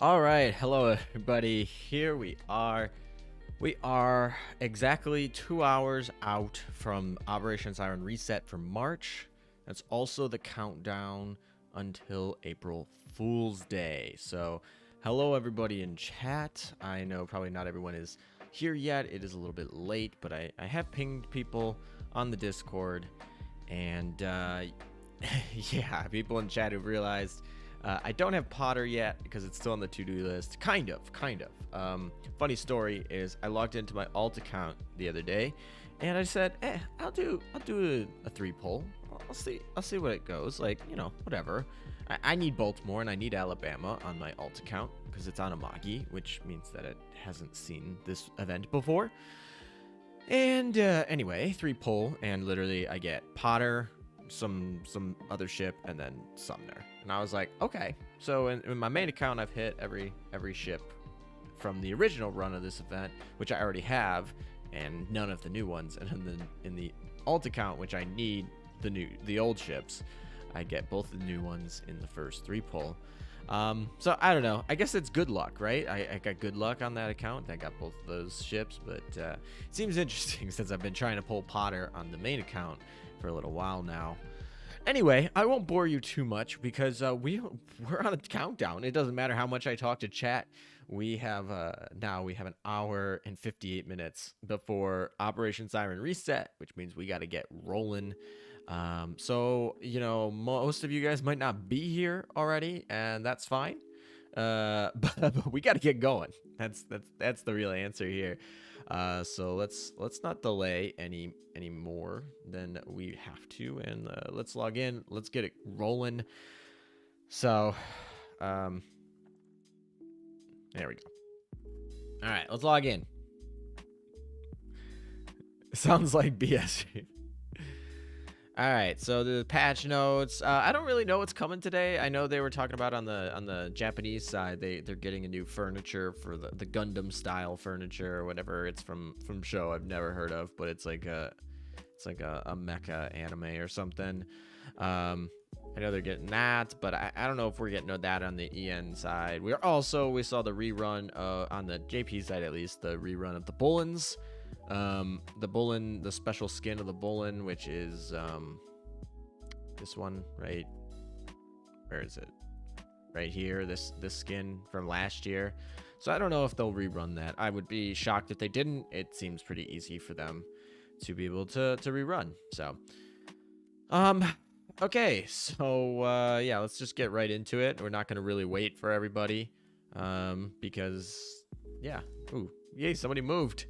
All right, hello everybody. Here we are. We are exactly 2 hours out from Operation Siren reset for March. That's also the countdown until April Fool's Day. So, hello everybody in chat. I know probably not everyone is here yet. It is a little bit late, but I have pinged people on the Discord, and yeah, people in chat who've realized I don't have Potter yet because it's still on the to-do list. Kind of. Funny story is I logged into my alt account the other day, and I said, I'll do a 3-poll. I'll see what it goes. Like, you know, whatever. I need Baltimore and I need Alabama on my alt account because it's on Amagi, which means that it hasn't seen this event before. And anyway, 3-poll, and literally I get Potter, some other ship, and then Sumner. And I was like, okay. So in my main account, I've hit every ship from the original run of this event, which I already have, and none of the new ones. And in the alt account, which I need the old ships, I get both the new ones in the first 3-poll. So I don't know. I guess it's good luck, right? I got good luck on that account. I got both of those ships, but it seems interesting since I've been trying to pull Potter on the main account for a little while now. Anyway, I won't bore you too much because we're on a countdown. It doesn't matter how much I talk to chat. We have now an hour and 58 minutes before Operation Siren reset, which means we got to get rolling. So you know, most of you guys might not be here already, and that's fine. But we got to get going. That's the real answer here. So let's not delay any more than we have to, and let's log in. Let's get it rolling. So, there we go. All right, let's log in. Sounds like BS. All right, so the patch notes. I don't really know what's coming today. I know they were talking about on the Japanese side, they're getting a new furniture for the Gundam style furniture or whatever. It's from show I've never heard of, but it's like a mecha anime or something. I know they're getting that, but I don't know if we're getting that on the EN side. We saw the rerun on the JP side, at least, the rerun of the Bullens. The special skin of the Bullen, which is this one right, where is it? Right here, this skin from last year. So I don't know if they'll rerun that. I would be shocked if they didn't. It seems pretty easy for them to be able to rerun. So okay, so yeah, let's just get right into it. We're not going to really wait for everybody because yeah. Ooh, yay, somebody moved.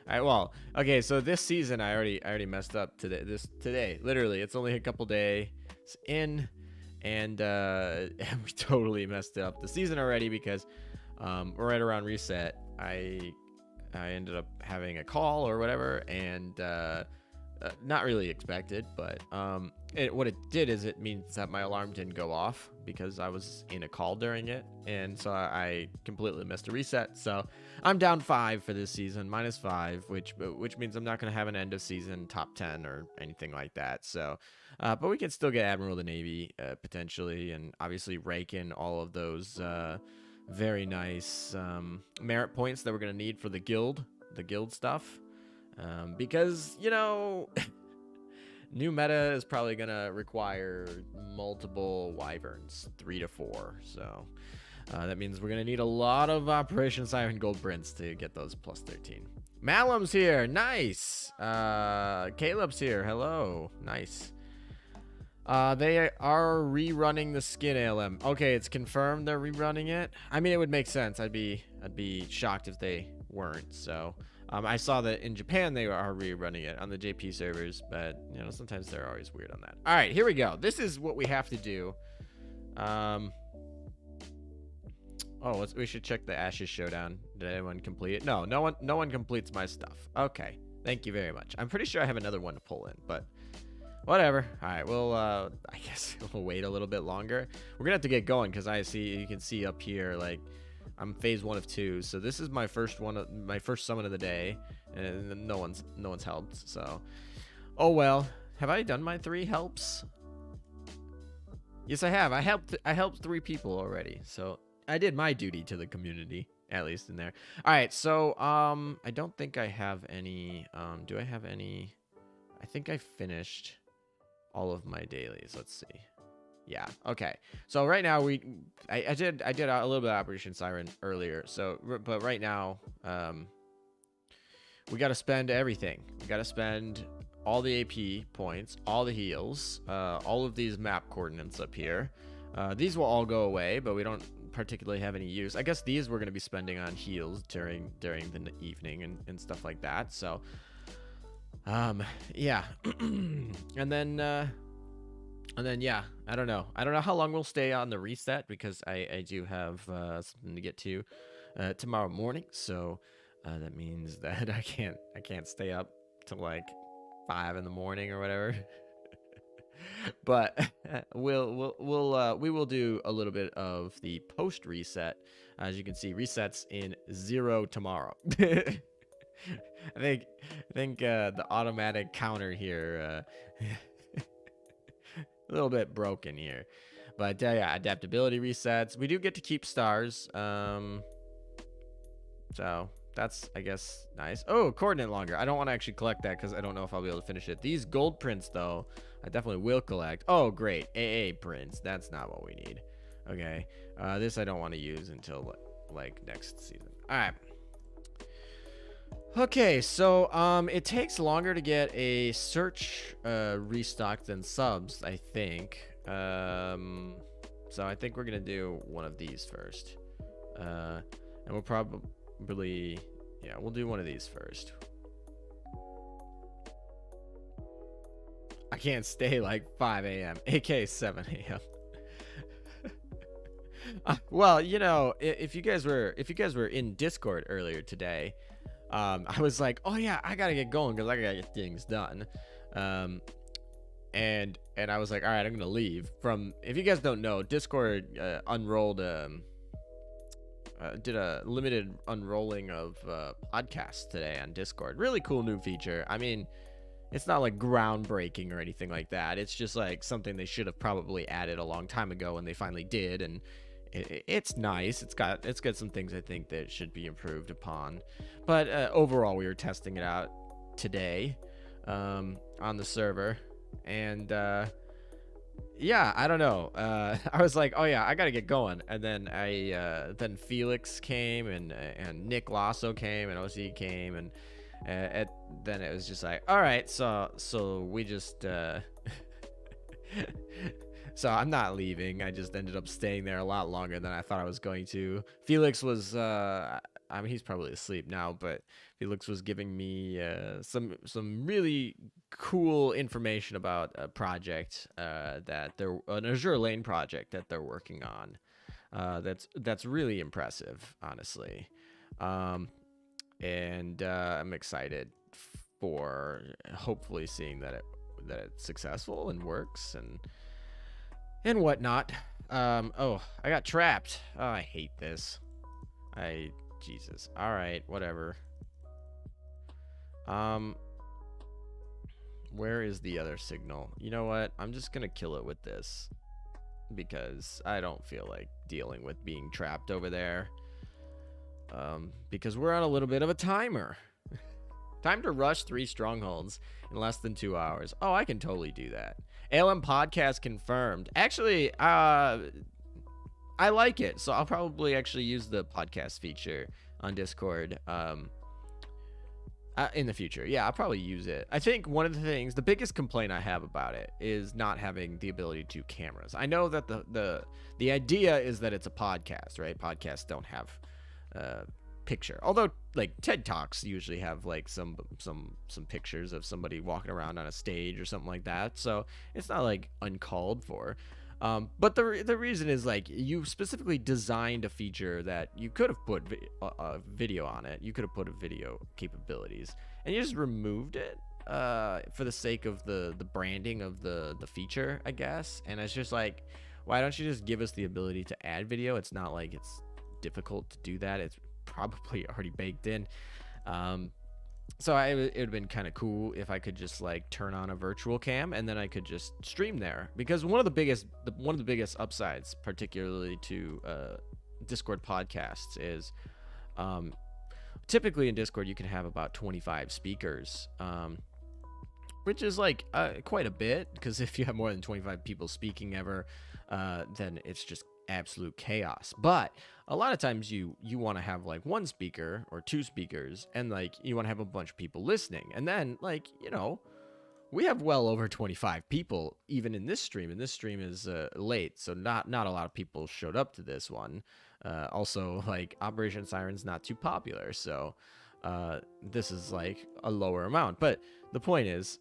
All right, well, okay, so this season I already messed up today. Literally, it's only a couple days in, and we totally messed up the season already because right around reset I ended up having a call or whatever, and not really expected, but what it did is it means that my alarm didn't go off because I was in a call during it, and so I completely missed a reset. So I'm down 5 for this season, -5, which means I'm not going to have an end of season top 10 or anything like that. So but we can still get Admiral of the Navy potentially, and obviously rake in all of those very nice merit points that we're going to need for the guild stuff. Because, you know, new meta is probably going to require multiple wyverns, 3 to 4. So that means we're going to need a lot of Operation Siren Gold Prints to get those +13. Malum's here. Nice. Caleb's here. Hello. Nice. They are rerunning the skin ALM. Okay, it's confirmed they're rerunning it. I mean, it would make sense. I'd be shocked if they weren't. So I saw that in Japan they are rerunning it on the JP servers, but you know, sometimes they're always weird on that. All right, here we go. This is what we have to do. We should check the Ashes Showdown. Did anyone complete it? No one completes my stuff. Okay, thank you very much. I'm pretty sure I have another one to pull in, but whatever. All right, well, I guess we'll wait a little bit longer. We're gonna have to get going because you can see up here, like, I'm phase 1 of 2, so this is my first summon of the day, and no one's helped. So, oh well. Have I done my 3 helps? Yes, I have. I helped 3 people already. So I did my duty to the community, at least in there. All right, so I don't think I have any. Do I have any? I think I finished all of my dailies. Let's see. Yeah. Okay. So right now I did a little bit of Operation Siren earlier. So but right now we got to spend everything. We got to spend all the AP points, all the heals, all of these map coordinates up here. These will all go away, but we don't particularly have any use. I guess these we're going to be spending on heals during the evening and stuff like that. So yeah. and then yeah, I don't know how long we'll stay on the reset, because I do have something to get to tomorrow morning. So that means that I can't stay up till like 5 in the morning or whatever. But we will do a little bit of the post reset. As you can see, resets in 0 tomorrow. I think the automatic counter here a little bit broken here, but yeah, adaptability resets. We do get to keep stars, so that's, I guess, nice. Oh, coordinate longer. I don't want to actually collect that because I don't know if I'll be able to finish it. These gold prints, though, I definitely will collect. Oh, great. AA prints. That's not what we need. Okay. This I don't want to use until, like, next season. All right. Okay, so it takes longer to get a search restocked than subs, I think. So I think we're going to do one of these first. And we'll probably, yeah, we'll do one of these first. I can't stay like 5 a.m. aka 7 a.m. Well, you know, if you guys were in Discord earlier today, I was like, oh yeah, I gotta get going because I gotta get things done. And I was like, all right, I'm gonna leave. From, if you guys don't know, Discord unrolled did a limited unrolling of podcasts today on Discord. Really cool new feature. I mean, it's not like groundbreaking or anything like that. It's just like something they should have probably added a long time ago, and they finally did. And it's nice. It's got some things I think that should be improved upon. But overall, we were testing it out today on the server, and yeah, I don't know. I was like, oh yeah, I gotta get going. And then then Felix came, and Nick Lasso came, and OC came, and then it was just like, all right, so we just so I'm not leaving. I just ended up staying there a lot longer than I thought I was going to. Felix was I mean, he's probably asleep now, but Felix was giving me some really cool information about a project that they're an Azur Lane project that they're working on. That's really impressive, honestly. And I'm excited for hopefully seeing that it's successful and works and whatnot. Oh, I got trapped. Oh, I hate this. Jesus. All right, whatever. Where is the other signal? You know what? I'm just gonna kill it with this because I don't feel like dealing with being trapped over there. Because we're on a little bit of a timer. Time to rush 3 strongholds in less than 2 hours. Oh, I can totally do that. ALM podcast confirmed. Actually, I like it, so I'll probably actually use the podcast feature on Discord in the future. Yeah, I'll probably use it. I think one of the things, the biggest complaint I have about it is not having the ability to cameras. I know that the idea is that it's a podcast, right? Podcasts don't have picture, although like TED Talks usually have like some pictures of somebody walking around on a stage or something like that, so it's not like uncalled for. But the reason is like you specifically designed a feature that you could have put a video on it. You could have put a video capabilities, and you just removed it for the sake of the branding of the feature, I guess. And it's just like, why don't you just give us the ability to add video? It's not like it's difficult to do that. It's probably already baked in. So it would have been kind of cool if I could just like turn on a virtual cam and then I could just stream there, because one of the biggest upsides, particularly to Discord podcasts is typically in Discord you can have about 25 speakers, which is like quite a bit, because if you have more than 25 people speaking ever, then it's just absolute chaos. But a lot of times you want to have like one speaker or two speakers, and like you want to have a bunch of people listening, and then like, you know, we have well over 25 people even in this stream, and this stream is late, so not a lot of people showed up to this one. Also, like, Operation Siren's not too popular, so this is like a lower amount. But the point is,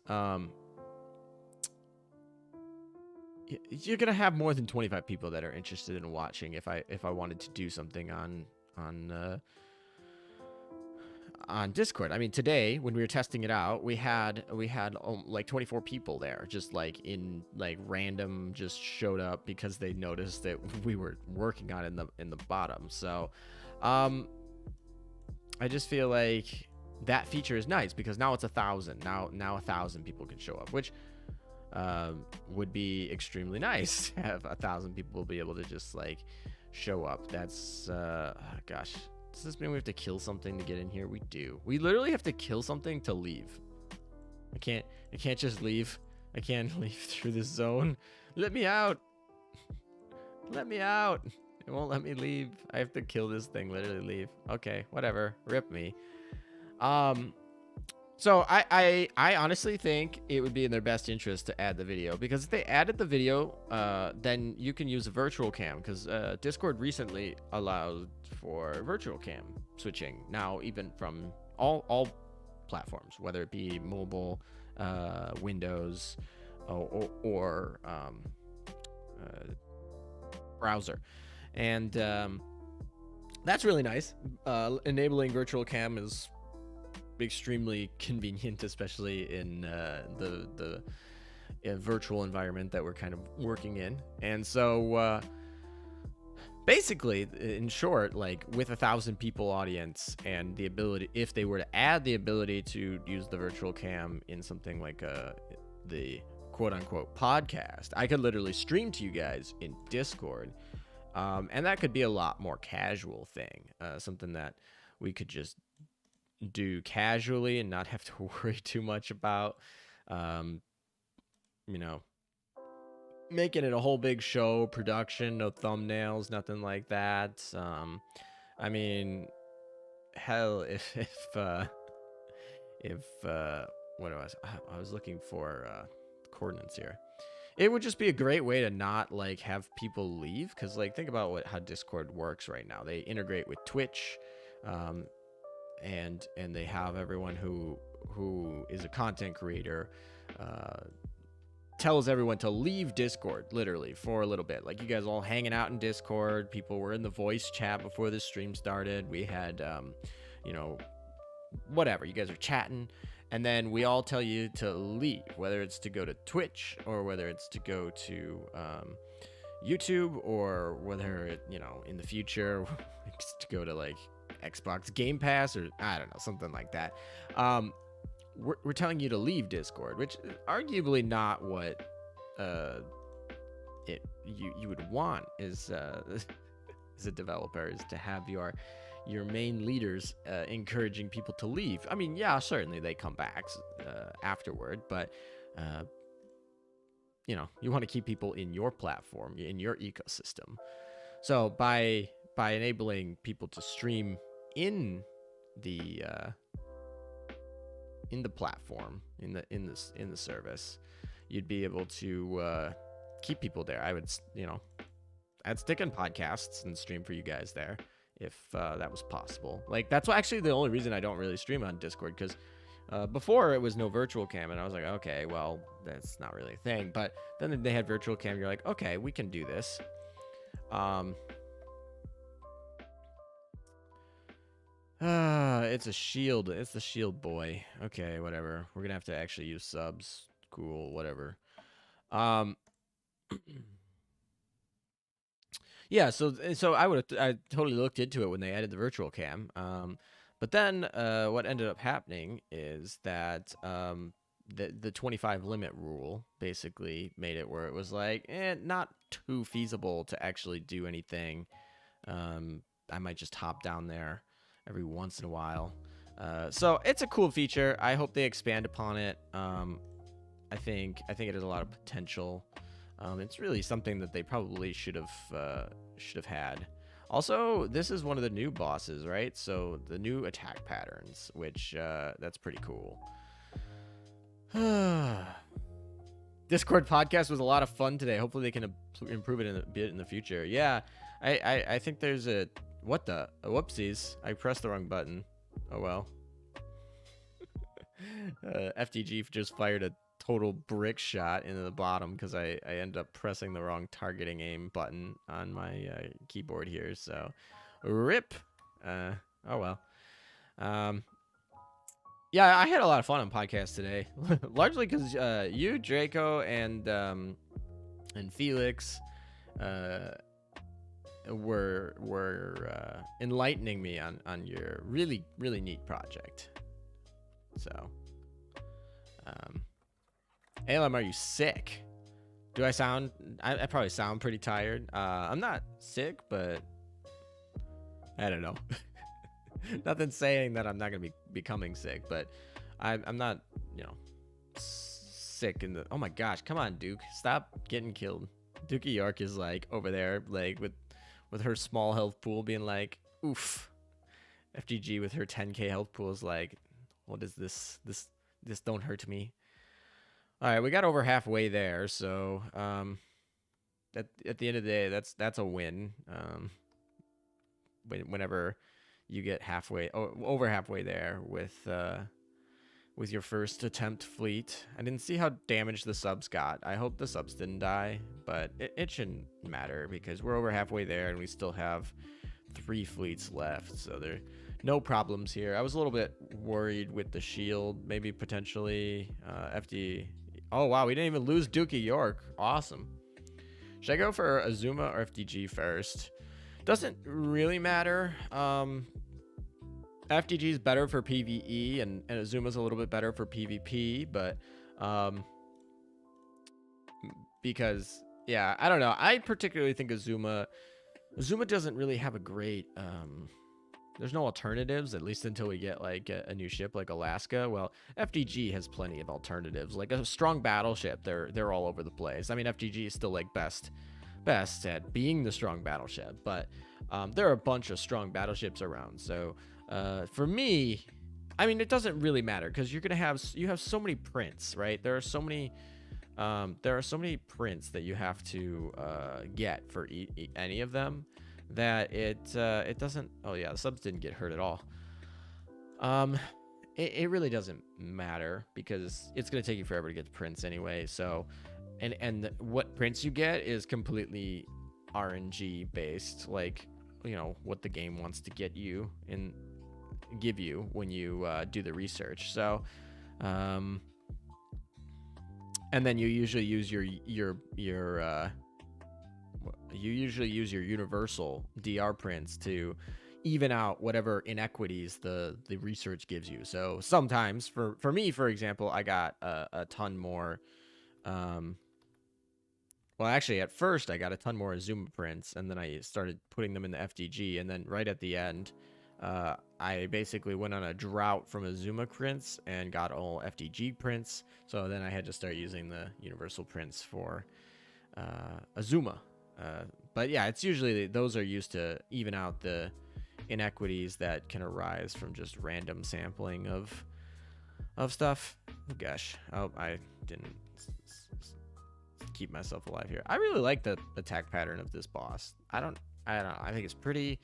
you're gonna have more than 25 people that are interested in watching if I wanted to do something on Discord. I mean, today when we were testing it out, we had like 24 people there, just like in like random, just showed up because they noticed that we were working on it in the bottom. So I just feel like that feature is nice, because now it's 1,000. Now 1,000 people can show up, which would be extremely nice to have 1,000 people be able to just like show up. That's gosh, does this mean we have to kill something to get in here? We do. We literally have to kill something to leave. I can't just leave. I can't leave through this zone. Let me out. Let me out. It won't let me leave. I have to kill this thing, literally leave. Okay, whatever. Rip me. So I honestly think it would be in their best interest to add the video, because if they added the video, then you can use a virtual cam, because Discord recently allowed for virtual cam switching now, even from all platforms, whether it be mobile, Windows, or browser, and that's really nice. Enabling virtual cam is extremely convenient, especially in the virtual environment that we're kind of working in. And so basically, in short, like with 1,000 people audience, and the ability, if they were to add the ability to use the virtual cam in something like the quote-unquote podcast, I could literally stream to you guys in Discord, and that could be a lot more casual thing, something that we could just do casually and not have to worry too much about, you know, making it a whole big show production, no thumbnails, nothing like that. I mean, hell, if what I was looking for coordinates here. It would just be a great way to not like have people leave, because like think about how Discord works right now. They integrate with Twitch, and they have everyone who is a content creator tells everyone to leave Discord literally for a little bit. Like, you guys all hanging out in Discord, people were in the voice chat before the stream started, we had you know, whatever, you guys are chatting, and then we all tell you to leave, whether it's to go to Twitch, or whether it's to go to YouTube, or whether it, you know, in the future it's to go to like Xbox Game Pass, or I don't know, something like that. We're telling you to leave Discord, which is arguably not what you would want as a developer, is to have your main leaders encouraging people to leave. I mean, yeah, certainly they come back afterward, but you know, you want to keep people in your platform, in your ecosystem. So by enabling people to stream in the platform, in the service, you'd be able to keep people there. I would, you know, I'd stick in podcasts and stream for you guys there if that was possible. Like, that's actually the only reason I don't really stream on Discord, because before it was no virtual cam, and I was like, okay, well, that's not really a thing. But then they had virtual cam, you're like, okay, we can do this. It's a shield. It's the shield boy. Okay, whatever. We're gonna have to actually use subs. Cool, whatever. Yeah, so I totally looked into it when they added the virtual cam. But then what ended up happening is that the 25 limit rule basically made it where it was like, not too feasible to actually do anything I might just hop down there every once in a while. So it's a cool feature. I hope they expand upon it. I think it has a lot of potential. It's really something that they probably should have had. Also, this is one of the new bosses, right? So the new attack patterns, which that's pretty cool. Discord podcast was a lot of fun today. Hopefully they can improve it a bit in the future. Yeah, I think there's a whoopsies. I pressed the wrong button. Oh well. FTG just fired a total brick shot into the bottom because I ended up pressing the wrong targeting aim button on my keyboard here. So, rip. Oh well. Yeah, I had a lot of fun on podcasts today, largely because you, Draco, and Felix were enlightening me on your really neat project. So, ALM, are you sick? Do I sound? I probably sound pretty tired. I'm not sick, but I don't know. Nothing saying that I'm not gonna be becoming sick, but I'm not, sick in the. Oh my gosh, come on, Duke, stop getting killed. Dookie York is like over there, like with her small health pool, being like, oof. FGG with her 10k health pool is like, what is this? This don't hurt me. All right, we got over halfway there, so at the end of the day, that's a win. Whenever you get over halfway there with your first attempt fleet. I didn't see how damaged the subs got. I hope the subs didn't die, but it shouldn't matter because we're over halfway there and we still have 3 fleets left, so there no problems here. I was a little bit worried with the shield, maybe potentially FD. Oh wow, we didn't even lose Dookie York. Awesome. Should I go for Azuma or FDG first? Doesn't really matter. FDG is better for PvE and Azuma's a little bit better for PvP, but because yeah, I don't know. I particularly think Azuma doesn't really have a great there's no alternatives, at least until we get like a new ship like Alaska. Well, FDG has plenty of alternatives. Like a strong battleship, they're all over the place. I mean, FDG is still like best at being the strong battleship, but there are a bunch of strong battleships around. So for me, I mean, it doesn't really matter because you have so many prints, right? There are so many prints that you have to get for any of them that it doesn't. Oh yeah, the subs didn't get hurt at all. It really doesn't matter because it's gonna take you forever to get the prints anyway. So, and what prints you get is completely RNG based, like what the game wants to get you and give you when you do the research. So, and then you usually use your universal DR prints to even out whatever inequities the research gives you. So sometimes for me, for example, I got a ton more. Well, actually, at first I got a ton more Azuma prints, and then I started putting them in the FDG, and then right at the end, I basically went on a drought from Azuma prints and got all FDG prints. So then I had to start using the universal prints for Azuma. But yeah, it's usually those are used to even out the inequities that can arise from just random sampling of stuff. Oh, gosh, I didn't keep myself alive here. I really like the attack pattern of this boss. I don't know. I think it's pretty.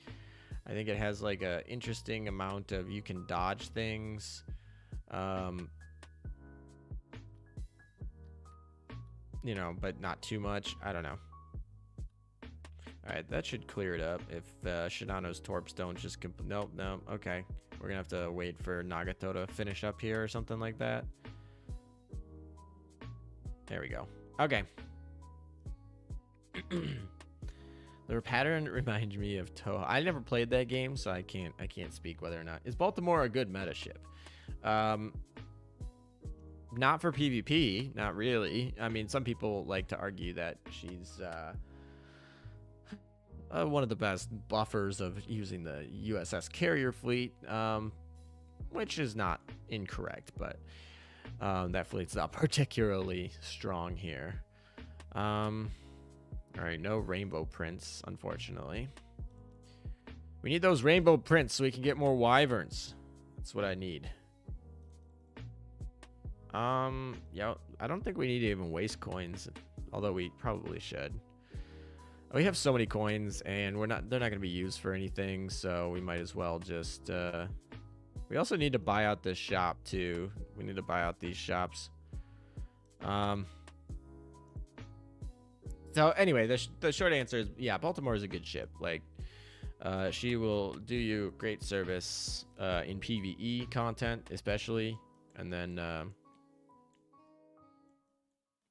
I think it has like a interesting amount of you can dodge things. But not too much. I don't know. All right, that should clear it up. If Shinano's torps don't just nope. Okay, we're gonna have to wait for Nagato to finish up here or something like that. There we go. Okay. The pattern reminds me of Toho. I never played that game, so I can't speak whether or not is Baltimore a good meta ship. Not for PvP, not really. I mean, some people like to argue that she's one of the best buffers of using the USS carrier fleet, which is not incorrect, but that fleet's not particularly strong here. All right, no rainbow prints, unfortunately. We need those rainbow prints so we can get more wyverns. That's what I need. Yeah, I don't think we need to even waste coins, although we probably should. We have so many coins, and they're not going to be used for anything, so we might as well just, we also need to buy out this shop, too. We need to buy out these shops. So, anyway, the short answer is, yeah, Baltimore is a good ship. Like, she will do you great service in PvE content, especially, and then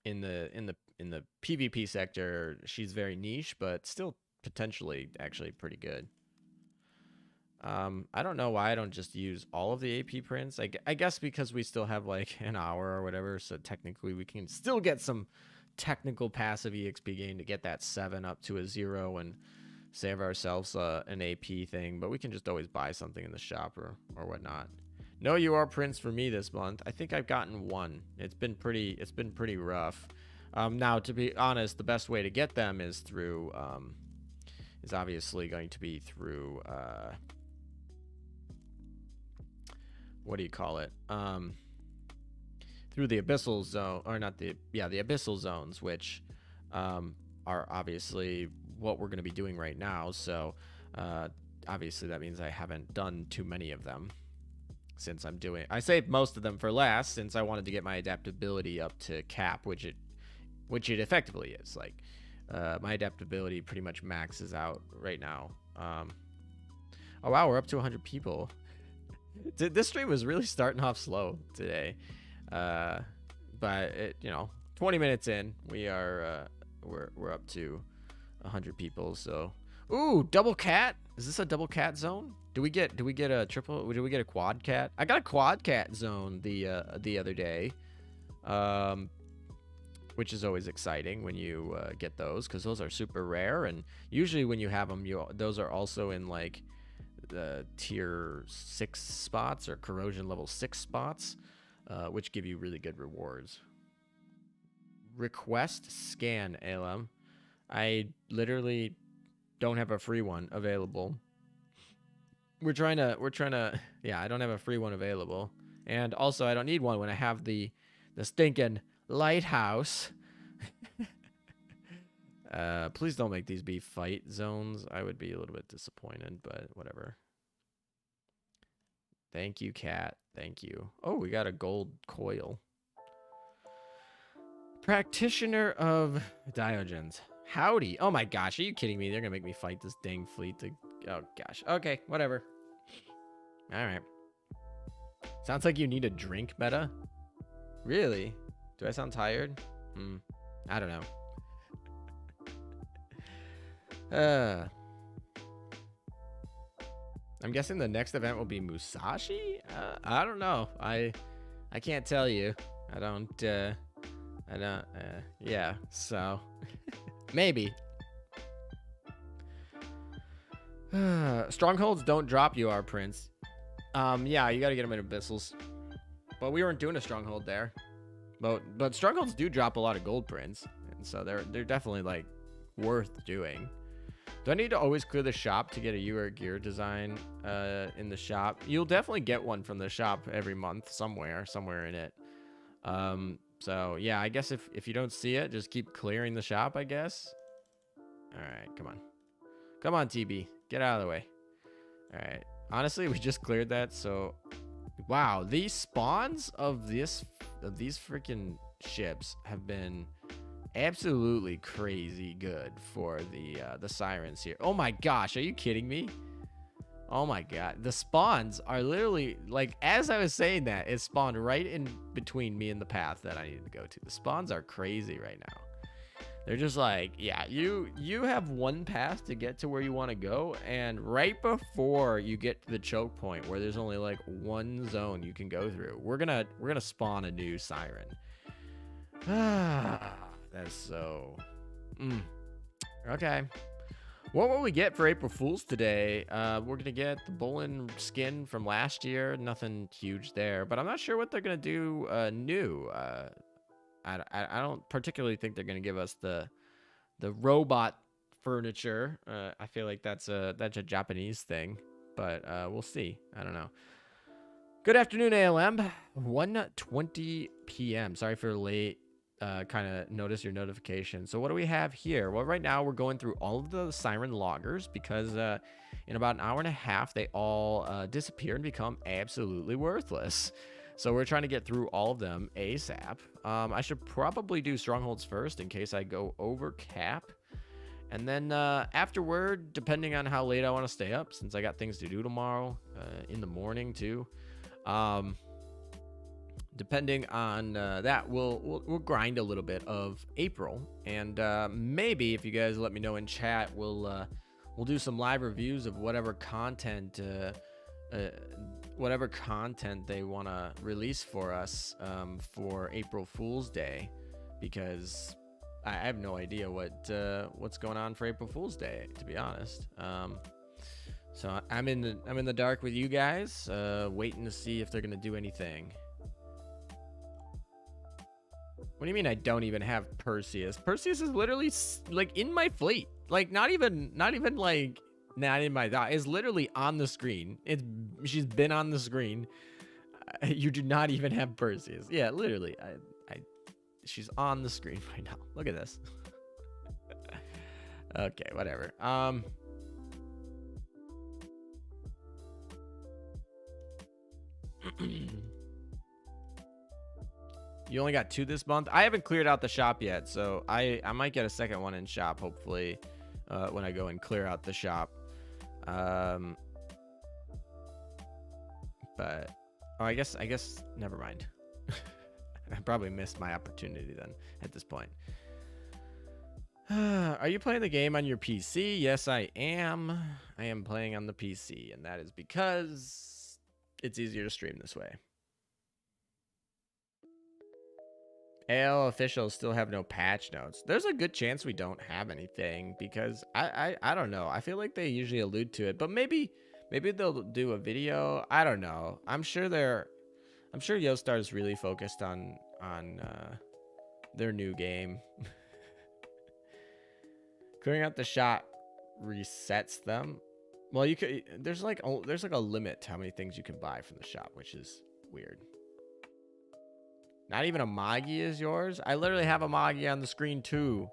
in the PvP sector, she's very niche, but still potentially actually pretty good. I don't know why I don't just use all of the AP prints. I guess because we still have like an hour or whatever, so technically we can still get some technical passive EXP gain to get that 7 up to a 0 and save ourselves an AP thing, but we can just always buy something in the shop or whatnot. No UR prints for me this month. I think I've gotten 1. It's been pretty rough. Now, to be honest, the best way to get them is through is obviously going to be through what do you call it? Through the abyssal zone, or not the abyssal zones, which are obviously what we're going to be doing right now. So obviously that means I haven't done too many of them. Since I saved most of them for last, since I wanted to get my adaptability up to cap, which it effectively is. Like, my adaptability pretty much maxes out right now. Oh wow, we're up to 100 people. This stream was really starting off slow today, but 20 minutes in, we're up to 100 people. So, ooh, double cat. Is this a double cat zone? Do we get a triple? Do we get a quad cat? I got a quad cat zone the other day, which is always exciting when you get those, because those are super rare, and usually when you have them, those are also in like the tier 6 spots or corrosion level 6 spots, which give you really good rewards. Request scan ALM. I literally don't have a free one available. We're trying to, yeah, I don't have a free one available. And also I don't need one when I have the stinking lighthouse. Please don't make these be fight zones. I would be a little bit disappointed, but whatever. Thank you, cat. Thank you. Oh, we got a gold coil. Practitioner of Diogens. Howdy. Oh my gosh, are you kidding me? They're gonna make me fight this dang fleet. Oh gosh. Okay, whatever. All right. Sounds like you need a drink, Meta. Really? Do I sound tired? I don't know. I'm guessing the next event will be Musashi? I don't know. I can't tell you. I don't, yeah, so maybe. Strongholds don't drop UR prints. Yeah, you gotta get them in abyssals. But we weren't doing a stronghold there. But strongholds do drop a lot of gold prints, and so they're definitely like worth doing. Do I need to always clear the shop to get a UR gear design in the shop? You'll definitely get one from the shop every month somewhere in it. So yeah, I guess if you don't see it, just keep clearing the shop, I guess. All right, come on, TB, get out of the way. All right, honestly, we just cleared that, so wow, these spawns of these freaking ships have been absolutely crazy good for the sirens here. Oh my gosh, are you kidding me? Oh my god, the spawns are literally like, as I was saying that, it spawned right in between me and the path that I needed to go to. The spawns are crazy right now. They're just like, yeah, you have one path to get to where you want to go, and right before you get to the choke point where there's only like one zone you can go through, we're gonna spawn a new siren. That's so okay. What will we get for April Fool's today? We're gonna get the Bolin skin from last year. Nothing huge there, but I'm not sure what they're gonna do new. I don't particularly think they're gonna give us the robot furniture. I feel like that's a Japanese thing, but we'll see. I don't know. Good afternoon, ALM. 1:20 p.m. Sorry for late. Kind of notice your notification. So what do we have here? Well, right now we're going through all of the Siren loggers because in about an hour and a half, they all disappear and become absolutely worthless. So we're trying to get through all of them ASAP. I should probably do strongholds first in case I go over cap. And then afterward, depending on how late I want to stay up, since I got things to do tomorrow in the morning too. Depending on that, we'll grind a little bit of April, and maybe if you guys let me know in chat, we'll do some live reviews of whatever content they want to release for us for April Fool's Day, because I have no idea what's going on for April Fool's Day, to be honest. So I'm in the dark with you guys, waiting to see if they're gonna do anything. What do you mean I don't even have Perseus? Perseus is literally like in my fleet. Like not even like not in my dot. It's literally on the screen. She's been on the screen. You do not even have Perseus. Yeah, literally. She's on the screen right now. Look at this. Okay, whatever. You only got 2 this month. I haven't cleared out the shop yet, so I might get a second one in shop, hopefully, when I go and clear out the shop. But I guess never mind. I probably missed my opportunity then at this point. Are you playing the game on your PC? Yes, I am. I am playing on the PC, and that is because it's easier to stream this way. AL officials still have no patch notes. There's a good chance we don't have anything because I don't know. I feel like they usually allude to it, but maybe they'll do a video. I don't know. I'm sure Yostar is really focused on their new game. Clearing out the shot resets them. Well, you could. There's like a limit to how many things you can buy from the shop, which is weird. Not even a Magi is yours? I literally have a Magi on the screen too.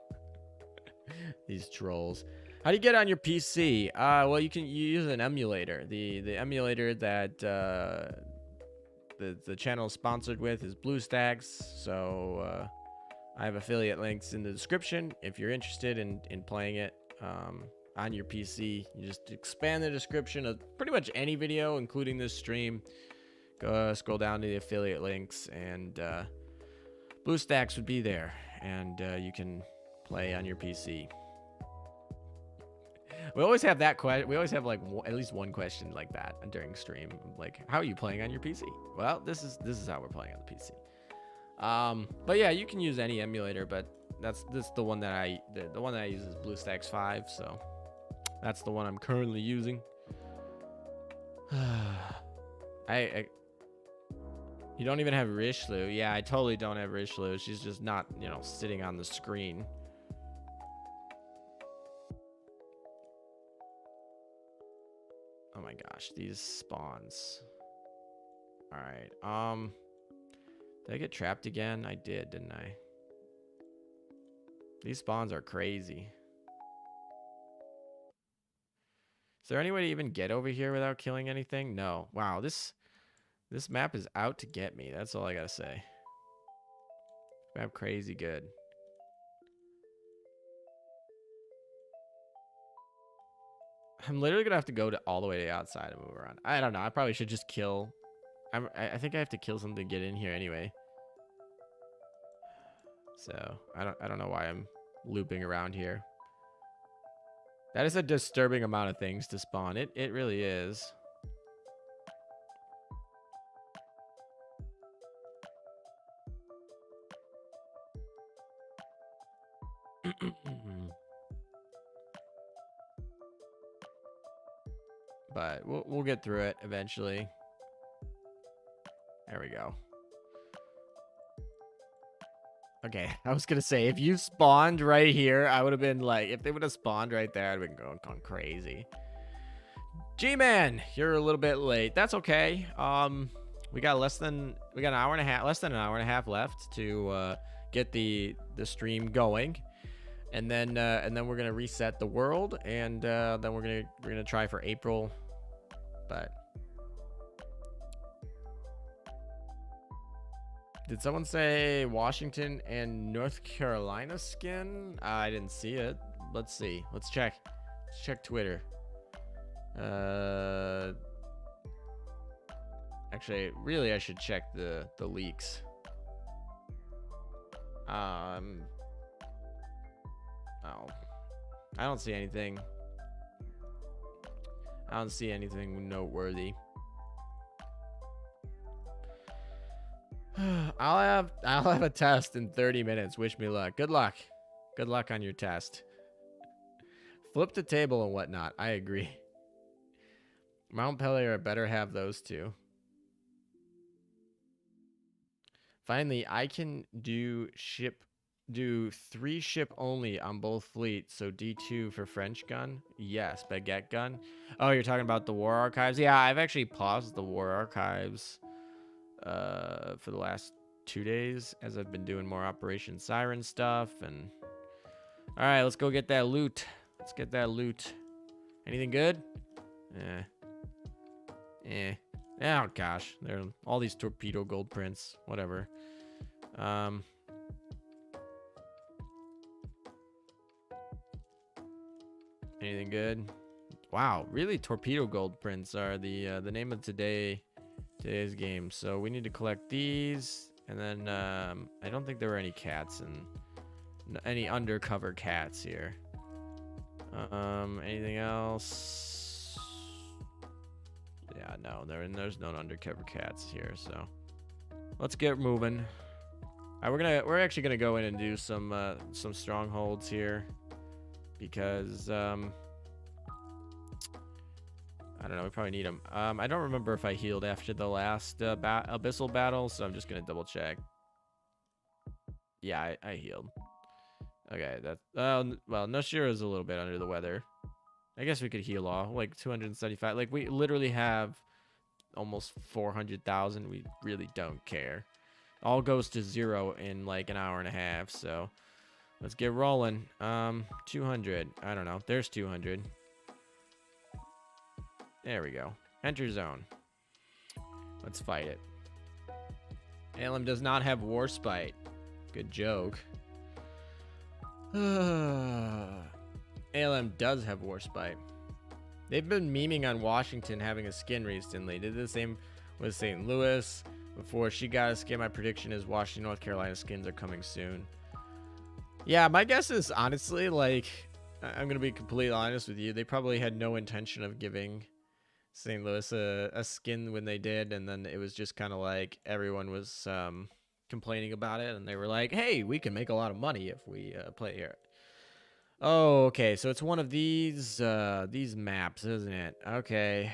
These trolls. How do you get on your PC? Well, you use an emulator. The emulator that the channel is sponsored with is BlueStacks. So I have affiliate links in the description if you're interested in playing it on your PC. You just expand the description of pretty much any video, including this stream. Go scroll down to the affiliate links, and BlueStacks would be there, and you can play on your PC. We always have that question. We always have like at least one question like that during stream. Like, how are you playing on your PC? Well, this is how we're playing on the PC. But yeah, you can use any emulator, but this the one that I use is BlueStacks 5, so that's the one I'm currently using. You don't even have Rishlu. Yeah, I totally don't have Rishlu. She's just not, sitting on the screen. Oh my gosh, these spawns. All right. Did I get trapped again? I did, didn't I? These spawns are crazy. Is there any way to even get over here without killing anything? No. Wow, this map is out to get me. That's all I gotta say. Map crazy good. I'm literally gonna have to go all the way to the outside and move around. I don't know. I probably should just kill. I think I have to kill something to get in here anyway. So I don't know why I'm looping around here. That is a disturbing amount of things to spawn. It really is. but we'll get through it eventually. There we go. Okay, I was gonna say, if you spawned right here, I would have been like, if they would have spawned right there, I'd have been going crazy. G-Man, you're a little bit late. That's okay. We got an hour and a half, less than an hour and a half left to get the stream going, and then we're gonna reset the world, and then we're gonna try for April, but. Did someone say Washington and North Carolina skin? I didn't see it. Let's see. Let's check. Let's check Twitter. Actually, really, I should check the leaks. Oh, I don't see anything. I don't see anything noteworthy. I'll have a test in 30 minutes. Wish me luck. Good luck. Good luck on your test. Flip the table and whatnot. I agree. Mount Pelier better have those two. Finally, I can do 3 ship only on both fleets. So D2 for French gun. Yes, baguette gun. Oh, you're talking about the War Archives? Yeah, I've actually paused the War Archives for the last 2 days as I've been doing more Operation Siren stuff. And all right, let's go get that loot. Let's get that loot. Anything good? Oh gosh, there are all these torpedo gold prints. Whatever. Anything good? Wow, really? Torpedo gold prints are the name of today's game. So we need to collect these, and then I don't think there were any cats and any undercover cats here. Anything else? Yeah, no, there's no undercover cats here. So let's get moving. All right, we're actually gonna go in and do some strongholds here, because I don't know, we probably need them. I don't remember if I healed after the last abyssal battle, so I'm just gonna double check. Yeah, I healed. Okay, that's well, Noshiro is a little bit under the weather. I guess we could heal all, like 275. Like, we literally have almost 400,000. We really don't care. All goes to 0 in like an hour and a half. So let's get rolling. 200. I don't know. There's 200. There we go. Enter zone. Let's fight it. Alem does not have war spite. Good joke. ALM does have war spite. They've been memeing on Washington having a skin recently. Did the same with St. Louis. Before she got a skin, my prediction is Washington, North Carolina skins are coming soon. Yeah, my guess is, honestly, like, I'm going to be completely honest with you. They probably had no intention of giving St. Louis a skin when they did. And then it was just kind of like everyone was complaining about it. And they were like, hey, we can make a lot of money if we play here. Oh, okay. So it's one of these maps, isn't it? Okay.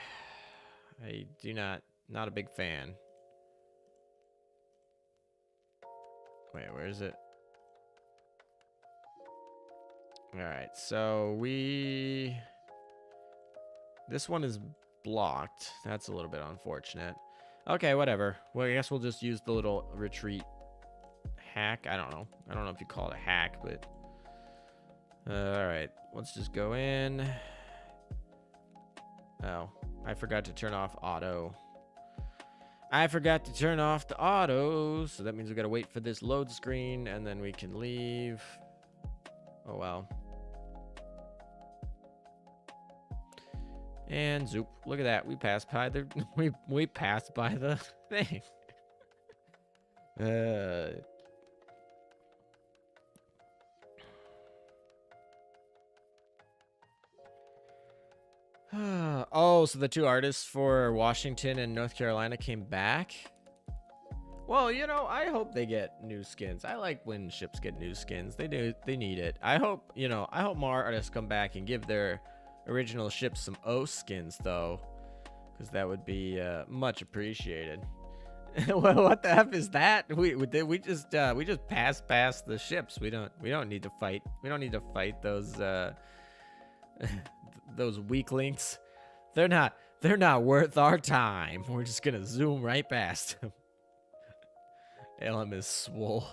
I do not a big fan. Wait, where is it? All right. So this one is blocked. That's a little bit unfortunate. Okay, whatever. Well, I guess we'll just use the little retreat hack. I don't know if you call it a hack, but all right, let's just go in. Oh, I forgot to turn off auto. I forgot to turn off the auto, so that means we gotta wait for this load screen, and then we can leave. Oh well. And zoop! Look at that. We passed by the we passed by the thing. Oh, so the 2 artists for Washington and North Carolina came back? Well, you know, I hope they get new skins. I like when ships get new skins. They need it. I hope more artists come back and give their original ship some O skins though, because that would be much appreciated. What the F is that? We just passed past the ships. We don't need to fight. We don't need to fight those those weaklings. They're not worth our time. We're just gonna zoom right past them. LM is swole.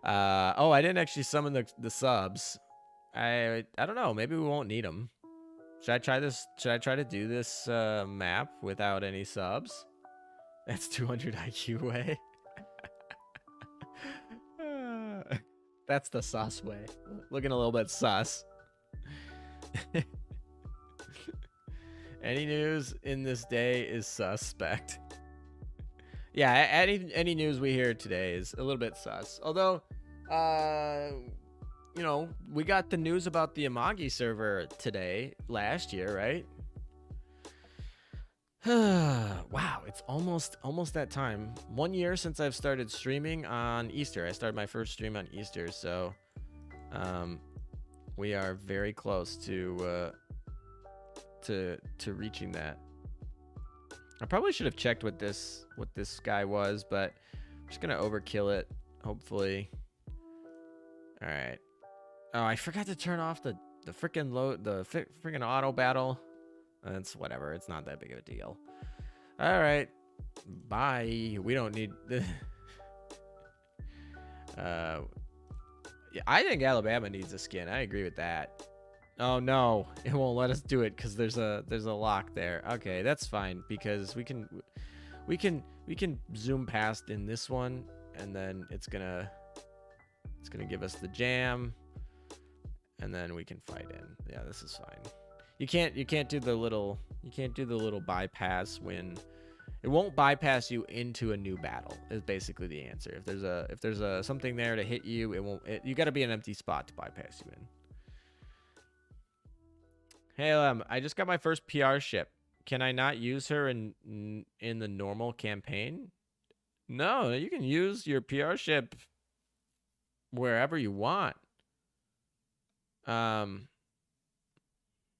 Oh, I didn't actually summon the subs. I don't know. Maybe we won't need them. Should I try this? Should I try to do this map without any subs? That's 200 IQ way. That's the sus way. Looking a little bit sus. Any news in this day is suspect. Yeah, any news we hear today is a little bit sus. Although, you know, we got the news about the Amagi server today, last year, right? Wow, it's almost that time. 1 year since I've started streaming on Easter. I started my first stream on Easter, so we are very close to reaching that. I probably should have checked what this guy was, but I'm just gonna overkill it. Hopefully. All right. Oh, I forgot to turn off the freaking freaking auto battle. That's whatever. It's not that big of a deal. All right. Bye. We don't need. Yeah, I think Alabama needs a skin. I agree with that. Oh no, it won't let us do it because there's a lock there. Okay, that's fine because we can zoom past in this one, and then it's gonna give us the jam, and then we can fight in. Yeah, this is fine. You can't do the little bypass when it won't bypass you into a new battle. Is basically the answer. If there's a something there to hit you, it won't. You got to be an empty spot to bypass you in. Hey, I just got my first PR ship. Can I not use her in the normal campaign? No, you can use your PR ship wherever you want.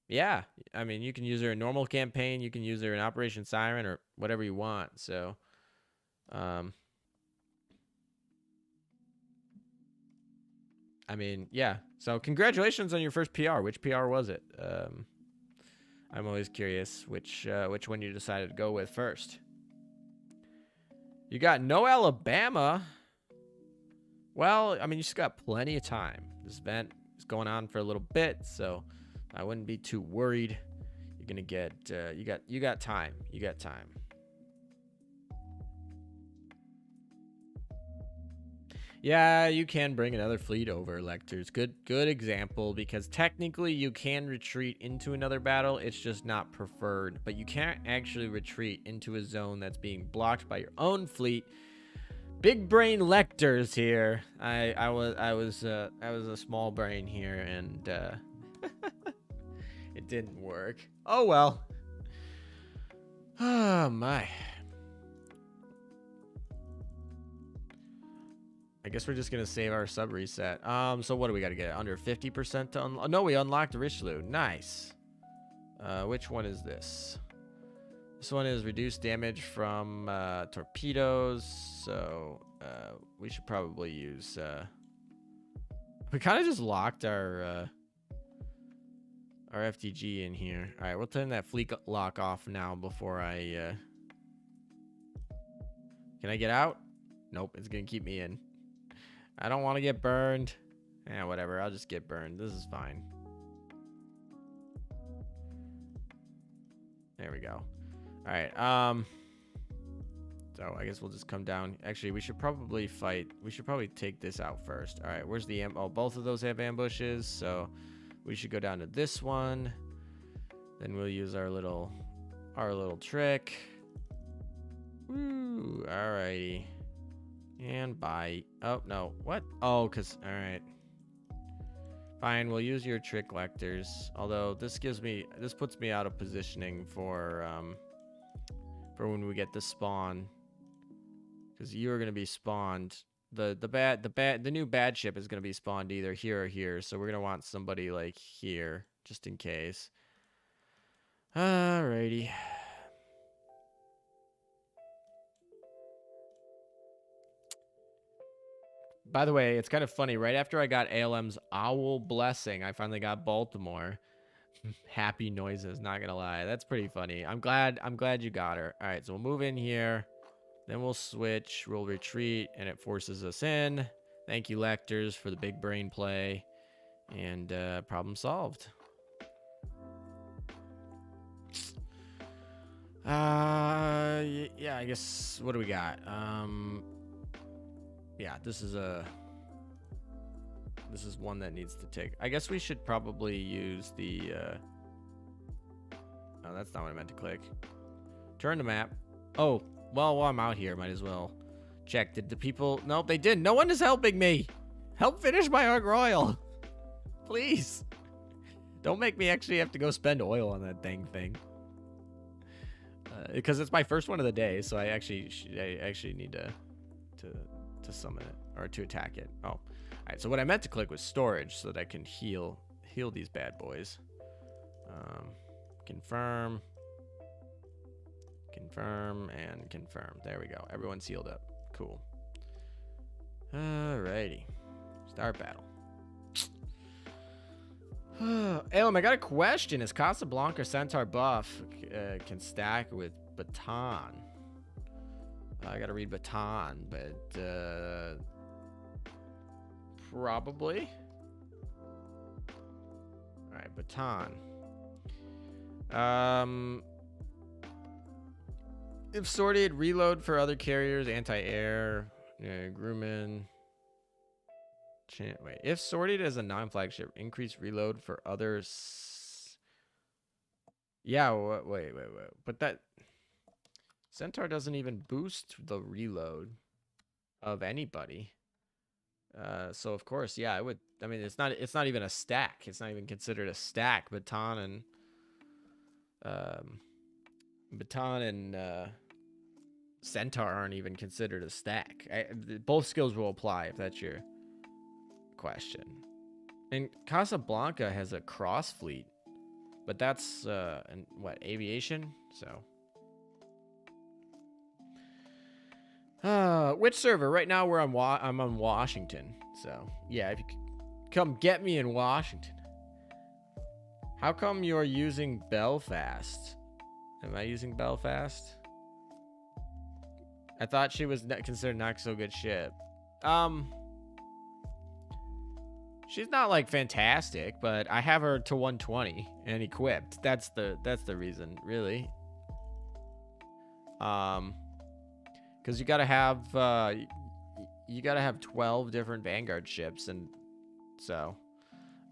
Yeah, I mean, you can use her in normal campaign. You can use her in Operation Siren or whatever you want. So, I mean, yeah. So congratulations on your first PR. Which PR was it? I'm always curious which one you decided to go with first. You got no Alabama. Well, I mean, you just got plenty of time. This event is going on for a little bit, so I wouldn't be too worried. You're gonna get you got time. You got time. Yeah, you can bring another fleet over, Lectors. Good example, because technically you can retreat into another battle. It's just not preferred, but you can't actually retreat into a zone that's being blocked by your own fleet. Big brain Lectors here. I was a small brain here, and it didn't work. Oh well. Oh my. I guess we're just gonna save our sub reset. So what do we gotta get? Under 50% to unlock? No, we unlocked Richelieu. Nice. Which one is this? This one is reduced damage from torpedoes. So we should probably use. We kind of just locked our FTG in here. All right, we'll turn that fleet lock off now before I. Can I get out? Nope, it's gonna keep me in. I don't want to get burned. Yeah, whatever. I'll just get burned. This is fine. There we go. All right. So I guess we'll just come down. Actually, we should probably fight. We should probably take this out first. All right. Where's the oh, both of those have ambushes. So we should go down to this one. Then we'll use our little trick. Woo. All righty. And bye. Oh, no. What? Oh, because... Alright. Fine, we'll use your trick Lectors. Although, this puts me out of positioning for when we get the spawn. Because you are going to be spawned. The new bad ship is going to be spawned either here or here. So we're going to want somebody, like, here. just in case. Alrighty. By the way, it's kind of funny. Right after I got ALM's Owl Blessing, I finally got Baltimore. Happy noises, not gonna lie. That's pretty funny. I'm glad you got her. All right, so we'll move in here. Then we'll switch. We'll retreat, and it forces us in. Thank you, Lectors, for the big brain play. And problem solved. Yeah, I guess, what do we got? Yeah, this is one that needs to take. I guess we should probably use the oh, that's not what I meant to click. Turn the map. Oh, well, while I'm out here, might as well check. Did the people? Nope, they didn't. No one is helping me. Help finish my Arc Royal. Please. Don't make me actually have to go spend oil on that dang thing. Because it's my first one of the day, so I actually need to summon it or to attack it. Oh, all right. So what I meant to click was storage, so that I can heal these bad boys. Confirm, and confirm. There we go. Everyone's healed up. Cool. Alrighty. Start battle. Alem, I got a question. Is Casablanca Centaur buff can stack with Baton? I gotta read Baton, but probably. All right, Baton. If sorted, reload for other carriers, anti-air, Grumman. Wait, if sorted as a non-flagship, increase reload for others. Yeah, wait. But that Centaur doesn't even boost the reload of anybody. So of course, yeah, I would. I mean, it's not even a stack. It's not even considered a stack. Baton and Centaur aren't even considered a stack. Both skills will apply if that's your question. And Casablanca has a cross fleet, but that's what, aviation? So which server? Right now I'm on Washington. So yeah, if you could come get me in Washington. How come you're using Belfast? Am I using Belfast? I thought she was considered not so good ship. She's not like fantastic, but I have her to 120 and equipped. That's the reason, really. Because you gotta have 12 different Vanguard ships, and so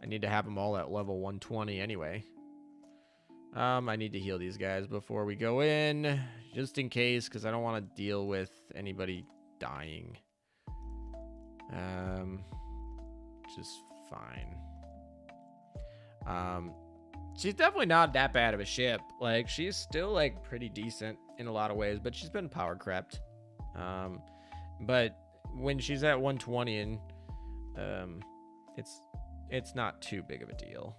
I need to have them all at level 120 anyway. I need to heal these guys before we go in, just in case, because I don't want to deal with anybody dying. Which is fine. She's definitely not that bad of a ship. Like, she's still like pretty decent in a lot of ways, but she's been power crept. But when she's at 120 and it's not too big of a deal.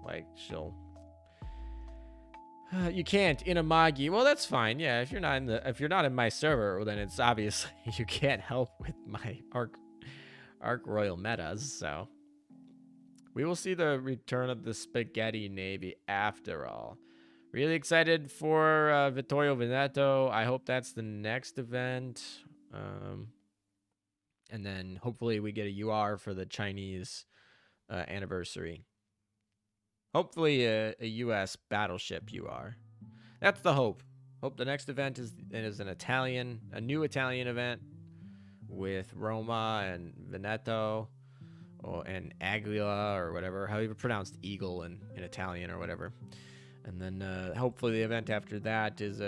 Like, she'll you can't in a Magi. Well, that's fine. Yeah, if you're not in my server, well, then it's obviously you can't help with my Arc Royal metas. So we will see the return of the Spaghetti Navy after all. Really excited for Vittorio Veneto. I hope that's the next event. And then hopefully we get a UR for the Chinese anniversary. Hopefully a U.S. battleship UR. That's the hope. Hope the next event is a new Italian event with Roma and Veneto, and Aguila or whatever, however pronounced eagle in Italian or whatever. And then hopefully the event after that is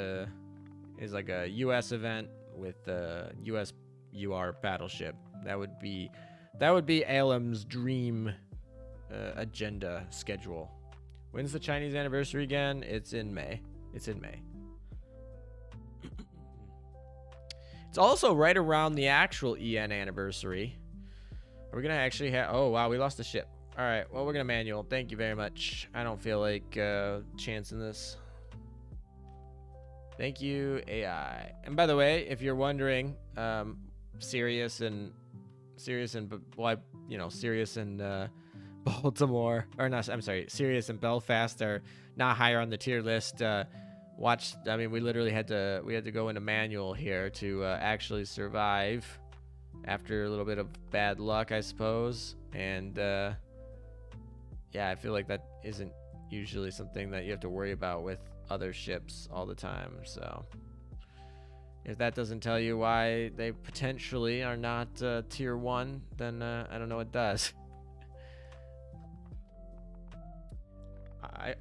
like a U.S. event with a U.S. UR battleship. That would be Alem's dream agenda schedule. When's the Chinese anniversary again? It's in May. It's also right around the actual EN anniversary. Are we gonna actually have? Oh wow, we lost the ship. All right, well, we're gonna manual. Thank you very much. I don't feel like chancing this. Thank you, AI. And by the way, if you're wondering, Sirius and well, Sirius and Baltimore, or not, I'm sorry, Sirius and Belfast are not higher on the tier list. I mean, we literally had to go into manual here to actually survive after a little bit of bad luck, I suppose. And yeah, I feel like that isn't usually something that you have to worry about with other ships all the time. So if that doesn't tell you why they potentially are not tier 1, then I don't know what does.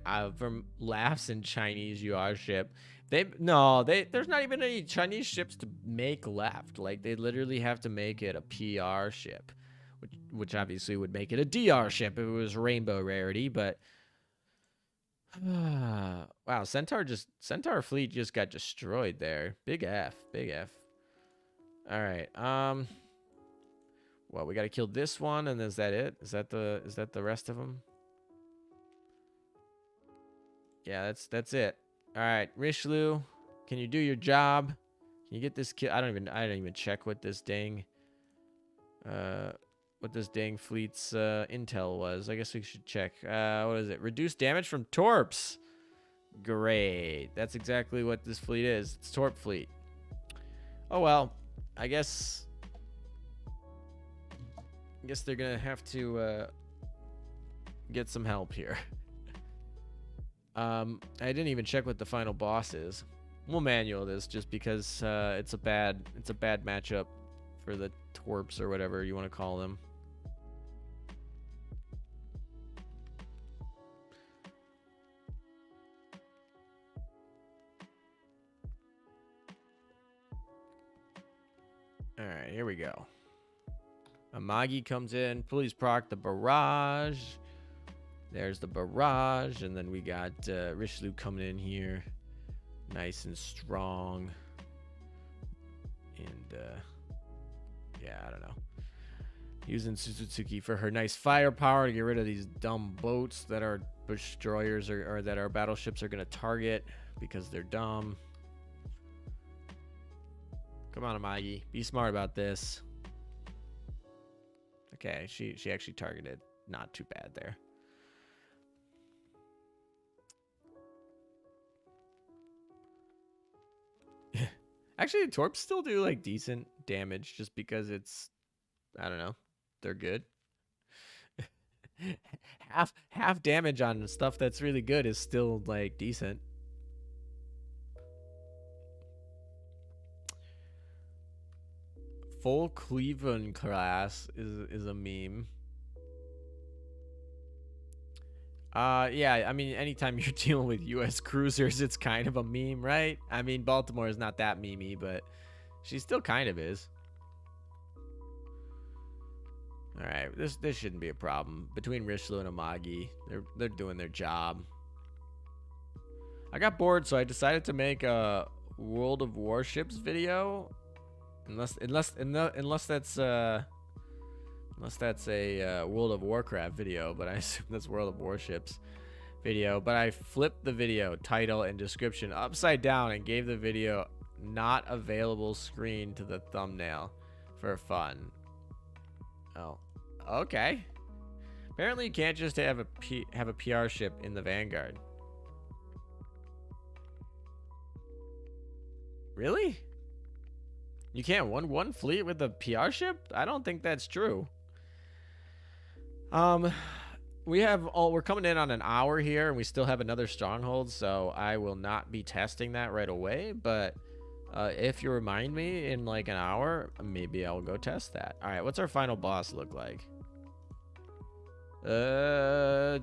I from laughs in Chinese UR ship. There's not even any Chinese ships to make left. Like, they literally have to make it a PR ship, which obviously would make it a DR ship if it was rainbow rarity. But wow, Centaur fleet just got destroyed there. Big F. All right. Well, we got to kill this one, and is that it? Is that the rest of them? Yeah, that's it. All right, Richelieu, can you do your job? Can you get this kill? I don't even check what this dang fleet's intel was. I guess we should check. What is it? Reduce damage from torps. Great. That's exactly what this fleet is. It's torp fleet. Oh well. I guess they're gonna have to get some help here. I didn't even check what the final boss is. We'll manual this just because it's a bad matchup for the torps or whatever you want to call them. All right, here we go. Amagi comes in. Please proc the barrage. There's the barrage, and then we got Richelieu coming in here, nice and strong. And yeah, I don't know. Using Suzuki for her nice firepower to get rid of these dumb boats that our destroyers or that our battleships are gonna target because they're dumb. Come on, Amagi, be smart about this. Okay, she actually targeted. Not too bad there. Actually, the torps still do like decent damage just because it's, I don't know, they're good. half damage on stuff that's really good is still like decent. Full Cleveland class is a meme. Yeah, I mean, anytime you're dealing with U.S. cruisers, it's kind of a meme, right? I mean, Baltimore is not that memey, but she still kind of is. All right, this shouldn't be a problem between Richelieu and Amagi. They're doing their job. I got bored, so I decided to make a World of Warships video. Unless that's a World of Warcraft video, but I assume that's World of Warships video. But I flipped the video title and description upside down and gave the video not available screen to the thumbnail for fun. Oh, okay. Apparently you can't just have a PR ship in the Vanguard. Really? You can't one fleet with a PR ship? I don't think that's true. We're coming in on an hour here, and we still have another stronghold, so I will not be testing that right away. But if you remind me in like an hour, maybe I'll go test that. All right, what's our final boss look like?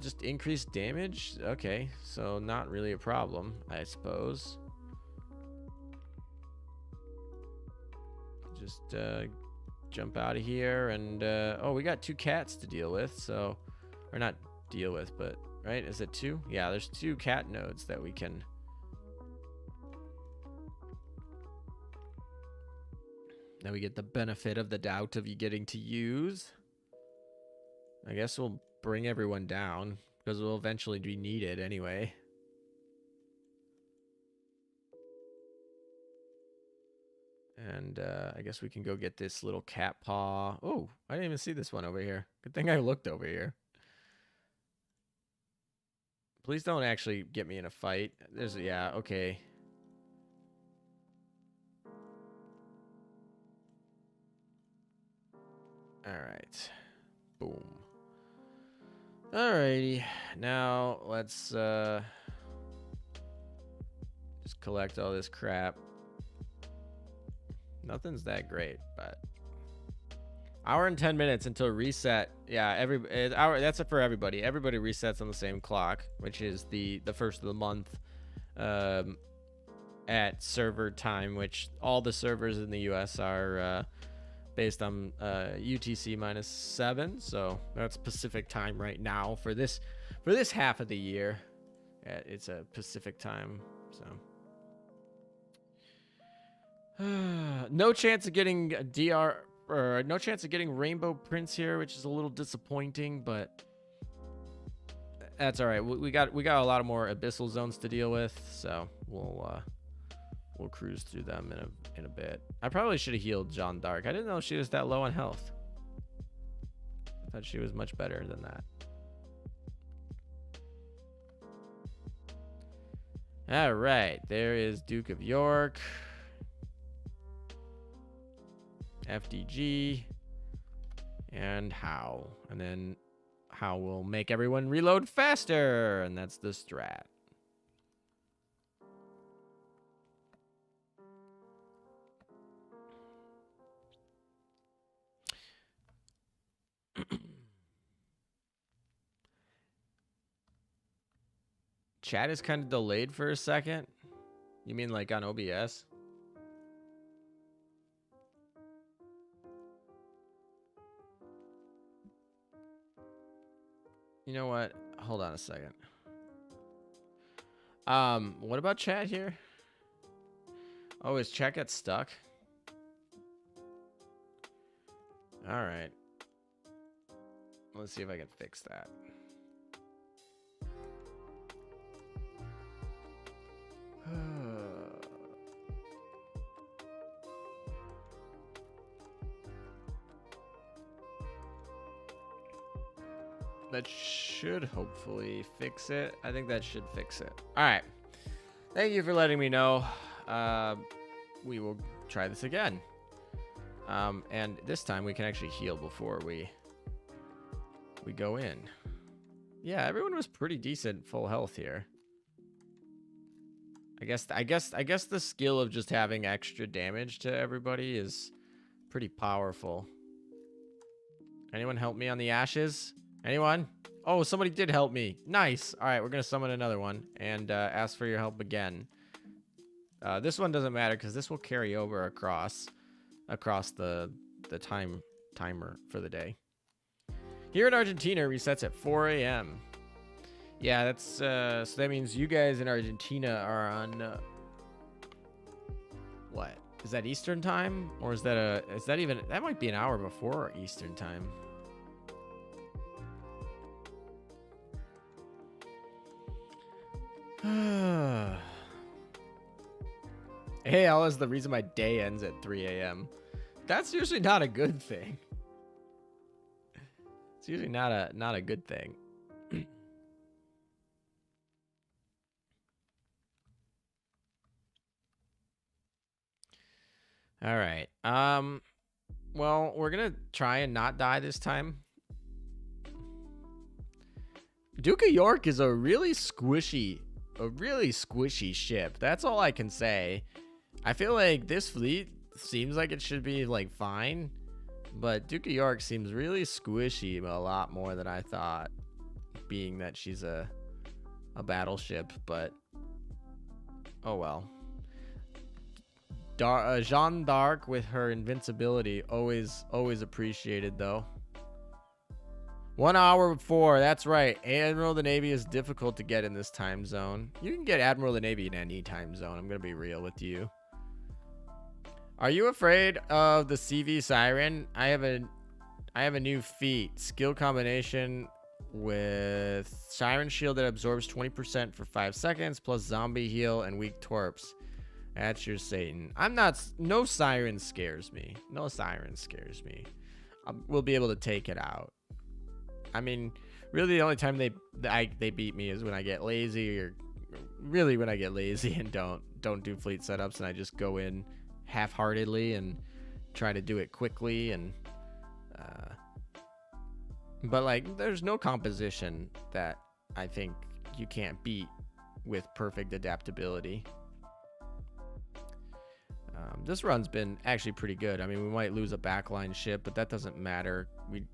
Just increased damage. Okay, so not really a problem, I suppose. Just jump out of here, and oh, we got 2 cats to deal with, so, or not deal with, but right, is it 2? Yeah, there's 2 cat nodes that we can get the benefit of the doubt of you getting to use. I guess we'll bring everyone down because we'll eventually be needed anyway. And I guess we can go get this little cat paw. Oh, I didn't even see this one over here. Good thing I looked over here. Please don't actually get me in a fight. There's, yeah, okay. All right. Boom. Alrighty. Now let's just collect all this crap. Nothing's that great, but hour and 10 minutes until reset. Yeah, that's it for everybody. Everybody resets on the same clock, which is the first of the month at server time, which all the servers in the US are based on UTC -7, so that's Pacific time right now for this half of the year. It's a Pacific time, so no chance of getting DR or no chance of getting Rainbow Prince here, which is a little disappointing, but that's all right. We got a lot of more abyssal zones to deal with, so we'll cruise through them in a bit. I probably should have healed Jeanne d'Arc. I didn't know she was that low on health. I thought she was much better than that. All right, there is Duke of York, FDG, and How. And then How will make everyone reload faster, and that's the strat. Chat is kind of delayed for a second. You mean like on OBS? You know what? Hold on a second. What about chat here? Oh, is chat got stuck? All right. Let's see if I can fix that. That should hopefully fix it. I think that should fix it. All right. Thank you for letting me know. We will try this again. And this time we can actually heal before we go in. Yeah, everyone was pretty decent full health here. I guess the skill of just having extra damage to everybody is pretty powerful. Anyone help me on the ashes? Anyone? Oh, somebody did help me. Nice. All right, we're going to summon another one and ask for your help again. This one doesn't matter because this will carry over across the timer for the day. Here in Argentina, resets at 4 a.m. Yeah, that's so that means you guys in Argentina are on what? Is that Eastern time, or is that that might be an hour before Eastern time? AL is the reason my day ends at 3 a.m. That's usually not a good thing. It's usually not a good thing. All right. Well, we're gonna try and not die this time. Duke of York is a really squishy ship. That's all I can say. I feel like this fleet seems like it should be like fine, but Duke of York seems really squishy a lot more than I thought, being that she's a battleship, but oh well. Jeanne d'Arc with her invincibility, always appreciated though. 1 hour before, that's right. Admiral of the Navy is difficult to get in this time zone. You can get Admiral of the Navy in any time zone. I'm gonna be real with you. Are you afraid of the CV Siren? I have a new feat. Skill combination with Siren Shield that absorbs 20% for 5 seconds, plus Zombie Heal and Weak Torps. That's your Satan. I'm not... No Siren scares me. No Siren scares me. We'll be able to take it out. I mean, really the only time they beat me is when I get lazy, or really when I get lazy and don't do fleet setups, and I just go in half-heartedly and try to do it quickly. And but like, there's no composition that I think you can't beat with perfect adaptability. This run's been actually pretty good. I mean, we might lose a backline ship, but that doesn't matter.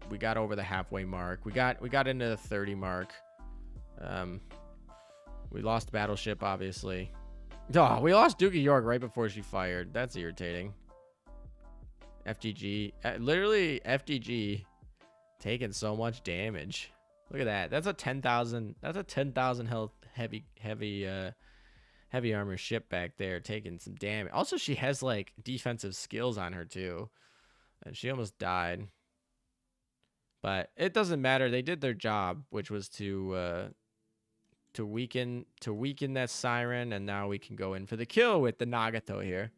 We got over the halfway mark. We got into the 30 mark. We lost Battleship, obviously. Oh, we lost Duke of York right before she fired. That's irritating. FGG, literally FGG, taking so much damage. Look at that. That's a 10,000. That's a 10,000 health heavy armor ship back there, taking some damage. Also, she has like defensive skills on her too, and she almost died. But it doesn't matter. They did their job, which was to weaken that Siren, and now we can go in for the kill with the Nagato here.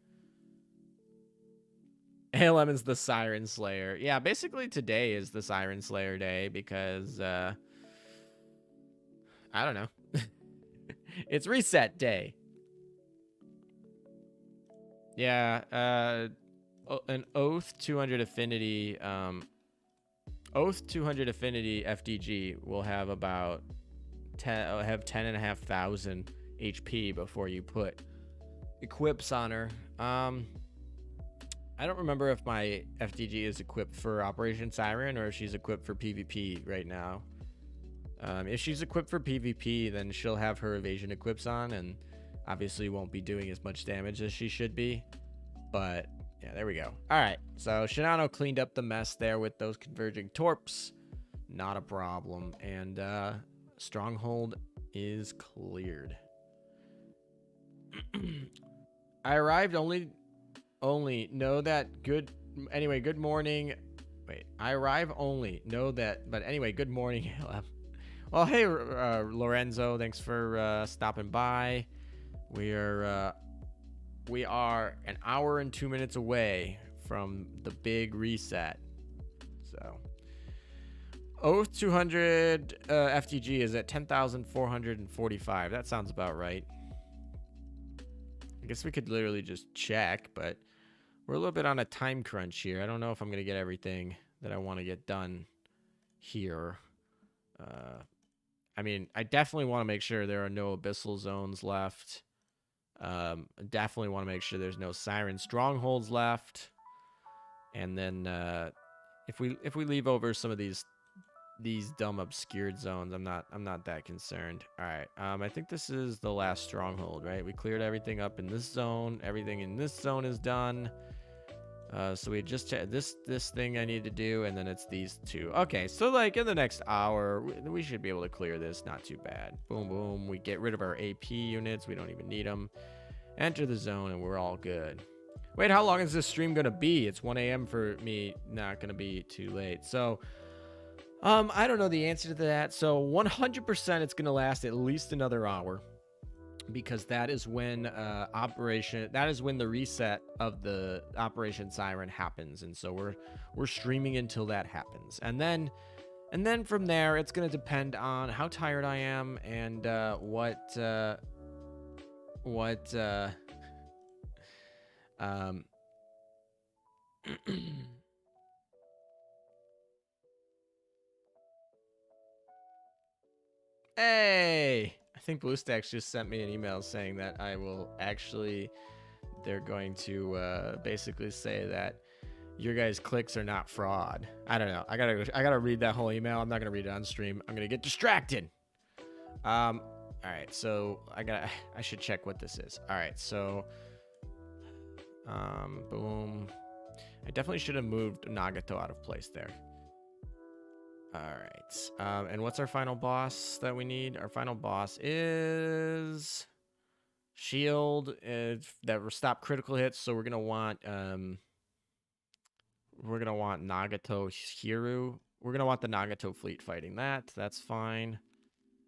Lemon's the Siren Slayer. Yeah, basically today is the Siren Slayer day because I don't know. It's reset day. Yeah, an Oath 200 affinity Oath 200 affinity FDG will have about 10,500 HP before you put equips on her. I don't remember if my FDG is equipped for Operation Siren or if she's equipped for PvP right now. If she's equipped for PvP, then she'll have her evasion equips on, and obviously won't be doing as much damage as she should be. But yeah, there we go. All right, so Shinano cleaned up the mess there with those converging torps. Not a problem. And Stronghold is cleared. I arrived only know that good. Anyway, good morning. Wait, I arrive only know that. But anyway, good morning. Well, hey, Lorenzo, thanks for stopping by. We are an hour and 2 minutes away from the big reset. So, Oath 200 FTG is at 10,445. That sounds about right. I guess we could literally just check, but we're a little bit on a time crunch here. I don't know if I'm going to get everything that I want to get done here. I mean, I definitely want to make sure there are no abyssal zones left. Definitely want to make sure there's no Siren strongholds left. And then if we leave over some of these dumb obscured zones, I'm not that concerned. All right. I think this is the last stronghold, right? We cleared everything up in this zone. Everything in this zone is done. So we just this thing I need to do, and then it's these two. Okay, so like in the next hour, we should be able to clear this. Not too bad. Boom, boom. We get rid of our AP units. We don't even need them. Enter the zone, and we're all good. Wait, how long is this stream gonna be? It's 1 a.m. for me. Not gonna be too late. So, I don't know the answer to that. So 100% it's gonna last at least another hour, because that is when the reset of the Operation Siren happens, and so we're streaming until that happens, and then from there it's going to depend on how tired I am and what Hey, I think BlueStacks just sent me an email saying that I will actually, they're going to basically say that your guys' clicks are not fraud. I don't know. I gotta read that whole email. I'm not gonna read it on stream. I'm gonna get distracted. All right, so I should check what this is. All right, so boom. I definitely should have moved Nagato out of place there. All right. And what's our final boss that we need? Our final boss is shield that will stop critical hits. So we're gonna want Nagato Hiru we're gonna want the Nagato fleet fighting that. That's fine.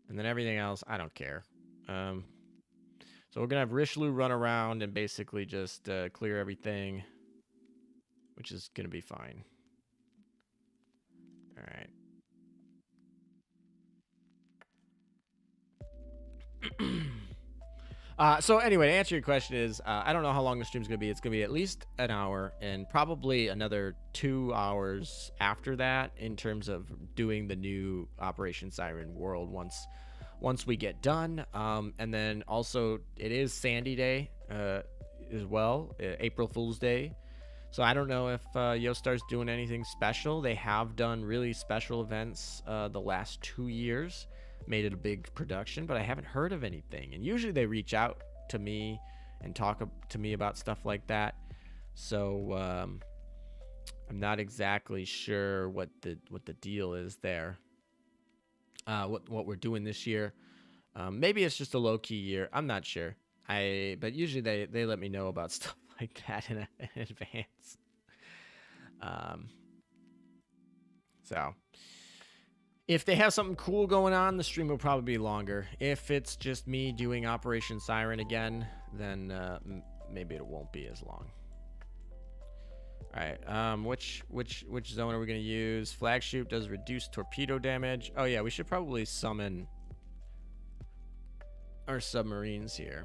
And then everything else, I don't care. So we're gonna have Richelieu run around and basically just clear everything, which is gonna be fine. All right. So anyway, to answer your question is, I don't know how long the stream's gonna be. It's gonna be at least an hour and probably another 2 hours after that in terms of doing the new Operation Siren world once we get done. And then also it is Sandy Day as well, April Fool's Day. So I don't know if Yostar's doing anything special. They have done really special events the last 2 years, made it a big production, but I haven't heard of anything. And usually they reach out to me and talk to me about stuff like that. So I'm not exactly sure what the deal is there. What we're doing this year. Maybe it's just a low-key year. I'm not sure. But usually they let me know about stuff like that in advance. So if they have something cool going on, the stream will probably be longer. If it's just me doing Operation Siren again, then maybe it won't be as long. All right. Which zone are we gonna use? Flagship does reduced torpedo damage. Oh yeah, we should probably summon our submarines here.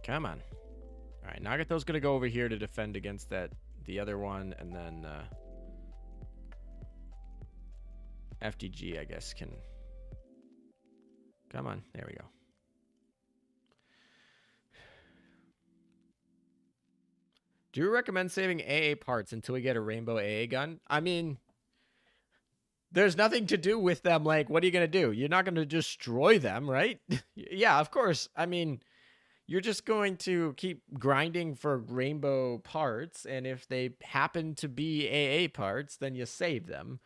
Come on. All right, Nagato's gonna go over here to defend against the other one, and then FTG, I guess, can. Come on, there we go. Do you recommend saving AA parts until we get a rainbow AA gun? I mean, there's nothing to do with them. Like, what are you gonna do? You're not gonna destroy them, right? Yeah, of course. I mean, you're just going to keep grinding for rainbow parts, and if they happen to be AA parts, then you save them.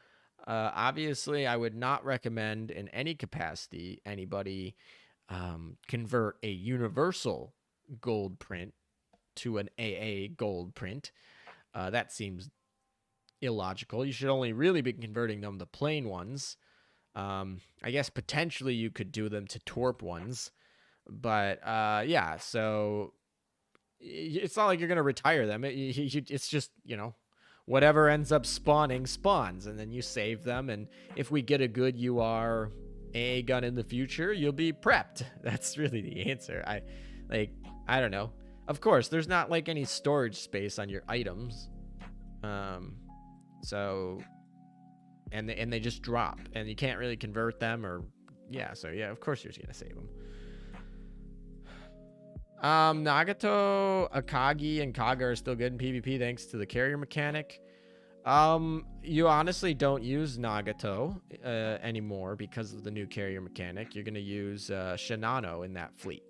Obviously, I would not recommend in any capacity anybody convert a universal gold print to an AA gold print. That seems illogical. You should only really be converting them to plain ones. I guess potentially you could do them to torp ones. But yeah, so it's not like you're going to retire them. It's just, whatever ends up spawning spawns, and then you save them. And if we get a good UR AA gun in the future, you'll be prepped. That's really the answer. I don't know. Of course, there's not like any storage space on your items. So, and they just drop, and you can't really convert them, or yeah. So yeah, of course you're just gonna save them. Nagato, Akagi, and Kaga are still good in PvP thanks to the carrier mechanic. You honestly don't use Nagato anymore because of the new carrier mechanic. You're gonna use Shinano in that fleet.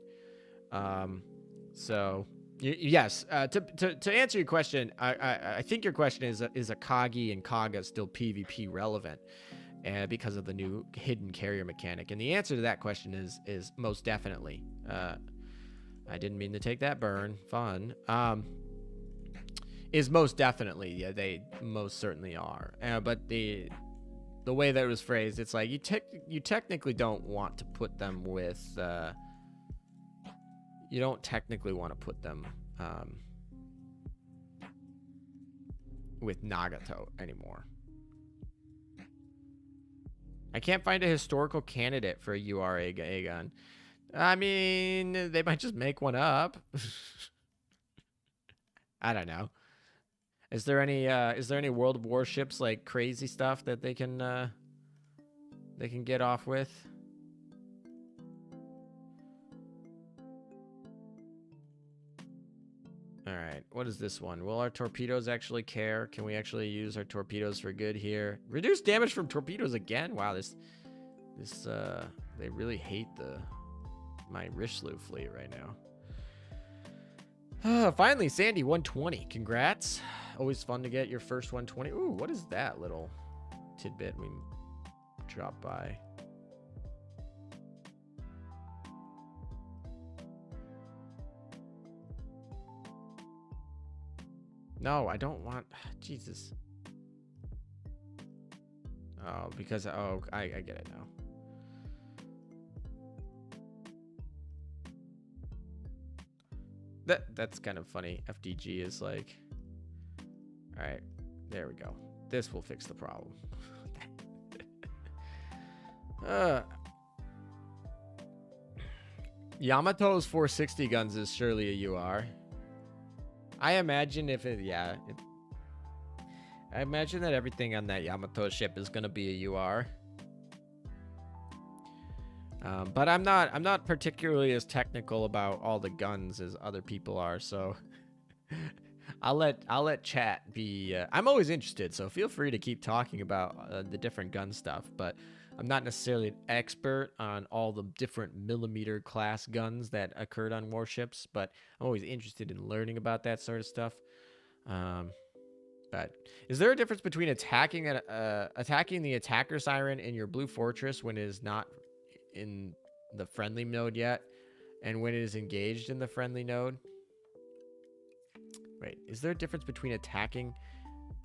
So yes, to answer your question, I think your question is Akagi and Kaga still PvP relevant because of the new hidden carrier mechanic? And the answer to that question is most definitely. I didn't mean to take that burn. Fun. Is most definitely. Yeah, they most certainly are. But the way that it was phrased, it's like you technically don't want to put them with. You don't technically want to put them with Nagato anymore. I can't find a historical candidate for a URA gun. I mean, they might just make one up. I don't know. Is there any World of Warships like crazy stuff that they can get off with? All right, what is this one? Will our torpedoes actually care? Can we actually use our torpedoes for good here? Reduce damage from torpedoes again? Wow, this they really hate my Richelieu fleet right now. Finally, Sandy 120. Congrats. Always fun to get your first 120. Ooh, what is that little tidbit we dropped by? No, I don't want... Jesus. Oh, because... Oh, I get it now. That's kind of funny. FDG is like... Alright, there we go. This will fix the problem. Yamato's 460 guns is surely a UR. I imagine if it... Yeah. I imagine that everything on that Yamato ship is going to be a UR. But I'm not particularly as technical about all the guns as other people are, so I'll let chat be. I'm always interested, so feel free to keep talking about the different gun stuff. But I'm not necessarily an expert on all the different millimeter class guns that occurred on warships, but I'm always interested in learning about that sort of stuff. But is there a difference between attacking the attacker siren in your blue fortress when it is not in the friendly node yet, and when it is engaged in the friendly node? Wait, is there a difference between attacking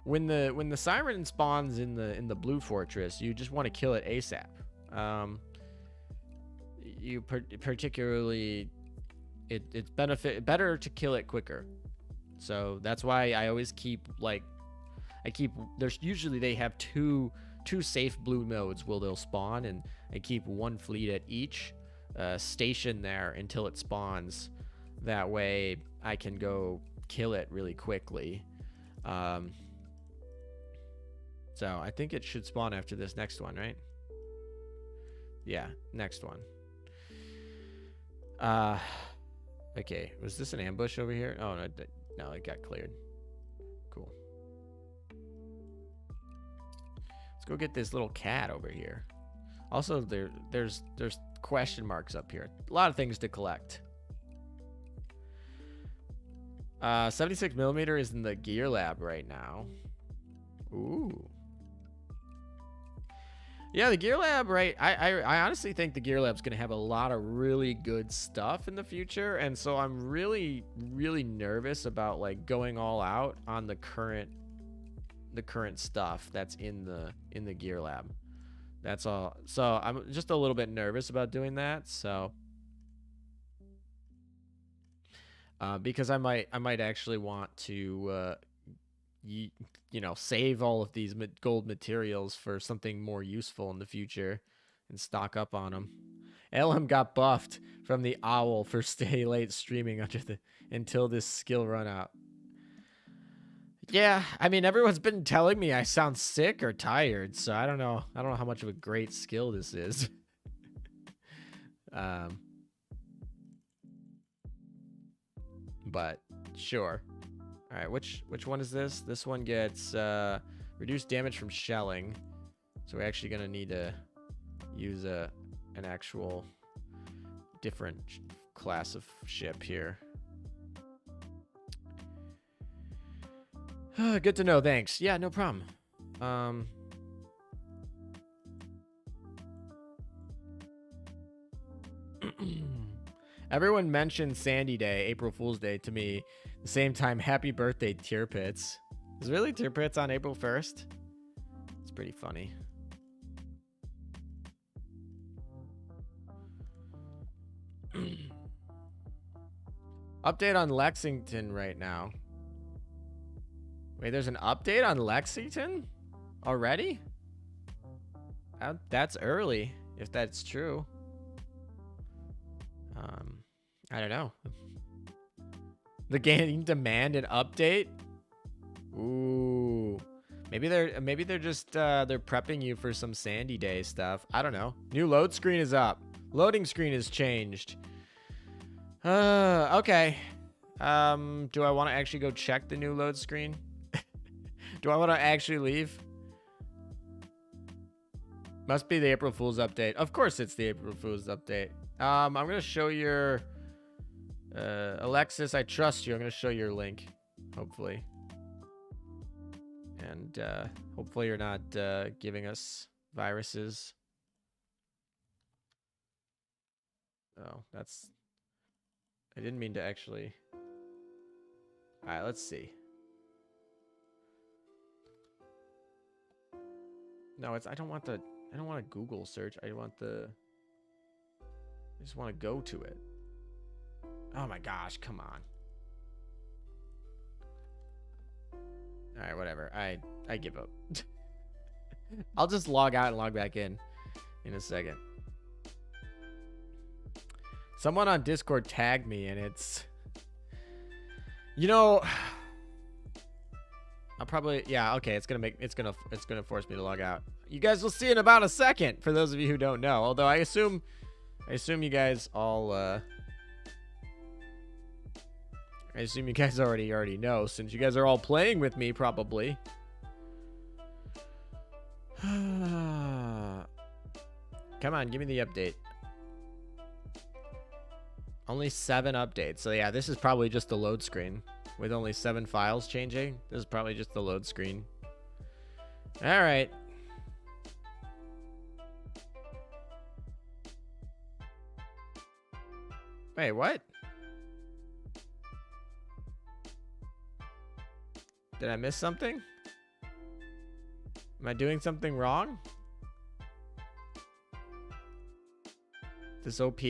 when the siren spawns in the blue fortress? You just want to kill it ASAP. Particularly, it's better to kill it quicker. So that's why I always keep there's usually they have two safe blue nodes where they'll spawn, and I keep one fleet at each station there until it spawns. That way I can go kill it really quickly. So I think it should spawn after this next one, right? Yeah, next one. Okay, was this an ambush over here? Oh no, it got cleared. Cool. Let's go get this little cat over here. Also, there's question marks up here. A lot of things to collect. 76 millimeter is in the gear lab right now. Ooh. Yeah, the gear lab, right? I honestly think the gear lab's gonna have a lot of really good stuff in the future, and so I'm really nervous about like going all out on the current stuff that's in the gear lab. That's all. So I'm just a little bit nervous about doing that. So because I might actually want to save all of these gold materials for something more useful in the future and stock up on them. LM got buffed from the owl for stay late streaming until this skill run out. Yeah, I mean, everyone's been telling me I sound sick or tired, so I don't know how much of a great skill this is. But sure. All right, which one is this? This one gets reduced damage from shelling, so we're actually gonna need to use an actual different class of ship here. Good to know, thanks. Yeah, no problem. Everyone mentioned Sandy Day, April Fool's Day, to me. The same time, happy birthday, Tear Pits. Is really Tear Pits on April 1st? It's pretty funny. Update on Lexington right now. Wait, there's an update on Lexington already? That's early, if that's true. I don't know. The game demand an update? Ooh. Maybe they're just they're prepping you for some Sandy Day stuff. I don't know. New load screen is up. Loading screen has changed. Okay. Do I want to actually go check the new load screen? Do I want to actually leave? Must be the April Fool's update. Of course it's the April Fool's update. I'm going to show your... Alexis, I trust you. I'm going to show your link, hopefully. And hopefully you're not giving us viruses. Oh, that's... I didn't mean to actually... Alright, let's see. No, it's I don't want a Google search. I just want to go to it. Oh my gosh, come on. All right, whatever. I give up. I'll just log out and log back in a second. Someone on Discord tagged me, and it's, you know, I'll probably, yeah, okay, it's gonna force me to log out. You guys will see in about a second, for those of you who don't know. Although I assume you guys all I assume you guys already know, since you guys are all playing with me, probably. Come on, give me the update. Only 7 updates. So yeah, this is probably just the load screen. With only 7 files changing, this is probably just the load screen. All right. Wait, what? Did I miss something? Am I doing something wrong? This OP?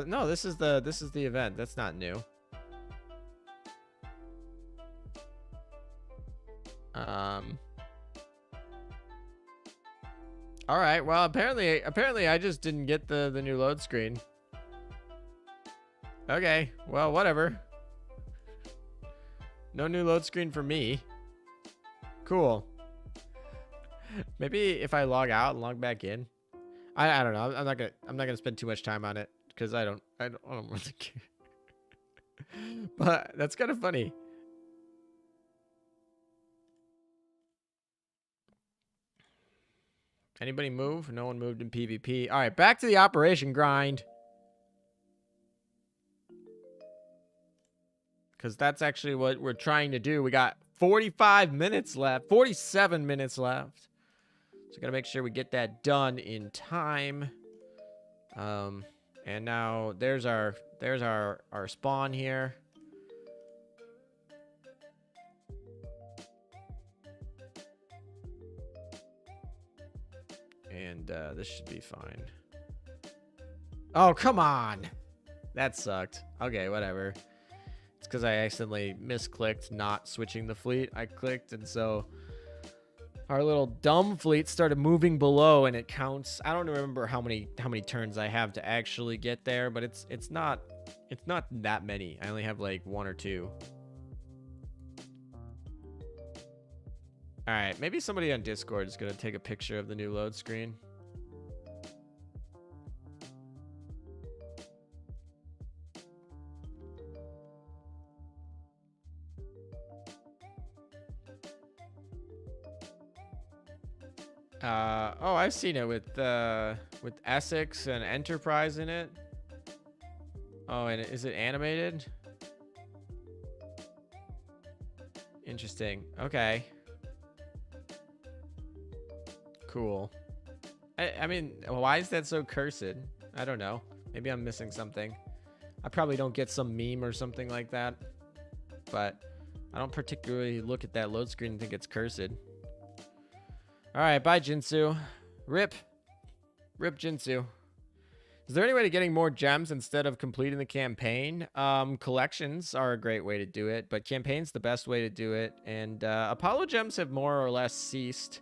No, this is the event. That's not new. All right. Well, apparently I just didn't get the new load screen. Okay. Well, whatever. No new load screen for me. Cool. Maybe if I log out and log back in. I don't know. I'm not gonna spend too much time on it because I don't really care. But that's kind of funny. Anybody move? No one moved in PvP. All right, back to the operation grind. Because that's actually what we're trying to do. We got 45 minutes left. 47 minutes left. So gotta make sure we get that done in time. And now there's our spawn here. And this should be fine. Oh, come on. That sucked. Okay, whatever. It's because I accidentally misclicked not switching the fleet. I clicked, and so our little dumb fleet started moving below, and it counts. I don't remember how many turns I have to actually get there, but it's not that many. I only have like 1 or 2. All right, maybe somebody on Discord is gonna take a picture of the new load screen. Oh, I've seen it with Essex and Enterprise in it. Oh, and is it animated? Interesting. Okay. Cool. I mean, why is that so cursed? I don't know. Maybe I'm missing something. I probably don't get some meme or something like that. But I don't particularly look at that load screen and think it's cursed. Alright, bye Jinsu. Rip Jinsu. Is there any way to getting more gems instead of completing the campaign? Collections are a great way to do it, but campaign's the best way to do it. And Apollo gems have more or less ceased.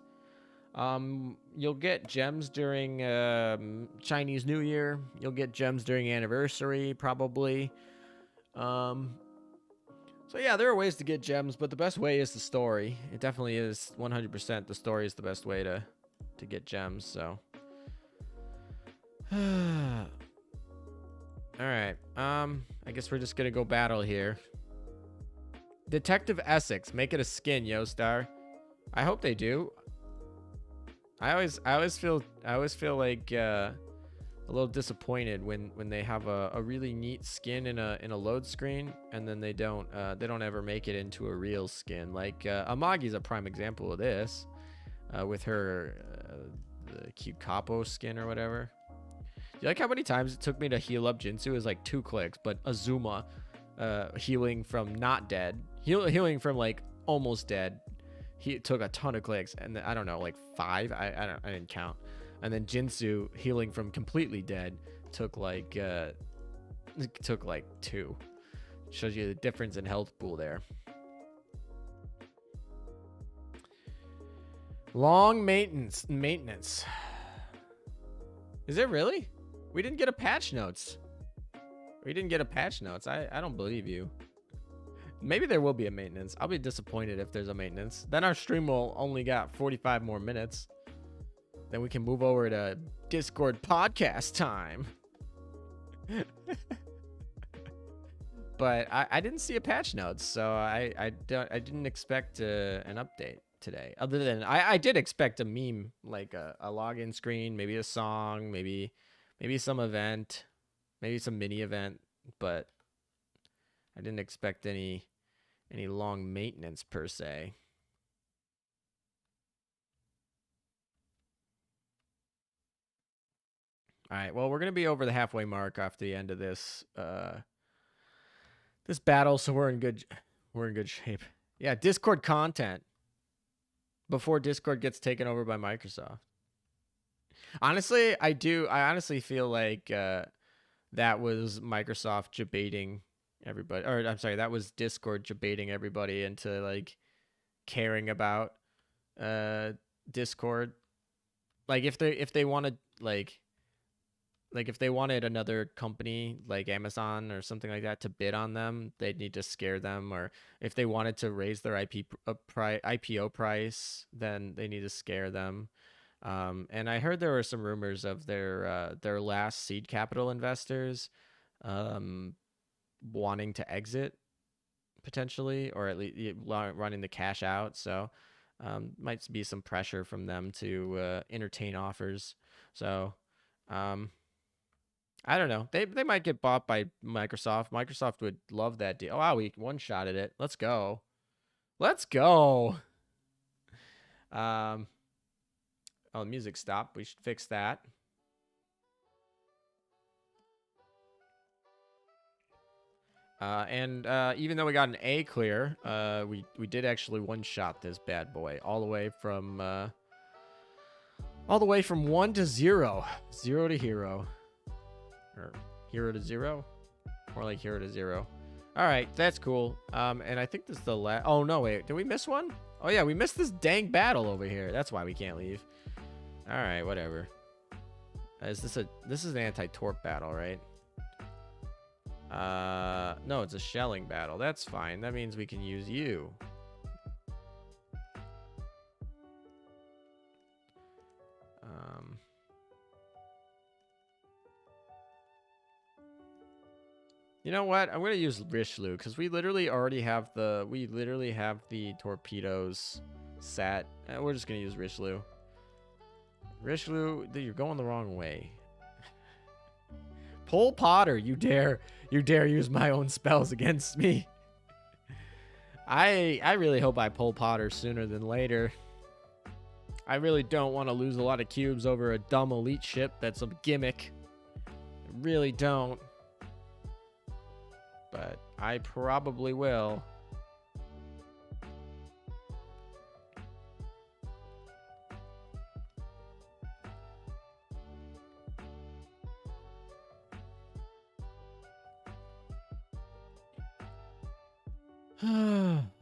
You'll get gems during Chinese New Year. You'll get gems during anniversary, probably. So yeah, there are ways to get gems, but the best way is the story. It definitely is 100%. The story is the best way to get gems, so. All right. I guess we're just going to go battle here. Detective Essex, make it a skin, Yostar. I hope they do. I always feel like a little disappointed when they have a really neat skin in a load screen and then they don't ever make it into a real skin. Like Amagi's a prime example of this, with her the cute capo skin or whatever. You like how many times it took me to heal up Jinsu? Is like 2 clicks, but Azuma healing from not dead, healing from like almost dead. He took a ton of clicks, and I don't know, like 5. I didn't count. And then Jinsu healing from completely dead took like 2. Shows you the difference in health pool there. Long maintenance. Is it really? We didn't get a patch notes. I don't believe you. Maybe there will be a maintenance. I'll be disappointed if there's a maintenance. Then our stream will only got 45 more minutes. Then we can move over to Discord podcast time. But I didn't see a patch notes, so I didn't expect an update today. Other than I did expect a meme, like a login screen, maybe a song, maybe some event, maybe some mini event, but I didn't expect any long maintenance per se. All right, well, we're gonna be over the halfway mark after the end of this this battle, so we're in good shape. Yeah, Discord content before Discord gets taken over by Microsoft. Honestly, I honestly feel like that was Microsoft debating everybody, or I'm sorry, that was Discord debating everybody into like caring about Discord. Like if they wanted like if they wanted another company like Amazon or something like that to bid on them, they'd need to scare them. Or if they wanted to raise their IPO price, then they need to scare them. And I heard there were some rumors of their last seed capital investors wanting to exit potentially, or at least running the cash out. So might be some pressure from them to entertain offers. So I don't know. They might get bought by Microsoft. Microsoft would love that deal. Oh, wow, we one-shotted it. Let's go. Oh, the music stopped. We should fix that. And even though we got an A clear, we did actually one-shot this bad boy all the way from 1 to 0, 0 to hero. Or hero to 0, more like hero to 0. All right, that's cool. And I think this is the last. Oh no, wait, did we miss one? Oh yeah, we missed this dang battle over here. That's why we can't leave. All right, whatever. This is an anti-torp battle, right? No, it's a shelling battle. That's fine. That means we can use you. You know what? I'm gonna use Richelieu because we literally have the torpedoes set. We're just gonna use Richelieu. Richelieu, you're going the wrong way. Pol Potter, you dare use my own spells against me. I really hope I Pol Potter sooner than later. I really don't want to lose a lot of cubes over a dumb elite ship that's a gimmick. I really don't. But I probably will.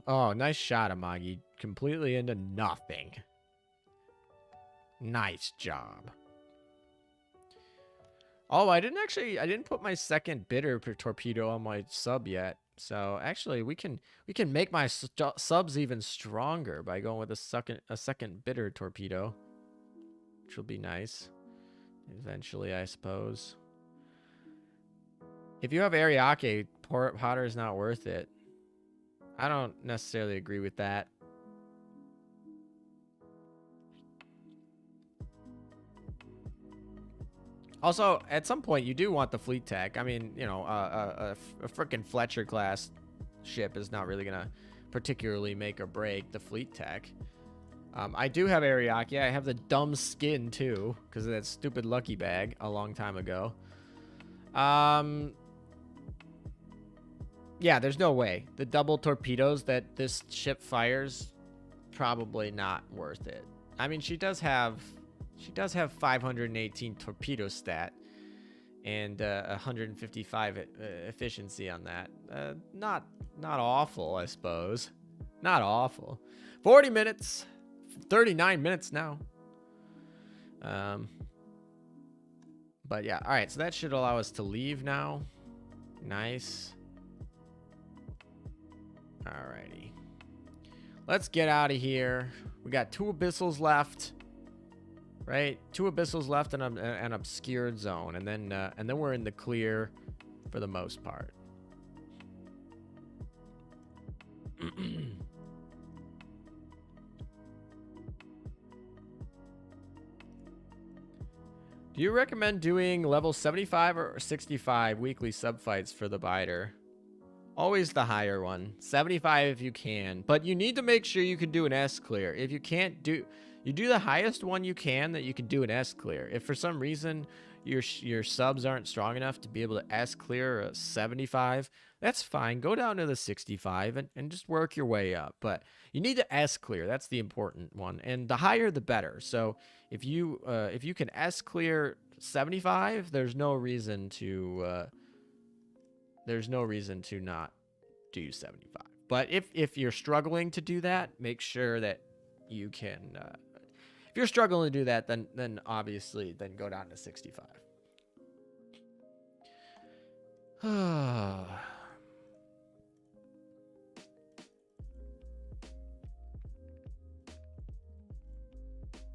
Oh, nice shot, Amagi. Completely into nothing. Nice job. Oh, I didn't put my second bitter per torpedo on my sub yet. So actually, we can make my subs even stronger by going with a second bitter torpedo, which will be nice eventually, I suppose. If you have Ariake, Potter is not worth it. I don't necessarily agree with that. Also, at some point, you do want the fleet tech. I mean, you know, a freaking Fletcher class ship is not really gonna particularly make or break the fleet tech. I do have Ariake. I have the dumb skin too, because of that stupid lucky bag a long time ago. Yeah, there's no way. The double torpedoes that this ship fires, probably not worth it. I mean, she does have 518 torpedo stat and 155 efficiency on that. Not awful, I suppose. Not awful. 40 minutes, 39 minutes now. But yeah, all right. So that should allow us to leave now. Nice. Alrighty. Let's get out of here. We got 2 abyssals left. Right? 2 abyssals left in an obscured zone. And then we're in the clear for the most part. Do you recommend doing level 75 or 65 weekly subfights for the biter? Always the higher one. 75 if you can. But you need to make sure you can do an S clear. If you can't do... You do the highest one you can that you can do an S clear. If for some reason your subs aren't strong enough to be able to S clear a 75, that's fine. Go down to the 65 and just work your way up. But you need to S clear. That's the important one. And the higher, the better. So if you can S clear 75, there's no reason to not do 75. But if you're struggling to do that, make sure that you can. If you're struggling to do that, then obviously go down to 65.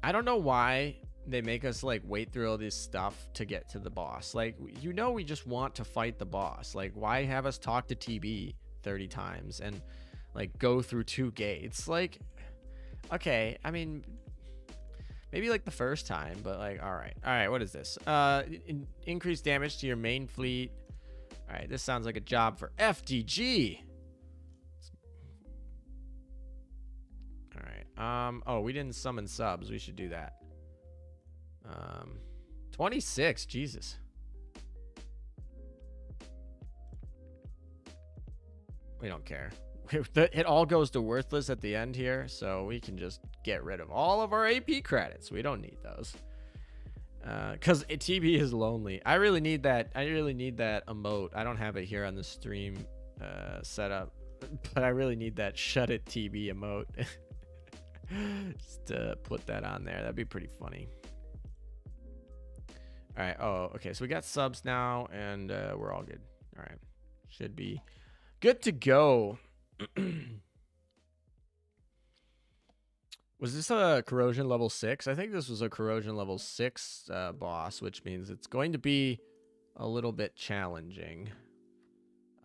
I don't know why they make us like wait through all this stuff to get to the boss. Like, we just want to fight the boss. Like, why have us talk to TB 30 times and like go through 2 gates? Like, okay, I mean, maybe like the first time, but like, all right, what is this? Increase damage to your main fleet. All right, this sounds like a job for FDG. All right. Oh, we didn't summon subs. We should do that. 26. Jesus. We don't care. It all goes to worthless at the end here, so we can just get rid of all of our AP credits. We don't need those. Because TB is lonely. I really need that emote. I don't have it here on the stream setup, but I really need that shut it TB emote. Just to put that on there. That'd be pretty funny. All right. Oh, okay. So we got subs now, and we're all good. All right. Should be good to go. Was this a corrosion level 6? I think this was a corrosion level 6 boss, which means it's going to be a little bit challenging.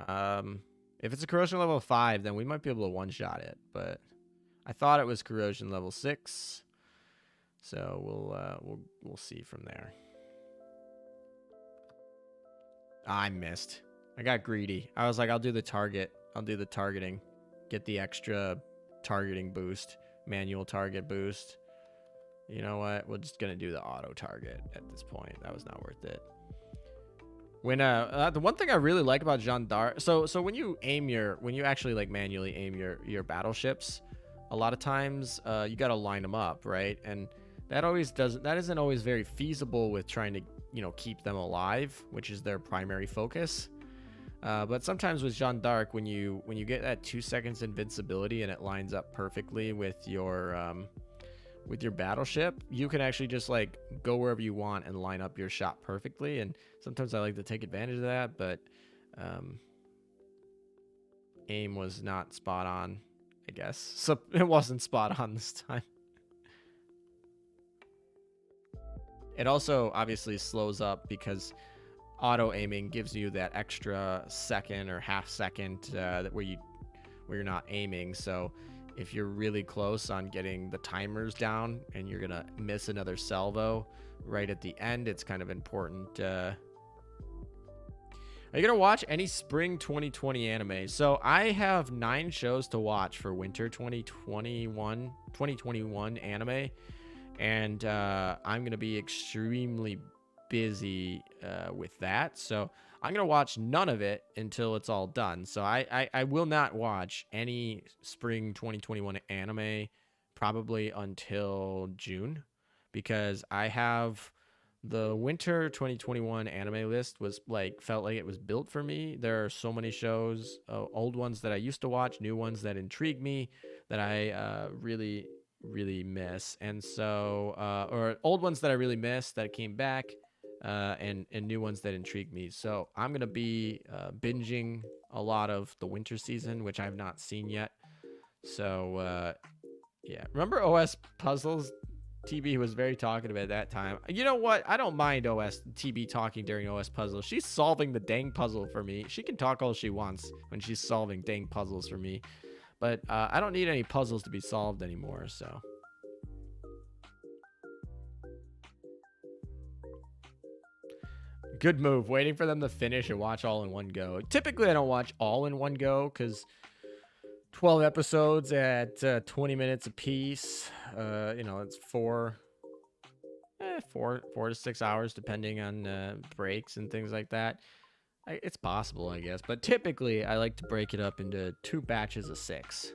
If it's a corrosion level 5, then we might be able to one-shot it, but I thought it was corrosion level 6, so we'll see from there. I missed. I got greedy. I was like, I'll do the target. I'll do the targeting. Get the extra targeting boost. Manual target boost. You know what? We're just going to do the auto target at this point. That was not worth it. When the one thing I really like about Jeanne d'Arc, so when you actually like manually aim your battleships, a lot of times you got to line them up, right? And that isn't always very feasible with trying to, keep them alive, which is their primary focus. But sometimes with Jeanne d'Arc, when you get that 2 seconds invincibility and it lines up perfectly with your battleship, you can actually just like go wherever you want and line up your shot perfectly. And sometimes I like to take advantage of that, but aim was not spot on, I guess. So it wasn't spot on this time. It also obviously slows up because auto aiming gives you that extra second or half second where you're not aiming. So if you're really close on getting the timers down and you're gonna miss another salvo right at the end, it's kind of important. Are you gonna watch any spring 2020 anime? So I have 9 shows to watch for winter 2021 anime, and I'm gonna be extremely busy with that, so I'm gonna watch none of it until it's all done. So I will not watch any spring 2021 anime probably until June, because I have the winter 2021 anime list was like, felt like it was built for me. There are so many shows, old ones that I used to watch, new ones that intrigue me, that I really miss. And so or old ones that I really miss that came back, and new ones that intrigue me. So I'm gonna be binging a lot of the winter season, which I've not seen yet. So yeah, remember OS Puzzles? TB was very talkative at that time. You know what? I don't mind OS TB talking during OS Puzzles. She's solving the dang puzzle for me. She can talk all she wants when she's solving dang puzzles for me. But I don't need any puzzles to be solved anymore, so. Good move. Waiting for them to finish and watch all in one go. Typically, I don't watch all in one go because 12 episodes at 20 minutes a piece. You know, it's four to 6 hours, depending on breaks and things like that. It's possible, I guess. But typically, I like to break it up into 2 batches of 6.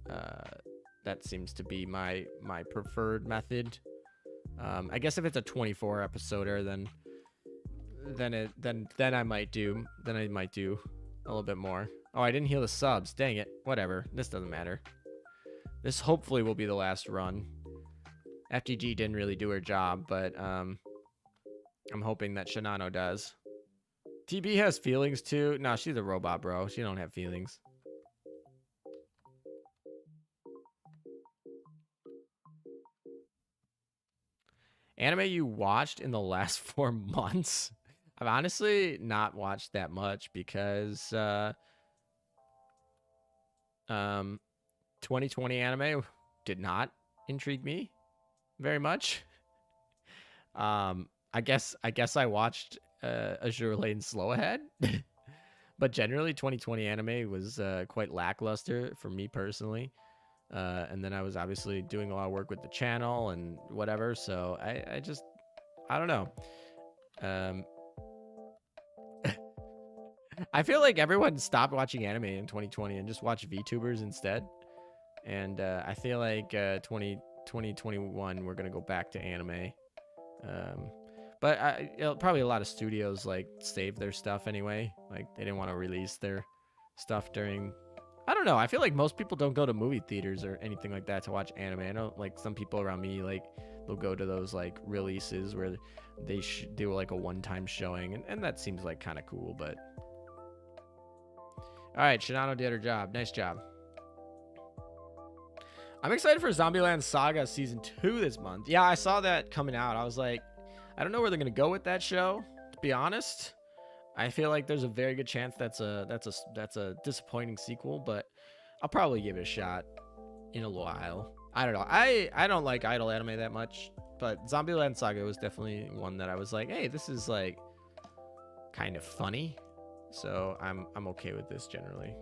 That seems to be my preferred method. I guess if it's a 24 episoder, then I might do a little bit more. Oh, I didn't heal the subs. Dang it. Whatever. This doesn't matter. This hopefully will be the last run. FTG didn't really do her job, but I'm hoping that Shinano does. TB has feelings too. No, she's a robot, bro. She don't have feelings. Anime you watched in the last 4 months? I've honestly not watched that much because 2020 anime did not intrigue me very much. I guess I watched Azur Lane Slow Ahead. But generally 2020 anime was quite lackluster for me personally. And then I was obviously doing a lot of work with the channel and whatever, so I don't know. I feel like everyone stopped watching anime in 2020 and just watched VTubers instead. And I feel like 2021 we're gonna go back to anime. But probably a lot of studios like saved their stuff anyway. Like they didn't want to release their stuff during. I don't know. I feel like most people don't go to movie theaters or anything like that to watch anime. I know like some people around me, like they'll go to those like releases where they do like a one-time showing, and that seems like kind of cool. But all right, Shinano did her job. Nice job. I'm excited for Zombieland Saga Season 2 this month. Yeah, I saw that coming out. I was like, I don't know where they're going to go with that show, to be honest. I feel like there's a very good chance that's a disappointing sequel, but I'll probably give it a shot in a while. I don't know. I don't like idol anime that much, but Zombieland Saga was definitely one that I was like, hey, this is like kind of funny. So I'm okay with this generally.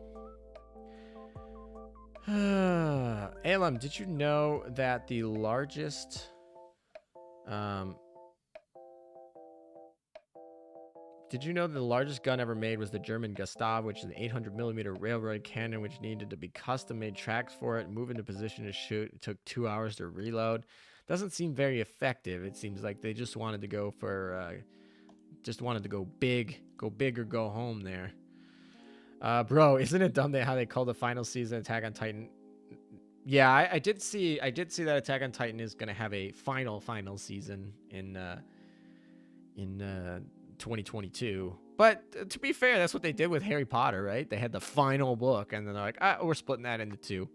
Alem, did you know that the largest gun ever made was the German Gustav, which is an 800mm railroad cannon, which needed to be custom-made tracks for it, move into position to shoot. It took 2 hours to reload. Doesn't seem very effective. It seems like they just wanted to go for, go big or go home there. Bro, isn't it dumb how they call the final season Attack on Titan? Yeah, I did see that Attack on Titan is gonna have a final season in 2022. But to be fair, that's what they did with Harry Potter, right? They had the final book, and then they're like, we're splitting that into 2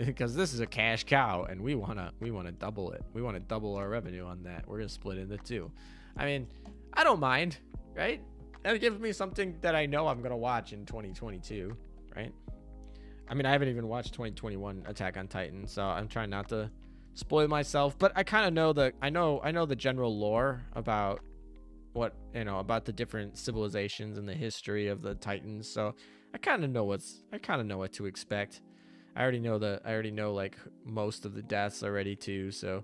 because this is a cash cow, and we wanna double it. We want to double our revenue on that. We're gonna split it into 2. I mean, I don't mind, right? That gives me something that I know I'm gonna watch in 2022, right? I mean, I haven't even watched 2021 Attack on Titan, so I'm trying not to spoil myself. But I kind of know I know the general lore about about the different civilizations and the history of the Titans. So I kind of know what to expect. I already know like most of the deaths already too. So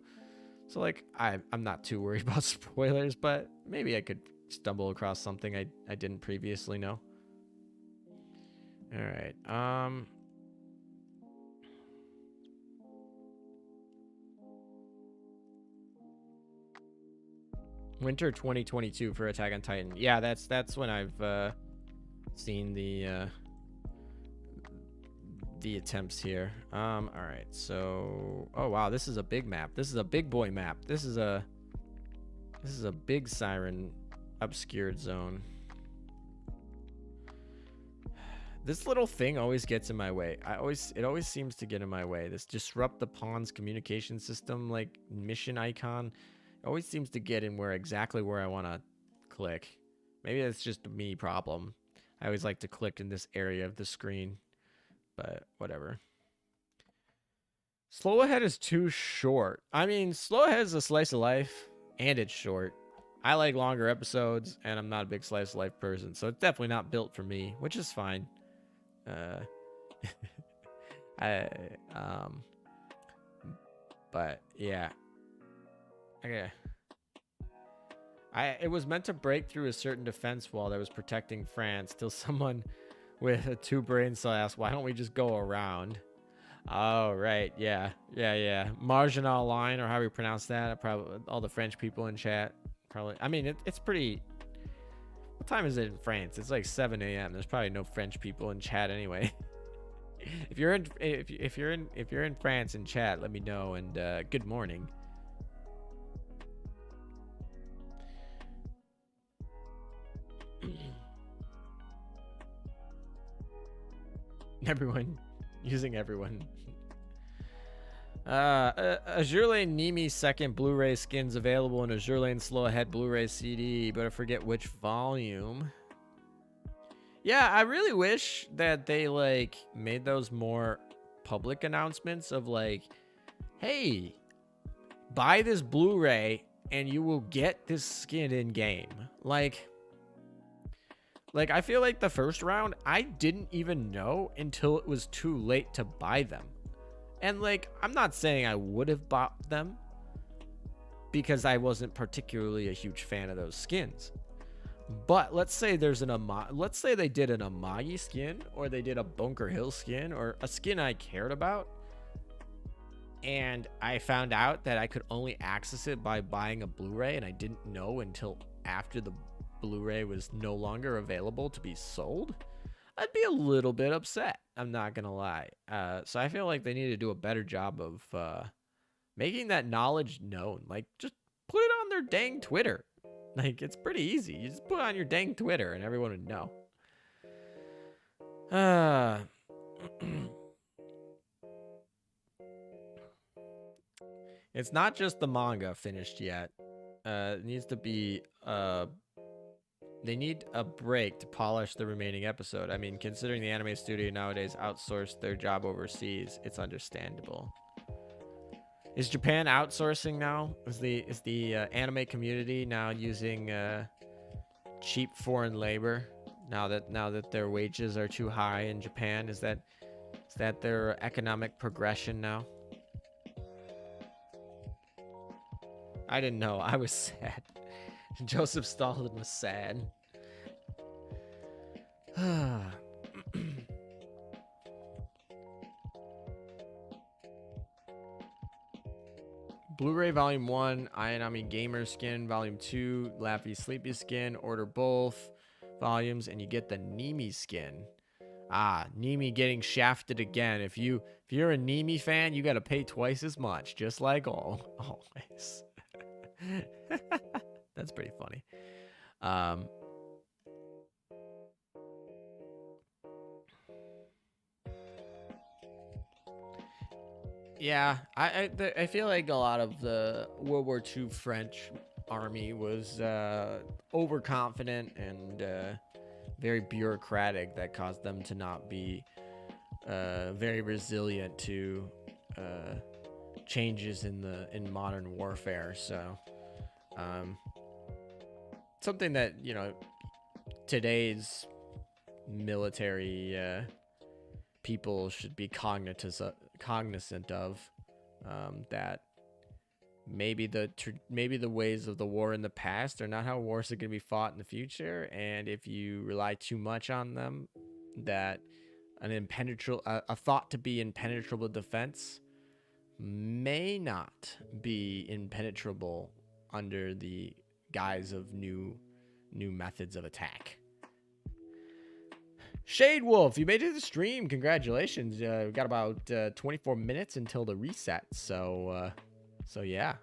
like I'm not too worried about spoilers, but maybe I could stumble across something I didn't previously know. All right. Winter 2022 for Attack on Titan. Yeah, that's when I've seen the attempts here. All right. So, oh wow, this is a big map. This is a big boy map. This is a big Siren obscured zone. This little thing always gets in my way. It always seems to get in my way. This disrupt the pawn's communication system, like mission icon, always seems to get in exactly where I want to click. Maybe that's just a me problem. I always like to click in this area of the screen, but whatever. Slow Ahead is too short. I mean, Slow Ahead is a slice of life, and it's short. I like longer episodes, and I'm not a big slice of life person, so it's definitely not built for me, which is fine. But yeah. Okay. It was meant to break through a certain defense wall that was protecting France, till someone with a 2 brain cell asked, why don't we just go around? Oh, right. Yeah. Marginal line, or how we pronounce that. Probably all the French people in chat. Probably. I mean, it's pretty. What time is it in France? It's like 7 a.m. There's probably no French people in chat anyway. if you're in France in chat, let me know, and good morning. Everyone using everyone. Azur Lane Nimi second Blu-ray skins available in Azur Lane Slow Ahead Blu-ray CD, but I forget which volume. Yeah, I really wish that they like made those more public announcements of like, hey, buy this Blu-ray and you will get this skin in game. Like I feel like the first round, I didn't even know until it was too late to buy them. And like, I'm not saying I would have bought them because I wasn't particularly a huge fan of those skins. But let's say there's let's say they did an Amagi skin, or they did a Bunker Hill skin, or a skin I cared about, and I found out that I could only access it by buying a Blu-ray, and I didn't know until after the Blu-ray was no longer available to be sold, I'd be a little bit upset. I'm not gonna lie. So I feel like they need to do a better job of making that knowledge known. Like, just put it on their dang Twitter. Like, it's pretty easy. You just put it on your dang Twitter and everyone would know. It's not just the manga finished yet. It needs to be they need a break to polish the remaining episode. I mean, considering the anime studio nowadays outsourced their job overseas, it's understandable. Is Japan outsourcing now? Is the anime community now using cheap foreign labor now that their wages are too high in Japan? Is that their economic progression now? I didn't know. I was sad. Joseph Stalin was sad. Blu-ray Volume 1, Ayanami Gamer skin, Volume 2, Laffy Sleepy skin. Order both volumes and you get the Nimi skin. Ah, Nimi getting shafted again. If you're a Nimi fan, you got to pay twice as much, just like always. That's pretty funny. Yeah, I feel like a lot of the World War II French army was overconfident and very bureaucratic, that caused them to not be very resilient to changes in modern warfare. So something that, you know, today's military people should be cognizant of, that maybe the ways of the war in the past are not how wars are going to be fought in the future, and if you rely too much on them, that a thought to be impenetrable defense may not be impenetrable under the guise of new methods of attack. Shade Wolf, you made it to the stream. Congratulations. We've got about 24 minutes until the reset. So yeah.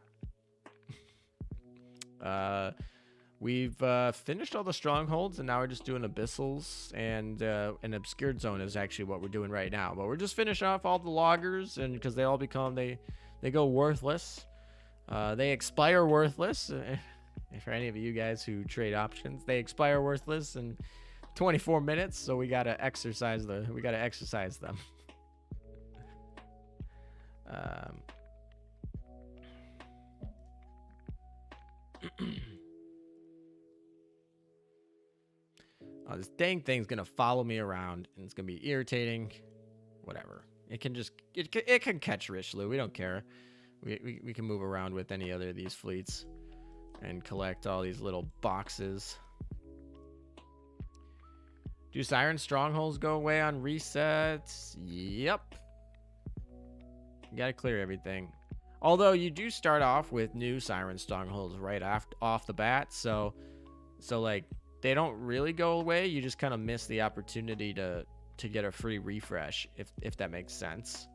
We've finished all the strongholds, and now we're just doing abyssals, and an obscured zone is actually what we're doing right now. But we're just finishing off all the loggers, and because they all become they go worthless. They expire worthless. For any of you guys who trade options, they expire worthless in 24 minutes. So we gotta exercise them. Oh, this dang thing's gonna follow me around, and it's gonna be irritating. Whatever. It can catch Richelieu. We don't care. We can move around with any other of these fleets and collect all these little boxes. Do Siren strongholds go away on resets? Yep. You gotta clear everything. Although you do start off with new Siren strongholds right off the bat, so like they don't really go away. You just kind of miss the opportunity to get a free refresh, if that makes sense.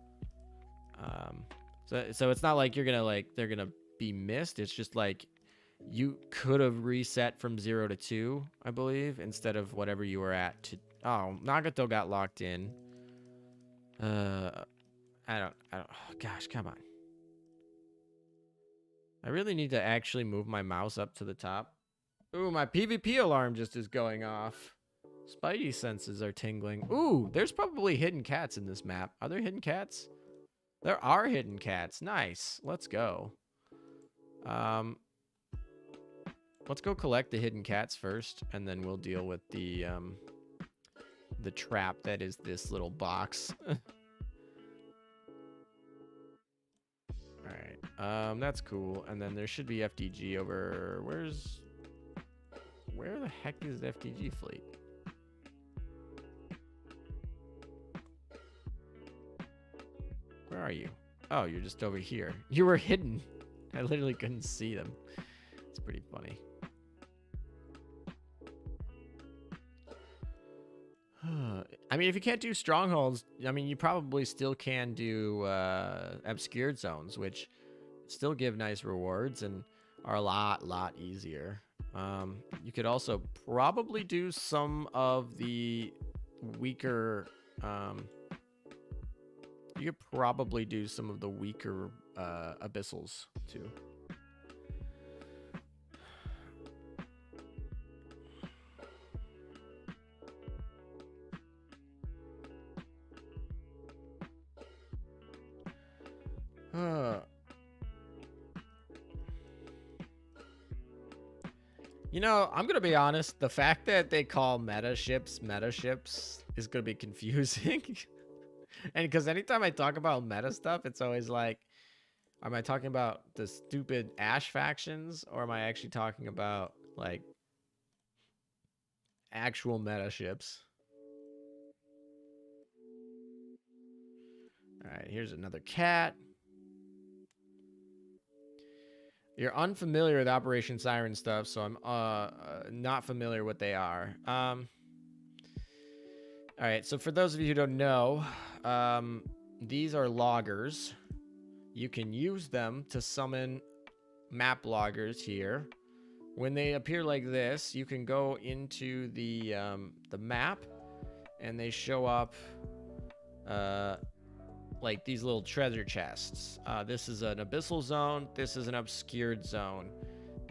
So it's not like they're gonna be missed. It's just like you could have reset from 0 to 2, I believe, instead of whatever you were at. Oh, Nagato got locked in. I don't. Oh, gosh, come on. I really need to actually move my mouse up to the top. Ooh, my PvP alarm just is going off. Spidey senses are tingling. Ooh, there's probably hidden cats in this map. Are there hidden cats? There are hidden cats. Nice. Let's go. Let's go collect the hidden cats first, and then we'll deal with the trap that is this little box. Alright. That's cool. And then there should be FDG over... Where the heck is the FDG fleet? Where are you? Oh, you're just over here. You were hidden. I literally couldn't see them. It's pretty funny. I mean, if you can't do strongholds, I mean, you probably still can do obscured zones, which still give nice rewards and are a lot easier. You could also probably do some of the weaker... you could probably do some of the weaker abyssals, too. You know, I'm gonna be honest. The fact that they call meta ships is gonna be confusing. And because anytime I talk about meta stuff, it's always like, am I talking about the stupid Ash factions, or am I actually talking about like actual meta ships? All right, here's another cat. You're unfamiliar with Operation Siren stuff, so I'm not familiar what they are. All right, so for those of you who don't know, these are loggers. You can use them to summon map loggers here. When they appear like this, you can go into the map, and they show up like these little treasure chests. This is an abyssal zone. This is an obscured zone.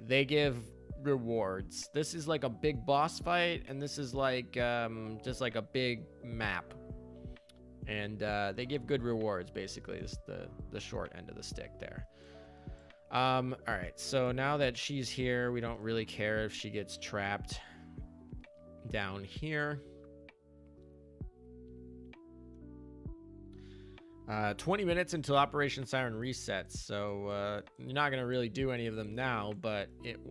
They give rewards. This is like a big boss fight, and this is like just like a big map. And they give good rewards, basically. Is the short end of the stick there. All right, so now that she's here, we don't really care if she gets trapped down here. 20 minutes until Operation Siren resets, so you're not going to really do any of them now, but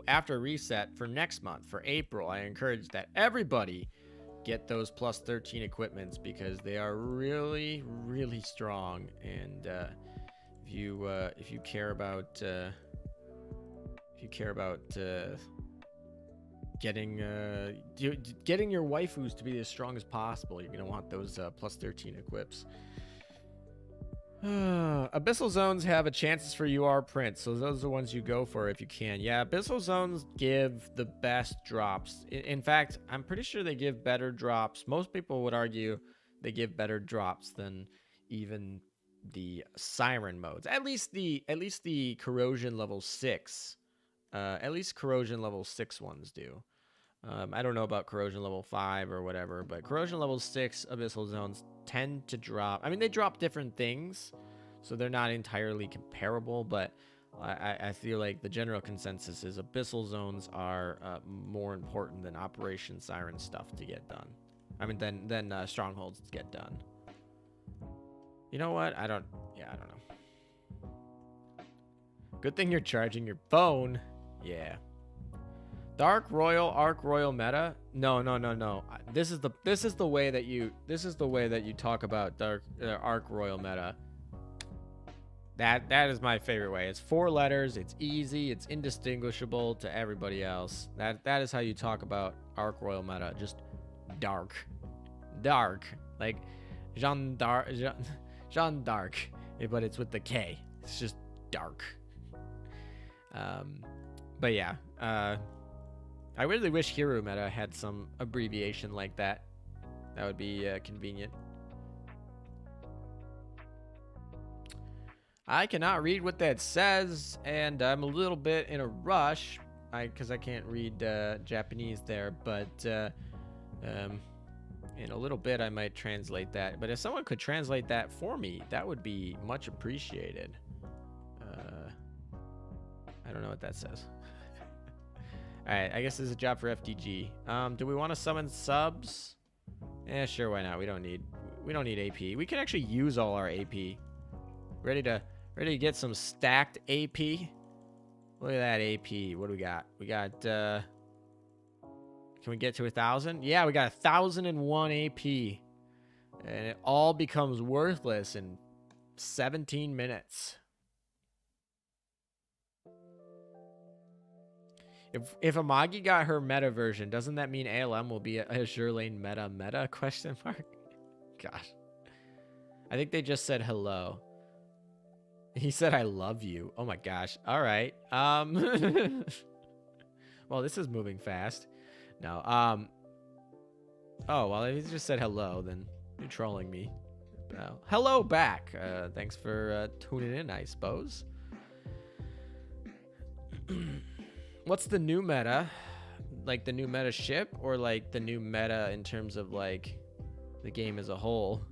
after reset for next month, for April, I encourage that everybody get those plus 13 equipments because they are really, really strong, and if you care about getting your waifus to be as strong as possible, you're going to want those plus 13 equips. Abyssal zones have a chances for UR prints, so those are the ones you go for if you can. Yeah, abyssal zones give the best drops. In fact, I'm pretty sure they give better drops. Most people would argue they give better drops than even the siren modes. At least the corrosion level 6. At least corrosion level 6 ones do. I don't know about corrosion level 5 or whatever, but corrosion level 6 abyssal zones tend to drop. I mean, they drop different things, so they're not entirely comparable, but I feel like the general consensus is abyssal zones are more important than Operation Siren stuff to get done. I mean, than strongholds to get done. You know what? I don't know. Good thing you're charging your phone. Yeah. Dark Royal, Arc Royal meta? No. This is the way that you talk about Dark Arc Royal meta. That is my favorite way. It's 4 letters. It's easy. It's indistinguishable to everybody else. That is how you talk about Arc Royal meta. Just dark, like Jeanne d'Arc, but it's with the K. It's just dark. But yeah. I really wish Hero Meta had some abbreviation like that. That would be convenient. I cannot read what that says, and I'm a little bit in a rush because I can't read Japanese there, but in a little bit I might translate that. But if someone could translate that for me, that would be much appreciated. I don't know what that says. Alright, I guess this is a job for FDG. Do we want to summon subs? Eh, sure, why not? We don't need AP. We can actually use all our AP. Ready to get some stacked AP? Look at that AP. What do we got? We got can we get to 1,000? Yeah, we got 1,001 AP. And it all becomes worthless in 17 minutes. If Amagi got her meta version, doesn't that mean ALM will be a Azur Lane meta question mark? Gosh. I think they just said hello. He said I love you. Oh my gosh. All right. Well, this is moving fast. No. Oh, well, if he just said hello, then you're trolling me. Well, hello back. Thanks for tuning in, I suppose. What's the new meta? Like the new meta ship, or like the new meta in terms of like the game as a whole?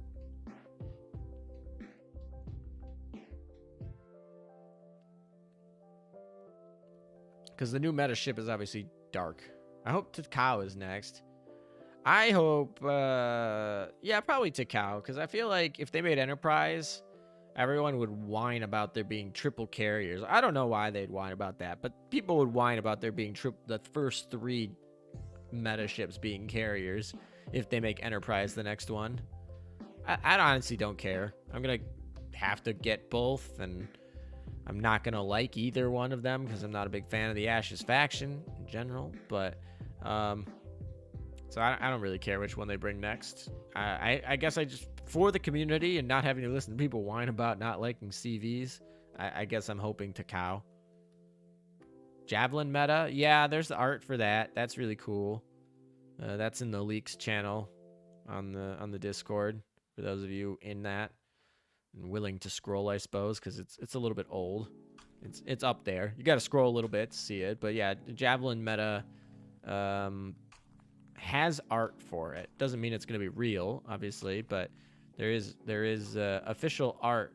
Because the new meta ship is obviously dark. I hope Takao is next. I hope, yeah, probably Takao, because I feel like if they made Enterprise, everyone would whine about there being triple carriers. I don't know why they'd whine about that, but people would whine about there being the first 3 meta ships being carriers if they make Enterprise the next one. I honestly don't care. I'm going to have to get both, and I'm not going to like either one of them because I'm not a big fan of the Ashes faction in general, but so I don't really care which one they bring next. I guess I just, for the community and not having to listen to people whine about not liking CVs, I guess I'm hoping Takao. Javelin meta? Yeah, there's the art for that. That's really cool. That's in the leaks channel on the Discord for those of you in that and willing to scroll, I suppose, because it's a little bit old. It's up there. You got to scroll a little bit to see it, but yeah, Javelin meta has art for it. Doesn't mean it's going to be real, obviously, but there is official art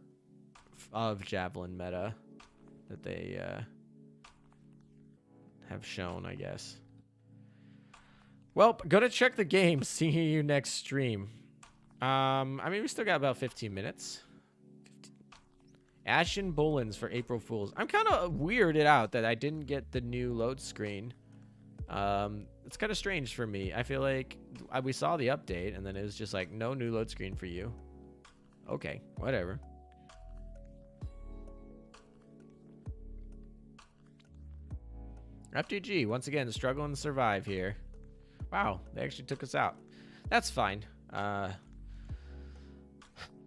of Javelin meta that they have shown, I guess. Well, gonna check the game. See you next stream. I mean, we still got about 15 minutes. Ashen Bullens for April Fools. I'm kind of weirded out that I didn't get the new load screen. It's kind of strange for me. I feel like we saw the update and then it was just like no new load screen for you. Okay, whatever. FTG, once again, struggling to survive here. Wow, they actually took us out. That's fine.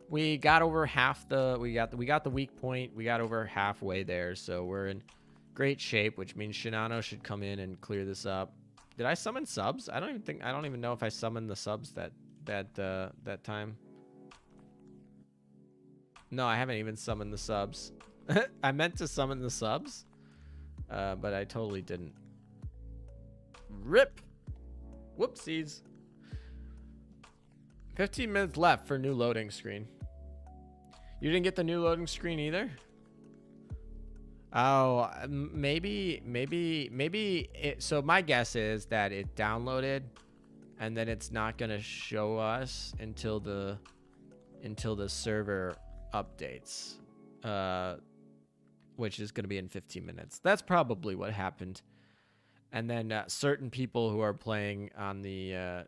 We got over half the we got the weak point. We got over halfway there, so we're in great shape, which means Shinano should come in and clear this up. Did I summon subs? I don't even know if I summoned the subs that time. No, I haven't even summoned the subs. I meant to summon the subs, but I totally didn't. Rip. Whoopsies. 15 minutes left for new loading screen. You didn't get the new loading screen either? Oh, maybe so my guess is that it downloaded and then it's not going to show us until the server updates, which is going to be in 15 minutes. That's probably what happened. And then certain people who are playing on the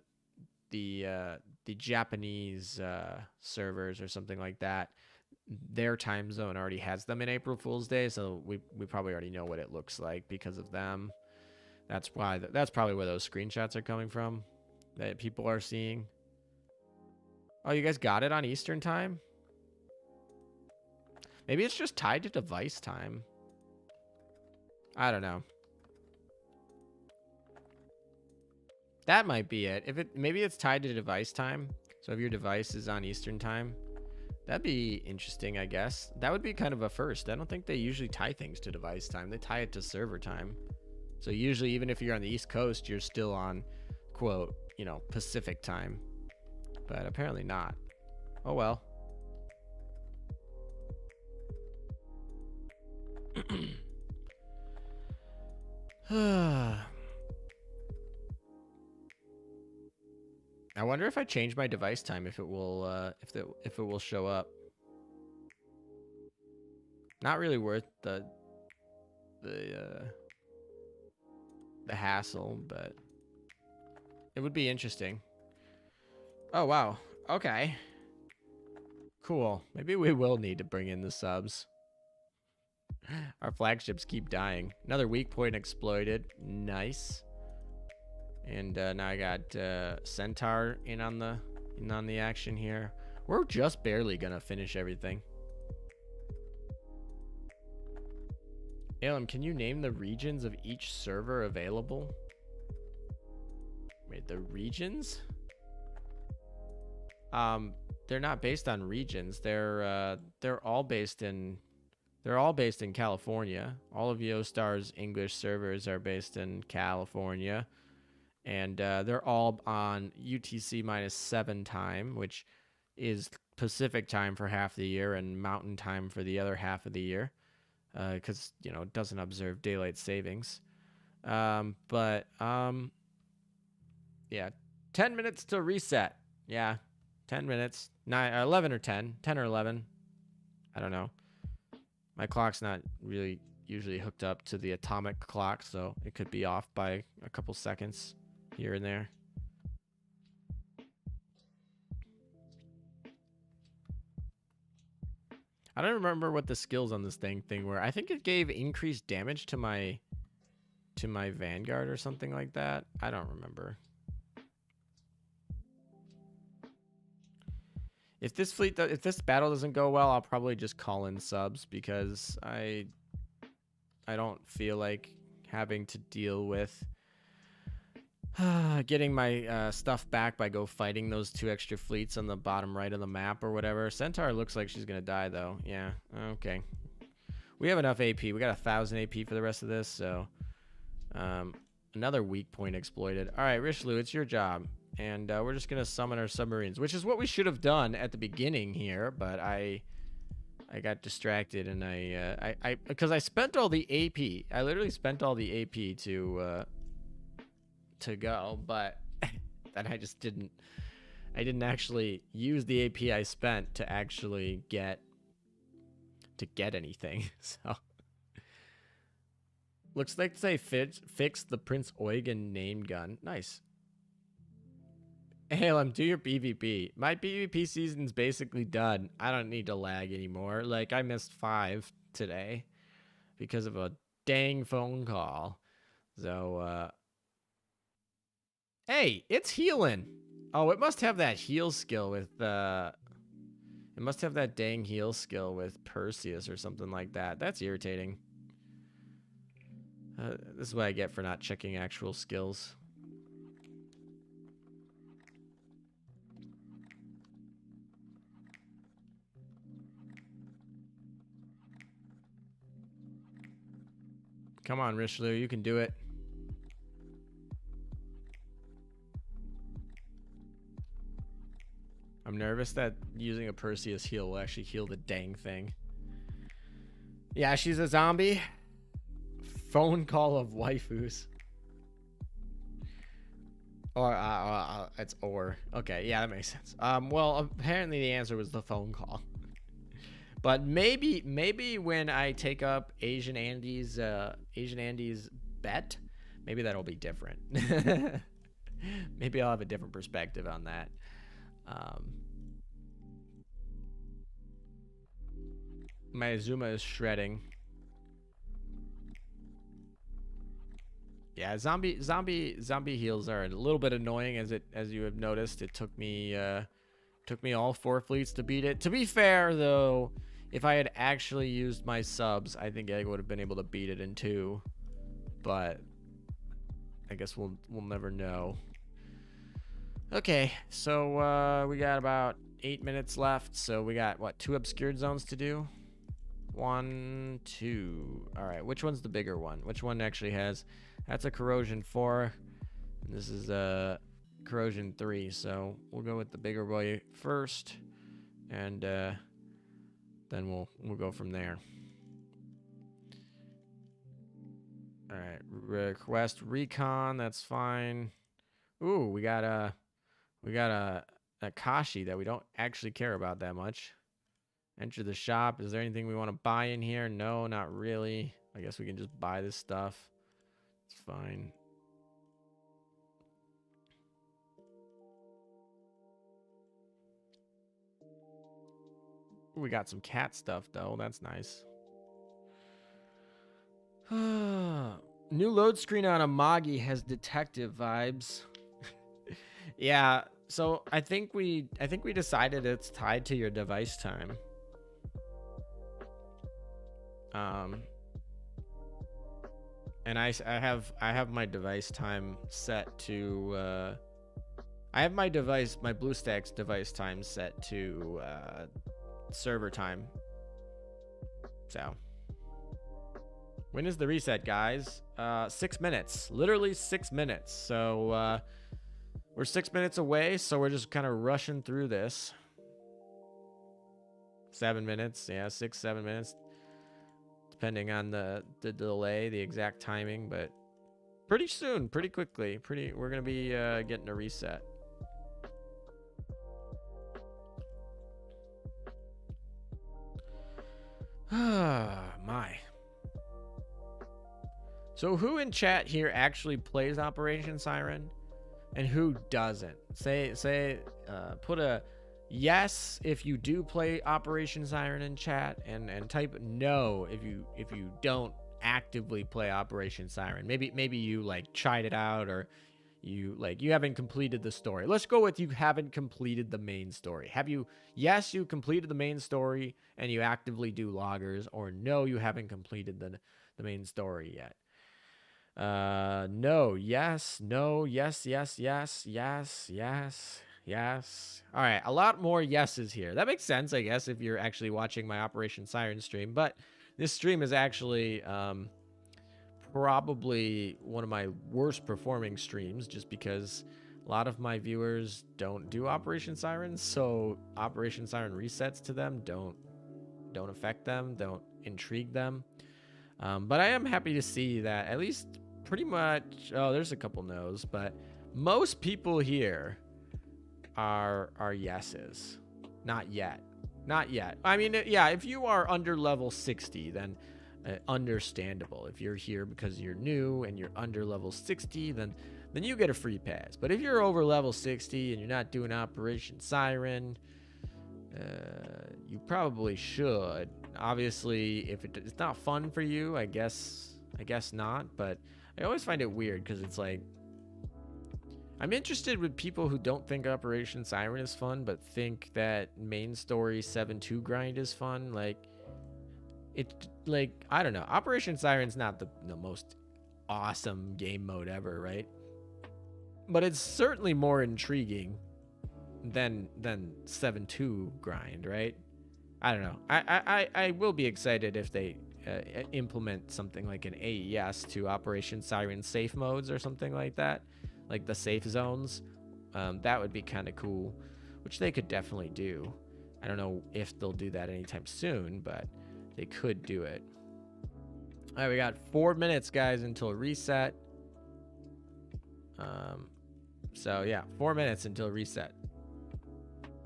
Japanese servers or something like that, their time zone already has them in April Fool's Day, so we probably already know what it looks like because of them. That's probably where those screenshots are coming from that people are seeing. Oh, you guys got it on Eastern time? Maybe it's just tied to device time. I don't know. That might be it. Maybe it's tied to device time. So if your device is on Eastern time, that'd be interesting, I guess. That would be kind of a first. I don't think they usually tie things to device time. They tie it to server time. So usually, even if you're on the East Coast, you're still on, quote, Pacific time. But apparently not. Oh, well. I wonder if I change my device time, if it will show up. Not really worth the hassle, but it would be interesting. Oh wow. Okay. Cool. Maybe we will need to bring in the subs. Our flagships keep dying. Another weak point exploited. Nice. And now I got Centaur in on the action here. We're just barely gonna finish everything. Alem, can you name the regions of each server available? Wait, the regions? They're not based on regions. They're all based in California. All of Yostar's English servers are based in California. And they're all on UTC -7 time, which is Pacific time for half the year and Mountain time for the other half of the year, because it doesn't observe daylight savings. Yeah, 10 minutes to reset. Yeah, 10 minutes. 11 or 10 or 11. I don't know. My clock's not really usually hooked up to the atomic clock, so it could be off by a couple seconds here and there. I don't remember what the skills on this thing were. I think it gave increased damage to my Vanguard or something like that. I don't remember. If this battle doesn't go well, I'll probably just call in subs, because I don't feel like having to deal with getting my stuff back by fighting those 2 extra fleets on the bottom right of the map or whatever. Centaur looks like she's gonna die though. Yeah, okay. We have enough AP. We got 1,000 AP for the rest of this, so another weak point exploited. All right, Richelieu, it's your job. And we're just gonna summon our submarines, which is what we should have done at the beginning here, but I got distracted, and because I spent all the AP. I literally spent all the AP to go, but then I just didn't. I didn't actually use the AP I spent to actually get to get anything. So looks like they fixed the Prince Eugen named gun. Nice. Halem, do your PvP. My PvP season's basically done. I don't need to lag anymore. Like, I missed 5 today because of a dang phone call. So, hey, it's healing. Oh, it must have that heal skill with, it must have that dang heal skill with Perseus or something like that. That's irritating. This is what I get for not checking actual skills. Come on, Richelieu, you can do it. I'm nervous that using a Perseus heal will actually heal the dang thing. Yeah, she's a zombie. Phone call of waifus. Or, it's or. Okay, yeah, that makes sense. Well, apparently the answer was the phone call. But maybe when I take up Asian Andy's bet, maybe that'll be different. Maybe I'll have a different perspective on that. My Azuma is shredding. Yeah, zombie heals are a little bit annoying, as you have noticed. It took me all 4 fleets to beat it. To be fair though, if I had actually used my subs, I think I would have been able to beat it in 2. But I guess we'll never know. Okay, so we got about 8 minutes left. So we got what, 2 obscured zones to do? 1, 2. All right, which one's the bigger one? Which one actually has? That's a corrosion 4. And this is a corrosion 3. So we'll go with the bigger boy first, and then we'll go from there. All right, request recon. That's fine. Ooh, we got a Kashi that we don't actually care about that much. Enter the shop. Is there anything we want to buy in here? No, not really. I guess we can just buy this stuff. It's fine. Ooh, we got some cat stuff though. That's nice. New load screen on Amagi has detective vibes. Yeah, so I think we decided it's tied to your device time. And I have my device time set to I have my BlueStacks device time set to server time. So when is the reset, guys? 6 minutes, literally 6 minutes. So we're 6 minutes away, so we're just kind of rushing through this. 7 minutes, yeah, 6-7 minutes, depending on the delay, the exact timing, but pretty soon, pretty quickly, we're gonna be getting a reset. My. So who in chat here actually plays Operation Siren, and who doesn't? Put a yes if you do play Operation Siren in chat, and type no if you don't actively play Operation Siren. Maybe you like tried it out, or you haven't completed the story. Let's go with you haven't completed the main story. Have you? Yes, you completed the main story and you actively do loggers, or no, you haven't completed the main story yet. No, yes, no, yes, yes, yes, yes, yes, yes. All right, a lot more yeses here. That makes sense, I guess, if you're actually watching my Operation Siren stream. But this stream is actually probably one of my worst performing streams, just because a lot of my viewers don't do Operation Siren, so Operation Siren resets to them don't affect them, don't intrigue them. But I am happy to see that at least pretty much, oh, there's a couple no's, but most people here are yeses. Not yet. Not yet. I mean, yeah, if you are under level 60, then understandable. If you're here because you're new and you're under level 60, then you get a free pass. But if you're over level 60 and you're not doing Operation Siren, you probably should. Obviously, if it's not fun for you, I guess not. But I always find it weird because it's like, I'm interested with people who don't think Operation Siren is fun, but think that main story 7-2 grind is fun. Like, I don't know. Operation Siren's not the most awesome game mode ever, right? But it's certainly more intriguing than 7-2 grind, right? I don't know. I will be excited if they implement something like an AES to Operation Siren safe modes or something like that. Like the safe zones. That would be kind of cool, which they could definitely do. I don't know if they'll do that anytime soon, but they could do it. All right, we got 4 minutes, guys, until reset. So yeah, 4 minutes until reset.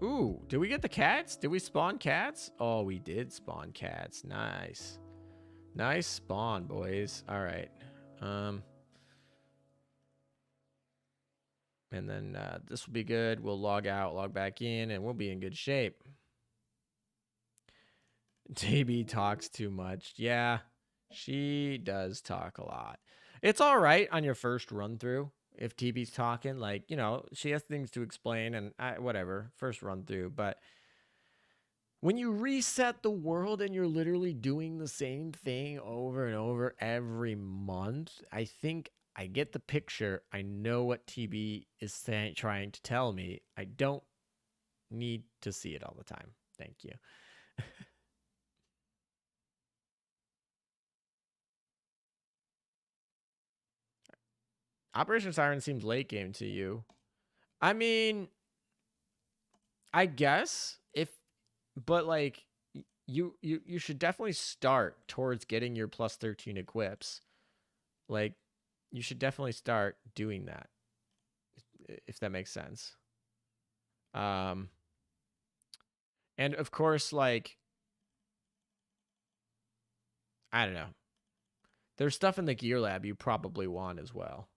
Ooh, did we get the cats? Did we spawn cats? Oh, we did spawn cats. Nice. Nice spawn, boys. All right. And then this will be good. We'll log out, log back in, and we'll be in good shape. TB talks too much. Yeah, she does talk a lot. It's all right on your first run through. If TB's talking, like, you know, she has things to explain and whatever, first run through. But when you reset the world and you're literally doing the same thing over and over every month, I think I get the picture. I know what TB is trying to tell me. I don't need to see it all the time. Thank you. Operation Siren seems late game to you. I mean, I guess but like you should definitely start towards getting your plus 13 equips. Like, you should definitely start doing that, if that makes sense. And of course, like, I don't know. There's stuff in the gear lab you probably want as well.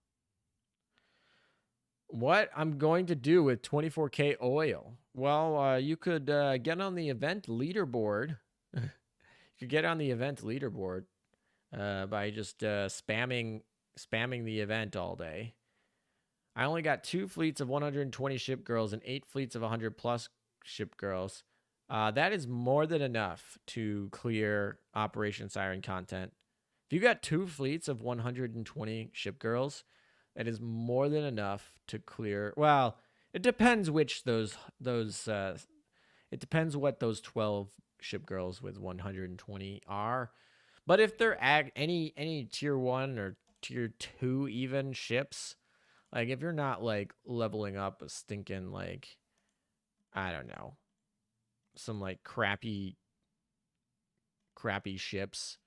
What I'm going to do with 24K oil? Well, you could get on the event leaderboard. You could get on the event leaderboard by just spamming the event all day. I only got 2 fleets of 120 ship girls and 8 fleets of 100 plus ship girls. That is more than enough to clear Operation Siren content. If you got 2 fleets of 120 ship girls, that is more than enough to clear. Well, it depends which it depends what those 12 ship girls with 120 are. But if they're any tier 1 or tier 2 even ships, like, if you're not like leveling up a stinking, like, I don't know, some like crappy ships,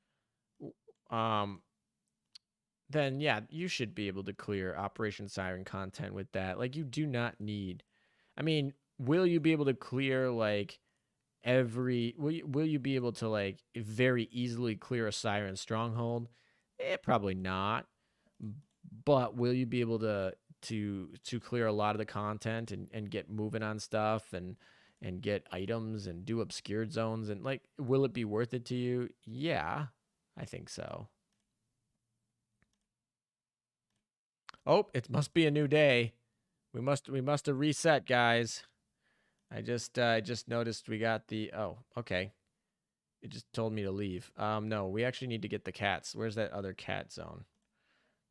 then yeah, you should be able to clear Operation Siren content with that. Like, you do not need, I mean, will you be able to clear like will you be able to like very easily clear a Siren stronghold? Probably not. But will you be able to clear a lot of the content and get moving on stuff and get items and do obscured zones, and like, will it be worth it to you? Yeah, I think so. Oh, it must be a new day. We must have reset, guys. I just noticed we got the, oh, okay. It just told me to leave. No, we actually need to get the cats. Where's that other cat zone?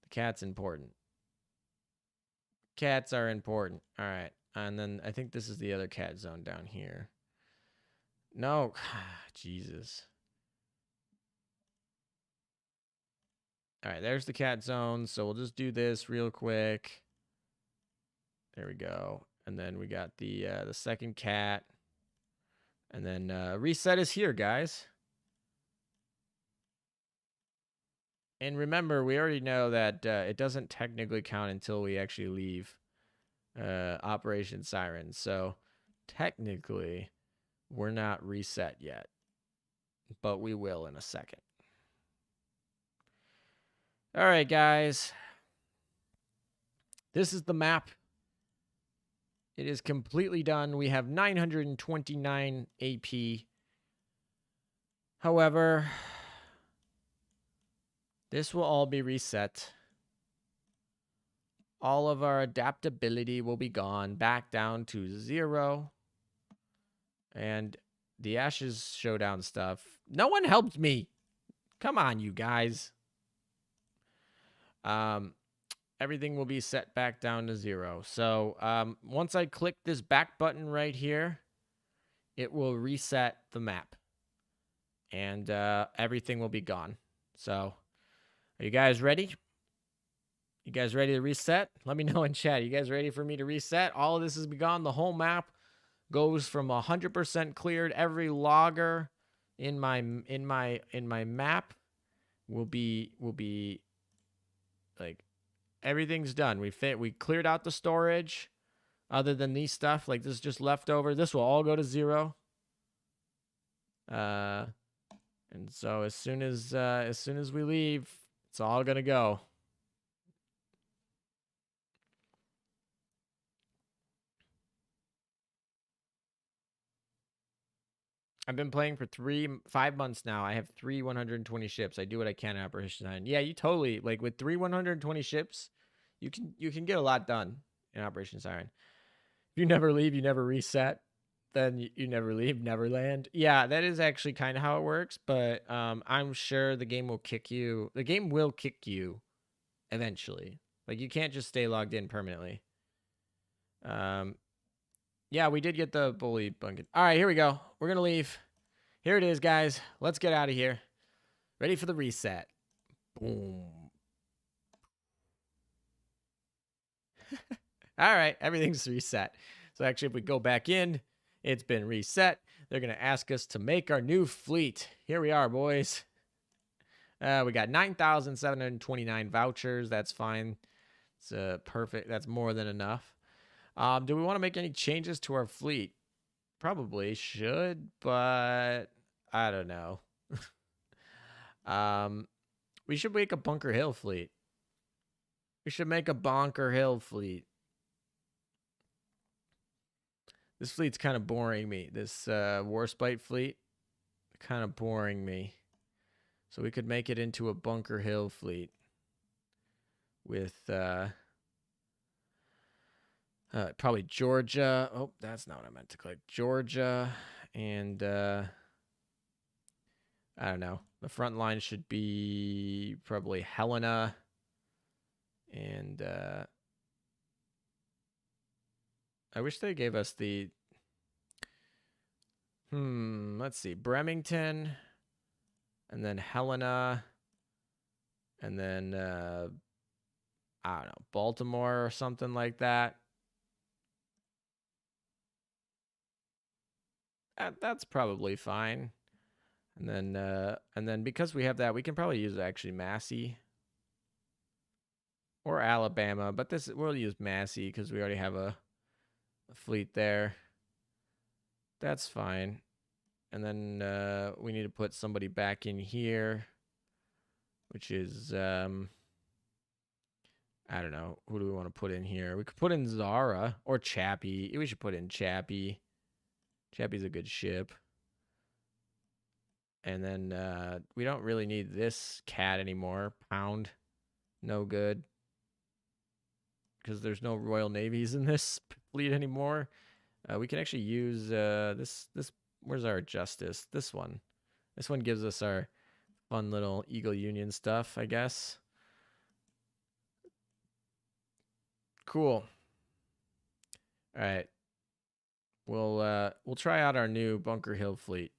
The cat's important. Cats are important. All right. And then I think this is the other cat zone down here. No. Jesus. All right, there's the cat zone. So we'll just do this real quick. There we go. And then we got the second cat. And then reset is here, guys. And remember, we already know that it doesn't technically count until we actually leave Operation Siren. So technically, We're not reset yet, but we will in a second. All right, guys. This is the map. It is completely done. We have 929 AP. However, this will all be reset. All of our adaptability will be gone back down to 0. And the Ashes Showdown stuff. No one helped me. Come on, you guys. Everything will be set back down to 0. So once I click this back button right here, it will reset the map. And everything will be gone. So are you guys ready? You guys ready to reset? Let me know in chat. You guys ready for me to reset? All of this has been gone. The whole map goes from 100% cleared. Every logger in my map will be like everything's done. We cleared out the storage. Other than these stuff, like this is just leftover. This will all go to 0. And so as soon as we leave, it's all gonna go. I've been playing for 5 months now. I have 3 120 ships. I do what I can in Operation Siren. Yeah, you totally like with 3 120 ships, you can get a lot done in Operation Siren. If you never leave, you never reset, then you never leave, never land. Yeah, that is actually kind of how it works, but I'm sure the game will kick you. The game will kick you eventually. Like you can't just stay logged in permanently. Yeah, we did get the bully bunket. All right, here we go. We're going to leave. Here it is, guys. Let's get out of here. Ready for the reset. Boom. All right, everything's reset. So actually, if we go back in, it's been reset. They're going to ask us to make our new fleet. Here we are, boys. We got 9,729 vouchers. That's fine. It's perfect. That's more than enough. Do we want to make any changes to our fleet? Probably should, but I don't know. We should make a Bunker Hill fleet. We should make a Bunker Hill fleet. This fleet's kind of boring me. This Warspite fleet, kind of boring me. So we could make it into a Bunker Hill fleet with probably Georgia. Oh, that's not what I meant to click. Georgia and I don't know. The front line should be probably Helena and I wish they gave us the let's see. Bremerton and then Helena and then I don't know, Baltimore or something like that. That's probably fine. And then because we have that, we can probably use actually Massey or Alabama, but we'll use Massey because we already have a fleet there. That's fine. And then we need to put somebody back in here, which is I don't know. Who do we want to put in here? We could put in Zara or Chappie. We should put in Chappie. Chappie's a good ship. And then we don't really need this cat anymore. Pound. No good. Because there's no Royal Navies in this fleet anymore. We can actually use this. Where's our Justice? This one. This one gives us our fun little Eagle Union stuff, I guess. Cool. All right. We'll try out our new Bunker Hill fleet.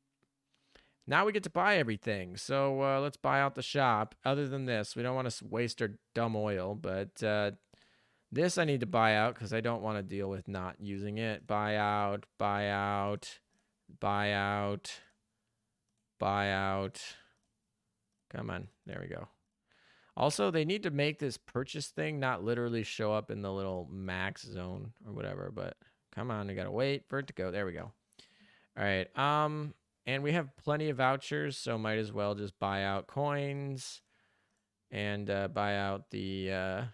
Now we get to buy everything. So let's buy out the shop. Other than this, we don't want to waste our dumb oil, but this I need to buy out because I don't want to deal with not using it. Buy out, buy out, buy out, buy out. Come on. There we go. Also, they need to make this purchase thing not literally show up in the little max zone or whatever, but come on, we got to wait for it to go. There we go. All right. And we have plenty of vouchers, so might as well just buy out coins and buy out the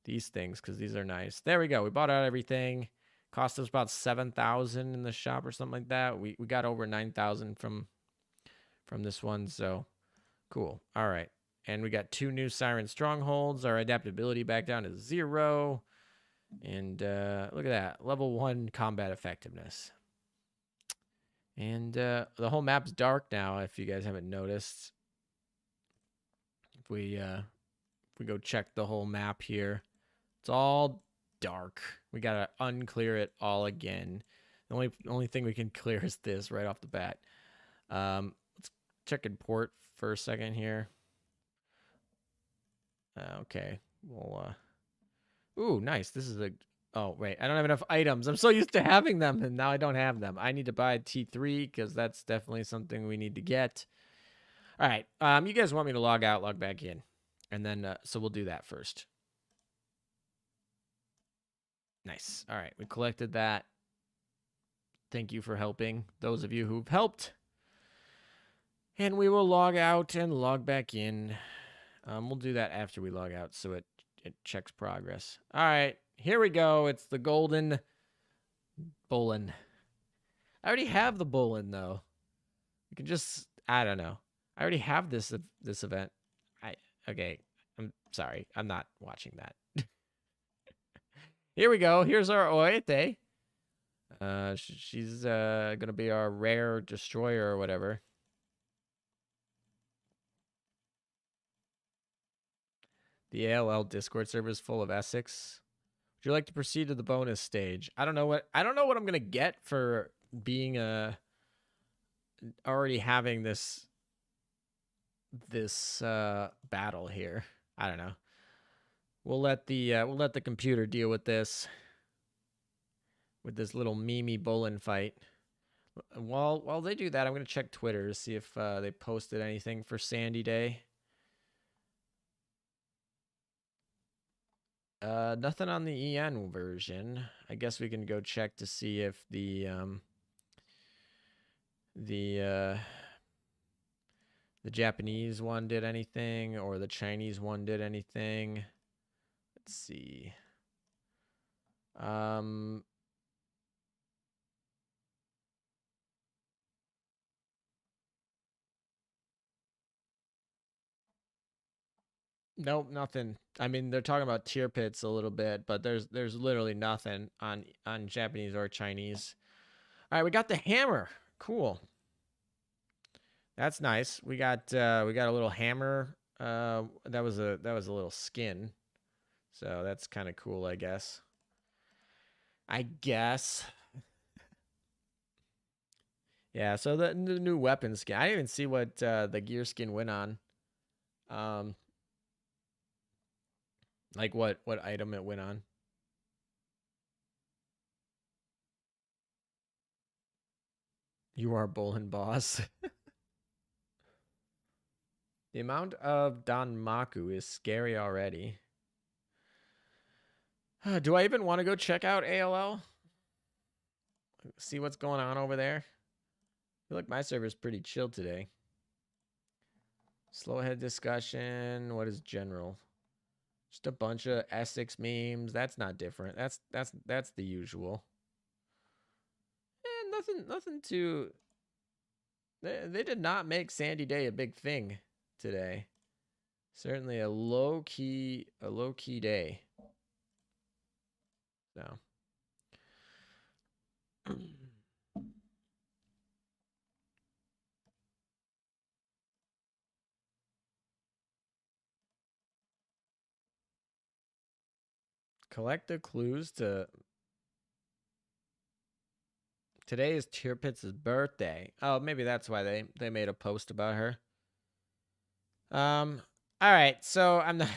these things because these are nice. There we go. We bought out everything. Cost us about 7,000 in the shop or something like that. We got over 9,000 from this one, so cool. All right. And we got 2 new Siren Strongholds. Our adaptability back down to 0. And look at that. Level 1 combat effectiveness. And the whole map's dark now, if you guys haven't noticed. If we go check the whole map here, it's all dark. We gotta unclear it all again. The only thing we can clear is this right off the bat. Let's check import for a second here. Okay. Well, ooh, nice. This is a. Oh wait, I don't have enough items. I'm so used to having them, and now I don't have them. I need to buy T3 because that's definitely something we need to get. All right. You guys want me to log out, log back in, and then so we'll do that first. Nice. All right, we collected that. Thank you for helping, those of you who've helped. And we will log out and log back in. We'll do that after we log out so it checks progress. All right, here we go. It's the golden Bolin. I already have the Bolin, though. You can just, I don't know. I already have this event. Okay, I'm sorry. I'm not watching that. Here we go. Here's our Oete. She's gonna be our rare destroyer or whatever. The ALL Discord server is full of Essex. Would you like to proceed to the bonus stage? I don't know what I'm gonna get for being already having this battle here. I don't know. We'll let the computer deal with this little Mimi Bolin fight. While they do that, I'm gonna check Twitter to see if they posted anything for Sandy Day. Nothing on the EN version. I guess we can go check to see if the Japanese one did anything or the Chinese one did anything. Let's see. Nope, nothing. I mean, they're talking about tier pits a little bit, but there's literally nothing on Japanese or Chinese. All right, we got the hammer. Cool. That's nice. We got a little hammer. That was a little skin. So that's kind of cool, I guess. Yeah, so the new weapon skin. I didn't even see what the gear skin went on. Like what item it went on. You are Bolin boss. The amount of Danmaku is scary already. Do I even want to go check out ALL? See what's going on over there? I feel like my server's pretty chill today. Slowhead discussion. What is general? Just a bunch of Essex memes. That's not different. That's the usual. Nothing too. They did not make Sandy Day a big thing today. Certainly a low key day. So. Collect the clues to. Today is Tirpit's birthday. Oh, maybe that's why they made a post about her. All right, so I'm not.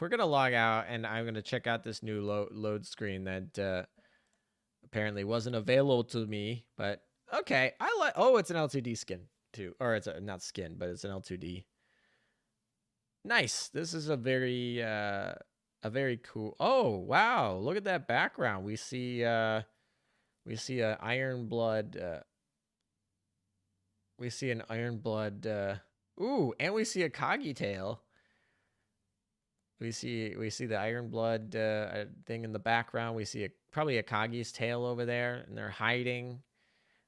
We're gonna log out, and I'm gonna check out this new load screen that apparently wasn't available to me. But okay, I like. Oh, it's an L2D skin too, or it's not skin, but it's an L2D. Nice. This is a very cool. Oh wow! Look at that background. We see a Iron Blood We see an Iron Blood. Ooh, and we see a Kagi tail. We see the Iron Blood thing in the background. We see probably a Kagi's tail over there, and they're hiding.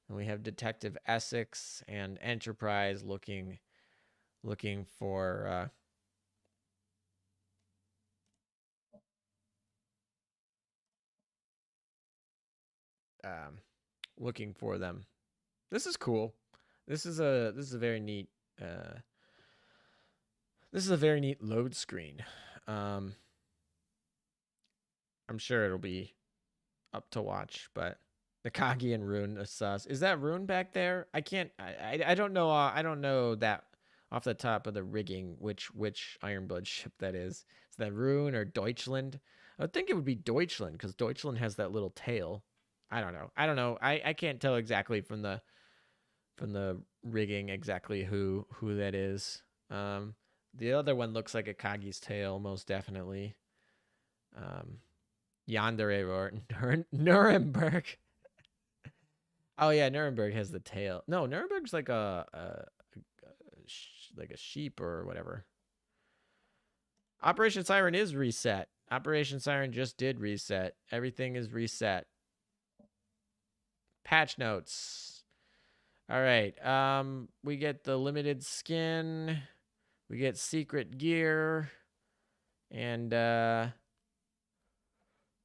And we have Detective Essex and Enterprise looking for looking for them. This is cool. This is a very neat load screen. I'm sure it'll be up to watch, but the Kagi and Rune are sus. Is that Rune back there? I can't. I don't know. I don't know that off the top of the rigging which Ironblood ship that is. Is that Rune or Deutschland? I would think it would be Deutschland because Deutschland has that little tail. I don't know. I can't tell exactly from the rigging exactly who that is. The other one looks like a Kagi's tail, most definitely. Yandere or Nuremberg. Oh yeah, Nuremberg has the tail. No, Nuremberg's like a sheep or whatever. Operation Siren is reset. Operation Siren just did reset. Everything is reset. Patch notes. All right. We get the limited skin. We get secret gear. And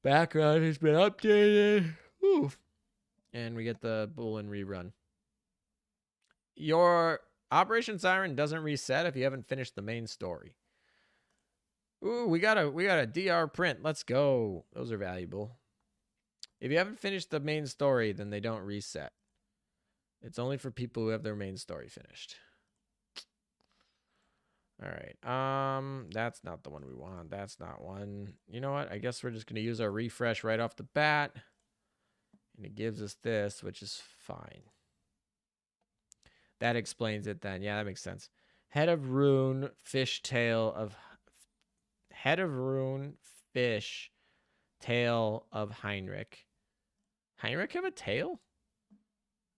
background has been updated. Oof. And we get the Bullen rerun. Your Operation Siren doesn't reset if you haven't finished the main story. Ooh, we got a DR print. Let's go. Those are valuable. If you haven't finished the main story, then they don't reset. It's only for people who have their main story finished. All right. That's not the one we want. That's not one. You know what? I guess we're just going to use our refresh right off the bat. And it gives us this, which is fine. That explains it then. Yeah, that makes sense. Head of Rune, fish tail of... Head of Rune, fish, tail of Heinrich. Heinrich have a tail?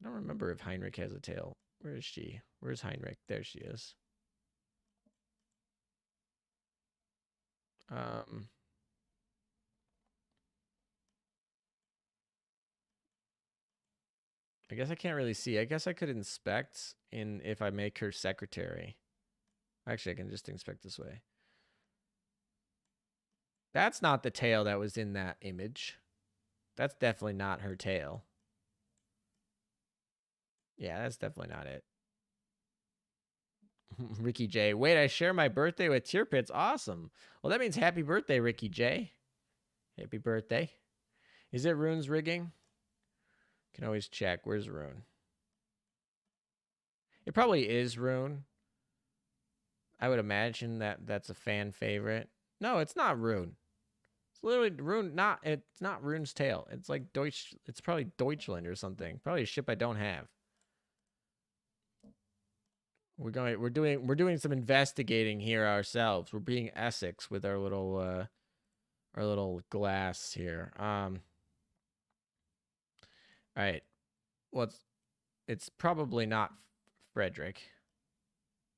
I don't remember if Heinrich has a tail. Where is she? Where's Heinrich? There she is. I guess I can't really see. I guess I could inspect if I make her secretary. Actually, I can just inspect this way. That's not the tail that was in that image. That's definitely not her tail. Yeah, that's definitely not it. Ricky J. Wait, I share my birthday with Tier Pits. Awesome. Well, that means happy birthday, Ricky J. Happy birthday. Is it Rune's rigging? Can always check. Where's Rune? It probably is Rune. I would imagine that's a fan favorite. No, it's not Rune. It's literally Rune. It's not Rune's tail. It's like Deutsch. It's probably Deutschland or something. Probably a ship I don't have. We're doing some investigating here ourselves. We're being Essex with our little glass here. All right. It's probably not Frederick.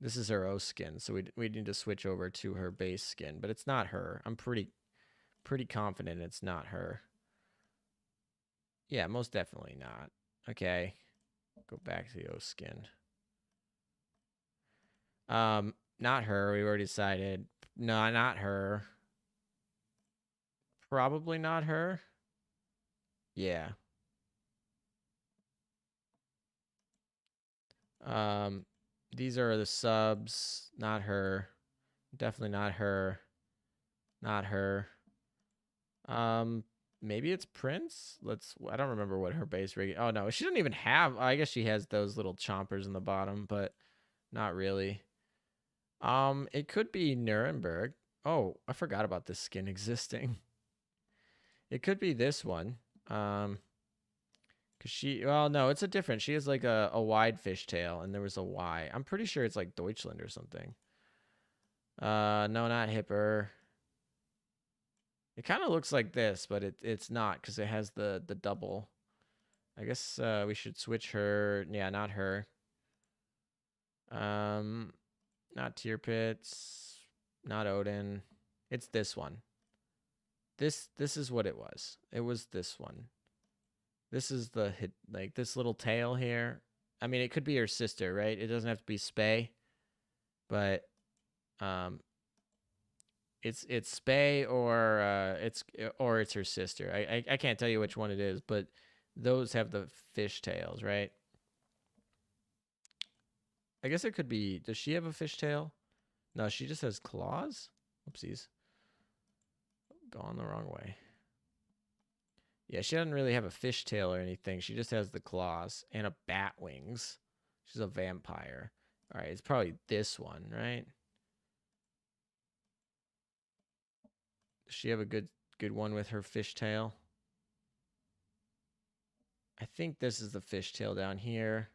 This is her O skin, so we need to switch over to her base skin, but it's not her. I'm pretty confident it's not her. Yeah, most definitely not. Okay. Go back to the O skin. Not her. We already decided. No, not her. Probably not her. Yeah. These are the subs. Not her. Definitely not her. Not her. Maybe it's Prince. I don't remember what her base rig. Oh no, she doesn't even have. I guess she has those little chompers in the bottom, but not really. It could be Nuremberg. Oh, I forgot about this skin existing. It could be this one. Cause well, no, it's a different. She has like a wide fishtail, and there was a Y. I'm pretty sure it's like Deutschland or something. No, not Hipper. It kind of looks like this, but it's not because it has the double. I guess we should switch her. Yeah, not her. Not Tier Pits, not Odin. It's this one. This is what it was. It was this one. This is the hit, like this little tail here. I mean, it could be her sister, right? It doesn't have to be Spay, but it's Spay or it's her sister. I can't tell you which one it is, but those have the fish tails, right? I guess it could be. Does she have a fish tail? No, she just has claws. Oopsies. Gone the wrong way. Yeah, she doesn't really have a fish tail or anything. She just has the claws and a bat wings. She's a vampire. All right, it's probably this one, right? Does she have a good one with her fish tail? I think this is the fish tail down here.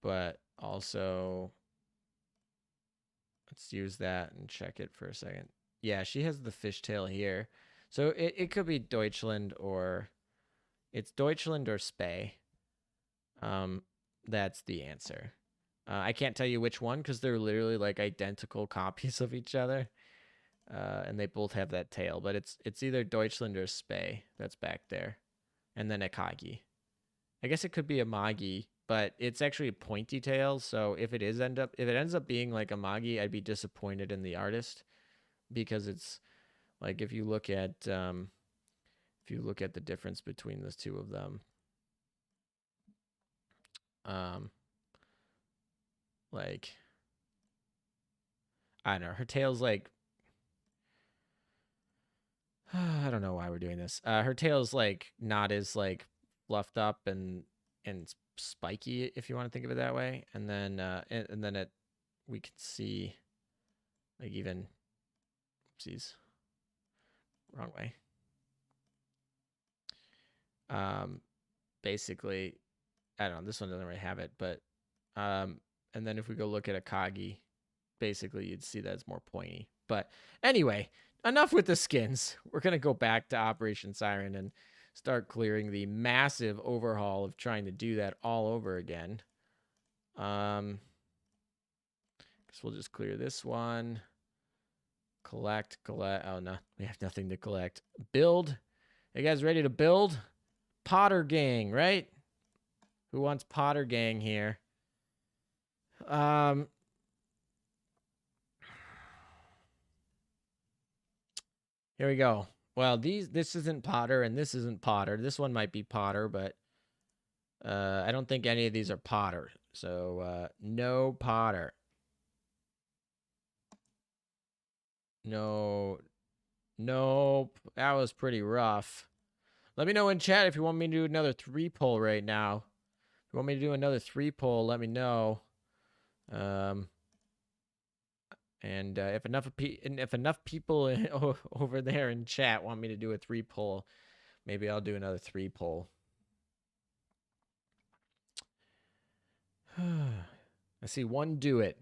But also, let's use that and check it for a second. Yeah, she has the fish tail here. So it could be Deutschland or it's Deutschland or Spay. That's the answer. I can't tell you which one because they're literally like identical copies of each other. And they both have that tail, but it's either Deutschland or Spay that's back there. And then Akagi. I guess it could be a Magi, but it's actually a pointy tail, so if it ends up being like a Magi, I'd be disappointed in the artist because it's like if you look at the difference between the two of them, like I don't know, her tail's like I don't know why we're doing this. Her tail's like not as like fluffed up and spiky, if you want to think of it that way. And then we can see like even oopsies, wrong way. Basically, I don't know, this one doesn't really have it, but and then if we go look at Akagi, basically you'd see that it's more pointy. But anyway, enough with the skins. We're gonna go back to Operation Siren and start clearing the massive overhaul of trying to do that all over again. Guess we'll just clear this one. Collect. Oh no, we have nothing to collect. Build. You guys ready to build? Potter Gang, right? Who wants Potter Gang here? Here we go. Well, this isn't Potter and this isn't Potter. This one might be Potter, but I don't think any of these are Potter. So no Potter. No. Nope. That was pretty rough. Let me know in chat if you want me to do another 3-poll right now. If you want me to do another 3-poll, let me know. And if enough people over there in chat want me to do a 3-poll, maybe I'll do another 3-poll. I see one do it.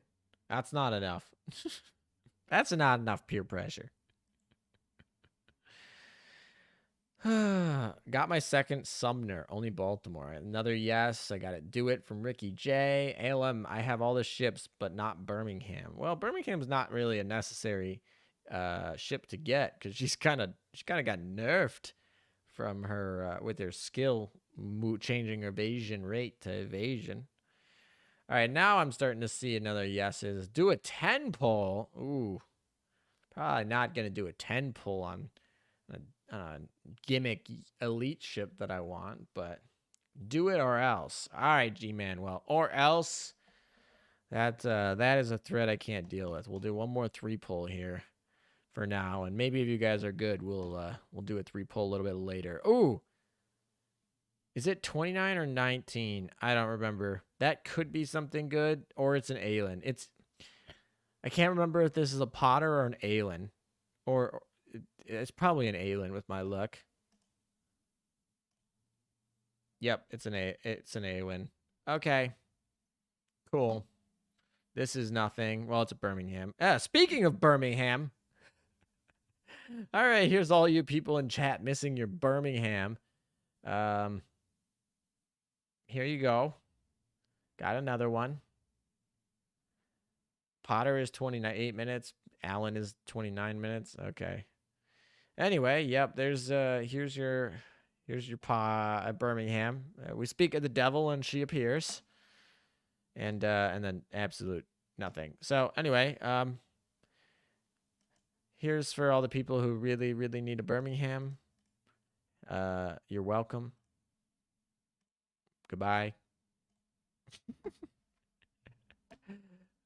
That's not enough. That's not enough peer pressure. Got my second Sumner, only Baltimore. Another yes. I got it. Do it from Ricky J. ALM, I have all the ships, but not Birmingham. Well, Birmingham's not really a necessary ship to get because she kind of got nerfed from her with her skill changing evasion rate to evasion. All right, now I'm starting to see another yeses. Do a 10 pull. Ooh, probably not gonna do a 10 pull on a gimmick elite ship that I want, but do it or else. All right, G-Man. Well, or else. That is a threat I can't deal with. We'll do one more 3-pull here for now, and maybe if you guys are good, we'll do a 3-pull a little bit later. Ooh, is it 29 or 19? I don't remember. That could be something good, or it's an Aelin. I can't remember if this is a Potter or an Aelin, or it's probably an Aelin with my luck. Yep, it's an Aelin. Okay, cool. This is nothing. Well, it's a Birmingham. Speaking of Birmingham. All right, here's all you people in chat missing your Birmingham. Here you go. Got another one. Potter is 28 minutes. Alan is 29 minutes. Okay. Anyway, yep. There's here's your Birmingham. We speak of the devil and she appears, and then absolute nothing. So anyway, here's for all the people who really need a Birmingham. You're welcome. Goodbye.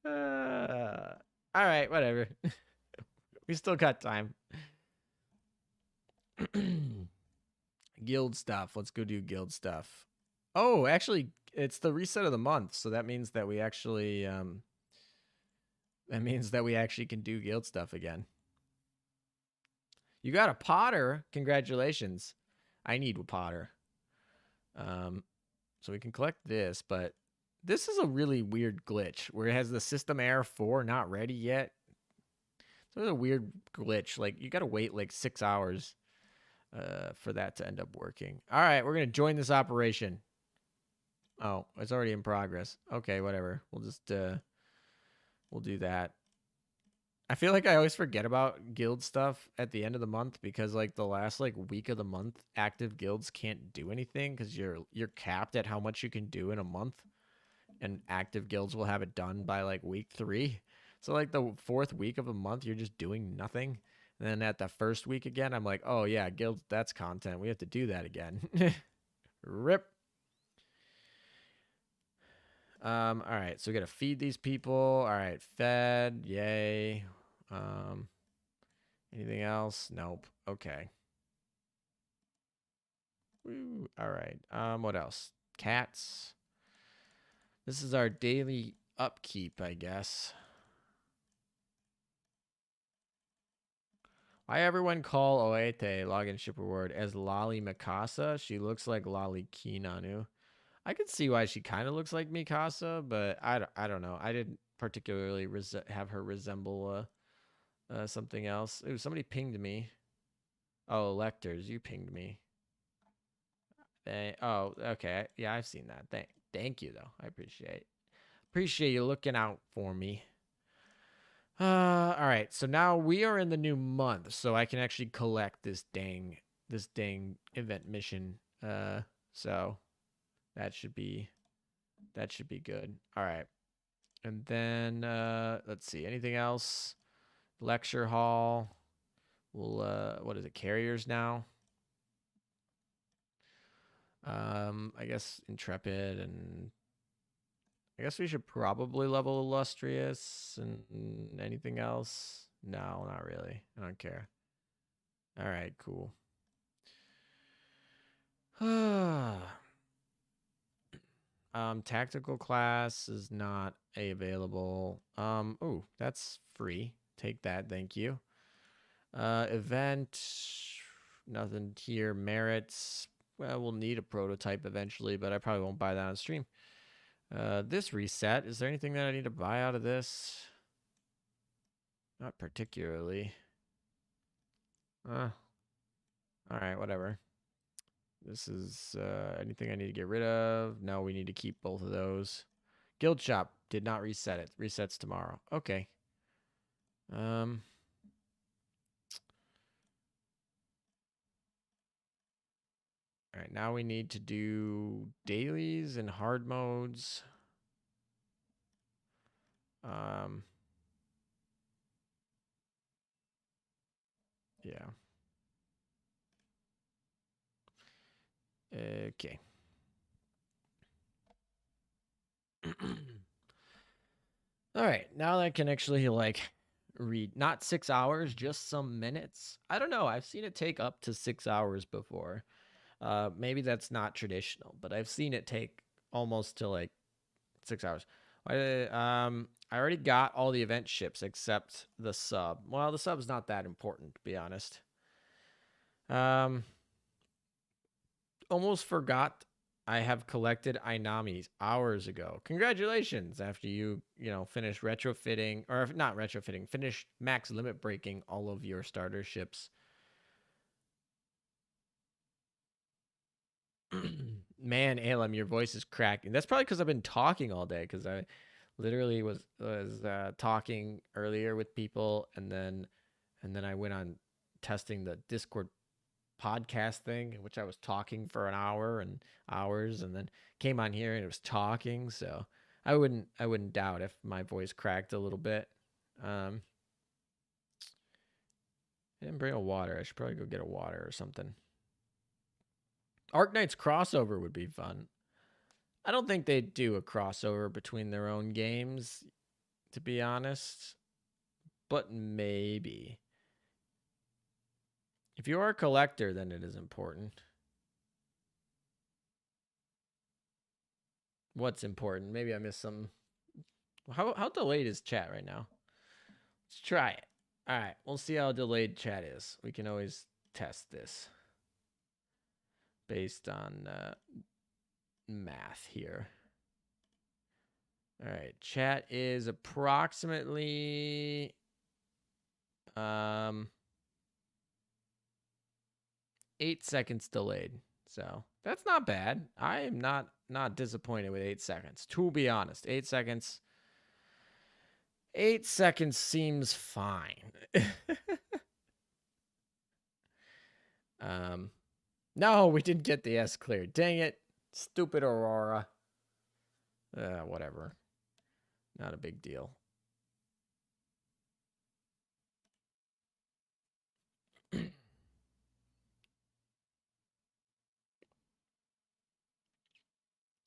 All right, whatever. We still got time. Guild stuff. Let's go do guild stuff. Oh, actually, it's the reset of the month, so that means that we actually can do guild stuff again. You got a Potter. Congratulations. I need a Potter. So we can collect this, but this is a really weird glitch where it has the system error 4 not ready yet. So it's a weird glitch. Like, you got to wait like 6 hours for that to end up working. All right, we're going to join this operation. Oh, it's already in progress. Okay, whatever. We'll just, we'll do that. I feel like I always forget about guild stuff at the end of the month because like the last like week of the month, active guilds can't do anything because you're capped at how much you can do in a month, and active guilds will have it done by like week 3. So like the 4th week of a month, you're just doing nothing. And then at the 1st week again, I'm like, oh yeah, guild, that's content. We have to do that again. Rip. All right, so we gotta feed these people. All right, fed, yay. Anything else? Nope. Okay. Woo. All right. What else? Cats. This is our daily upkeep, I guess. Why everyone call Oete login ship reward as Lali Mikasa? She looks like Lali Kinanu. I could see why she kind of looks like Mikasa, but I don't know. I didn't particularly have her resemble something else. Ooh, somebody pinged me. Oh, Lectors, you pinged me. Oh, okay. Yeah, I've seen that. Thank you though. I appreciate you looking out for me. All right. So now we are in the new month, so I can actually collect this dang event mission. So that should be good. All right. And then let's see. Anything else? Lecture hall. We'll what is it? Carriers now. I guess Intrepid, and I guess we should probably level Illustrious, and anything else? No, not really. I don't care. All right, cool. Tactical class is not available. Oh, that's free. Take that, thank you. Event, nothing here. Merits, well, we'll need a prototype eventually, but I probably won't buy that on stream. This reset, is there anything that I need to buy out of this? Not particularly. All right, whatever. This is anything I need to get rid of? No, we need to keep both of those. Guild shop did not reset it. Resets tomorrow. Okay. All right, now we need to do dailies and hard modes. Yeah. Okay. All right, now I can actually like read not 6 hours, just some minutes. I don't know. I've seen it take up to 6 hours before. Maybe that's not traditional, but I've seen it take almost to like 6 hours. I already got all the event ships except the sub. Well, the sub's not that important, to be honest. Almost forgot I have collected Inamis hours ago. Congratulations! After you finish retrofitting, or if not retrofitting, finish max limit breaking all of your starter ships. Man, Alem, your voice is cracking. That's probably because I've been talking all day, because I Literally was talking earlier with people, and then I went on testing the Discord podcast thing, in which I was talking for an hour and hours, and then came on here and it was talking. So I wouldn't doubt if my voice cracked a little bit. Um, I didn't bring a water. I should probably go get a water or something. Arknight's crossover would be fun. I don't think they'd do a crossover between their own games, to be honest, but maybe. If you are a collector, then it is important. What's important? Maybe I missed some. How delayed is chat right now? Let's try it. All right, we'll see how delayed chat is. We can always test this based on math here. All right, chat is approximately 8 seconds delayed. So that's not bad. I am not disappointed with 8 seconds. To be honest, 8 seconds. 8 seconds seems fine. No, we didn't get the S cleared. Dang it. Stupid Aurora. Whatever. Not a big deal.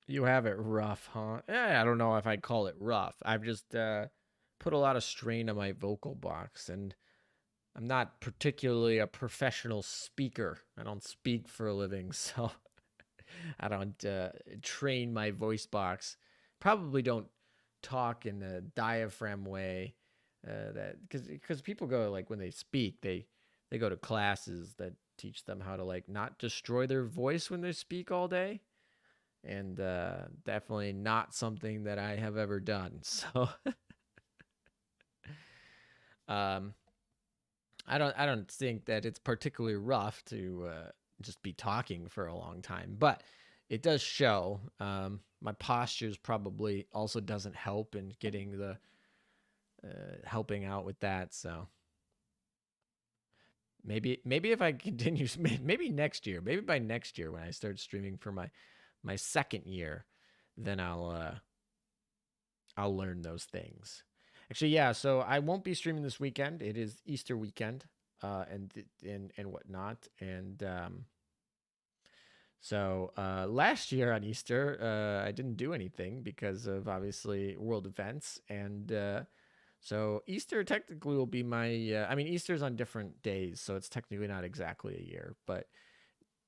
You have it rough, huh? I don't know if I'd call it rough. I've just put a lot of strain on my vocal box, and I'm not particularly a professional speaker. I don't speak for a living, so I don't train my voice box. Probably don't talk in a diaphragm way. That because people go, like, when they speak, they go to classes that teach them how to, like, not destroy their voice when they speak all day, and definitely not something that I have ever done. So I don't think that it's particularly rough to just be talking for a long time, but it does show. My postures probably also doesn't help in getting the helping out with that. So maybe if I continue, maybe next year, maybe by next year when I start streaming for my second year, then I'll learn those things. Actually, yeah. So I won't be streaming this weekend. It is Easter weekend, and whatnot. And so last year on Easter, I didn't do anything because of obviously world events, and so Easter technically will be my. I mean, Easter's on different days, so it's technically not exactly a year, but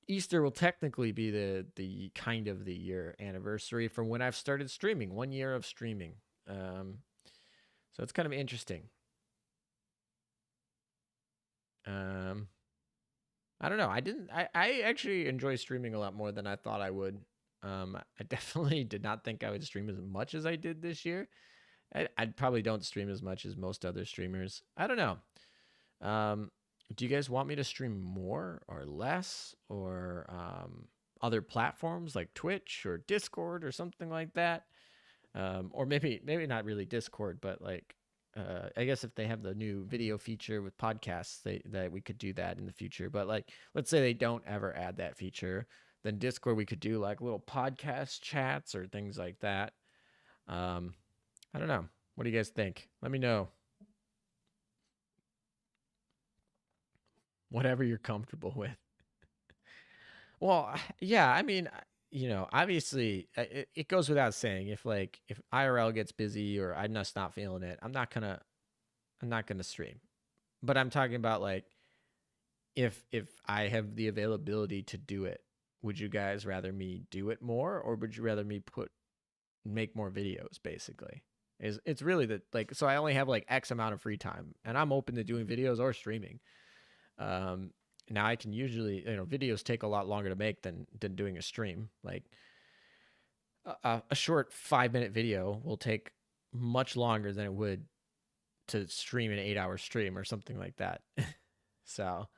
Easter will technically be the kind of the year anniversary from when I've started streaming. 1 year of streaming. So it's kind of interesting. I don't know. I actually enjoy streaming a lot more than I thought I would. I definitely did not think I would stream as much as I did this year. I probably don't stream as much as most other streamers. I don't know. Do you guys want me to stream more or less, or other platforms like Twitch or Discord or something like that? Or maybe not really Discord, but like I guess if they have the new video feature with podcasts, that we could do that in the future. But like, let's say they don't ever add that feature, then Discord we could do like little podcast chats or things like that. I don't know. What do you guys think? Let me know. Whatever you're comfortable with. Well, yeah, I mean, obviously, it goes without saying, if IRL gets busy or I'm just not feeling it, I'm not gonna stream. But I'm talking about, like, if I have the availability to do it, would you guys rather me do it more, or would you rather me make more videos? Basically, it's really the, like, so I only have like X amount of free time, and I'm open to doing videos or streaming. Now I can usually, videos take a lot longer to make than doing a stream. Like a short 5-minute video will take much longer than it would to stream an 8-hour stream or something like that. So,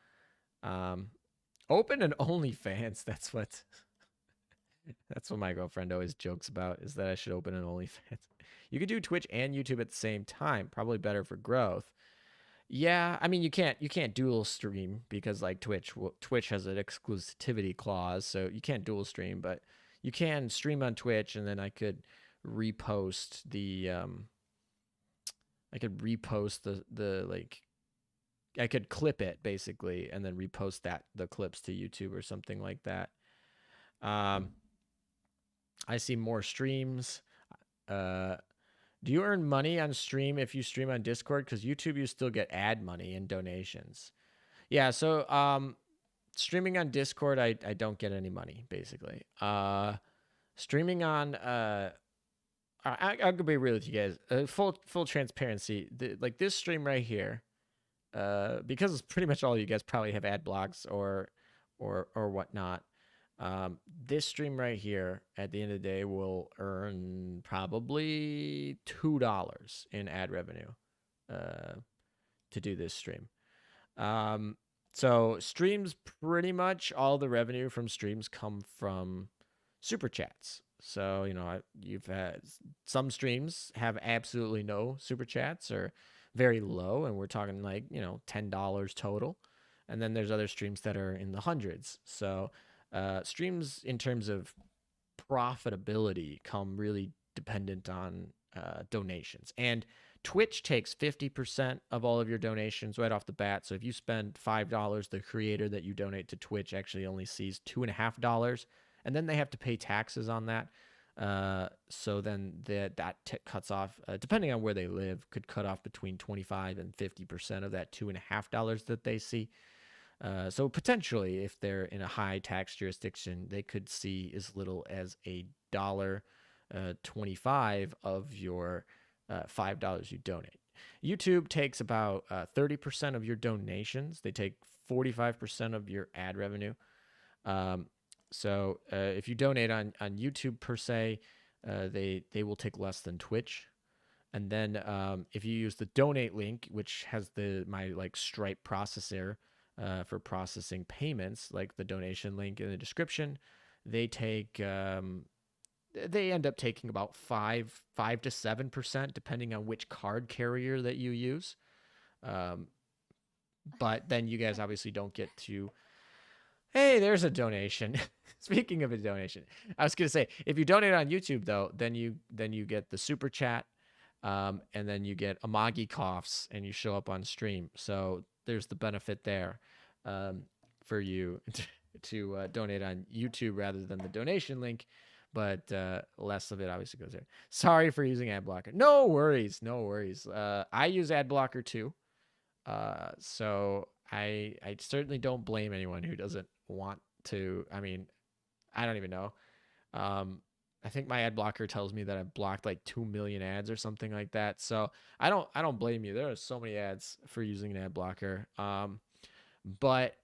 open and OnlyFans. That's what. That's what my girlfriend always jokes about, is that I should open an OnlyFans. You could do Twitch and YouTube at the same time, probably better for growth. Yeah, I mean you can't dual stream because like Twitch has an exclusivity clause, so you can't dual stream, but you can stream on Twitch, and then repost the I could repost the like I could clip it basically and then repost the clips to YouTube or something like that. Um, I see more streams. Uh, do you earn money on stream if you stream on Discord? Because YouTube, you still get ad money and donations. Yeah, so streaming on Discord, I don't get any money basically. Streaming on I'll be real with you guys. Full transparency. Like this stream right here, because it's pretty much all you guys probably have ad blocks or whatnot. This stream right here at the end of the day will earn probably $2 in ad revenue to do this stream. So streams, pretty much all the revenue from streams come from super chats. So, you've had some streams have absolutely no super chats or very low, and we're talking like, $10 total. And then there's other streams that are in the hundreds. So, streams in terms of profitability come really dependent on donations. And Twitch takes 50% of all of your donations right off the bat. So if you spend $5, the creator that you donate to Twitch actually only sees $2.50, and then they have to pay taxes on that. So then that cuts off, depending on where they live, could cut off between 25 and 50% of that $2.50 that they see. So potentially, if they're in a high tax jurisdiction, they could see as little as $1.25 of your $5 you donate. YouTube takes about 30% of your donations. They take 45% of your ad revenue. So if you donate on YouTube per se, they will take less than Twitch. And then if you use the donate link, which has my like Stripe processor for processing payments, like the donation link in the description, they end up taking about 5 to 7%, depending on which card carrier that you use. But then you guys obviously don't get to. Hey, there's a donation. Speaking of a donation, I was gonna say, if you donate on YouTube though, then you get the super chat, and then you get Amagi coughs, and you show up on stream. So there's the benefit there, for you to donate on YouTube rather than the donation link. But less of it obviously goes there. Sorry for using ad blocker. No worries, no worries. I use ad blocker too, so I certainly don't blame anyone who doesn't want to. I mean, I don't even know. I think my ad blocker tells me that I've blocked like 2 million ads or something like that. So I don't blame you. There are so many ads for using an ad blocker. But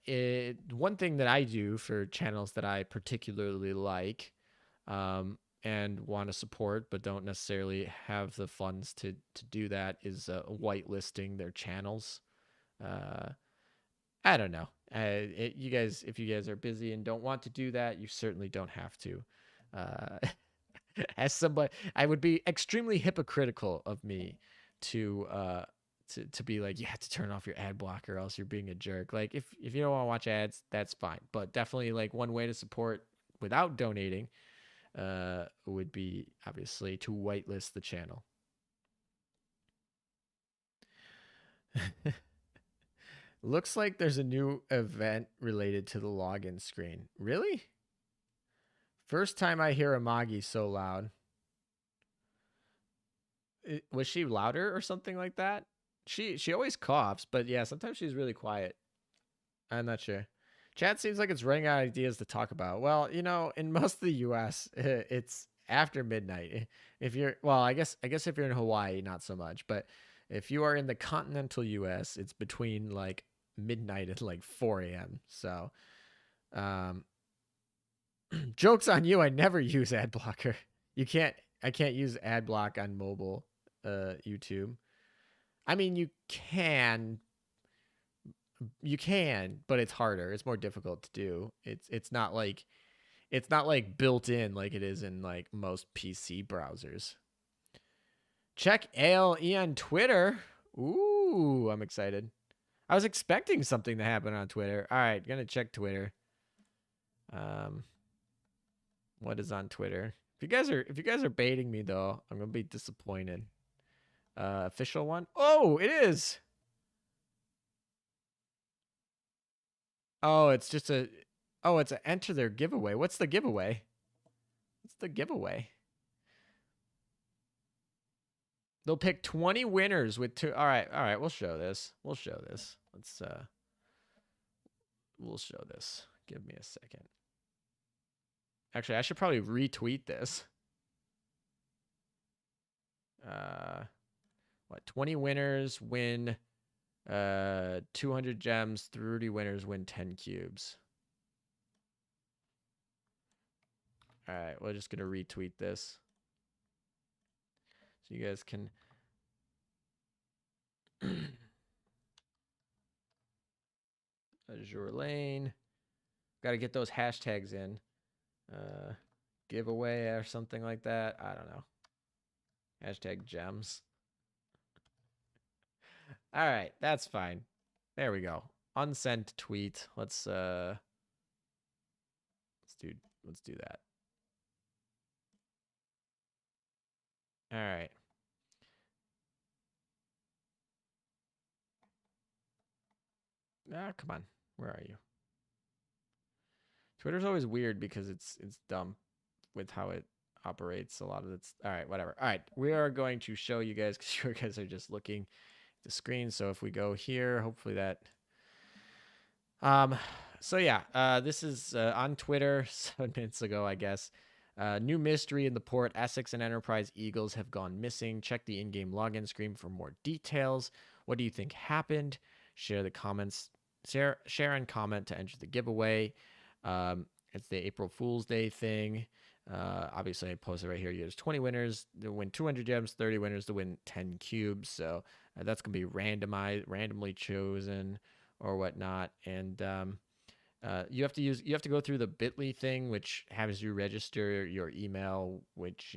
one thing that I do for channels that I particularly like, and want to support but don't necessarily have the funds to do that, is whitelisting their channels. I don't know. You guys, if you guys are busy and don't want to do that, you certainly don't have to. As somebody, I would be extremely hypocritical of me to be like, you have to turn off your ad blocker or else you're being a jerk. Like, if you don't want to watch ads, that's fine. But definitely, like, one way to support without donating would be obviously to whitelist the channel. Looks like there's a new event related to the login screen. Really? First time I hear Amagi so loud. Was she louder or something like that? She always coughs, but yeah, sometimes she's really quiet. I'm not sure. Chat seems like it's running out of ideas to talk about. Well, in most of the U.S., it's after midnight. If you're, well, I guess if you're in Hawaii, not so much. But if you are in the continental U.S., it's between like midnight and like 4 a.m. So, joke's on you. I never use ad blocker. I can't use ad block on mobile YouTube. I mean, you can, but it's harder. It's more difficult to do. It's not like It's not like built in like it is in like most PC browsers. Check ALE on Twitter. Ooh, I'm excited. I was expecting something to happen on Twitter. All right, gonna check Twitter. What is on Twitter? If you guys are baiting me though, I'm gonna be disappointed. Official one? Oh, it is. Oh, it's just a. Oh, it's a enter their giveaway. What's the giveaway? What's the giveaway? They'll pick 20 winners with two. All right. We'll show this. We'll show this. We'll show this. Give me a second. Actually, I should probably retweet this. What? 20 winners win 200 gems. 30 winners win 10 cubes. All right, we're just gonna retweet this so you guys can. Azur Lane. Got to get those hashtags in. Giveaway or something like that. I don't know. Hashtag gems. All right, that's fine. There we go. Unsent tweet. Let's do that. All right. Ah, come on. Where are you? Twitter's always weird because it's dumb with how it operates. A lot of it's all right. Whatever. All right, we are going to show you guys because you guys are just looking at the screen. So if we go here, hopefully that. So yeah, this is on Twitter 7 minutes ago, I guess. New mystery in the port. Essex and Enterprise Eagles have gone missing. Check the in-game login screen for more details. What do you think happened? Share the comments. Share and comment to enter the giveaway. It's the April Fool's Day thing. Obviously, I posted right here. There's 20 winners to win 200 gems, 30 winners to win 10 cubes. So that's gonna be randomly chosen or whatnot. And you have to go through the Bitly thing, which has you register your email, which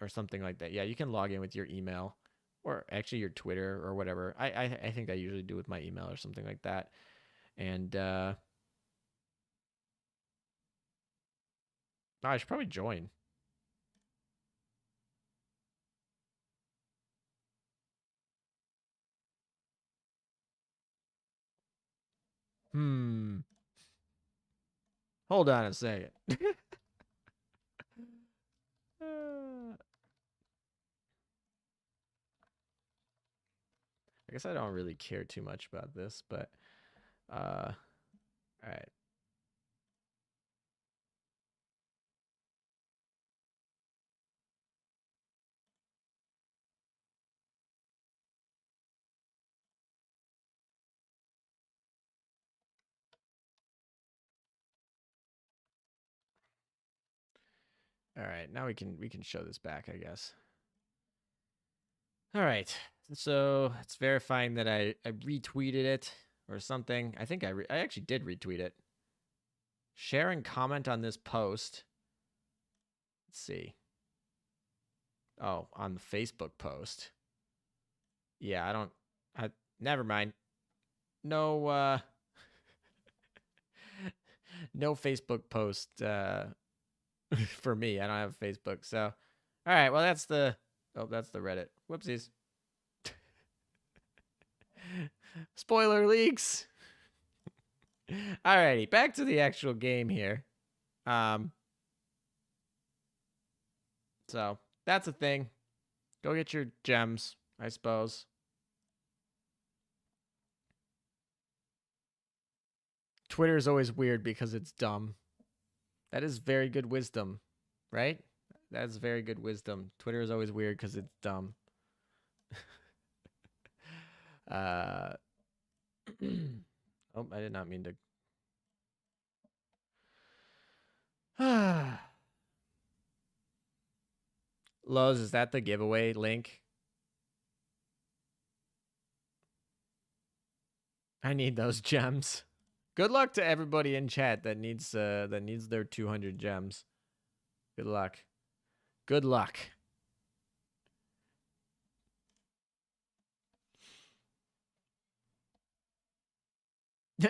or something like that. Yeah, you can log in with your email, or actually your Twitter or whatever. I think I usually do with my email or something like that. And I should probably join. Hold on a second. I guess I don't really care too much about this, but all right. All right, now we can show this back, I guess. All right, so it's verifying that I retweeted it or something. I think I actually did retweet it. Share and comment on this post. Let's see. Oh, on the Facebook post. Yeah, never mind. No no Facebook post for me. I don't have Facebook. So, all right, well that's the Reddit. Whoopsies. Spoiler leaks. Alrighty, back to the actual game here. So that's a thing. Go get your gems, I suppose. Twitter is always weird because it's dumb. That is very good wisdom, right? That's very good wisdom. Twitter is always weird because it's dumb. Oh, I did not mean to. Lowe's, is that the giveaway link? I need those gems. Good luck to everybody in chat that needs their 200 gems. Good luck. Good luck.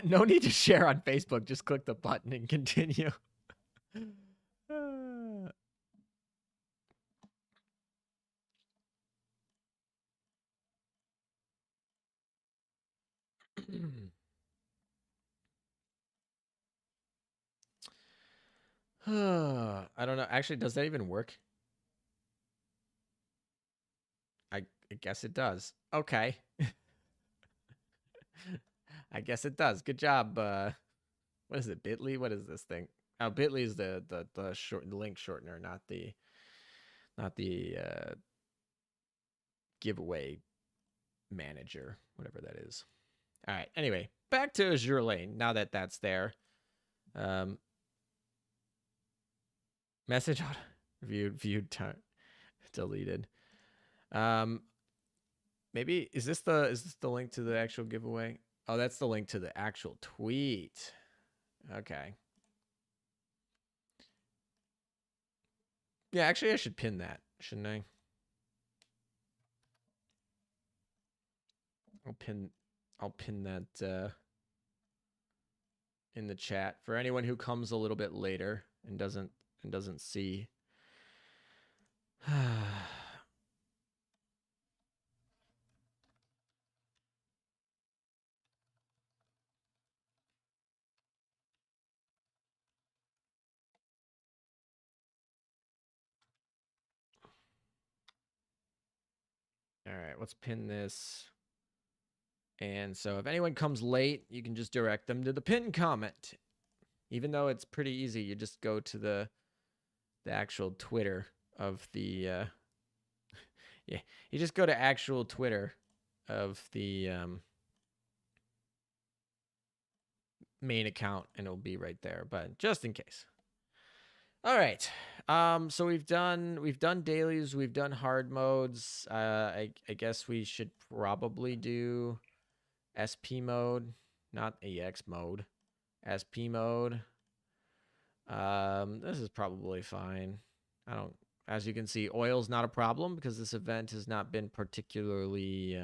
No need to share on Facebook. Just click the button and continue. I don't know. Actually, does that even work? I guess it does. Okay. I guess it does. Good job. What is it? Bitly? What is this thing? Oh, Bitly is the link shortener, not the giveaway manager, whatever that is. All right. Anyway, back to Azur Lane. Now that that's there, message viewed deleted. Maybe is this the link to the actual giveaway? Oh, that's the link to the actual tweet. Okay. Yeah, actually, I should pin that, shouldn't I? I'll pin that in the chat for anyone who comes a little bit later and doesn't see. All right, let's pin this. And so if anyone comes late, you can just direct them to the pin comment. Even though it's pretty easy, you just go to the actual Twitter of the yeah, you just go to actual Twitter of the main account and it'll be right there, but just in case. All right. So we've done dailies, we've done hard modes. I guess we should probably do SP mode, not AX mode. SP mode. This is probably fine. As you can see, oil's not a problem because this event has not been particularly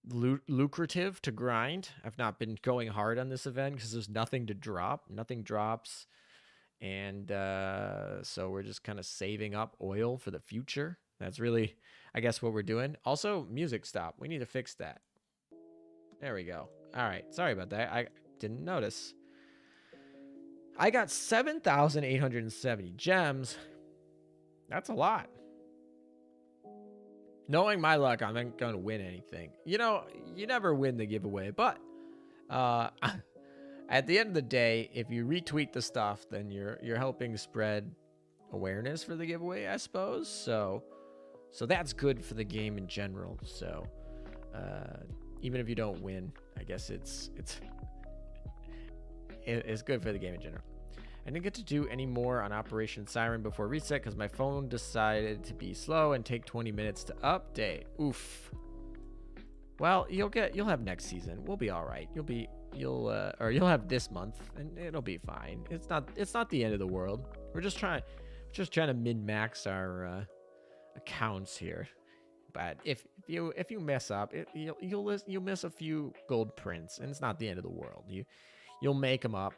lucrative to grind. I've not been going hard on this event because there's nothing to drop. Nothing drops. And so we're just kind of saving up oil for the future. That's really, I guess, what we're doing. Also, music stop. We need to fix that. There we go. All right. Sorry about that. I didn't notice. I got 7,870 gems. That's a lot. Knowing my luck, I'm not going to win anything. You know, you never win the giveaway, but at the end of the day, if you retweet the stuff, then you're helping spread awareness for the giveaway, I suppose. So that's good for the game in general. So even if you don't win, I guess it's good for the game in general. I didn't get to do any more on Operation Siren before reset because my phone decided to be slow and take 20 minutes to update. Oof. Well, you'll have next season. We'll be all right. You'll have this month and it'll be fine. It's not the end of the world. We're just trying to min-max our accounts here. But if you mess up, you'll miss a few gold prints, and it's not the end of the world. You'll make them up.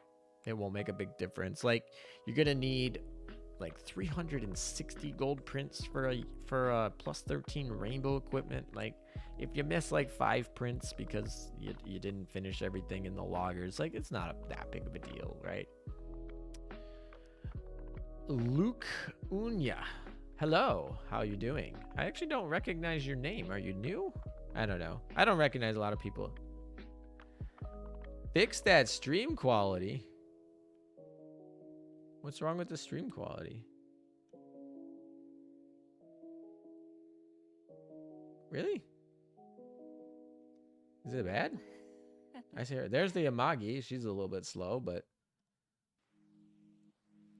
It won't make a big difference. Like, you're gonna need like 360 gold prints for a plus 13 rainbow equipment. Like, if you miss like 5 prints because you didn't finish everything in the loggers, like, it's not that big of a deal, right? Luke Unya. Hello, how you doing? I actually don't recognize your name. Are you new? I don't know. I don't recognize a lot of people. Fix that stream quality. What's wrong with the stream quality? Really? Is it bad? I see her. There's the Amagi. She's a little bit slow, but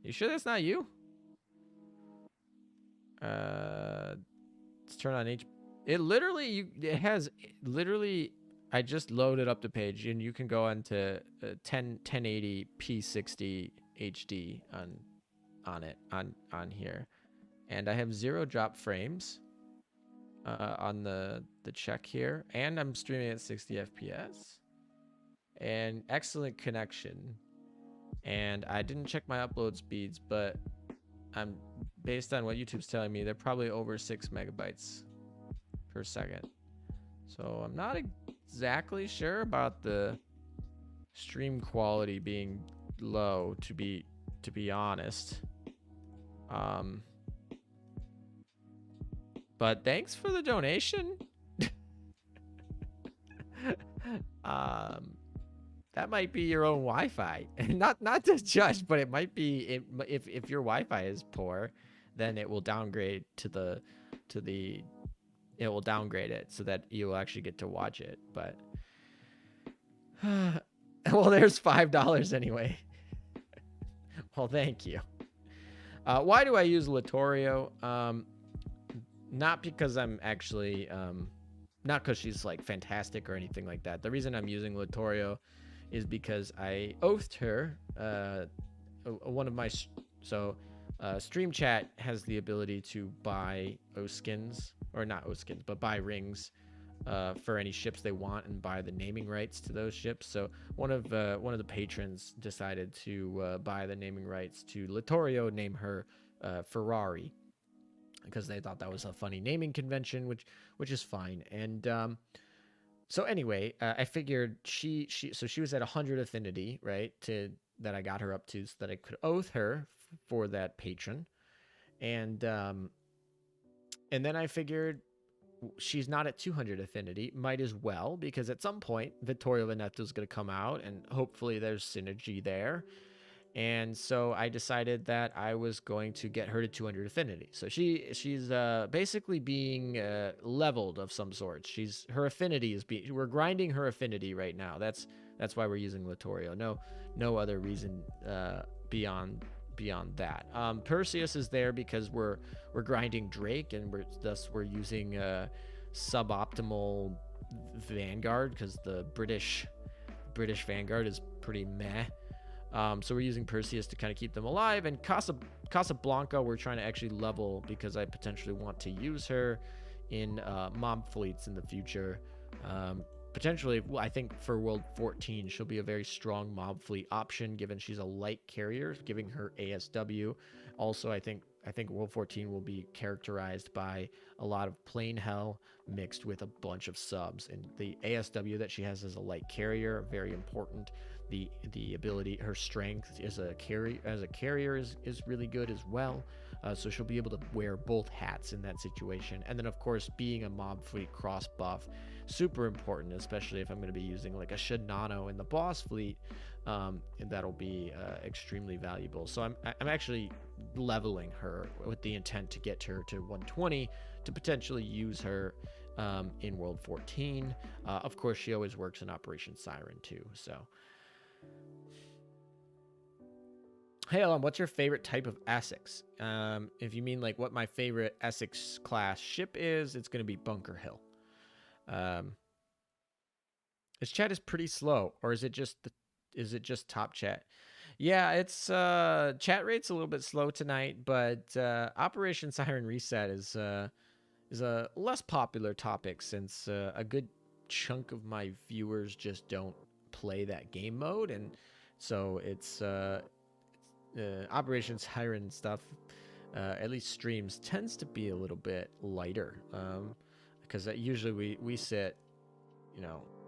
you sure that's not you? Let's turn on H. It has literally just loaded up the page, and you can go onto 1080 p60 HD on here, and I have 0 drop frames on the check here, and I'm streaming at 60 FPS, and excellent connection. And I didn't check my upload speeds, but I'm based on what YouTube's telling me, they're probably over 6 megabytes per second. So I'm not exactly sure about the stream quality being low, to be honest. But thanks for the donation. That might be your own Wi-Fi. not to judge, but it might be, if your Wi-Fi is poor, then it will downgrade it will downgrade it so that you will actually get to watch it. But well, there's $5 anyway. Well, thank you. Why do I use Latorio? Not because I'm actually not because she's like fantastic or anything like that. The reason I'm using Latorio is because I oathed her. One of my Stream Chat has the ability to buy oath skins, or not oath skins, but buy rings for any ships they want, and buy the naming rights to those ships. So one of the patrons decided to buy the naming rights to Latorio, name her Ferrari, because they thought that was a funny naming convention, which is fine. And so anyway, I figured she was at 100 affinity, right? That I got her up to, so that I could oath her for that patron. And then I figured she's not at 200 affinity, might as well, because at some point Vittorio Veneto is going to come out, and hopefully there's synergy there. And so I decided that I was going to get her to 200 affinity. So she's basically being leveled of some sort. Her affinity is we're grinding her affinity right now. That's why we're using Latorio. No other reason beyond that. Perseus is there because we're grinding Drake, and we're using suboptimal Vanguard, because the British Vanguard is pretty meh. So we're using Perseus to kind of keep them alive, and Casablanca we're trying to actually level, because I potentially want to use her in mob fleets in the future. Potentially, I think for World 14, she'll be a very strong mob fleet option, given she's a light carrier, giving her ASW. Also, I think World 14 will be characterized by a lot of plain hell mixed with a bunch of subs, and the ASW that she has as a light carrier, very important. The ability, her strength as a carrier is really good as well. So she'll be able to wear both hats in that situation. And then of course, being a mob fleet cross buff, super important, especially if I'm going to be using like a Shinano in the boss fleet. That'll be extremely valuable. So I'm actually leveling her with the intent to get her to 120 to potentially use her in World 14. Of course, she always works in Operation Siren too. So. Hey, Alan, what's your favorite type of Essex? If you mean like what my favorite Essex class ship is, it's going to be Bunker Hill. This chat is pretty slow, or is it just top chat? Yeah, it's chat rate's a little bit slow tonight, but Operation Siren Reset is a less popular topic, since a good chunk of my viewers just don't play that game mode, and so it's Operation Siren stuff, at least streams, tends to be a little bit lighter, because usually we sit,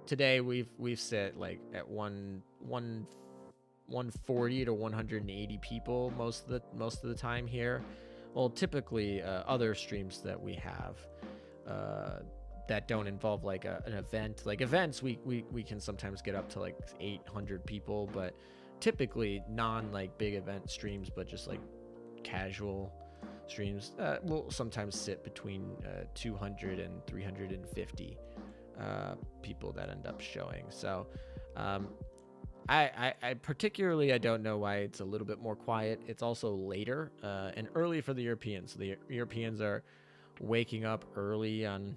today we've sit like at 140 to 180 people most of the time here. Well, typically other streams that we have that don't involve like an event, like events, we can sometimes get up to like 800 people, but typically like big event streams, but just like casual streams, will sometimes sit between 200 and 350 people that end up showing. So I particularly, I don't know why it's a little bit more quiet. It's also later and early for the Europeans. So the Europeans are waking up early on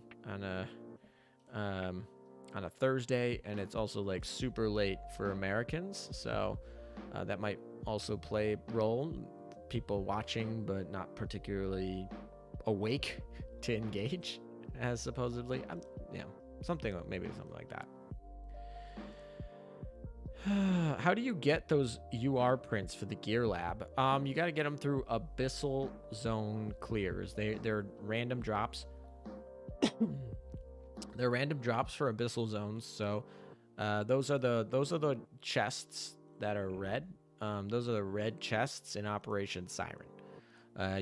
on a Thursday, and it's also like super late for Americans, so that might also play a role. People watching but not particularly awake to engage, as supposedly. Yeah, maybe something like that. How do you get those UR prints for the Gear Lab? You got to get them through Abyssal Zone clears. They're random drops. They're random drops for Abyssal Zones. So those are the chests that are red. Those are the red chests in Operation Siren.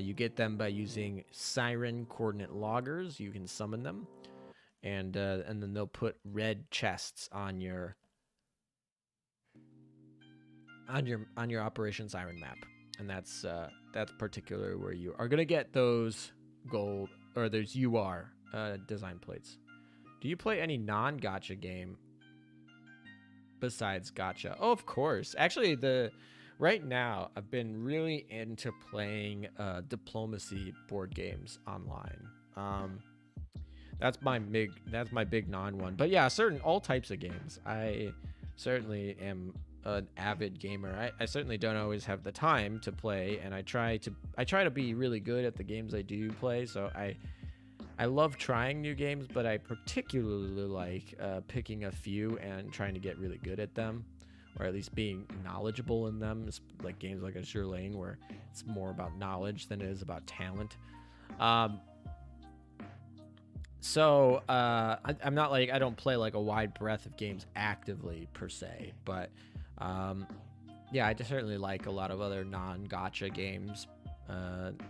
You get them by using Siren coordinate loggers. You can summon them, and then they'll put red chests on your Operation Siren map, and that's particularly where you are gonna get those gold or those UR design plates. Do you play any non-gacha game besides gacha? Oh, of course. Actually, right now I've been really into playing diplomacy board games online. That's my big non one. But yeah, all types of games. I certainly am an avid gamer. I certainly don't always have the time to play, and I try to be really good at the games I do play. So I love trying new games, but I particularly like picking a few and trying to get really good at them, or at least being knowledgeable in them. It's like games like Azur, where it's more about knowledge than it is about talent. So I'm not like, I don't play like a wide breadth of games actively per se, but yeah, I just certainly like a lot of other non-gacha games.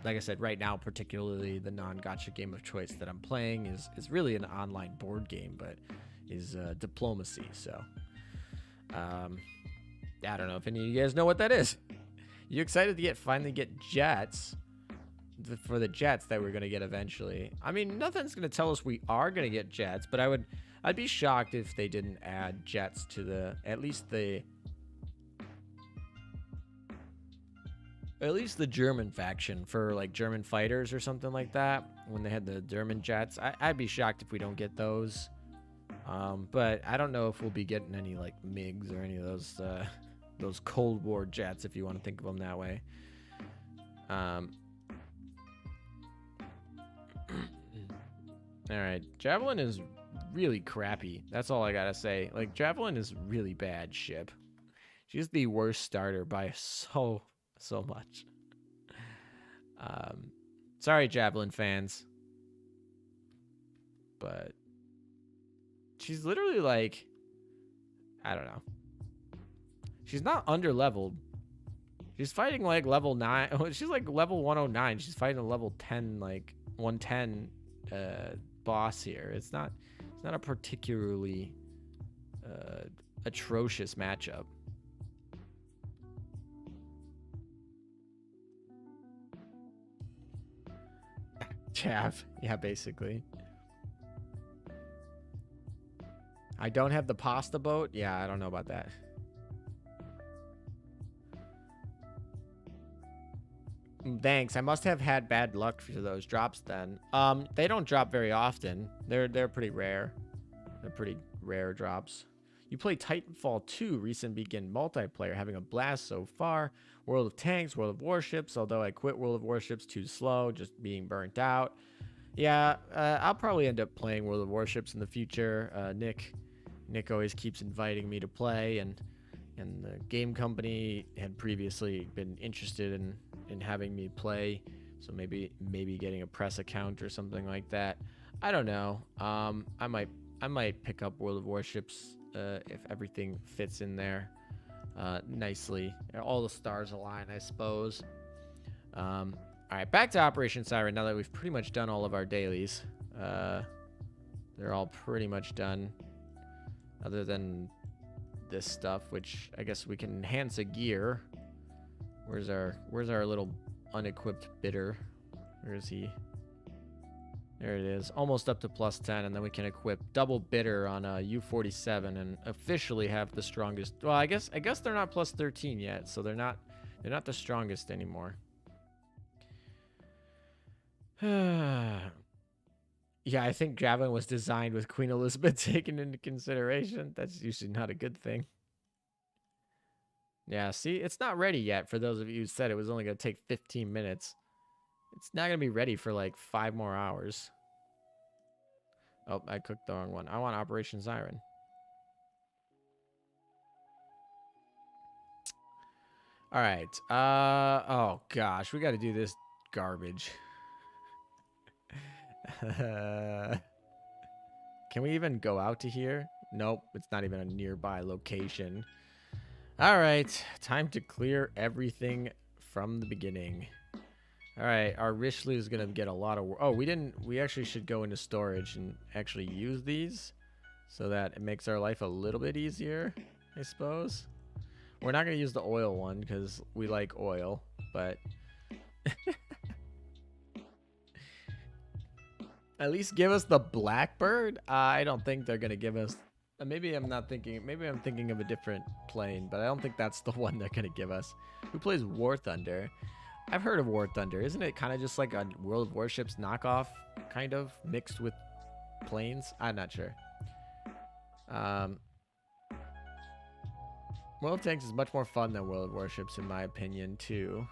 Like I said, right now, particularly the non-gacha game of choice that I'm playing is really an online board game, but is diplomacy. So I don't know if any of you guys know what that is. You excited to finally get jets? For the jets that we're gonna get eventually. I mean, nothing's gonna tell us we are gonna get jets, but I'd be shocked if they didn't add jets to at least the German faction for like German fighters or something like that. When they had the German jets, I'd be shocked if we don't get those. But I don't know if we'll be getting any like MiGs or any of those Cold War jets, if you want to think of them that way. All right, Javelin is really crappy. That's all I gotta say. Like, Javelin is really bad ship. She's the worst starter by so much. Sorry, Javelin fans, but she's literally like, I don't know. She's not under leveled. She's fighting like level 9. She's like level 109. She's fighting a level 10, like 110 boss here. It's not a particularly atrocious matchup. Chav, yeah, basically. I don't have the pasta boat. Yeah, I don't know about that. Thanks. I must have had bad luck for those drops then. They don't drop very often. They're pretty rare. They're pretty rare drops. You play Titanfall 2 recent begin multiplayer, having a blast so far. World of Tanks, World of Warships, although I quit World of Warships too slow, just being burnt out. Yeah, I'll probably end up playing World of Warships in the future. Nick always keeps inviting me to play, and the game company had previously been interested in having me play, so maybe getting a press account or something like that. I don't know. I might pick up World of Warships if everything fits in there nicely. All the stars align, I suppose. All right, back to Operation Siren. Now that we've pretty much done all of our dailies, they're all pretty much done, other than this stuff, which I guess we can enhance a gear. Where's our little unequipped bidder? Where is he? There it is, almost up to plus 10, and then we can equip double bidder on a U-47 and officially have the strongest. Well, I guess they're not plus 13 yet, so they're not the strongest anymore. Yeah, I think Javelin was designed with Queen Elizabeth taken into consideration. That's usually not a good thing. Yeah, see, it's not ready yet for those of you who said it was only going to take 15 minutes. It's not going to be ready for like 5 more hours. Oh, I cooked the wrong one. I want Operation Siren. All right. Oh gosh, we got to do this garbage. Can we even go out to here? Nope, it's not even a nearby location. All right, time to clear everything from the beginning. All right, our Richelieu is gonna get a lot of. Oh, we didn't. We actually should go into storage and actually use these, so that it makes our life a little bit easier, I suppose. We're not gonna use the oil one because we like oil, but at least give us the Blackbird. I don't think they're gonna give us. Maybe I'm not thinking. Maybe I'm thinking of a different plane, but I don't think that's the one they're gonna give us. Who plays War Thunder? I've heard of War Thunder. Isn't it kind of just like a World of Warships knockoff, kind of mixed with planes? I'm not sure. World of Tanks is much more fun than World of Warships, in my opinion, too.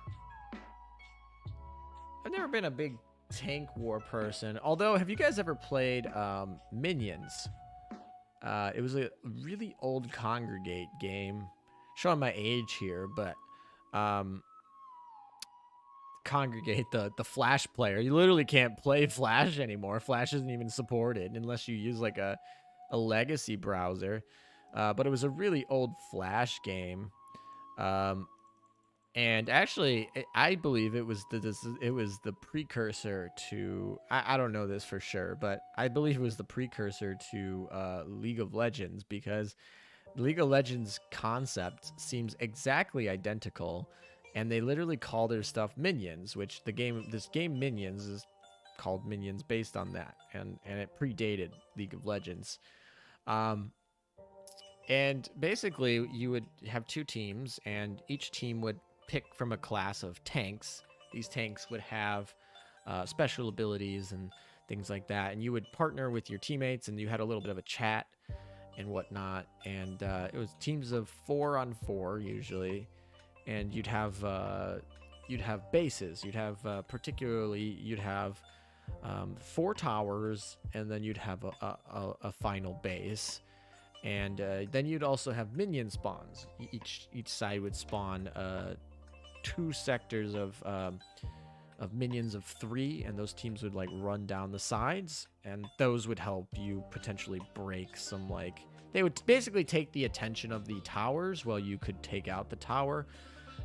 I've never been a big tank war person. Although, have you guys ever played Minions? It was a really old Congregate game. Showing my age here, but Congregate, the Flash player. You literally can't play Flash anymore. Flash isn't even supported unless you use like a legacy browser. But it was a really old Flash game. And actually, I believe it was the precursor to. I don't know this for sure, but I believe it was the precursor to League of Legends, because League of Legends concept seems exactly identical, and they literally call their stuff Minions, which this game Minions is called Minions based on that, and it predated League of Legends. And basically, you would have 2 teams, and each team would pick from a class of tanks. These tanks would have special abilities and things like that, and you would partner with your teammates, and you had a little bit of a chat and whatnot. And it was teams of 4 on 4 usually, and you'd have bases. You'd have you'd have 4 towers, and then you'd have a final base. And then you'd also have minion spawns. Each side would spawn 2 sectors of minions of 3, and those teams would like run down the sides, and those would help you potentially break some, like, they would basically take the attention of the towers while you could take out the tower.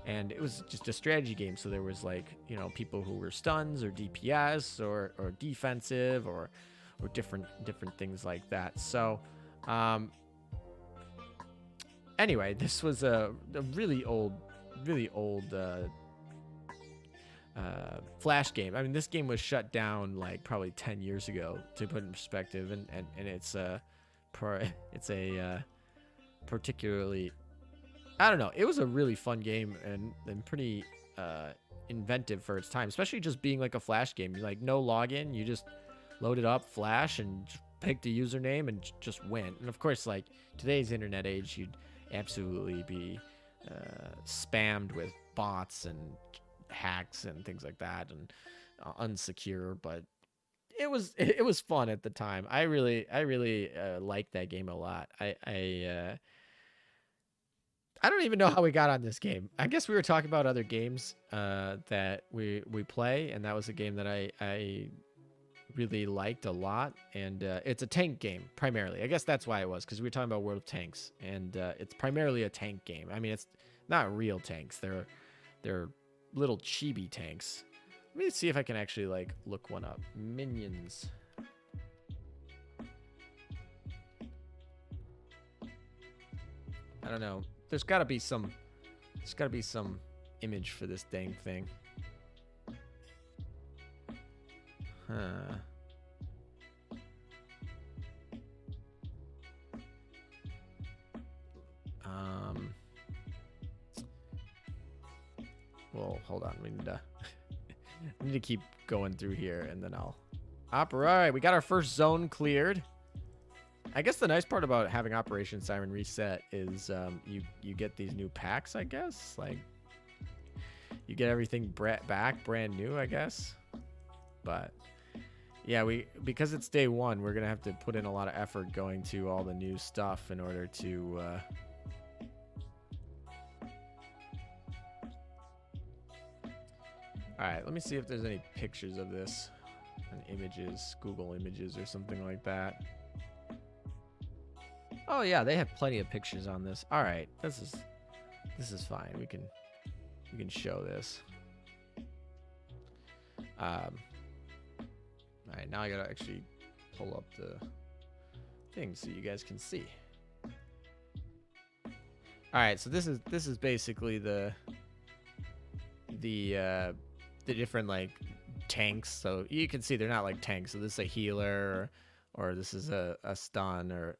And it was just a strategy game, so there was, like, you know, people who were stuns or DPS or defensive or different things like that. So anyway, this was a really old Flash game. I mean, this game was shut down like probably 10 years ago, to put in perspective, and it's a particularly, I don't know, it was a really fun game and pretty inventive for its time, especially just being like a Flash game. You like no login, you just load it up, Flash, and picked a username and just went. And of course, like today's internet age, you'd absolutely be spammed with bots and hacks and things like that, and unsecure. But it was fun at the time. I really liked that game a lot. I don't even know how we got on this game. I guess we were talking about other games that we play, and that was a game that I really liked a lot. And it's a tank game primarily. I guess that's why it was, because we were talking about World of Tanks, and it's primarily a tank game. I mean, it's not real tanks. They're little chibi tanks. Let me see if I can actually like look one up. Minions. I don't know. There's got to be some image for this dang thing. Huh. Well, hold on. We need to keep going through here, and then I'll Alright, we got our first zone cleared. I guess the nice part about having Operation Siren reset is you get these new packs, I guess. Like, you get everything back brand new, I guess. But yeah, because it's day one, we're gonna have to put in a lot of effort going to all the new stuff in order to Alright, let me see if there's any pictures of this and images, Google Images or something like that. Oh yeah, they have plenty of pictures on this. Alright, this is fine. We can show this. Alright, now I gotta actually pull up the thing so you guys can see. Alright, so this is basically the different like tanks. So you can see they're not like tanks. So this is a healer, or this is a stun, or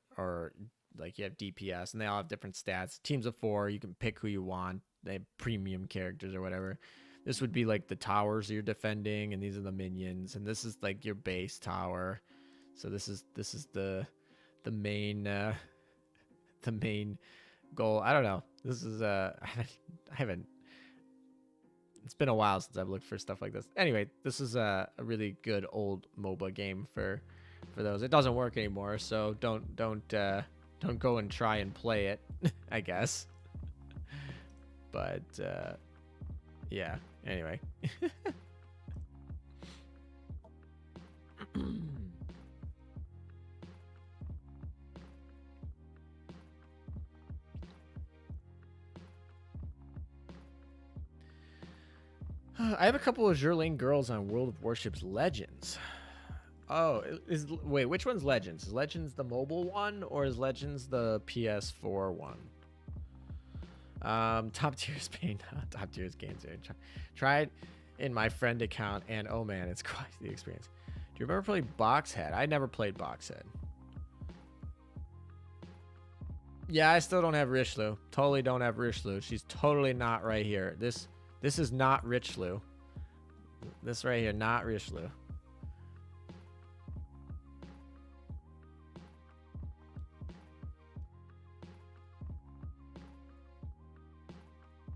like you have DPS, and they all have different stats. Teams of 4, you can pick who you want. They have premium characters or whatever. This would be like the towers you're defending, and these are the minions, and this is like your base tower. So this is the main the main goal. I don't know. This is I haven't. It's been a while since I've looked for stuff like this. Anyway, this is a really good old MOBA game for those. It doesn't work anymore, so don't go and try and play it, I guess. But yeah. Anyway. I have a couple of Zerling girls on World of Warships Legends. Oh, wait, which one's Legends? Is Legends the mobile one, or is Legends the PS4 one? Top tier Spain, top tier games. Tried in my friend account, and oh man, it's quite the experience. Do you remember playing Boxhead? I never played Boxhead. Yeah, I still don't have Richelieu. Totally don't have Richelieu. She's totally not right here. This is not Richelieu. This right here, not Richelieu.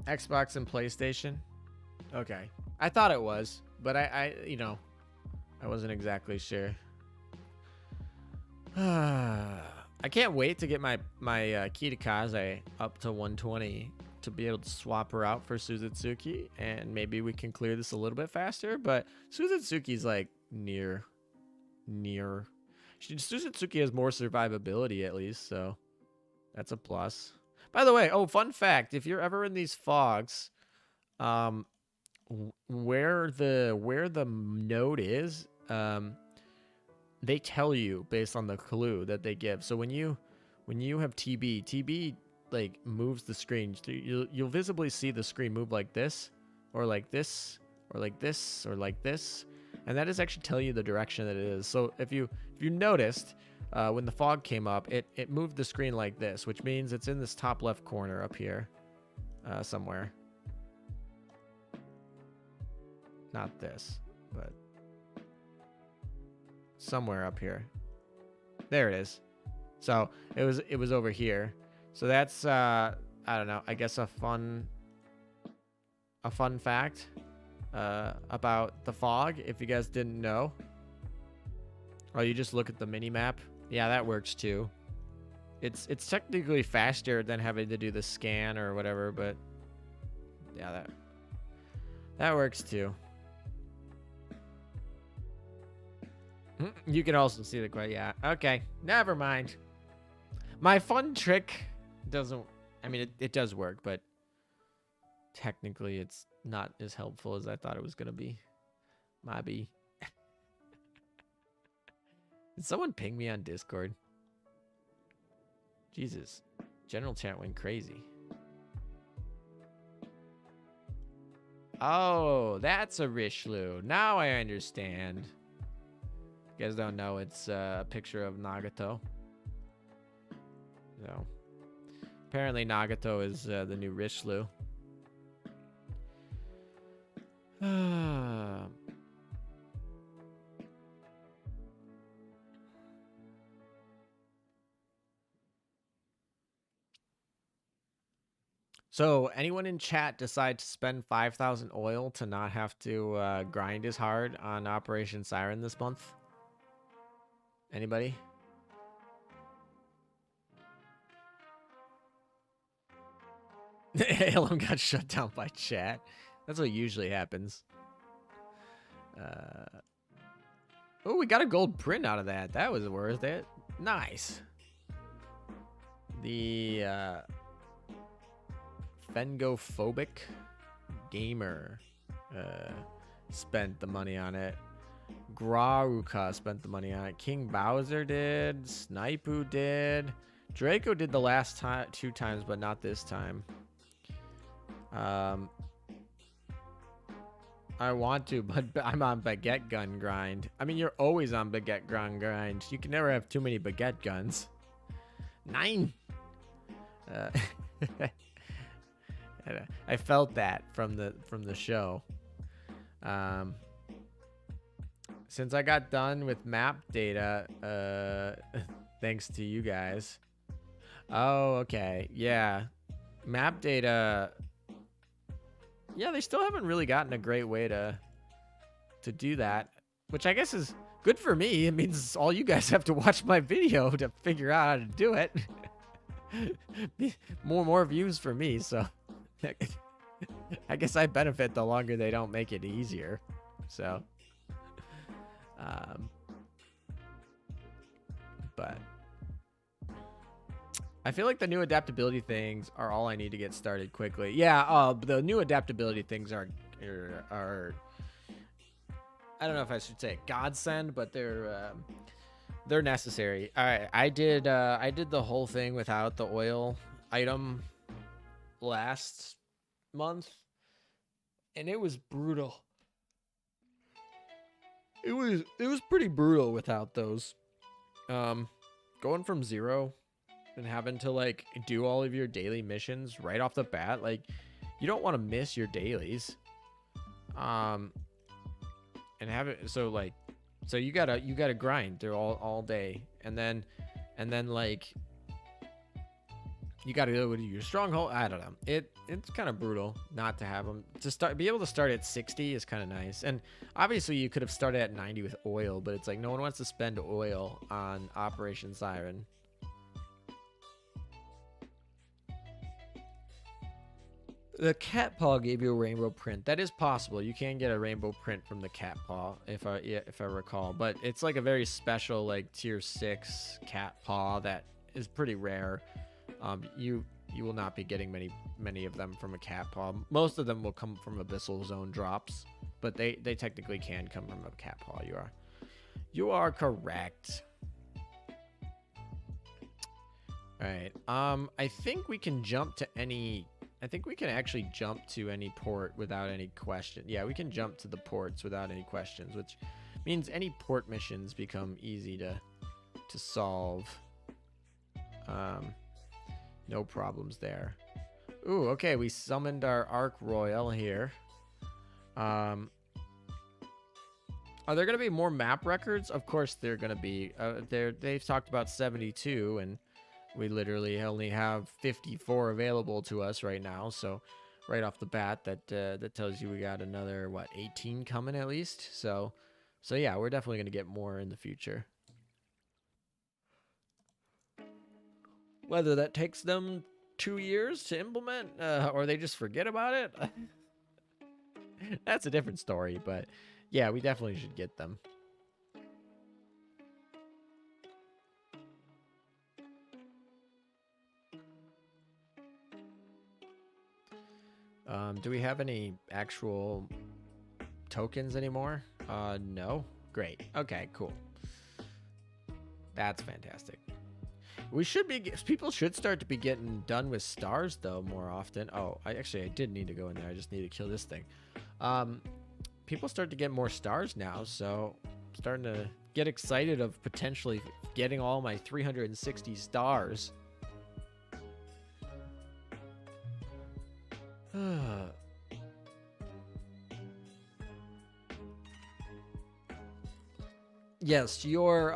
Xbox and PlayStation? Okay. I thought it was, but I you know, I wasn't exactly sure. I can't wait to get my Kitakaze up to 120 to be able to swap her out for Suzutsuki, and maybe we can clear this a little bit faster, but Suzutsuki's like near. Suzutsuki has more survivability at least, so that's a plus. By the way, oh, fun fact, if you're ever in these fogs, where the node is, they tell you based on the clue that they give. So when you have TB like moves the screen, you'll visibly see the screen move like this, or like this, or like this, or like this, and that is actually telling you the direction that it is. So if you noticed, when the fog came up, it moved the screen like this, which means it's in this top left corner up here, somewhere. Not this, but somewhere up here. There it is. So it was over here. So that's I don't know, I guess a fun fact about the fog, if you guys didn't know. Oh, you just look at the mini map. Yeah, that works too. It's technically faster than having to do the scan or whatever, but yeah, that works too. You can also see the quite. Yeah, okay, never mind. My fun trick doesn't, I mean, it does work, but technically it's not as helpful as I thought it was gonna be. Maybe. Did someone ping me on Discord? Jesus, general chat went crazy. Oh, that's a Richelieu. Now I understand. You guys don't know, it's a picture of Nagato. So apparently Nagato is the new Richelieu. So, anyone in chat decide to spend 5,000 oil to not have to grind as hard on Operation Siren this month? Anybody? Alum got shut down by chat. That's what usually happens. Oh, we got a gold print out of that. That was worth it. Nice. The Fengophobic Gamer spent the money on it. Graruka spent the money on it. King Bowser did. Snipu did. Draco did the last time 2 times, but not this time. I want to, but I'm on baguette gun grind. I mean, you're always on baguette gun grind. You can never have too many baguette guns. 9. I felt that from the show. Since I got done with map data, thanks to you guys. Oh, okay. Yeah. Map data. Yeah, they still haven't really gotten a great way to do that, which I guess is good for me. It means all you guys have to watch my video to figure out how to do it. more views for me, so I guess I benefit the longer they don't make it easier. So but I feel like the new adaptability things are all I need to get started quickly. Yeah, the new adaptability things are I don't know if I should say godsend, but they're necessary. All right, I did the whole thing without the oil item last month, and it was brutal. It was pretty brutal without those. Going from 0 and having to like do all of your daily missions right off the bat, like you don't want to miss your dailies. And have it so you gotta grind through all day, and then like you gotta go to your stronghold. I don't know. It's kind of brutal not to have them. Be able to start at 60 is kind of nice. And obviously you could have started at 90 with oil, but it's like no one wants to spend oil on Operation Siren. The cat paw gave you a rainbow print. That is possible. You can get a rainbow print from the cat paw, if I recall. But it's like a very special, like tier 6 cat paw that is pretty rare. You will not be getting many of them from a cat paw. Most of them will come from Abyssal Zone drops, but they technically can come from a cat paw. You are correct. All right. I think we can jump to any. I think we can actually jump to any port without any question. Yeah, we can jump to the ports without any questions, which means any port missions become easy to solve. No problems there. Ooh, okay, we summoned our Arc Royal here. Are there going to be more map records? Of course they're going to be. They've talked about 72, and we literally only have 54 available to us right now. So right off the bat, that tells you we got another, 18 coming at least. So yeah, we're definitely going to get more in the future. Whether that takes them 2 years to implement or they just forget about it, that's a different story. But yeah, we definitely should get them. Do we have any actual tokens anymore? No. Great. Okay, cool. That's fantastic. People should start to be getting done with stars though more often. Oh, I did need to go in there. I just need to kill this thing. People start to get more stars now, so I'm starting to get excited of potentially getting all my 360 stars. Yes, your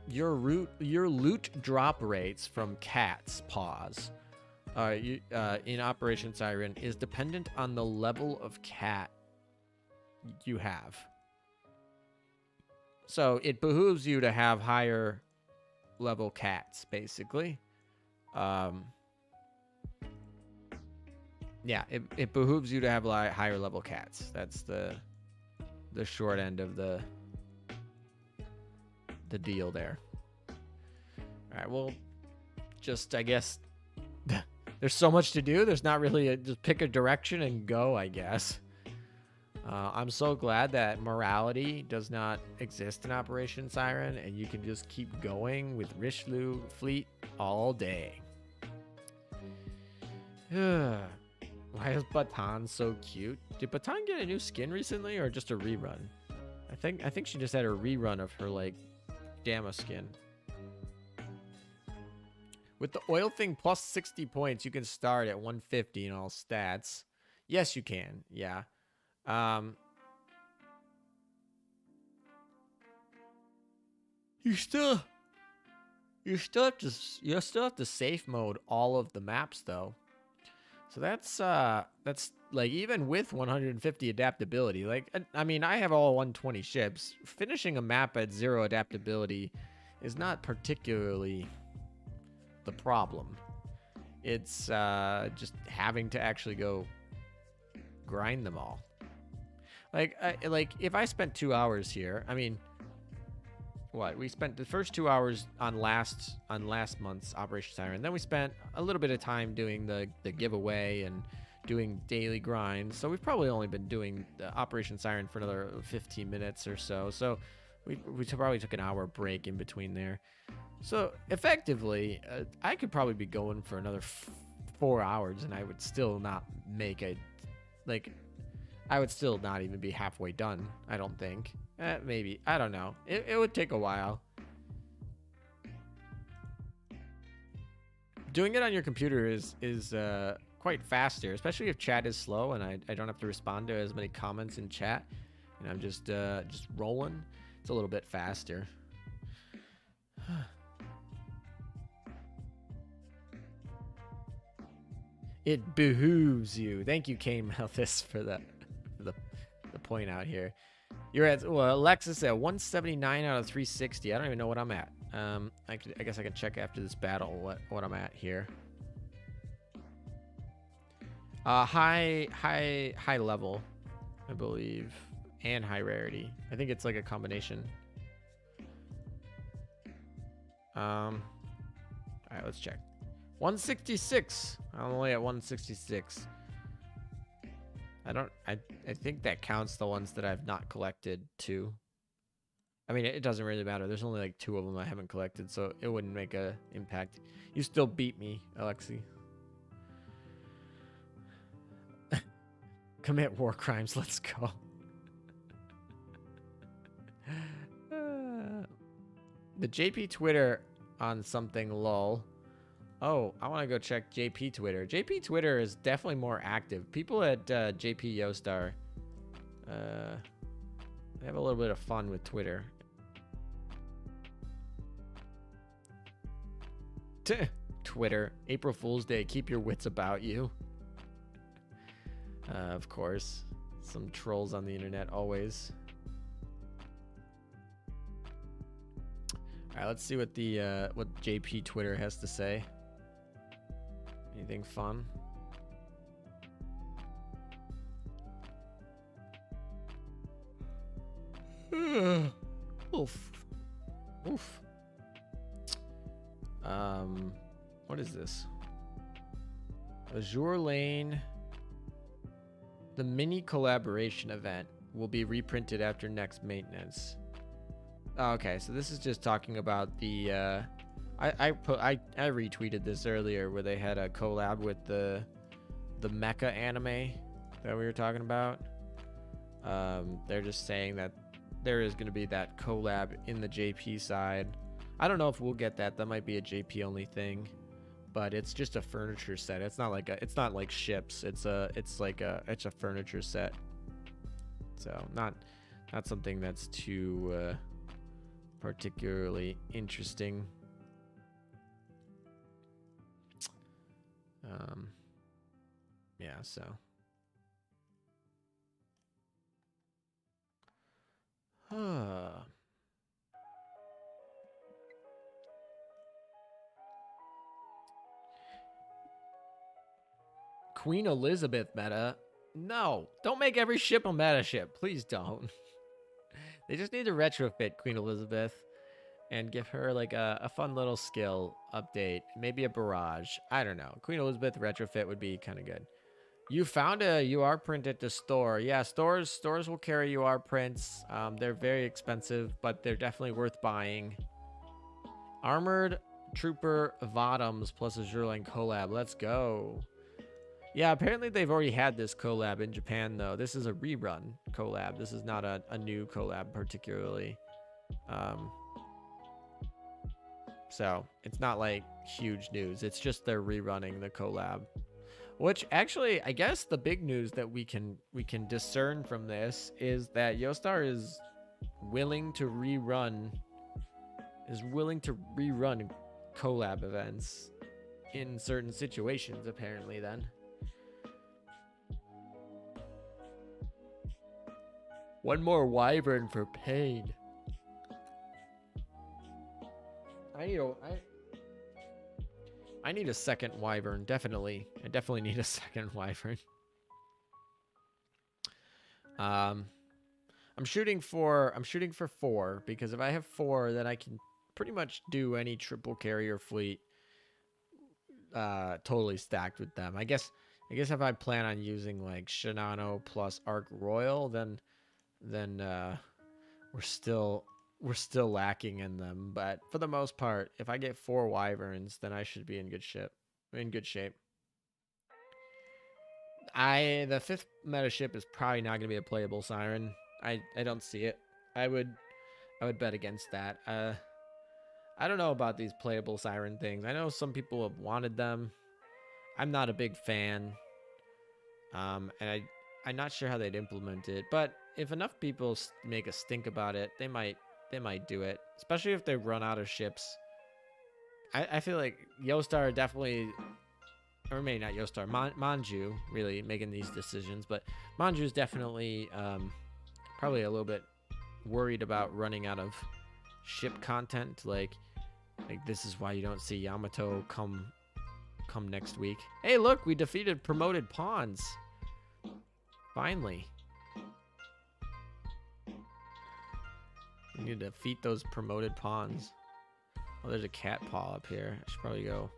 loot drop rates from cats paws in Operation Siren is dependent on the level of cat you have. So it behooves you to have higher level cats, basically. Yeah, it behooves you to have higher level cats. That's the short end of the deal there. All right, well, just I guess there's so much to do. There's not really just pick a direction and go, I guess. I'm so glad that morality does not exist in Operation Siren, and you can just keep going with Richelieu Fleet all day. Why is Baton so cute? Did Baton get a new skin recently, or just a rerun? I think she just had a rerun of her like Gamma skin. With the oil thing plus 60 points, you can start at 150 in all stats. Yes, you can. Yeah. You still have to safe mode all of the maps though. So that's like even with 150 adaptability, like I mean I have all 120 ships. Finishing a map at 0 adaptability is not particularly the problem. It's just having to actually go grind them all. Like if I spent 2 hours here, I mean, what we spent the first 2 hours on last month's Operation Siren. Then we spent a little bit of time doing the giveaway and doing daily grinds. So we've probably only been doing the Operation Siren for another 15 minutes or so. So we probably took an hour break in between there. So effectively, I could probably be going for another 4 hours, and I would still not make a I would still not even be halfway done. I don't think. Maybe. I don't know. It would take a while. Doing it on your computer is quite faster, especially if chat is slow and I don't have to respond to as many comments in chat, and I'm just rolling. It's a little bit faster. It behooves you. Thank you, Kane Malthus, for the point out here. You're at, well, Alexis at 179 out of 360. I don't even know what I'm at. I guess I can check after this battle what I'm at here. High level, I believe, and high rarity. I think it's like a combination. All right, let's check. 166. I'm only at 166. I think that counts the ones that I've not collected too. I mean, it doesn't really matter. There's only like 2 of them I haven't collected, so it wouldn't make a impact. You still beat me, Alexi. Commit war crimes. Let's go. The JP Twitter on something lol. Oh, I want to go check JP Twitter. JP Twitter is definitely more active. People at JP Yostar, they have a little bit of fun with Twitter. Twitter, April Fool's Day. Keep your wits about you. Of course, some trolls on the internet always. All right, let's see what the what JP Twitter has to say. Anything fun? Oof. Oof. What is this? Azur Lane. The mini collaboration event will be reprinted after next maintenance. Oh, okay, so this is just talking about the I retweeted this earlier where they had a collab with the mecha anime that we were talking about. They're just saying that there is going to be that collab in the JP side. I don't know if we'll get that. That might be a JP only thing, but it's just a furniture set. It's not like ships. It's a furniture set. So not something that's too particularly interesting. Yeah, so. Queen Elizabeth meta? No, don't make every ship a meta ship. Please don't. They just need to retrofit Queen Elizabeth and give her like a fun little skill update. Maybe a barrage. I don't know. Queen Elizabeth retrofit would be kind of good. You found a UR print at the store. Yeah, stores will carry UR prints. They're very expensive, but they're definitely worth buying. Armored Trooper Vodums plus Azur Line collab. Let's go. Yeah, apparently they've already had this collab in Japan, though. This is a rerun collab. This is not a new collab particularly. So it's not like huge news. It's just they're rerunning the collab. Which actually, I guess the big news that we can discern from this is that Yostar is willing to rerun collab events in certain situations, apparently then. One more wyvern for pain. I need a second wyvern, definitely. I definitely need a second wyvern. I'm shooting for 4, because if I have 4, then I can pretty much do any triple carrier fleet totally stacked with them. I guess if I plan on using like Shinano plus Arc Royal, then we're still lacking in them. But for the most part, if I get 4 wyverns, then I should be in good shape. The 5th meta ship is probably not going to be a playable siren. I don't see it. I would bet against that. I don't know about these playable siren things. I know some people have wanted them. I'm not a big fan. And I'm not sure how they'd implement it, but if enough people make a stink about it, they might do it, especially if they run out of ships. I feel like Yostar definitely, or maybe not Yostar, Manju really making these decisions, but Manju's definitely probably a little bit worried about running out of ship content. Like this is why you don't see Yamato come next week. Hey, look, we defeated promoted pawns. Finally. We need to defeat those promoted pawns. Oh, there's a cat paw up here. I should probably go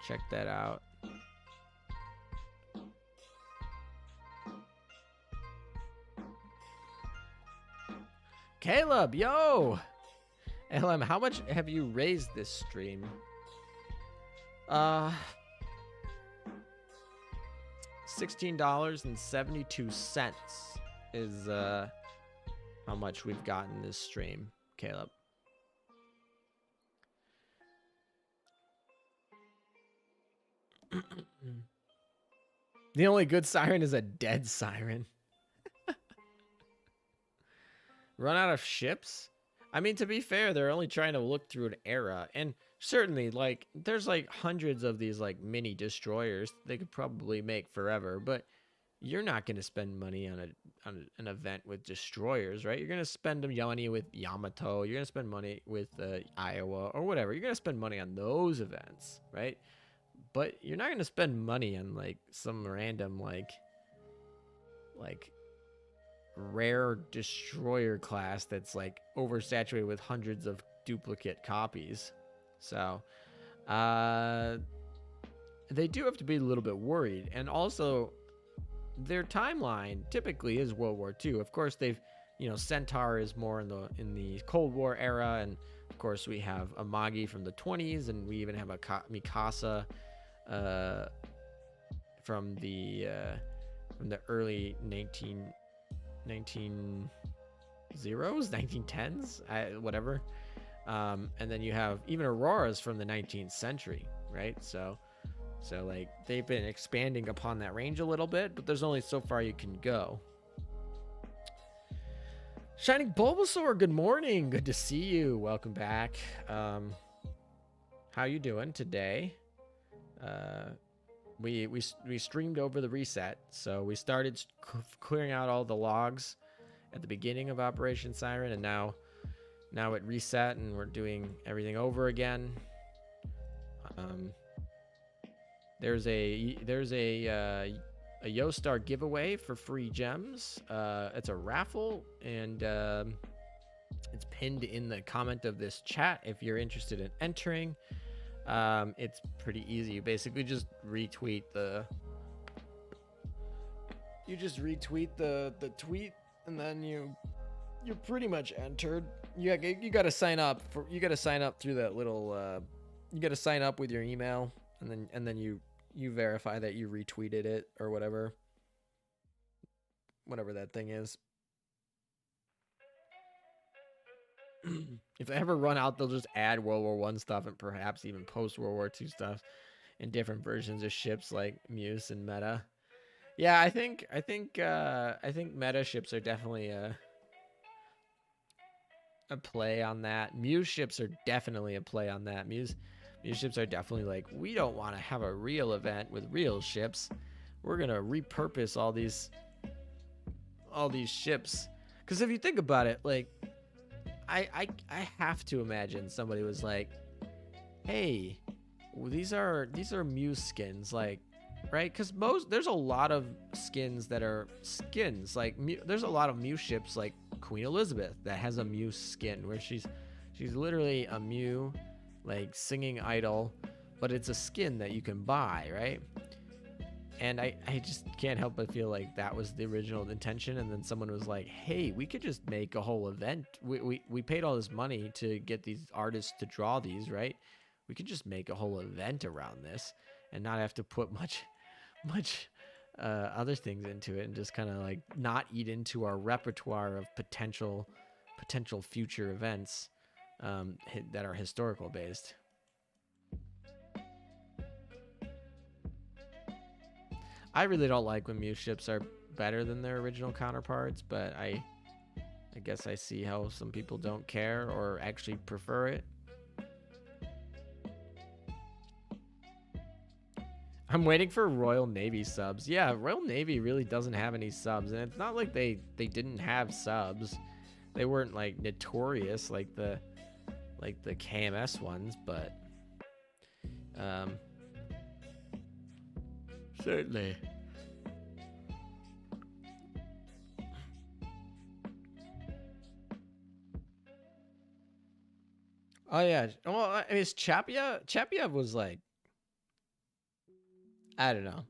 check that out. Caleb, yo! LM, how much have you raised this stream? $16.72 is how much we've gotten this stream, Caleb. The only good siren is a dead siren. Run out of ships? I mean, to be fair, they're only trying to look through an era, and certainly, like, there's like hundreds of these like mini destroyers they could probably make forever, but you're not going to spend money on an event with destroyers, right? You're going to spend money with Yamato. You're going to spend money with Iowa or whatever. You're going to spend money on those events, right? But you're not going to spend money on like some random like rare destroyer class that's like oversaturated with hundreds of duplicate copies. So they do have to be a little bit worried. And also their timeline typically is World War II. Of course, they've, Centaur is more in the Cold War era, and of course we have Amagi from the 20s, and we even have a Mikasa from the early 1910s, whatever. And then you have even Auroras from the 19th century, right? So like they've been expanding upon that range a little bit, but there's only so far you can go. Shining Bulbasaur, good morning. Good to see you. Welcome back. How you doing today? we streamed over the reset. So we started clearing out all the logs at the beginning of Operation Siren, and now it reset and we're doing everything over again. There's a Yostar giveaway for free gems. It's a raffle, and it's pinned in the comment of this chat if you're interested in entering. It's pretty easy. You basically just retweet the tweet, and then you're pretty much entered. You got to sign up through that little you got to sign up with your email, and then you verify that you retweeted it or whatever that thing is. If they ever run out, they'll just add World War I stuff and perhaps even post World War II stuff in different versions of ships like Muse and Meta. Yeah, I think Meta ships are definitely a play on that. Muse ships are definitely a play on that. Muse ships are definitely like, we don't want to have a real event with real ships. We're gonna repurpose all these ships. Because if you think about it, like, I have to imagine somebody was like, hey, these are Muse skins, like, right? Because there's a lot of skins that are skins. Like, there's a lot of Muse ships, like Queen Elizabeth, that has a Muse skin where she's literally a Mew, like, singing idol, but it's a skin that you can buy, right? And I just can't help but feel like that was the original intention, and then someone was like, hey, we could just make a whole event. We paid all this money to get these artists to draw these, right? We could just make a whole event around this and not have to put much other things into it, and just kind of like not eat into our repertoire of potential future events that are historical based. I really don't like when Muse ships are better than their original counterparts, but I guess I see how some people don't care or actually prefer it. I'm waiting for Royal Navy subs. Yeah, Royal Navy really doesn't have any subs, and it's not like they didn't have subs. They weren't like notorious like the KMS ones, but certainly. Oh yeah. Well, I mean, Chapiev was like, I don't know.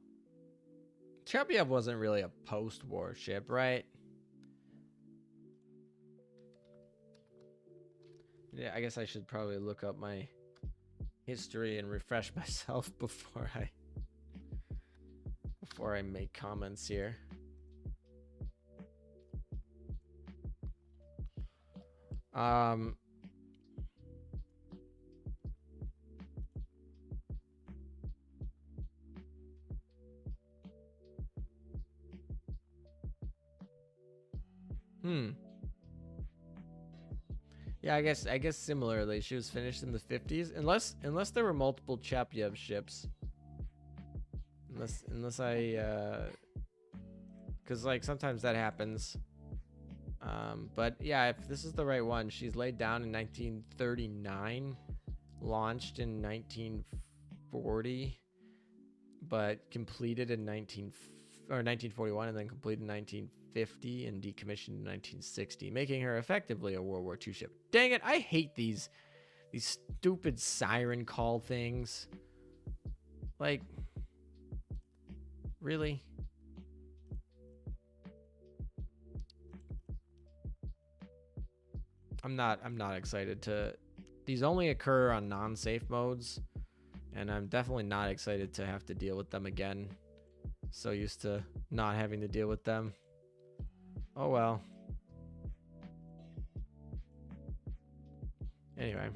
Chapiev wasn't really a post-war ship, right? Yeah, I guess I should probably look up my history and refresh myself before I make comments here. Yeah, I guess similarly, she was finished in the 50s, unless there were multiple Chapiev ships. Unless I because like sometimes that happens. But yeah, if this is the right one, she's laid down in 1939, launched in 1940, but completed in 1941, and then completed in 1950 and decommissioned in 1960, making her effectively a World War II ship. Dang it, I hate these stupid siren call things. Like, really? I'm not excited to. These only occur on non-safe modes, and I'm definitely not excited to have to deal with them again. So used to not having to deal with them. Oh well. Anyway.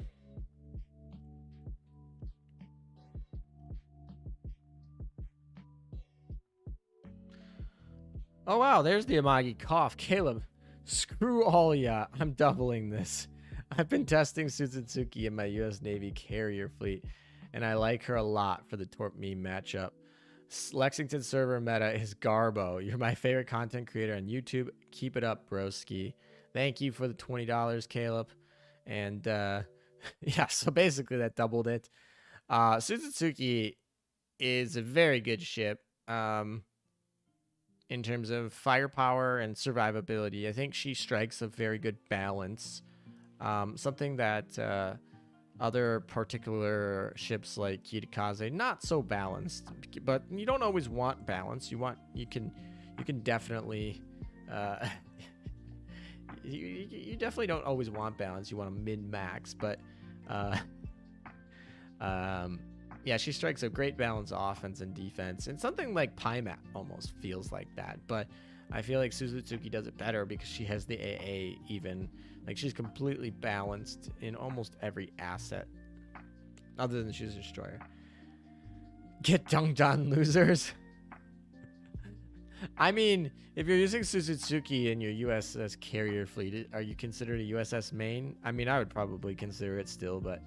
Oh wow, there's the Amagi cough. Caleb, screw all ya. I'm doubling this. I've been testing Suzutsuki in my US Navy carrier fleet, and I like her a lot for the Torp meme matchup. Lexington server meta is Garbo. You're my favorite content creator on YouTube. Keep it up, broski. Thank you for the $20, Caleb. And yeah, so basically that doubled it. Suzutsuki is a very good ship in terms of firepower and survivability. I think she strikes a very good balance. Something that other particular ships like Kitakaze not so balanced, but you don't always want balance. You can definitely you definitely don't always want balance. You want a min-max, but yeah, she strikes a great balance of offense and defense, and something like Pymat almost feels like that. But I feel like Suzutsuki does it better because she has the AA even. Like, she's completely balanced in almost every asset, other than she's a destroyer. Get dunked on, losers. I mean, if you're using Suzutsuki in your USS carrier fleet, are you considered a USS main? I mean, I would probably consider it still, but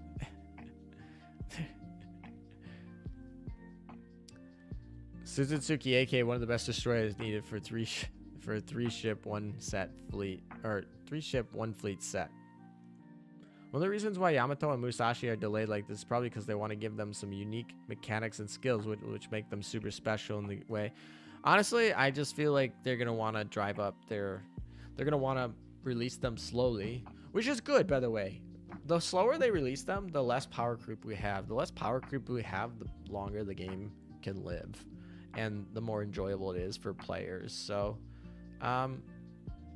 Suzutsuki AK, one of the best destroyers needed for a 3-ship 1-set fleet, or 3-ship 1-fleet set. One of the reasons why Yamato and Musashi are delayed like this is probably because they want to give them some unique mechanics and skills which make them super special in the way. Honestly, I just feel like they're going to want to drive up they're going to want to release them slowly, which is good, by the way. The slower they release them, the less power creep we have. The less power creep we have, the longer the game can live, and the more enjoyable it is for players. So,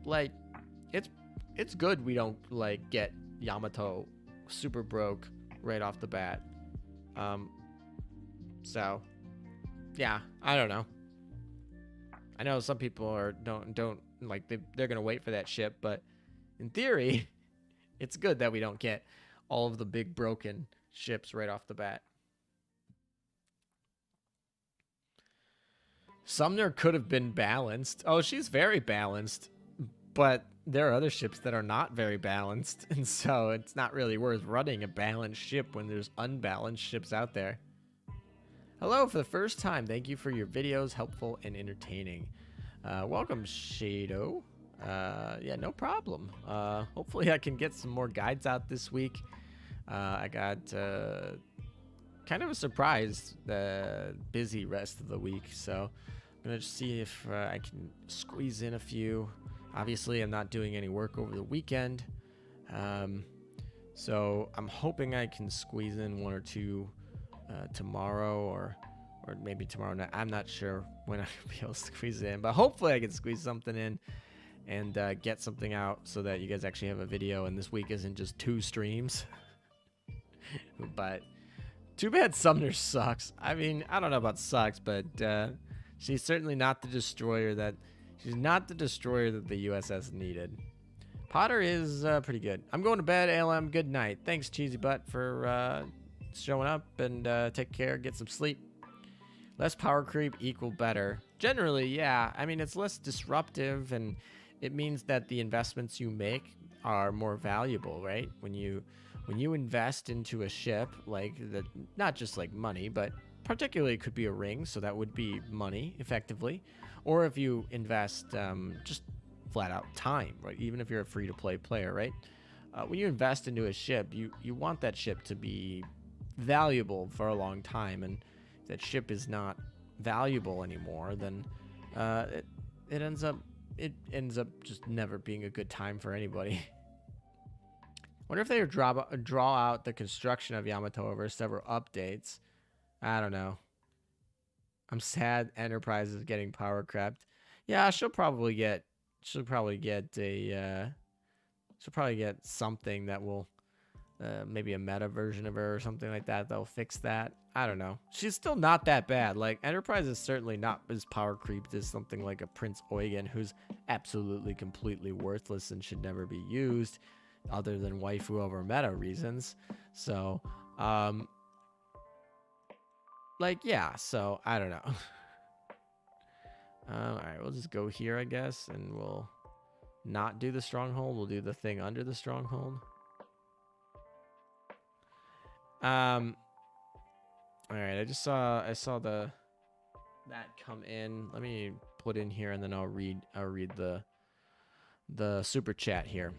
like, it's good we don't, like, get Yamato super broke right off the bat. So, yeah, I don't know. I know some people don't like, they're gonna wait for that ship, but in theory, it's good that we don't get all of the big broken ships right off the bat. Sumner could have been balanced. Oh, she's very balanced, but there are other ships that are not very balanced, and so it's not really worth running a balanced ship when there's unbalanced ships out there. Hello for the first time. Thank you for your videos, helpful and entertaining. Welcome, Shado. Yeah, no problem. Hopefully I can get some more guides out this week. I got kind of a surprise busy rest of the week, so I'm gonna just see if I can squeeze in a few. Obviously, I'm not doing any work over the weekend, so I'm hoping I can squeeze in 1 or 2 tomorrow, or maybe tomorrow night. I'm not sure when I'll be able to squeeze it in, but hopefully I can squeeze something in and get something out so that you guys actually have a video, and this week isn't just 2 streams. But too bad Sumner sucks. I mean, I don't know about sucks, but she's certainly not the destroyer that the USS needed. Potter is pretty good. I'm going to bed, ALM. Good night. Thanks, Cheesy Butt, for showing up, and take care. Get some sleep. Less power creep equal better. Generally, yeah. I mean, it's less disruptive, and it means that the investments you make are more valuable, right? When you invest into a ship, like that, not just like money, but particularly it could be a ring, so that would be money effectively. Or if you invest just flat out time, right? Even if you're a free-to-play player, right? When you invest into a ship, you want that ship to be valuable for a long time, and if that ship is not valuable anymore, then it ends up just never being a good time for anybody. Wonder if they draw out the construction of Yamato over several updates. I don't know. I'm sad Enterprise is getting power crept. Yeah, she'll probably get something that will maybe a meta version of her or something like that that'll fix that. I don't know. She's still not that bad. Like, Enterprise is certainly not as power creeped as something like a Prince Eugen, who's absolutely completely worthless and should never be used, other than waifu over meta reasons. So, like, yeah, so I don't know. All right, we'll just go here, I guess, and we'll not do the stronghold. We'll do the thing under the stronghold. All right, I saw the that come in. Let me put in here, and then I'll read the super chat here.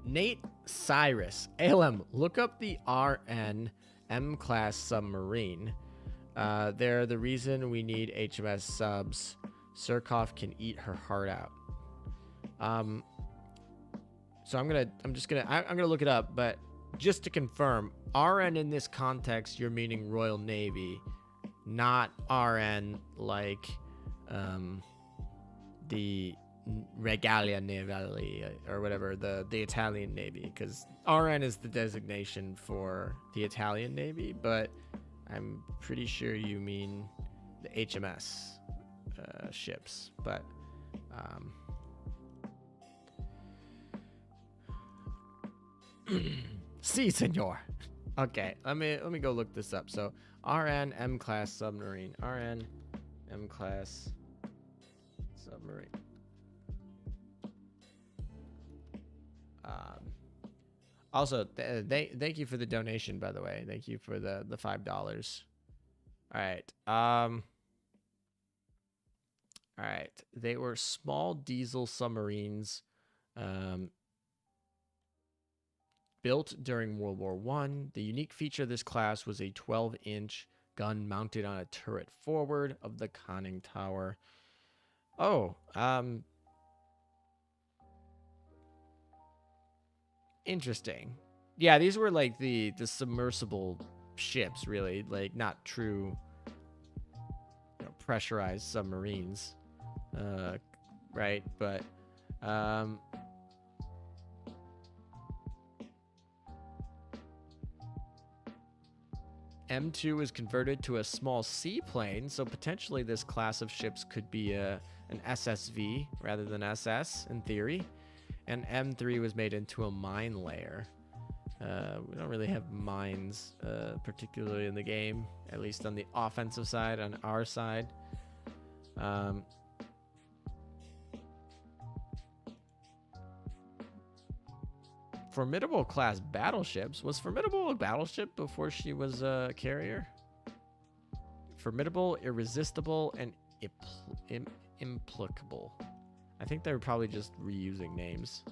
Nate Cyrus, ALM, look up the RN M-class submarine. They're the reason we need HMS subs. Surkov can eat her heart out. So I'm gonna look it up, but just to confirm, RN in this context, you're meaning Royal Navy, not RN like the Regalia Navale or whatever, the Italian Navy, because RN is the designation for the Italian Navy, but I'm pretty sure you mean the HMS ships, but si, senor. Okay, let me go look this up. So RN M-class submarine, RN M-class submarine. Also, thank you for the donation, by the way. Thank you for the $5. All right. All right. They were small diesel submarines built during World War I. The unique feature of this class was a 12-inch gun mounted on a turret forward of the conning tower. Oh, interesting. Yeah, these were like the submersible ships, really, like not true, pressurized submarines, right? But M2 was converted to a small seaplane, so potentially this class of ships could be an SSV rather than SS in theory. And M3 was made into a mine layer. We don't really have mines, particularly in the game, at least on the offensive side, on our side. Formidable class battleships. Was Formidable a battleship before she was a carrier? Formidable, irresistible, and implacable. I think they were probably just reusing names.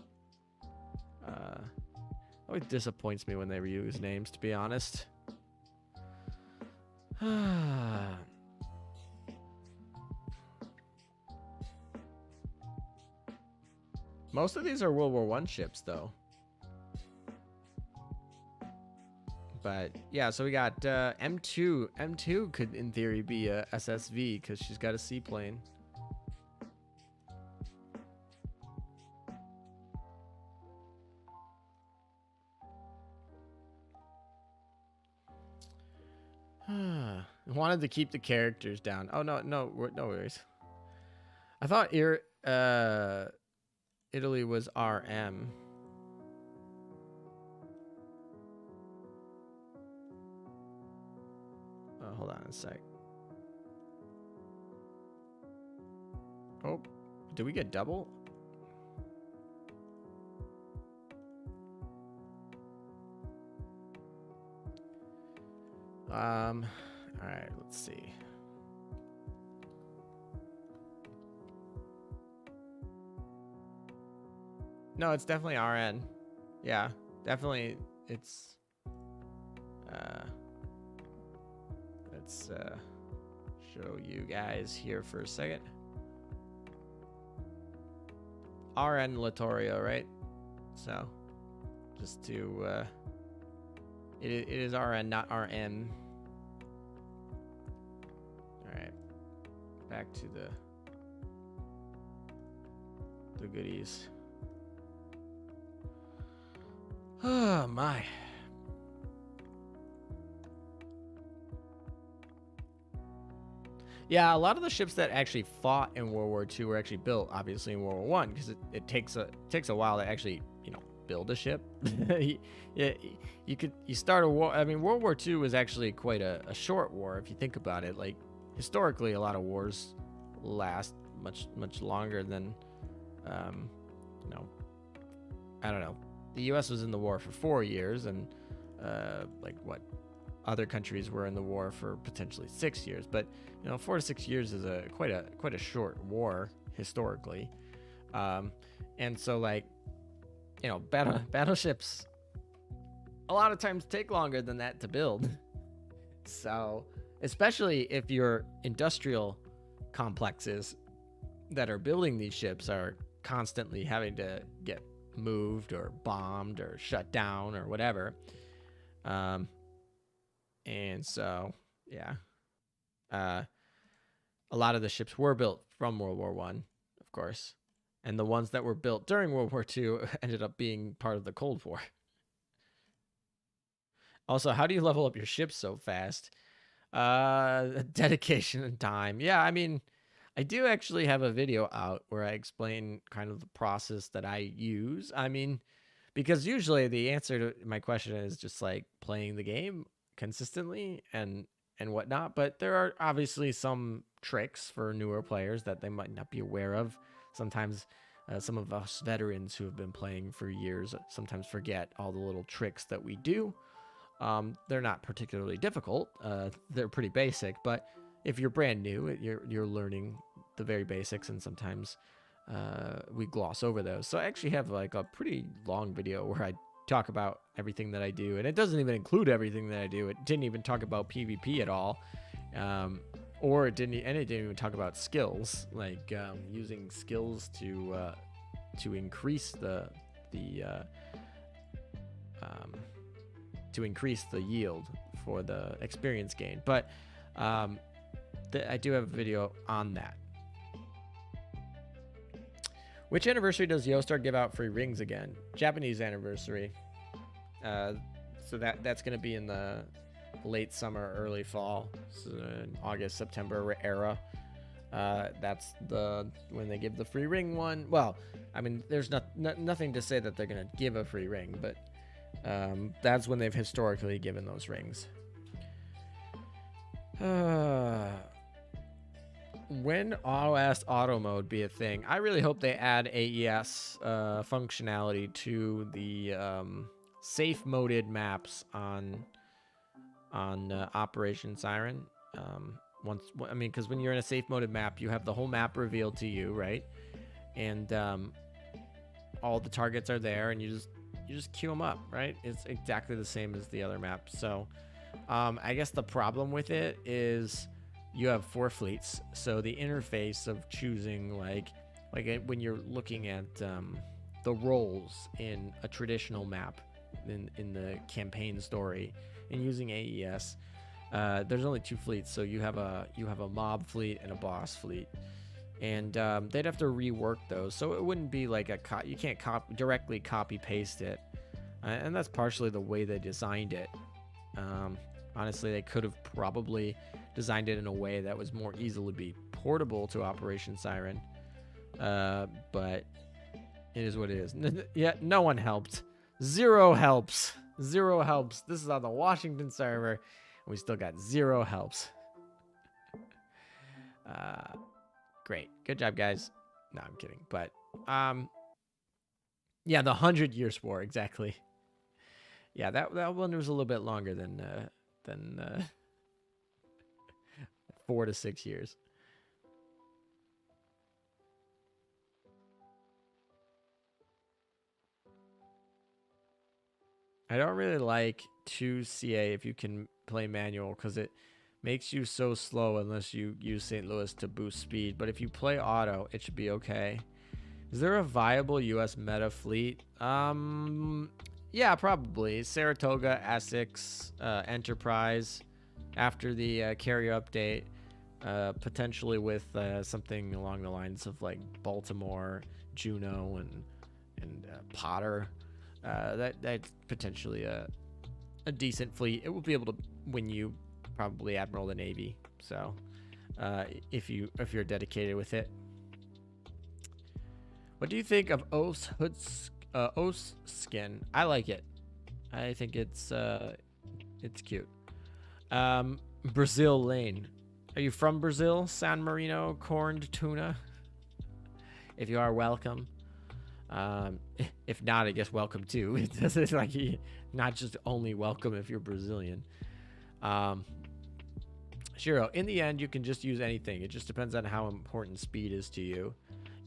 Always disappoints me when they reuse names, to be honest. Most of these are World War I ships, though. But yeah, so we got M2. M2 could, in theory, be a SSV because she's got a seaplane. Wanted to keep the characters down. Oh no worries. I thought Italy was RM. Oh, hold on a sec. Oh, did we get double? All right, let's see. No, it's definitely RN. Yeah, definitely. It's let's show you guys here for a second. RN Latorio, right? So just to it is RN, not RM. All right, back to the goodies. Oh my. Yeah, a lot of the ships that actually fought in World War II were actually built, obviously, in World War I, because it takes a while to actually, build a ship. You start a war. I mean, World War II was actually quite a short war if you think about it. Like historically, a lot of wars last much longer than, I don't know. The U.S. was in the war for 4 years, and other countries were in the war for potentially 6 years. But 4 to 6 years is quite a short war historically. And so battleships a lot of times take longer than that to build. So especially if your industrial complexes that are building these ships are constantly having to get moved or bombed or shut down or whatever. And so, yeah. A lot of the ships were built from World War I, of course. And the ones that were built during World War II ended up being part of the Cold War. Also, how do you level up your ships so fast? Dedication and time. Yeah, I mean, I do actually have a video out where I explain kind of the process that I use. I mean, because usually the answer to my question is just like playing the game consistently and whatnot. But there are obviously some tricks for newer players that they might not be aware of. Sometimes some of us veterans who have been playing for years sometimes forget all the little tricks that we do. They're not particularly difficult. They're pretty basic, but if you're brand new, you're learning the very basics, and sometimes we gloss over those. So I actually have like a pretty long video where I talk about everything that I do, and it doesn't even include everything that I do. It didn't even talk about PvP at all, or it didn't even talk about skills, like using skills to increase the yield for the experience gain. But I do have a video on that. Which anniversary does Yostar give out free rings again? Japanese anniversary. So that's going to be in the late summer, early fall, so in August, September era. That's when they give the free ring one. Well, I mean, there's nothing to say that they're going to give a free ring, but that's when they've historically given those rings. When OS auto mode be a thing? I really hope they add AES functionality to the safe moded maps on Operation Siren. Because when you're in a safe moded map, you have the whole map revealed to you, right? And all the targets are there, and you just queue them up, right? It's exactly the same as the other map. So I guess the problem with it is you have 4 fleets, so the interface of choosing like when you're looking at the roles in a traditional map in the campaign story and using AES, there's only 2 fleets, so you have a mob fleet and a boss fleet, and they'd have to rework those, so it wouldn't be like you can't directly copy paste it, and that's partially the way they designed it. Honestly, they could have probably designed it in a way that was more easily be portable to Operation Siren, but it is what it is. Yeah, no one helped. Zero helps. This is on the Washington server, and we still got 0 helps. Great, good job, guys. No, I'm kidding, but yeah, the 100-Year War, exactly. Yeah, that one was a little bit longer than 4 to 6 years. I don't really like 2CA if you can play manual, because it makes you so slow unless you use St. Louis to boost speed. But if you play auto, it should be okay. Is there a viable US meta fleet? Yeah, probably. Saratoga, Essex, Enterprise after the carrier update. Potentially with something along the lines of like Baltimore, Juneau, and Potter. That's potentially a decent fleet. It will be able to win you probably Admiral of the Navy. So if you're dedicated with it. What do you think of O's skin? I like it. I think it's cute. Brazil Lane. Are you from Brazil? San Marino corned tuna? If you are, welcome. If not, I guess welcome too. It's like not just only welcome if you're Brazilian. Um, Shiro, in the end, you can just use anything. It just depends on how important speed is to you.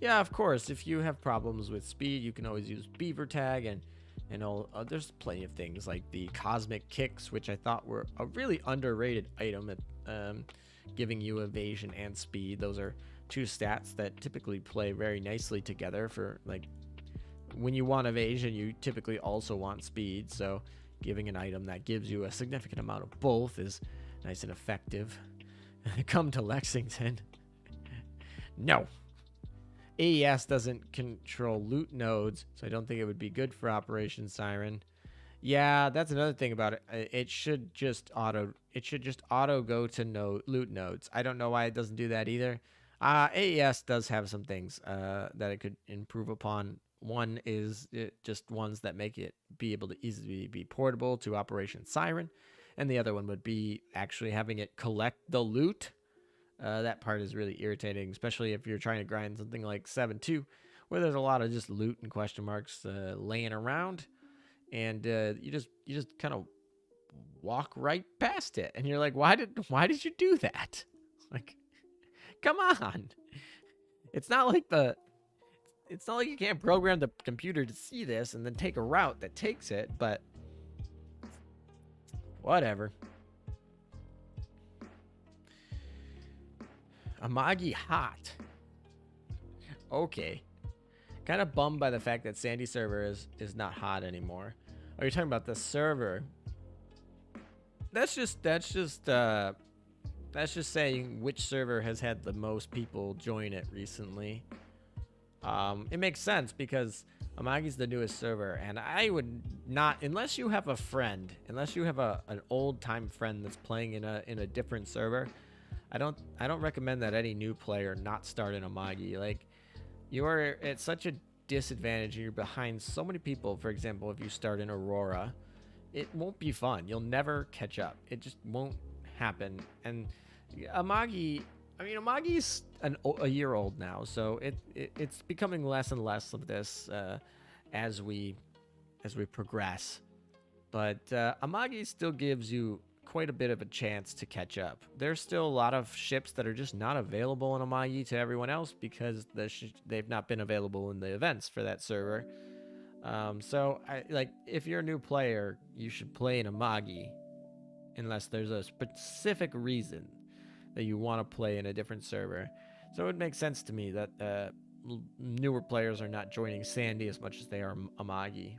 Yeah, of course. If you have problems with speed, you can always use Beaver Tag and all. There's plenty of things like the Cosmic Kicks, which I thought were a really underrated item at giving you evasion and speed. Those are two stats that typically play very nicely together for like when you want evasion, you typically also want speed. So giving an item that gives you a significant amount of both is nice and effective. Come to Lexington. No. AES doesn't control loot nodes, so I don't think it would be good for Operation Siren. Yeah, that's another thing about it. It should just auto go to loot nodes. I don't know why it doesn't do that either. AES does have some things that it could improve upon. One is just ones that make it be able to easily be portable to Operation Siren. And the other one would be actually having it collect the loot. That part is really irritating, especially if you're trying to grind something like 7-2, where there's a lot of just loot and question marks laying around. And you just kind of walk right past it. And you're like, why did you do that? Like, come on. It's not like you can't program the computer to see this and then take a route that takes it, but whatever. Amagi hot. Okay. Kind of bummed by the fact that Sandy server is not hot anymore. Oh, you're talking about the server. That's just saying which server has had the most people join it recently. It makes sense because Amagi's the newest server, and I would not, unless you have a friend, unless you have an old time friend that's playing in a different server, I don't recommend that any new player not start in Amagi. Like, you are at such a disadvantage and you're behind so many people. For example, if you start in Aurora, it won't be fun. You'll never catch up. It just won't happen. And Amagi's a year old now, so it's becoming less and less of this as we progress. But Amagi still gives you quite a bit of a chance to catch up. There's still a lot of ships that are just not available in Amagi to everyone else because they've not been available in the events for that server. So if you're a new player, you should play in Amagi unless there's a specific reason that you want to play in a different server. So it would make sense to me that newer players are not joining Sandy as much as they are Amagi.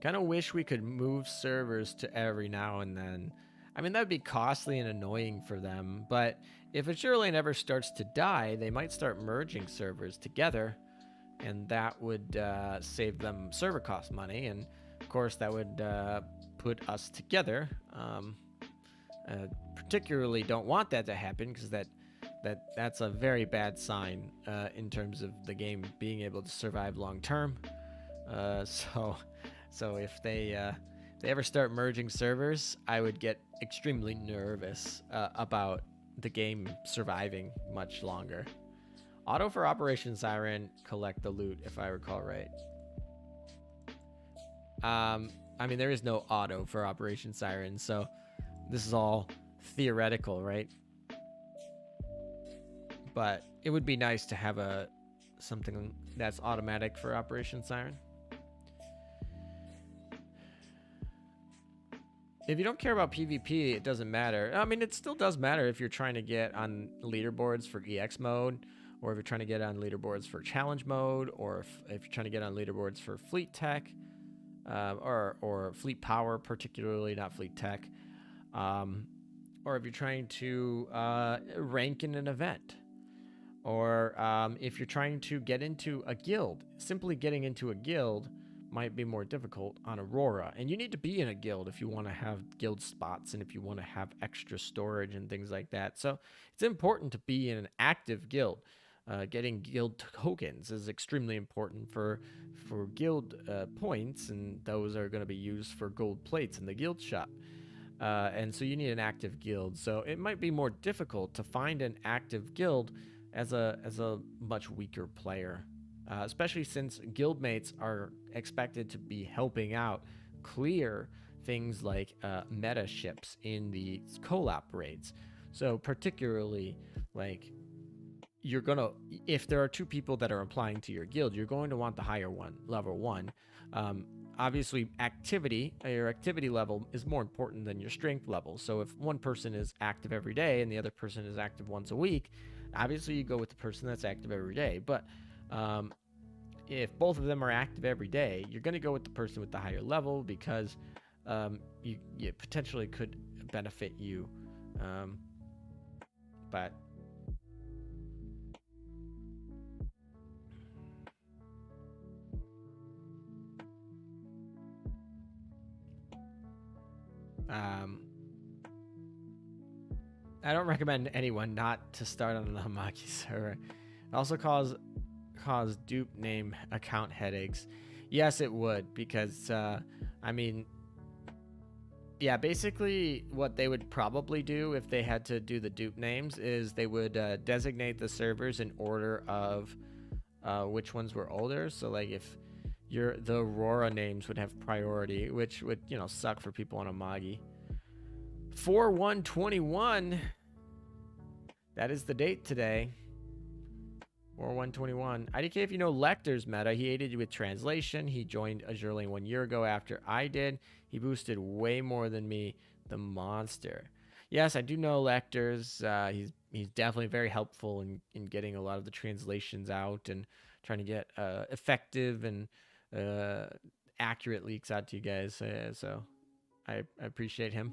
Kind of wish we could move servers to every now and then. I mean, that would be costly and annoying for them, but if a Shiro lane ever starts to die, they might start merging servers together, and that would save them server cost money, and of course that would put us together. Particularly don't want that to happen because that's a very bad sign in terms of the game being able to survive long term. So if they ever start merging servers, I would get extremely nervous about the game surviving much longer. Auto for Operation Siren, collect the loot, if I recall right. I mean, there is no auto for Operation Siren, so this is all theoretical, right? But it would be nice to have something that's automatic for Operation Siren. If you don't care about PvP, it doesn't matter. I mean, it still does matter if you're trying to get on leaderboards for EX mode, or if you're trying to get on leaderboards for challenge mode, or if you're trying to get on leaderboards for fleet tech, or fleet power, particularly, not fleet tech, or if you're trying to rank in an event, or if you're trying to get into a guild. Simply getting into a guild might be more difficult on Aurora, and you need to be in a guild if you want to have guild spots and if you want to have extra storage and things like that. So it's important to be in an active guild. Getting guild tokens is extremely important for guild points, and those are going to be used for gold plates in the guild shop. And so you need an active guild. So it might be more difficult to find an active guild as a much weaker player. Especially since guildmates are expected to be helping out clear things like meta ships in the collab raids. So particularly, like, you're gonna, if there are two people that are applying to your guild, you're going to want the higher one, level 1. Obviously, your activity level is more important than your strength level. So if one person is active every day and the other person is active once a week, obviously you go with the person that's active every day. But if both of them are active every day, you're going to go with the person with the higher level, because you potentially could benefit you. But I don't recommend anyone not to start on the Hamaki server. It also cause dupe name account headaches. Yes, it would, because I mean, yeah, basically what they would probably do if they had to do the dupe names is they would designate the servers in order of which ones were older. So like if the Aurora names would have priority, which would, suck for people on Amagi. 4/1/21. That is the date today. 4/1/21. IDK, if you know Lecter's meta, he aided you with translation. He joined Azur Lane 1 year ago after I did. He boosted way more than me, the monster. Yes, I do know Lecter's. He's definitely very helpful in getting a lot of the translations out and trying to get effective and accurate leaks out to you guys. So I appreciate him.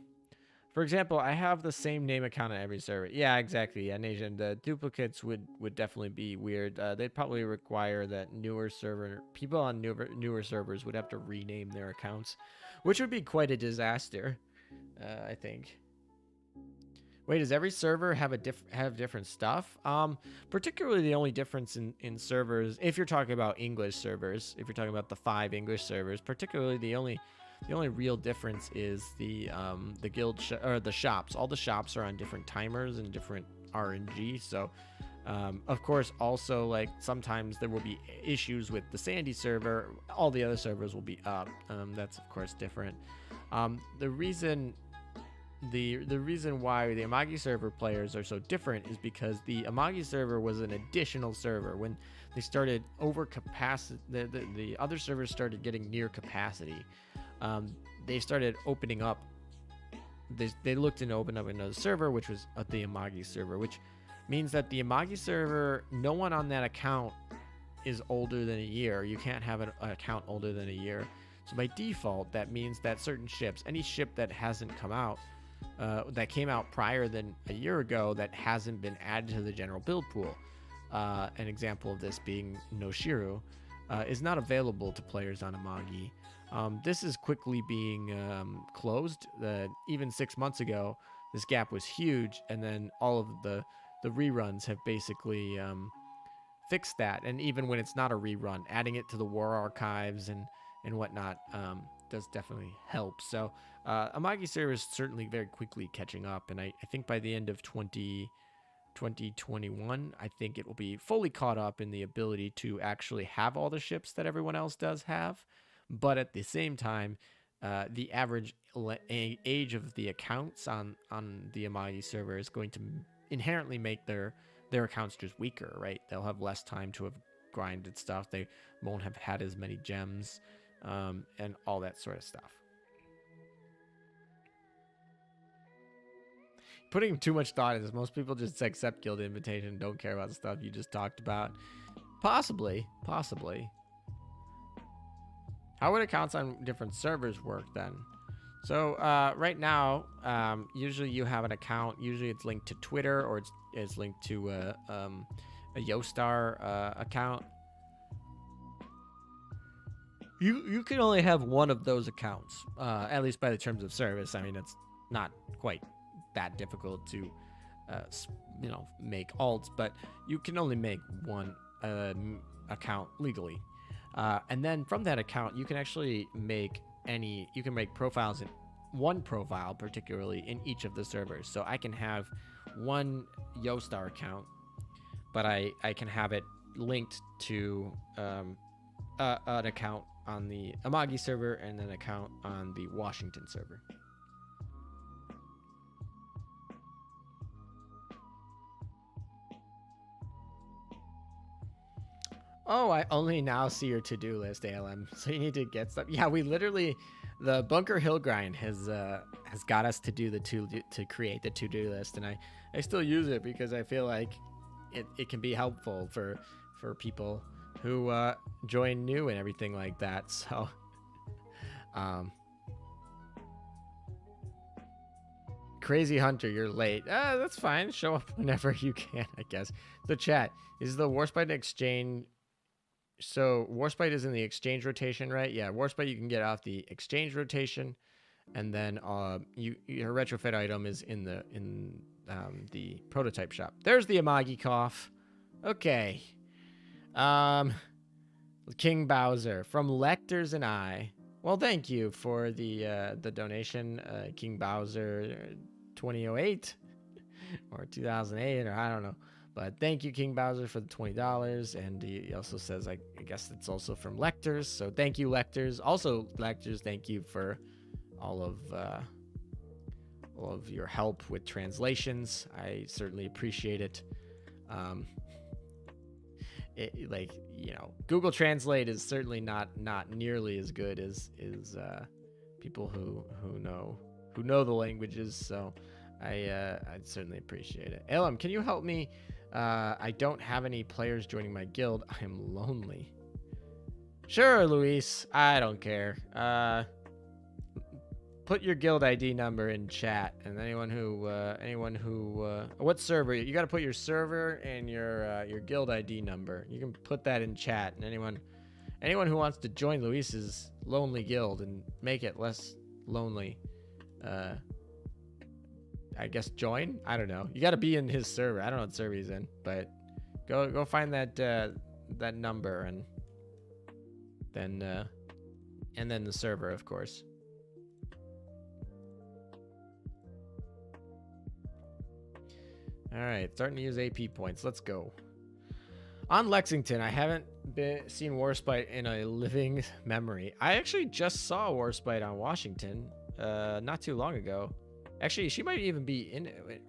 For example, I have the same name account on every server. Yeah, exactly. Yeah, Nation. The duplicates would definitely be weird. They'd probably require that people on newer servers would have to rename their accounts, which would be quite a disaster, I think. Wait, does every server have different stuff? Particularly the only difference in servers, if you're talking about English servers, if you're talking about the 5 English servers, particularly the only real difference is the guild or the shops. All the shops are on different timers and different RNG. So, of course, also like sometimes there will be issues with the Sandy server. All the other servers will be up. That's of course different. The reason why the Amagi server players are so different is because the Amagi server was an additional server. When they started over capacity, the other servers started getting near capacity. They started opening up. They looked into open up another server, which was the Amagi server, which means that the Amagi server, no one on that account is older than a year. You can't have an account older than a year. So by default, that means that certain ships, any ship that hasn't come out, that came out prior than a year ago, that hasn't been added to the general build pool. An example of this being Noshiru, is not available to players on Amagi. This is quickly being closed. Even 6 months ago, this gap was huge, and then all of the reruns have basically fixed that. And even when it's not a rerun, adding it to the war archives and whatnot does definitely help. So Amagi server is certainly very quickly catching up, and I think by the end of 2021, I think it will be fully caught up in the ability to actually have all the ships that everyone else does have. But at the same time, the average age of the accounts on the Amagi server is going to inherently make their accounts just weaker, right? They'll have less time to have grinded stuff. They won't have had as many gems, and all that sort of stuff. Putting too much thought into this. Most people just accept guild invitation and don't care about the stuff you just talked about. Possibly. How would accounts on different servers work then? So right now, usually you have an account. Usually it's linked to Twitter, or it's linked to a Yostar account. You can only have one of those accounts, at least by the terms of service. I mean, it's not quite that difficult to make alts, but you can only make one account legally. And then from that account, you can actually make profiles in one profile, particularly in each of the servers. So I can have one Yostar account, but I can have it linked to an account on the Amagi server and an account on the Washington server. Oh, I only now see your to-do list, ALM. So you need to get stuff. Yeah, we literally, the Bunker Hill grind has got us to do to create the to-do list, and I still use it because I feel like it can be helpful for people who join new and everything like that. So, Crazy Hunter, you're late. That's fine. Show up whenever you can, I guess. The chat is the Warspite exchange. So Warspite is in the exchange rotation, right? Yeah, Warspite you can get off the exchange rotation, and then your retrofit item is in the prototype shop. There's the Amagi cough. Okay. King Bowser from Lectors and I. Well, thank you for the donation, King Bowser 2008 or 2008, or I don't know. But thank you, King Bowser, for the $20. And he also says, I guess it's also from Lectors. So thank you, Lectors. Also, Lectors, thank you for all of your help with translations. I certainly appreciate it. Google Translate is certainly not nearly as good as people who know the languages. So I'd certainly appreciate it. Elam, can you help me? I don't have any players joining my guild. I am lonely. Sure, Luis. I don't care. Put your guild ID number in chat, and anyone who what server? You got to put your server and your guild ID number. You can put that in chat, and anyone who wants to join Luis's lonely guild and make it less lonely, I guess join. I don't know. You got to be in his server. I don't know what server he's in, but go find that number and then the server, of course. All right, starting to use AP points. Let's go. On Lexington, I haven't seen Warspite in a living memory. I actually just saw Warspite on Washington not too long ago. Actually, she might even be in it. Wait,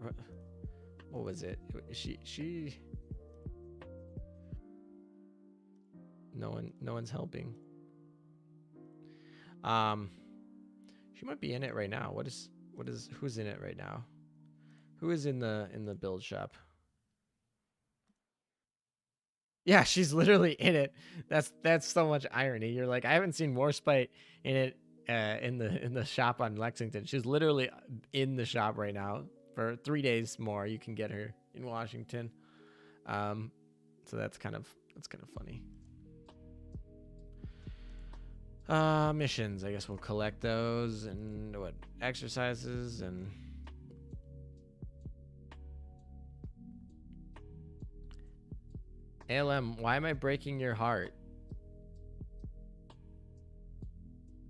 what was it? She. No one's helping. She might be in it right now. Who's in it right now? Who is in the build shop? Yeah, she's literally in it. That's so much irony. You're like, I haven't seen Warspite in it in the shop on Lexington. She's literally in the shop right now. For 3 days more, you can get her in Washington. So that's kind of funny. Missions. I guess we'll collect those and what exercises and. ALM, why am I breaking your heart?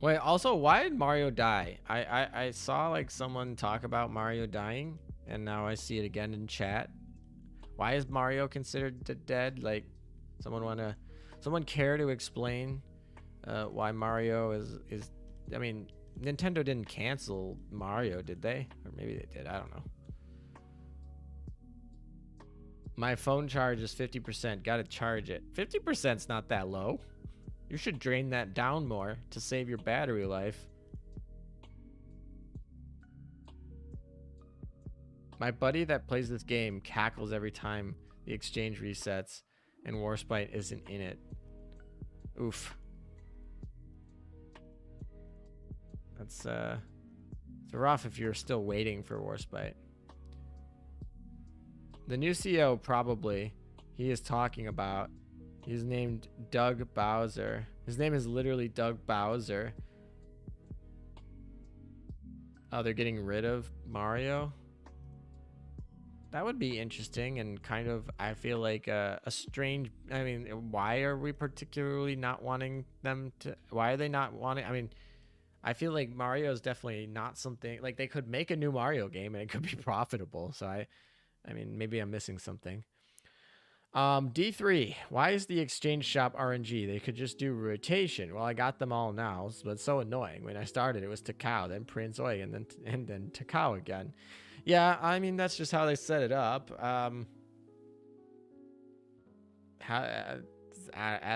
Wait, also, why did Mario die? I saw like someone talk about Mario dying, and now I see it again in chat. Why is Mario considered dead? Like, someone care to explain why Mario is? I mean, Nintendo didn't cancel Mario, did they? Or maybe they did. I don't know. My phone charge is 50%. Gotta charge it. 50%'s not that low. You should drain that down more to save your battery life. My buddy that plays this game cackles every time the exchange resets and Warspite isn't in it. Oof. That's it's rough if you're still waiting for Warspite. The new CEO probably he is talking about. He's named Doug Bowser. His name is literally Doug Bowser. Oh, they're getting rid of Mario? That would be interesting and kind of, I feel like a strange, I mean, why are we particularly not wanting them to, why are they not wanting, I mean, I feel like Mario is definitely not something, like they could make a new Mario game and it could be profitable. So I mean, maybe I'm missing something. D3. Why is the exchange shop RNG? They could just do rotation. Well, I got them all now, but it's so annoying. When I started, it was Takao, then Prince Oi, and then Takao again. Yeah, I mean that's just how they set it up. I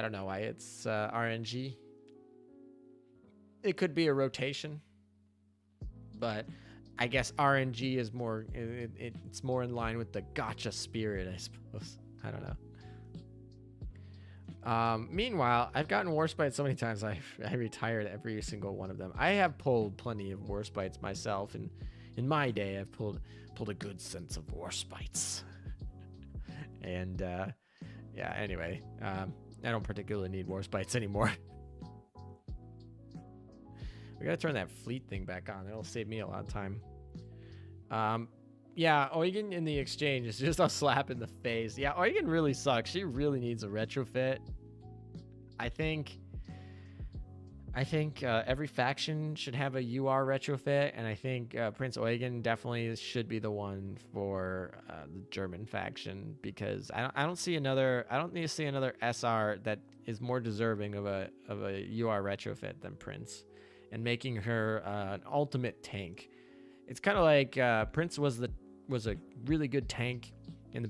don't know why it's RNG. It could be a rotation, but I guess RNG is more. It's more in line with the Gacha spirit, I suppose. I don't know. Meanwhile, I've gotten Warspite so many times I retired every single one of them. I have pulled plenty of Warspites myself, and in my day, I've pulled a good sense of Warspites. And yeah, anyway, I don't particularly need Warspites anymore. We gotta turn that fleet thing back on. It'll save me a lot of time. Yeah, Eugen in the exchange is just a slap in the face. Yeah, Eugen really sucks. She really needs a retrofit. I think every faction should have a UR retrofit, and I think Prince Eugen definitely should be the one for the German faction, because I don't need to see another SR that is more deserving of a UR retrofit than Prince, and making her an ultimate tank. It's kind of like Prince was a really good tank in the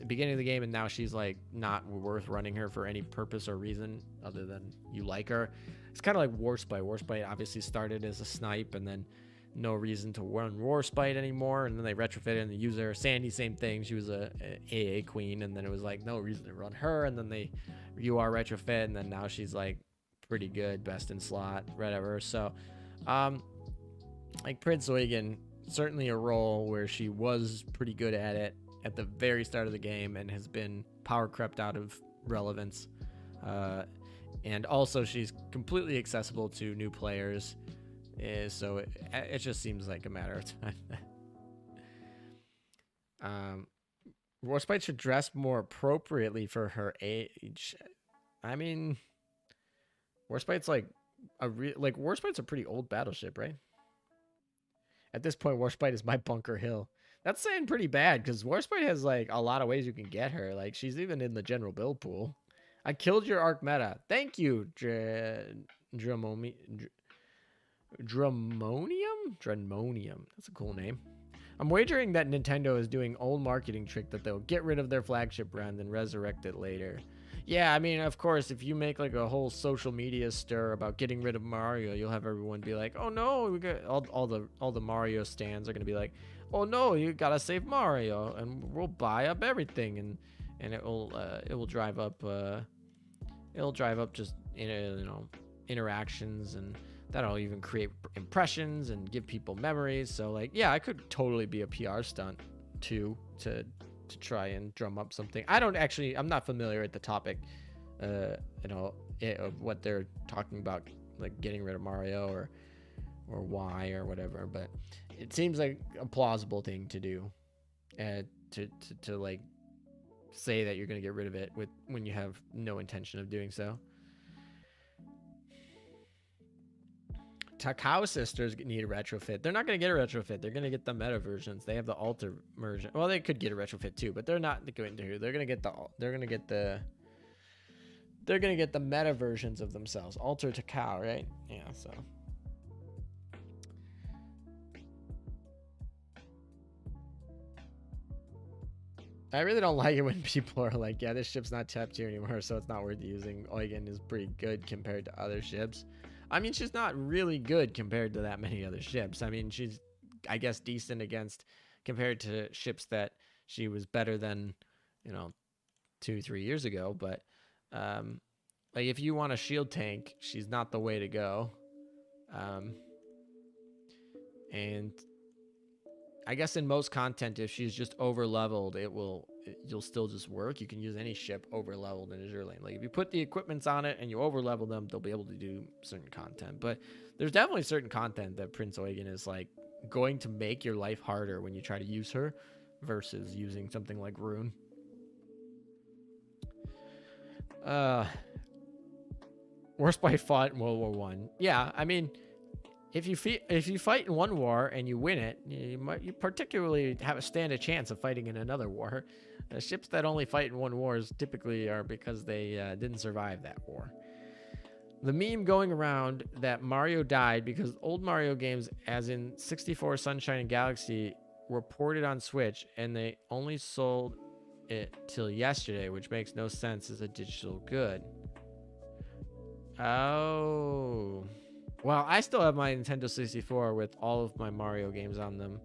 beginning of the game, and now she's like not worth running her for any purpose or reason other than you like her. It's kind of like Warspite. Warspite obviously started as a snipe, and then no reason to run Warspite anymore, and then they retrofitted and they used her. Sandy, same thing. She was a AA queen, and then it was like no reason to run her, and then they UR retrofit, and then now she's like pretty good, best in slot, whatever. So like Prince Eugen, certainly a role where she was pretty good at it at the very start of the game, and has been power crept out of relevance. And also she's completely accessible to new players, so it just seems like a matter of time. Warspite should dress more appropriately for her age. I mean, Warspite's Warspite's a pretty old battleship, right? At this point, Warspite is my Bunker Hill. That's saying pretty bad, because Warspite has like a lot of ways you can get her. Like, she's even in the general build pool. I killed your arc meta. Thank you, Dramonium? Dramonium. That's a cool name. I'm wagering that Nintendo is doing old marketing trick that they'll get rid of their flagship brand and resurrect it later. Yeah, I mean, of course, if you make like a whole social media stir about getting rid of Mario, you'll have everyone be like, "Oh no, we got all the Mario stands are gonna be like, oh no, you gotta save Mario, and we'll buy up everything," and it will drive up just interactions, and that'll even create impressions and give people memories. So like, yeah, I could totally be a PR stunt too to try and drum up something. I'm not familiar with the topic, of what they're talking about, like getting rid of Mario or why or whatever, but it seems like a plausible thing to do, to like say that you're going to get rid of it when you have no intention of doing so. Takao sisters need a retrofit. They're not going to get a retrofit. They're going to get the meta versions. They have the alter version. Well, they could get a retrofit too, but they're not going to. They're going to get the meta versions of themselves. Alter Takao, right? Yeah, so I really don't like it when people are like, yeah, this ship's not tapped tier anymore, so it's not worth using. Eugen is pretty good compared to other ships. I mean, she's not really good compared to that many other ships. I mean, she's, I guess, decent compared to ships that she was better than, 2-3 years ago. But like, if you want a shield tank, she's not the way to go. And I guess in most content, if she's just over leveled, you'll still just work. You can use any ship over leveled in Azur lane. Like, if you put the equipments on it and you over level them, they'll be able to do certain content. But there's definitely certain content that Prince Eugen is like going to make your life harder when you try to use her versus using something like Rune. Warspite fought in World War I. Yeah, I mean, if you fight in one war and you win it, you particularly have a stand a chance of fighting in another war. Ships that only fight in one war typically are because they didn't survive that war. The meme going around that Mario died because old Mario games, as in 64 Sunshine and Galaxy, were ported on Switch and they only sold it till yesterday, which makes no sense as a digital good. Oh. Well, I still have my Nintendo 64 with all of my Mario games on them.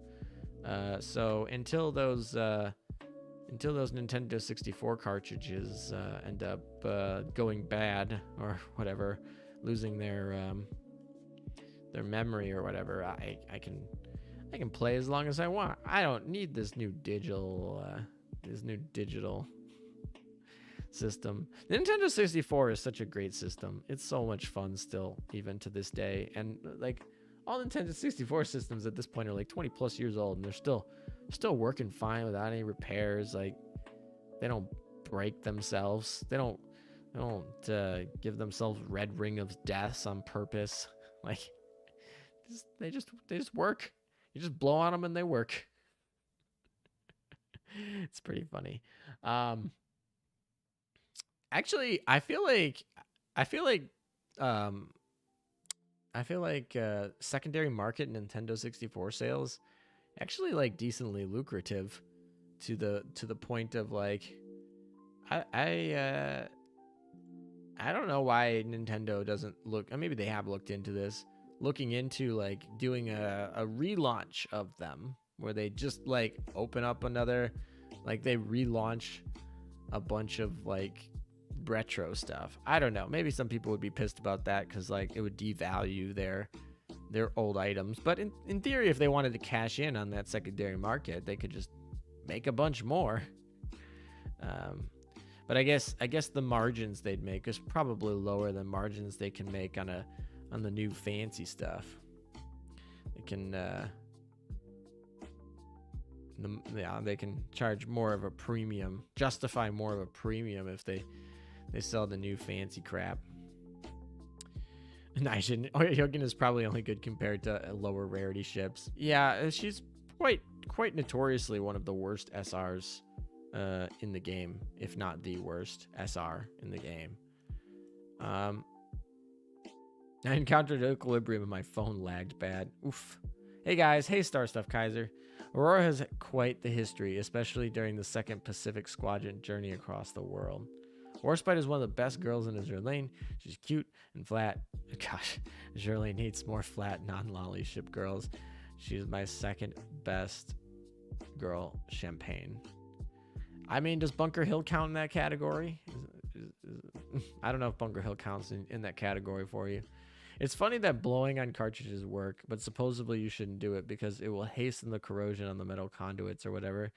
So until those Nintendo 64 cartridges end up going bad or whatever, losing their memory or whatever, I can play as long as I want. I don't need this new digital system. The Nintendo 64 is such a great system. It's so much fun still, even to this day. And like all Nintendo 64 systems at this point are like 20 plus years old, and they're still working fine without any repairs. Like they don't break themselves. They don't give themselves red ring of deaths on purpose. Like they just work. You just blow on them and they work. It's pretty funny. Actually, I feel like secondary market Nintendo 64 sales actually like decently lucrative to the point of like I don't know why Nintendo doesn't look, maybe they have looked into this, looking into like doing a relaunch of them where they just like open up another, like they relaunch a bunch of like retro stuff. I don't know, maybe some people would be pissed about that because like it would devalue their old items, but in theory, if they wanted to cash in on that secondary market, they could just make a bunch more. But I guess the margins they'd make is probably lower than margins they can make on the new fancy stuff. They can they can charge more of a premium, justify more of a premium if they sell the new fancy crap. And I shouldn't. Hyugen is probably only good compared to lower rarity ships. Yeah, she's quite notoriously one of the worst SRs in the game, if not the worst SR in the game. I encountered equilibrium and my phone lagged bad. Oof. Hey guys, hey Star Stuff Kaiser. Aurora has quite the history, especially during the second Pacific Squadron journey across the world. Warspite is one of the best girls in Azur Lane. She's cute and flat. Gosh, Azur Lane needs more flat, non-lolly ship girls. She's my second best girl, Champagne. I mean, does Bunker Hill count in that category? I don't know if Bunker Hill counts in that category for you. It's funny that blowing on cartridges work, but supposedly you shouldn't do it because it will hasten the corrosion on the metal conduits or whatever.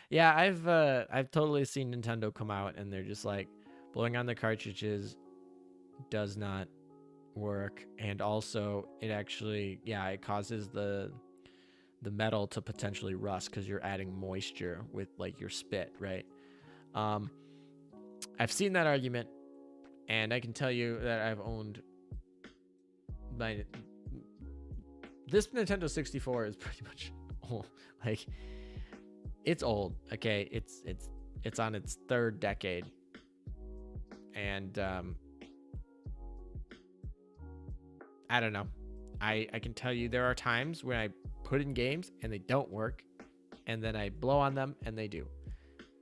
Yeah, I've totally seen Nintendo come out and they're just like, blowing on the cartridges does not work, and also it actually, it causes the metal to potentially rust because you're adding moisture with like your spit, right? I've seen that argument, and I can tell you that I've owned this Nintendo 64 is pretty much old. Like it's old. Okay, it's on its third decade. And I don't know. I can tell you there are times when I put in games and they don't work, and then I blow on them and they do.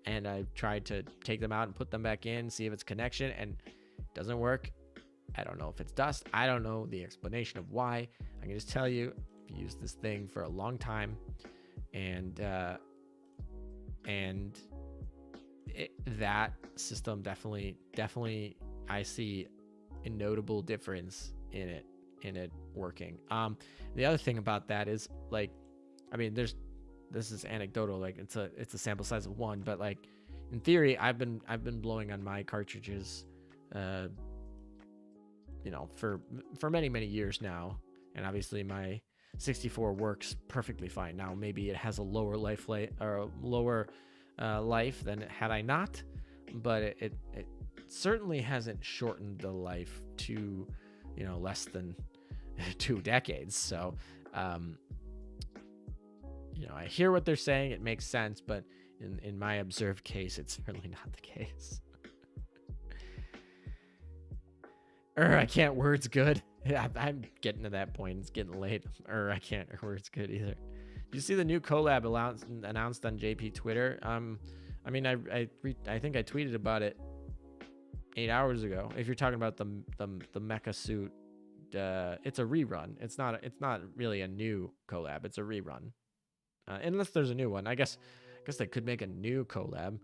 And I've tried to take them out and put them back in, see if it's connection, and it doesn't work. I don't know if it's dust. I don't know the explanation of why. I can just tell you, I've used this thing for a long time, and that system definitely I see a notable difference in it working. The other thing about that is like, I mean, this is anecdotal, like it's a sample size of one, but like in theory, I've been blowing on my cartridges for many years now, and obviously my 64 works perfectly fine now. Maybe it has a lower life than it had I not, but it certainly hasn't shortened the life to less than 2 decades. So, you know, I hear what they're saying. It makes sense, but in my observed case, it's certainly not the case. I can't words good. I'm getting to that point. It's getting late. I can't words good either. Do you see the new collab announced on JP Twitter? I mean, I think I tweeted about it 8 hours ago. If you're talking about the mecha suit, it's a rerun. It's not really a new collab. It's a rerun, unless there's a new one. I guess they could make a new collab.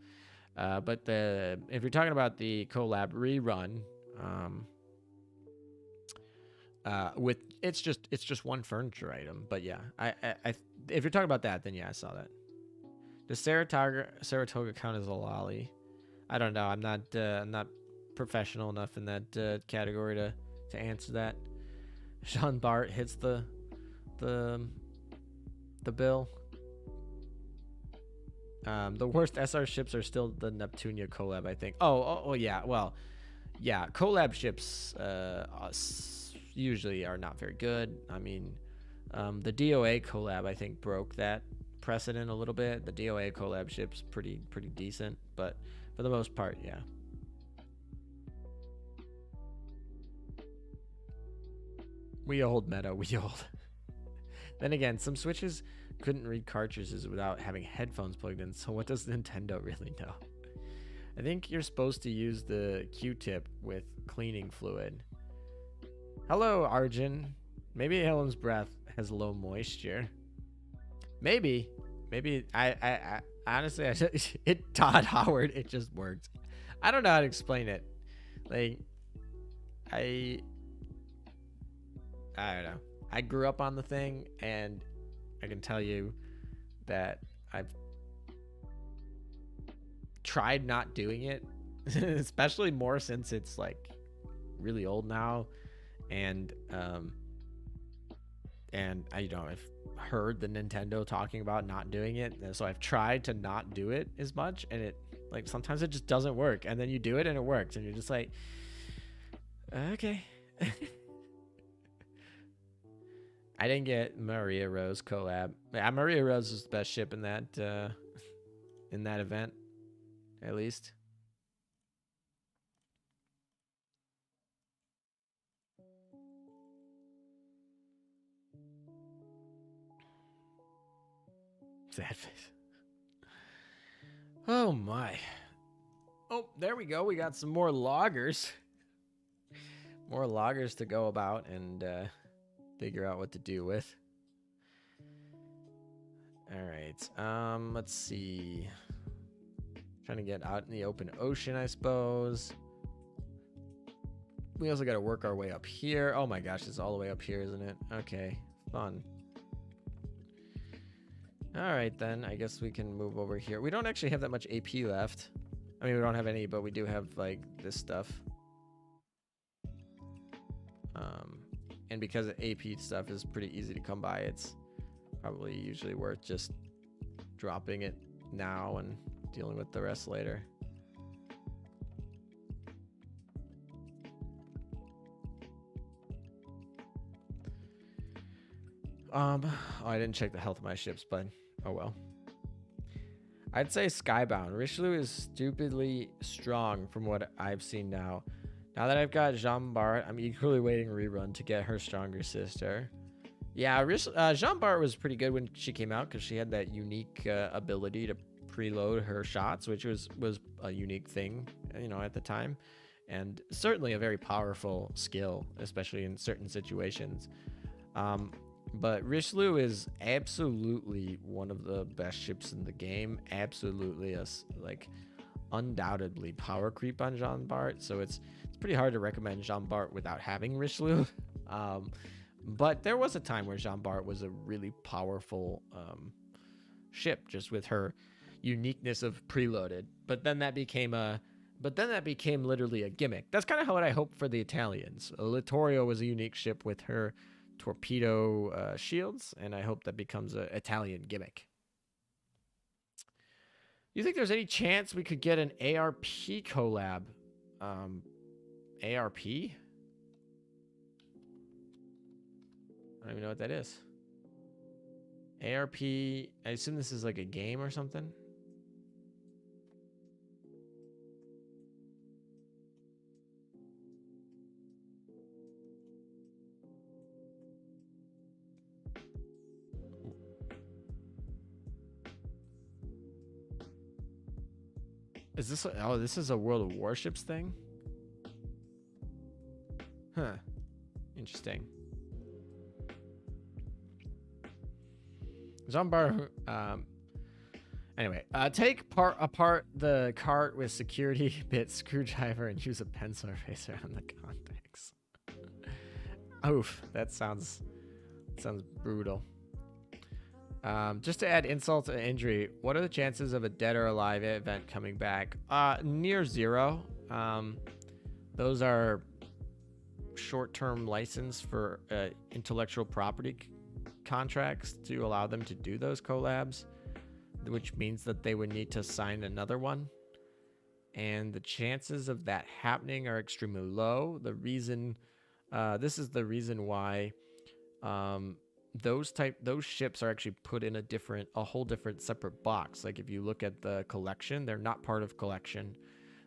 But if you're talking about the collab rerun, with it's just one furniture item. But yeah, I if you're talking about that, then yeah, I saw that. Does Saratoga count as a lolly? I don't know. I'm not professional enough in that category to answer that. Jean Bart hits the bill. The worst SR ships are still the Neptunia collab, I think. Oh yeah. Well, yeah, collab ships usually are not very good. I mean, the DOA collab, I think, broke that precedent a little bit. The DOA collab ship's pretty decent, but for the most part, yeah. We old, meta, we old. Then again, some Switches couldn't read cartridges without having headphones plugged in, so what does Nintendo really know? I think you're supposed to use the Q-tip with cleaning fluid. Hello, Arjun. Maybe Helen's breath has low moisture. Maybe I honestly, it Todd Howard, it just worked. I don't know how to explain it. Like, I don't know. I grew up on the thing, and I can tell you that I've tried not doing it, especially more since it's like really old now, and I've heard the Nintendo talking about not doing it, and so I've tried to not do it as much, and it, like, sometimes it just doesn't work, and then you do it and it works, and you're just like, okay. I didn't get Maria Rose collab. Yeah, Maria Rose is the best ship in that event, at least. Sad face. Oh my. Oh, there we go. We got some more loggers. More loggers to go about and figure out what to do with. All right. Let's see. Trying to get out in the open ocean, I suppose. We also got to work our way up here. Oh my gosh, it's all the way up here, isn't it? Okay, fun. All right, then. I guess we can move over here. We don't actually have that much AP left. I mean, we don't have any, but we do have, like, this stuff. And because AP stuff is pretty easy to come by, it's probably usually worth just dropping it now and dealing with the rest later. Oh, I didn't check the health of my ships, but oh well. I'd say Skybound. Richelieu is stupidly strong from what I've seen now. Now that I've got Jean Bart, I'm eagerly waiting Rerun to get her stronger sister. Yeah, Jean Bart was pretty good when she came out because she had that unique ability to preload her shots, which was a unique thing, you know, at the time, and certainly a very powerful skill, especially in certain situations. But Richelieu is absolutely one of the best ships in the game. Absolutely, like, undoubtedly power creep on Jean Bart. So it's pretty hard to recommend Jean Bart without having Richelieu. But there was a time where Jean Bart was a really powerful ship, just with her uniqueness of preloaded. But then that became literally a gimmick. That's kind of what I hope for the Italians. Littorio was a unique ship with her torpedo shields, and I hope that becomes an Italian gimmick. You think there's any chance we could get an ARP collab? ARP? don't even know what that is. ARP. I assume this is like a game or something. Is this? Oh, this is a World of Warships thing. Huh. Interesting. Zombar. Anyway, take apart the cart with security bit screwdriver and use a pencil eraser on the contacts. Oof, that sounds brutal. Just to add insult to injury, what are the chances of a dead or alive event coming back? Near zero. Those are short-term license for intellectual property contracts to allow them to do those collabs, which means that they would need to sign another one. And the chances of that happening are extremely low. The reason, this is the reason why those ships are actually put in a whole different separate box. Like if you look at the collection, they're not part of collection.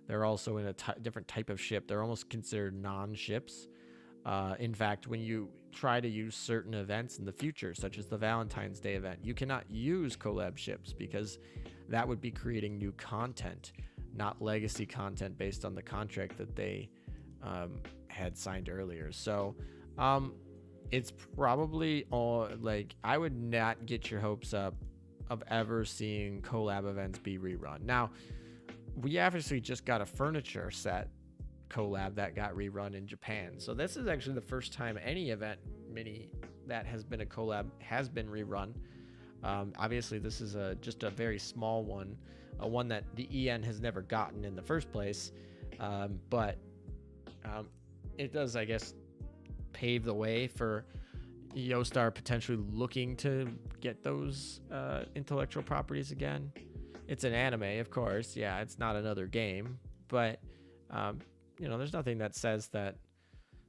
They're also in a different type of ship. They're almost considered non-ships. In fact, when you try to use certain events in the future, such as the Valentine's Day event, you cannot use collab ships because that would be creating new content, not legacy content based on the contract that they had signed earlier. So it's probably all like, I would not get your hopes up of ever seeing collab events be rerun. Now, we obviously just got a furniture set collab that got rerun in Japan. So this is actually the first time any event mini that has been a collab has been rerun. Obviously, this is just a very small one, one that the EN has never gotten in the first place. But it does, I guess, pave the way for Yoastar potentially looking to get those intellectual properties again. It's an anime, of course. Yeah, it's not another game, but there's nothing that says that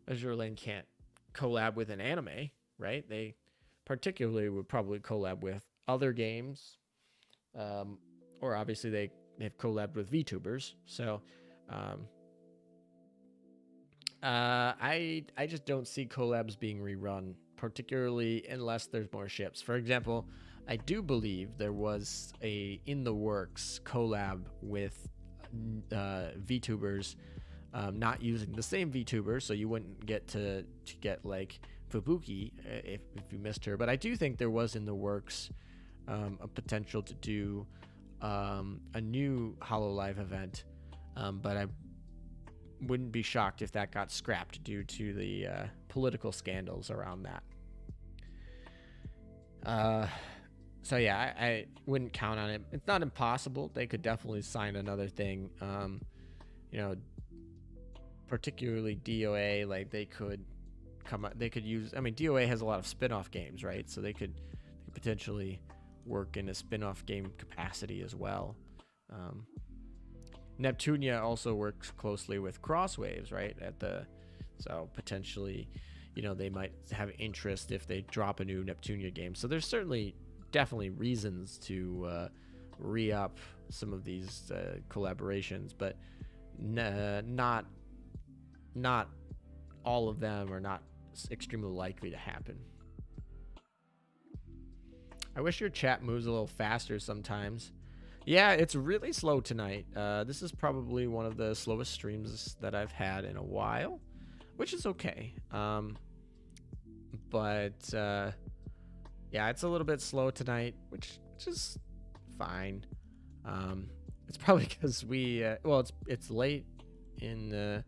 Azur Lane can't collab with an anime, right? They particularly would probably collab with other games, or obviously they've collabed with VTubers. So I just don't see collabs being rerun, particularly unless there's more ships. For example, I do believe there was a in the works collab with VTubers. Not using the same VTuber, so you wouldn't get to get like Fubuki if you missed her. But I do think there was in the works a potential to do a new HoloLive event, but I wouldn't be shocked if that got scrapped due to the political scandals around that. So yeah, I wouldn't count on it. It's not impossible. They could definitely sign another thing. Particularly DOA, like they could use, I mean, DOA has a lot of spin-off games, right? So they could potentially work in a spin-off game capacity as well. Neptunia also works closely with Crosswaves, right? So potentially, they might have interest if they drop a new Neptunia game. So there's definitely reasons to re-up some of these collaborations, but not all of them are not extremely likely to happen. I wish your chat moves a little faster sometimes. Yeah, it's really slow tonight. This is probably one of the slowest streams that I've had in a while, which is okay. But yeah, it's a little bit slow tonight, which is fine. It's probably because it's late in the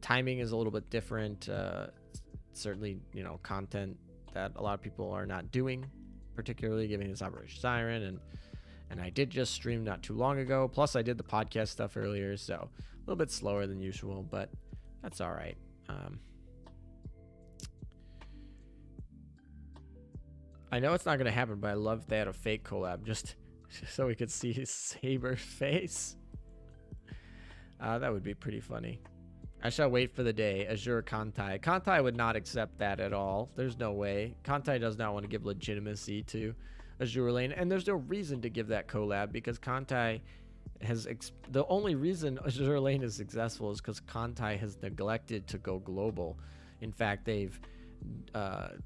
timing is a little bit different. Certainly, content that a lot of people are not doing, particularly given this Operation Siren, and I did just stream not too long ago. Plus, I did the podcast stuff earlier, so a little bit slower than usual, but that's all right. I know it's not going to happen, but I love if they had a fake collab just so we could see his Saber face. That would be pretty funny. I shall wait for the day. Azur Kantai. Kantai would not accept that at all. There's no way. Kantai does not want to give legitimacy to Azur Lane, and there's no reason to give that collab because Kantai has the only reason Azur Lane is successful is because Kantai has neglected to go global. In fact, they've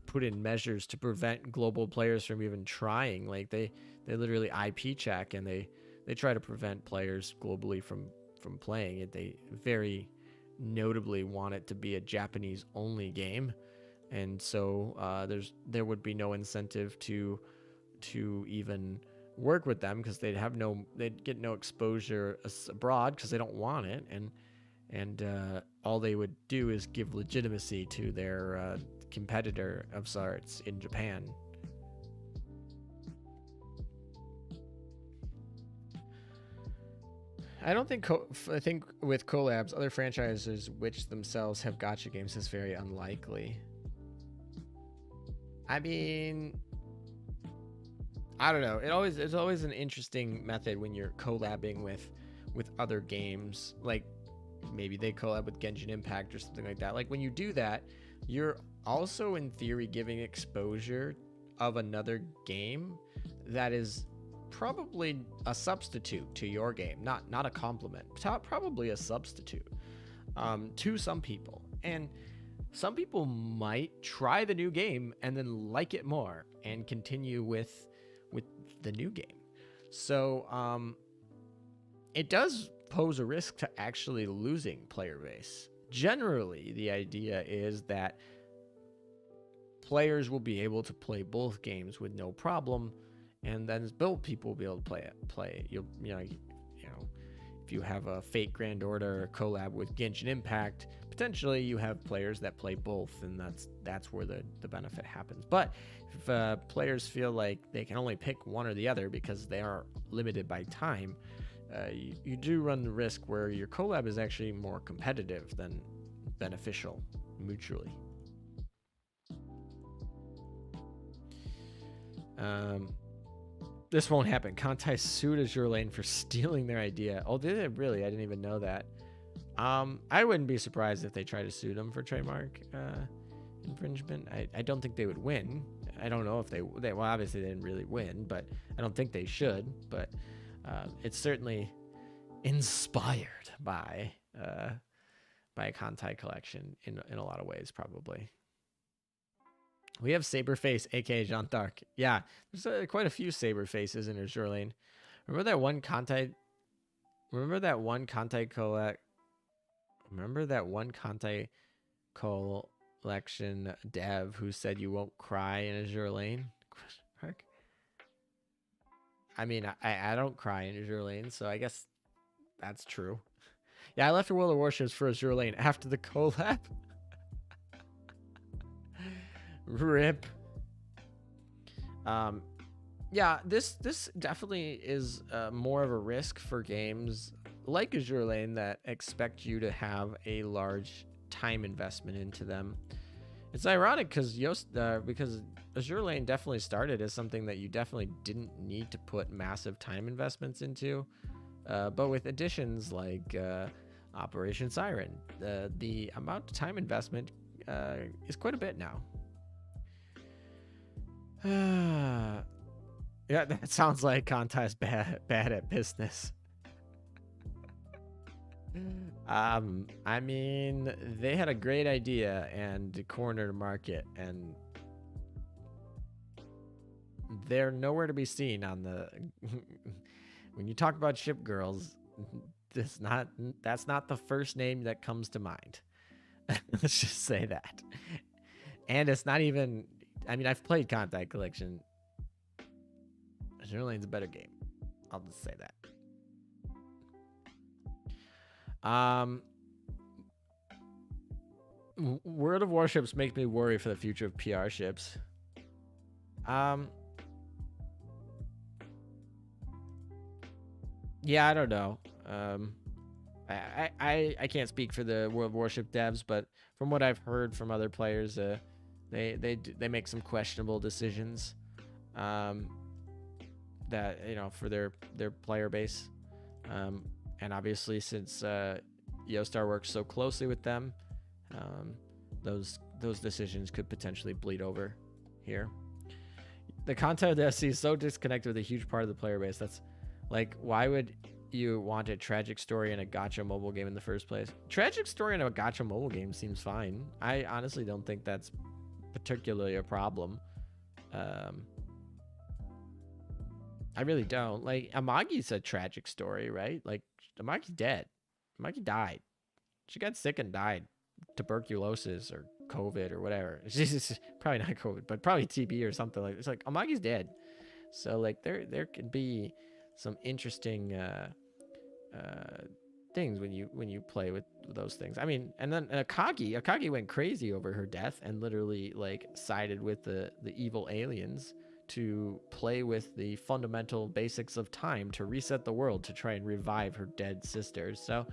put in measures to prevent global players from even trying. Like they literally IP check and they try to prevent players globally from playing it. They very notably want it to be a Japanese only game, and so there would be no incentive to even work with them because they'd get no exposure abroad because they don't want it, and all they would do is give legitimacy to their competitor of sorts in Japan. I think with collabs, other franchises which themselves have gacha games is very unlikely. I mean, I don't know. It's always an interesting method when you're collabing with other games. Like maybe they collab with Genshin Impact or something like that. Like when you do that, you're also in theory giving exposure of another game that is probably a substitute to your game, not a complement, probably a substitute to some people. And some people might try the new game and then like it more and continue with the new game. So it does pose a risk to actually losing player base. Generally, the idea is that players will be able to play both games with no problem, and then both people will be able to play. You know, if you have a Fate Grand Order collab with Genshin Impact, potentially you have players that play both, and that's where the benefit happens. But if players feel like they can only pick one or the other because they are limited by time, you do run the risk where your collab is actually more competitive than beneficial mutually. This won't happen. Kantai sued Azur Lane for stealing their idea. Oh, did it really? I didn't even know that. I wouldn't be surprised if they try to sue them for trademark infringement. I don't think they would win. I don't know if they well, obviously they didn't really win, but I don't think they should. But it's certainly inspired by a Kantai collection in a lot of ways, probably. We have Saberface, aka Jean d'Arc. Yeah, there's quite a few Saberfaces in Azur Lane. Remember that one Kantai collection dev who said you won't cry in Azur Lane? I mean, I don't cry in Azur Lane, so I guess that's true. Yeah, I left World of Warships for Azur Lane after the collab. Rip. Yeah, this definitely is more of a risk for games like Azur Lane that expect you to have a large time investment into them. It's ironic because Azur Lane definitely started as something that you definitely didn't need to put massive time investments into, but with additions like Operation Siren, the amount of time investment is quite a bit now. Yeah, that sounds like Kantai's bad at business. I mean, they had a great idea and cornered a market, and they're nowhere to be seen on the. When you talk about ship girls, that's not the first name that comes to mind. Let's just say that. And it's not even. I mean, I've played Kantai Collection. Azur Lane's a better game. I'll just say that. World of Warships makes me worry for the future of PR ships. Yeah, I don't know. I can't speak for the World of Warship devs, but from what I've heard from other players, they make some questionable decisions. That for their player base, and obviously since Yostar works so closely with them, those decisions could potentially bleed over here. The content of the SC is so disconnected with a huge part of the player base. That's like, why would you want a tragic story in a gacha mobile game in the first place? Tragic story in a gacha mobile game seems fine. I honestly don't think that's particularly a problem. I really don't. Like, Amagi's a tragic story, right? Like, Amagi's dead. Amagi died. She got sick and died. Tuberculosis or COVID or whatever. She's probably not COVID, but probably TB or something like. It's like Amagi's dead. So like there could be some interesting things when you play with those things. I mean, and then Akagi went crazy over her death and literally like sided with the evil aliens to play with the fundamental basics of time to reset the world to try and revive her dead sisters. So,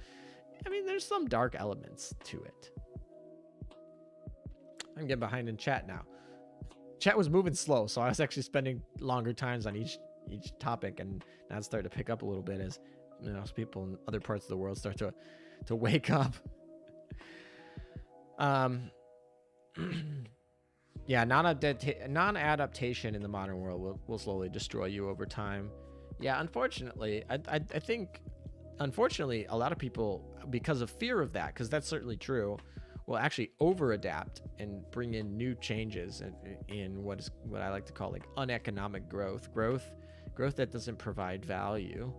I mean, there's some dark elements to it. I'm getting behind in chat now. Chat was moving slow, so I was actually spending longer times on each topic, and now it's starting to pick up a little bit as, you know, people in other parts of the world start to wake up. Yeah, non-adaptation in the modern world will slowly destroy you over time. Yeah, unfortunately, I think, unfortunately, a lot of people, because of fear of that, because that's certainly true, will actually over-adapt and bring in new changes in what I like to call like uneconomic growth that doesn't provide value,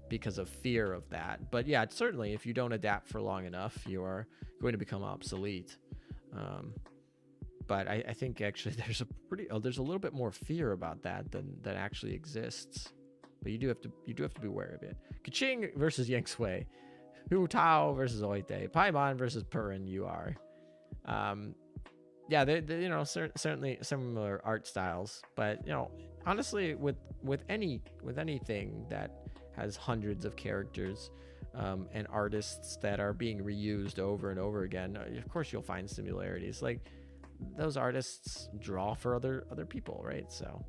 because of fear of that. But yeah, certainly, if you don't adapt for long enough, you are going to become obsolete. But I think actually there's a little bit more fear about that than actually exists. But you do have to be aware of it. Kaching versus Yang Sui, Hu Tao versus Oite, Paimon versus Purin UR. Yeah, they you know, certainly similar art styles, but you know, honestly, with anything that has hundreds of characters and artists that are being reused over and over again, of course you'll find similarities. Like, those artists draw for other people, right? So,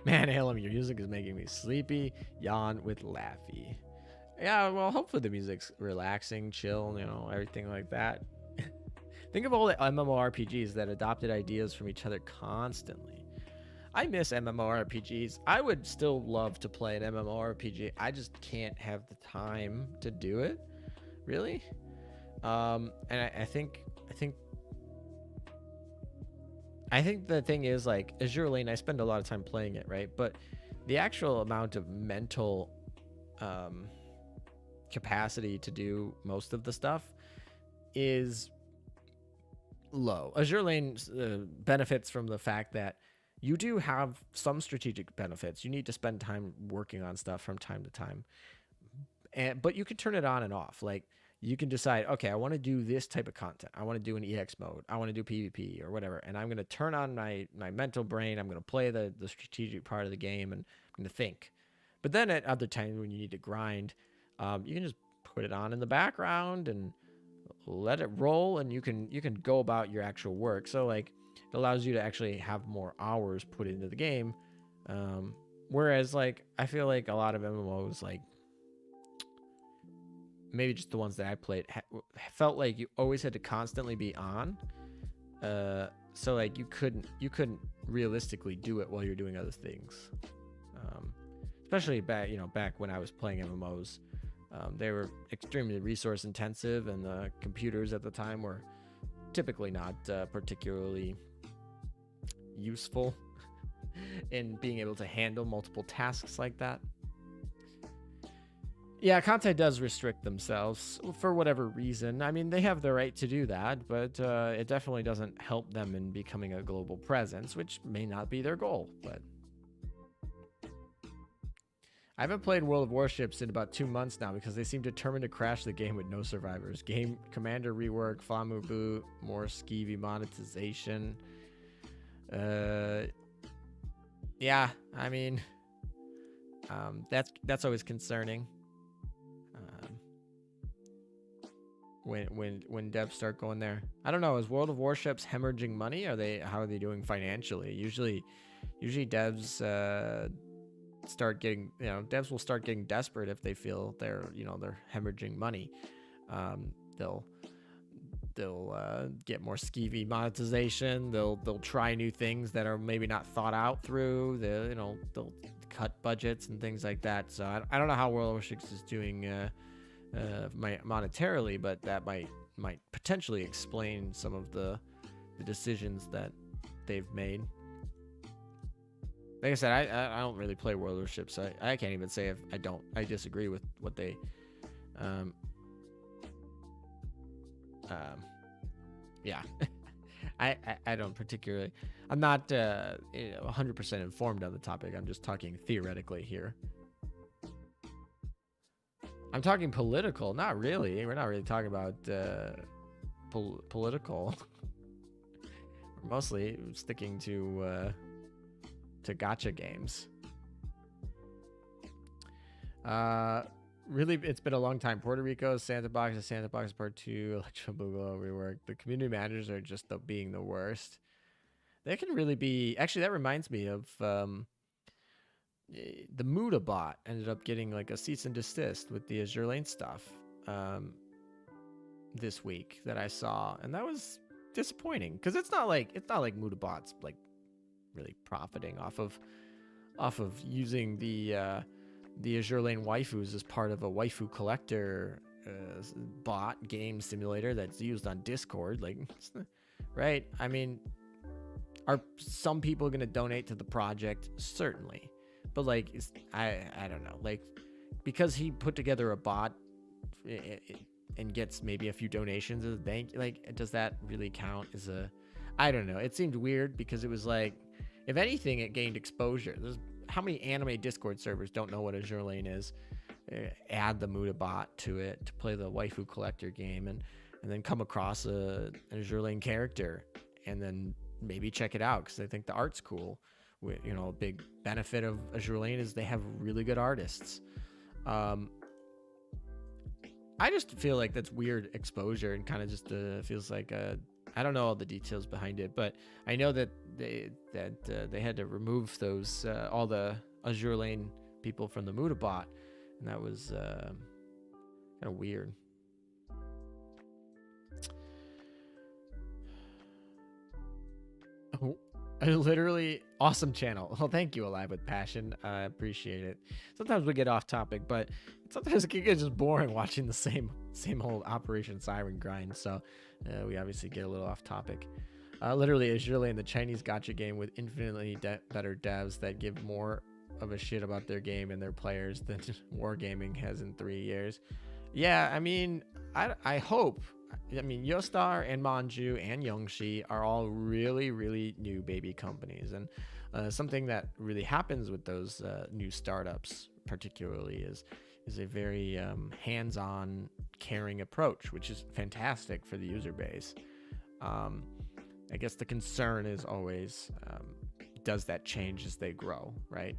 man, Halem, your music is making me sleepy. Yawn with Laffy. Yeah, well, hopefully the music's relaxing, chill, you know, everything like that. Think of all the MMORPGs that adopted ideas from each other constantly. I miss MMORPGs. I would still love to play an MMORPG. I just can't have the time to do it, really. And I think the thing is, like, Azur Lane, I spend a lot of time playing it, right? But the actual amount of mental capacity to do most of the stuff is low. Azur Lane benefits from the fact that you do have some strategic benefits. You need to spend time working on stuff from time to time, but you can turn it on and off. Like, you can decide, okay, I want to do this type of content. I want to do an EX mode. I want to do PvP or whatever. And I'm going to turn on my mental brain. I'm going to play the strategic part of the game, and I'm going to think. But then at other times when you need to grind, you can just put it on in the background and let it roll, and you can go about your actual work. So like, it allows you to actually have more hours put into the game. Whereas like, I feel like a lot of MMOs, like, maybe just the ones that I played, felt like you always had to constantly be on. So like, you couldn't realistically do it while you're doing other things. Especially back when I was playing MMOs, they were extremely resource intensive, and the computers at the time were typically not particularly useful in being able to handle multiple tasks like that. Yeah, Kantai does restrict themselves for whatever reason. I mean, they have the right to do that, but it definitely doesn't help them in becoming a global presence, which may not be their goal. But I haven't played World of Warships in about 2 months now because they seem determined to crash the game with no survivors. Game commander rework, Famu boot, more skeevy monetization. Yeah, I mean, that's always concerning. When devs start going there, I don't know. Is World of Warships hemorrhaging money? How are they doing financially? Usually devs start getting, devs will start getting desperate if they feel they're hemorrhaging money. They'll get more skeevy monetization. They'll try new things that are maybe not thought out through. They'll cut budgets and things like that. So I don't know how World of Warships is doing monetarily, but that might potentially explain some of the decisions that they've made. Like I said, I don't really play World of Warships. I can't even say if I disagree with what they yeah. I don't particularly, I'm not 100% informed on the topic. I'm just talking theoretically here. I'm talking political, not really. We're not really talking about political. We're mostly sticking to gacha games. Really, it's been a long time. Puerto Rico, Santa Box Part 2, Electro Boogaloo rework. The community managers are just being the worst. They can really be... Actually, that reminds me of the Muda bot ended up getting like a cease and desist with the Azur Lane stuff this week that I saw, and that was disappointing because it's not like Muda bot's like really profiting off of using the Azur Lane waifus as part of a waifu collector bot game simulator that's used on Discord. Like, right? I mean, are some people going to donate to the project? Certainly. But like, I don't know. Like, because he put together a bot and gets maybe a few donations as a bank, like, does that really count as a... I don't know. It seemed weird because it was like, if anything, it gained exposure. There's how many anime Discord servers don't know what Azur Lane is? Add the Muda bot to it to play the waifu collector game, and then come across an Azur Lane character, and then maybe check it out because they think the art's cool. A big benefit of Azur Lane is they have really good artists. I just feel like that's weird exposure, and kind of just feels like I don't know all the details behind it, but I know that they had to remove those all the Azur Lane people from the Muda bot, and that was kind of weird. Oh, literally awesome channel. Well, thank you, Alive with Passion. I appreciate it. Sometimes we get off topic, but sometimes it can get just boring watching the same old Operation Siren grind. So we obviously get a little off topic. Literally, Azur Lane, the Chinese gacha game with infinitely better devs that give more of a shit about their game and their players than Wargaming has in 3 years. Yeah, I mean, I hope. I mean, Yostar and Manju and Youngshi are all really, really new baby companies. And something that really happens with those new startups particularly is a very hands-on, caring approach, which is fantastic for the user base. I guess the concern is always, does that change as they grow, right?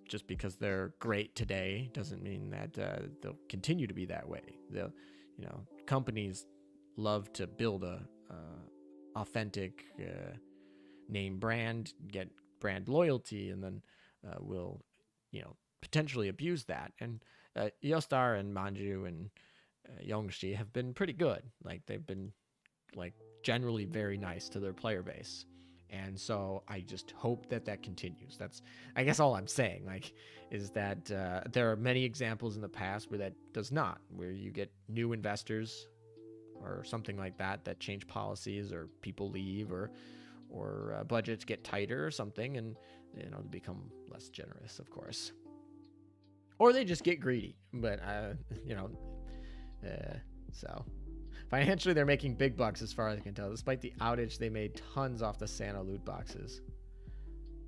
Just because they're great today doesn't mean that they'll continue to be that way. Companies love to build a authentic name brand, get brand loyalty, and then will potentially abuse that. And Yostar and Manju and Youngshi have been pretty good. Like, they've been like generally very nice to their player base. And so I just hope that continues. That's, I guess, all I'm saying, like, is that there are many examples in the past where that does not, where you get new investors or something like that change policies, or people leave, or budgets get tighter or something, and they become less generous, of course, or they just get greedy. But so financially, they're making big bucks as far as I can tell. Despite the outage, they made tons off the Santa loot boxes.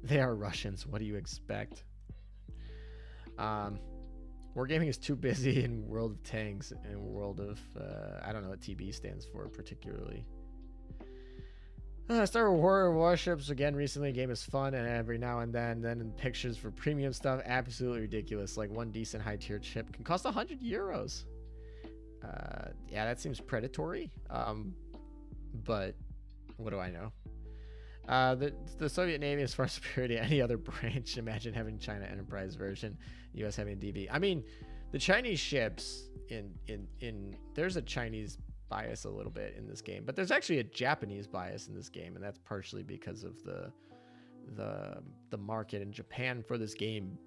They are Russians. What do you expect? Wargaming is too busy in World of Tanks and World of... I don't know what TB stands for particularly. Star Wars Warships again recently. Game is fun, and every now and then in pictures for premium stuff, absolutely ridiculous. Like, one decent high-tier chip can cost 100 euros. Yeah, that seems predatory. But what do I know? The Soviet Navy is far superior to any other branch. Imagine having China Enterprise version, U.S. having DB. I mean, the Chinese ships in there's a Chinese bias a little bit in this game, but there's actually a Japanese bias in this game, and that's partially because of the market in Japan for this game.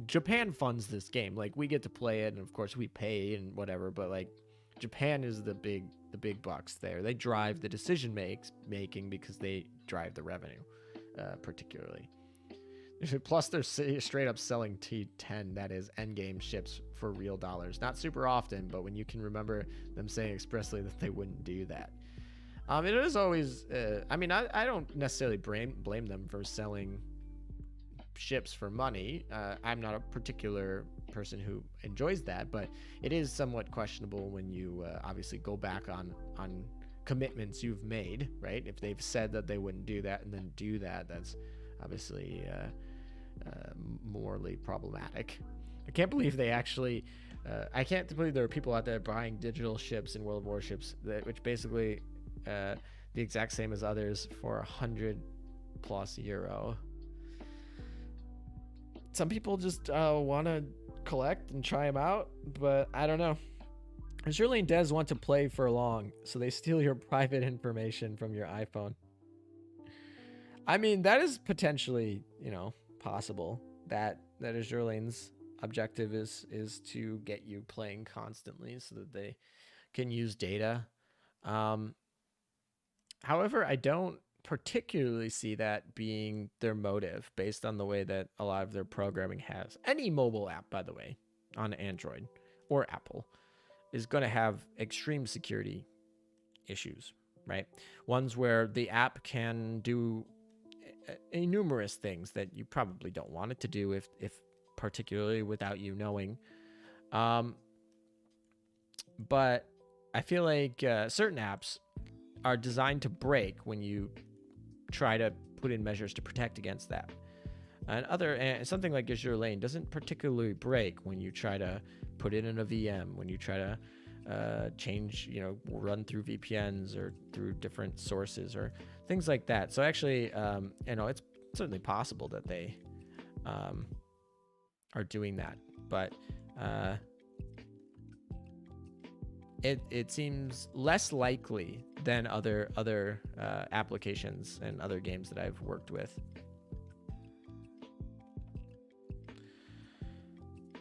Japan funds this game. Like, we get to play it, and of course we pay and whatever, but like Japan is the big bucks there. They drive the decision making because they drive the revenue, particularly. Plus, they're straight up selling T10, that is endgame ships, for real dollars. Not super often, but when you can remember them saying expressly that they wouldn't do that. It is always, I mean, I don't necessarily blame them for selling ships for money. I'm not a particular person who enjoys that, but it is somewhat questionable when you obviously go back on commitments you've made, right? If they've said that they wouldn't do that and then do that, that's obviously morally problematic. I can't believe they actually I can't believe there are people out there buying digital ships and World of Warships which basically the exact same as others for €100+. Some people just want to collect and try them out, but I don't know. Shirley and Des want to play for long, so they steal your private information from your iPhone. I mean, that is potentially, possible. That is Shirley's objective is to get you playing constantly so that they can use data. However, I don't particularly see that being their motive based on the way that a lot of their programming has. Any mobile app, by the way, on Android or Apple is going to have extreme security issues, right? Ones where the app can do numerous things that you probably don't want it to do, if particularly without you knowing. But I feel like certain apps are designed to break when you try to put in measures to protect against that. And something like Azure Lane doesn't particularly break when you try to put it in a VM, when you try to change, run through VPNs or through different sources or things like that. So actually, it's certainly possible that they are doing that, but it seems less likely than other applications and other games that I've worked with.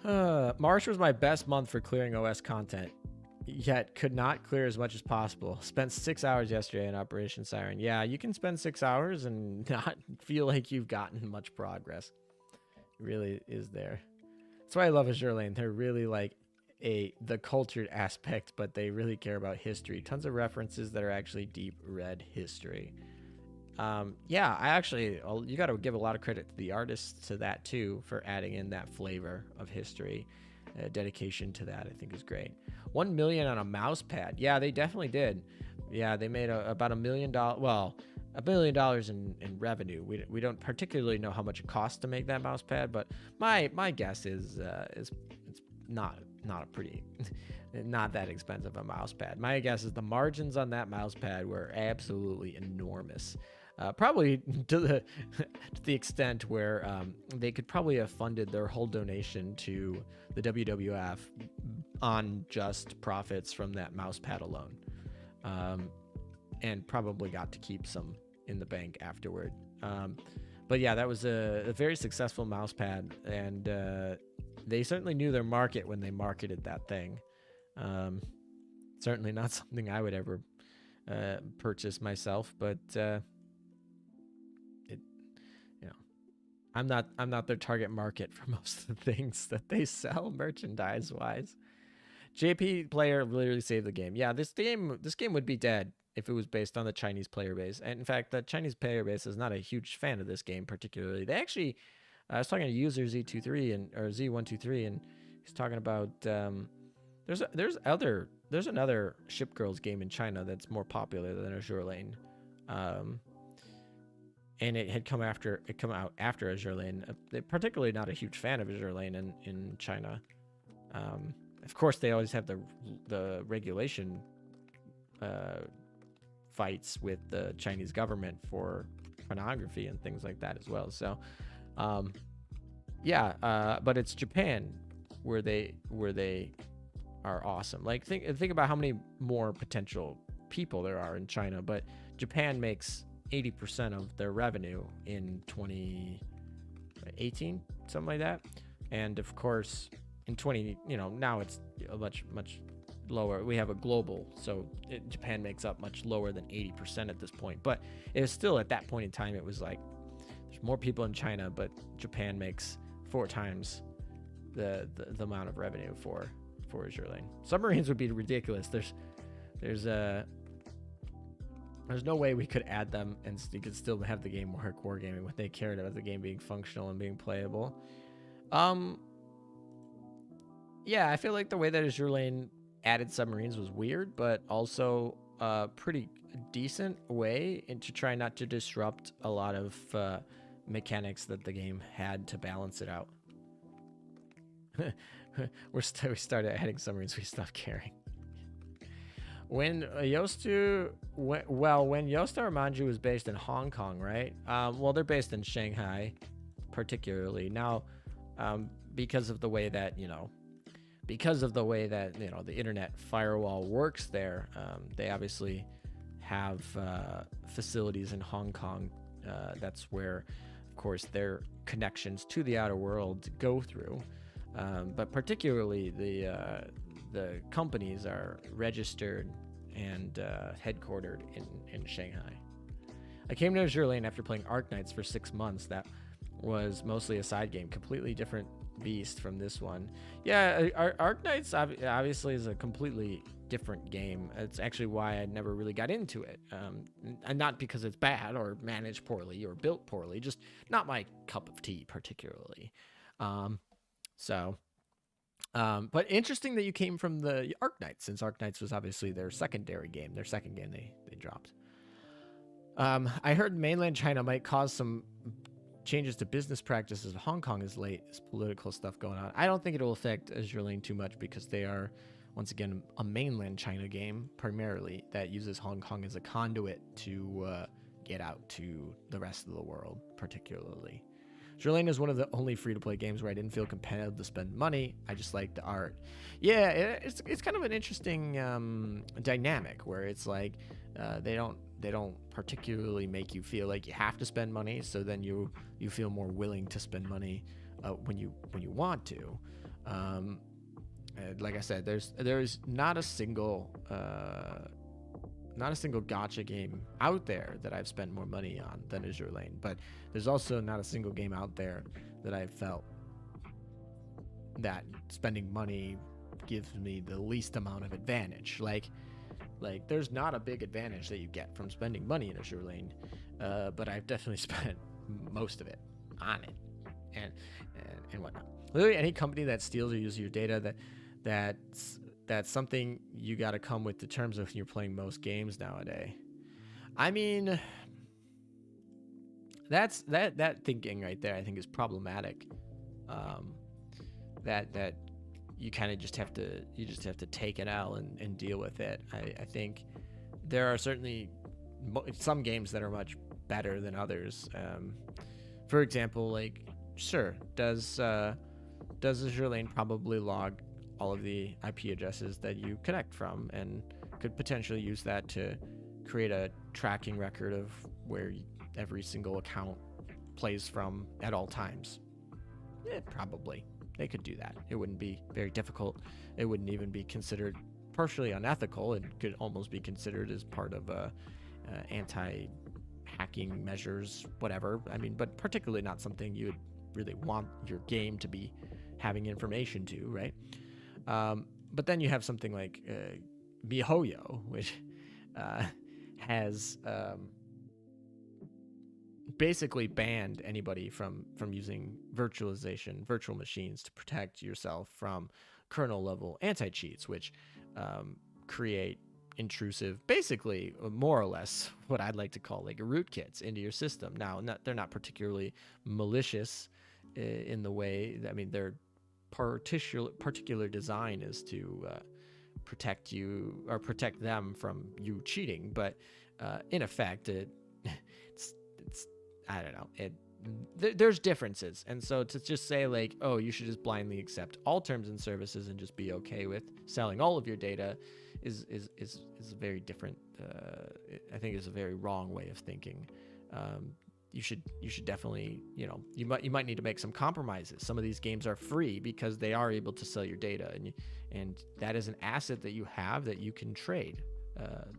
March was my best month for clearing OS content, yet could not clear as much as possible. Spent 6 hours yesterday in Operation Siren. Yeah, you can spend 6 hours and not feel like you've gotten much progress. It really is there. That's why I love Azure Lane. They're really like the cultured aspect, but they really care about history. Tons of references that are actually deep red history. Yeah, you got to give a lot of credit to the artists to that too for adding in that flavor of history. Dedication to that, I think, is great. 1 million on a mouse pad. Yeah, they definitely did. Yeah, they made about $1 million. Well, $1 million in revenue. We don't particularly know how much it costs to make that mouse pad, but my guess is it's not a pretty not that expensive a mouse pad. My guess is the margins on that mouse pad were absolutely enormous. Probably to the extent where they could probably have funded their whole donation to the WWF on just profits from that mouse pad alone, and probably got to keep some in the bank afterward. But yeah, that was a very successful mouse pad, and they certainly knew their market when they marketed that thing. Certainly not something I would ever purchase myself, but I'm not their target market for most of the things that they sell merchandise wise. JP player literally saved the game. Yeah, this game would be dead if it was based on the Chinese player base. And in fact, the Chinese player base is not a huge fan of this game particularly. They actually, I was talking to user Z23 or Z123, and he's talking about there's another Ship Girls game in China that's more popular than Azure Lane. And it had come out after Azure Lane. They're particularly not a huge fan of Azure Lane in China. Of course, they always have the regulation fights with the Chinese government for pornography and things like that as well. So, yeah, but it's Japan where they are awesome. Like think about how many more potential people there are in China, but Japan makes 80% of their revenue in 2018, something like that. And of course, in now it's a much lower. We have a global, so Japan makes up much lower than 80% at this point. But it was still at that point in time, it was like there's more people in China, but Japan makes 4 times the amount of revenue for Azur Lane. Submarines would be ridiculous. There's no way we could add them and you could still have the game work wargaming when they cared about the game being functional and being playable. Yeah, I feel like the way that Azur Lane added submarines was weird, but also a pretty decent way to try not to disrupt a lot of mechanics that the game had to balance it out. We started adding submarines we stopped caring. When Yostu Manju was based in Hong Kong, right? Well, they're based in Shanghai, particularly now, because of the way that the internet firewall works there. They obviously have facilities in Hong Kong. That's where, of course, their connections to the outer world go through. But particularly the companies are registered and headquartered in Shanghai. I came to Azur Lane after playing Arknights for 6 months. That was mostly a side game, completely different beast from this one. Yeah, Arknights obviously is a completely different game. It's actually why I never really got into it. And not because it's bad or managed poorly or built poorly, just not my cup of tea particularly. But interesting that you came from the Arknights, since Arknights was obviously their secondary game, their second game they dropped. I heard mainland China might cause some changes to business practices. Hong Kong is late. There's political stuff going on. I don't think it'll affect Azur Lane too much because they are, once again, a mainland China game primarily that uses Hong Kong as a conduit to get out to the rest of the world, particularly. Azur Lane is one of the only free-to-play games where I didn't feel competitive to spend money. I just like the art. Yeah, it's kind of an interesting dynamic where it's like they don't particularly make you feel like you have to spend money, so then you feel more willing to spend money when you want to. Like I said, there's not a single gacha game out there that I've spent more money on than Azur Lane, but there's also not a single game out there that I've felt that spending money gives me the least amount of advantage. Like there's not a big advantage that you get from spending money in Azur Lane, but I've definitely spent most of it on it and whatnot. Literally any company that steals or uses your data, that's something you got to come with the terms of when you're playing most games nowadays. I mean, that thinking right there, I think, is problematic. That you kind of just have to take it out and deal with it. I think there are certainly some games that are much better than others. For example, like, sure, does Azur Lane probably log all of the IP addresses that you connect from, and could potentially use that to create a tracking record of where every single account plays from at all times? Probably. They could do that. It wouldn't be very difficult. It wouldn't even be considered partially unethical. It could almost be considered as part of anti-hacking measures, whatever. I mean, but particularly not something you would really want your game to be having information to, right? But then you have something like MiHoYo, which has basically banned anybody from using virtual machines to protect yourself from kernel level anti-cheats, which create intrusive, basically more or less what I'd like to call like rootkits into your system. Now, they're not particularly malicious in the way, I mean, their particular design is to protect you or protect them from you cheating, but in effect, it's I don't know. There's differences, and so to just say like, oh, you should just blindly accept all terms and services and just be okay with selling all of your data is a very different. I think is a very wrong way of thinking. You should definitely, you might need to make some compromises. Some of these games are free because they are able to sell your data, and that is an asset that you have that you can trade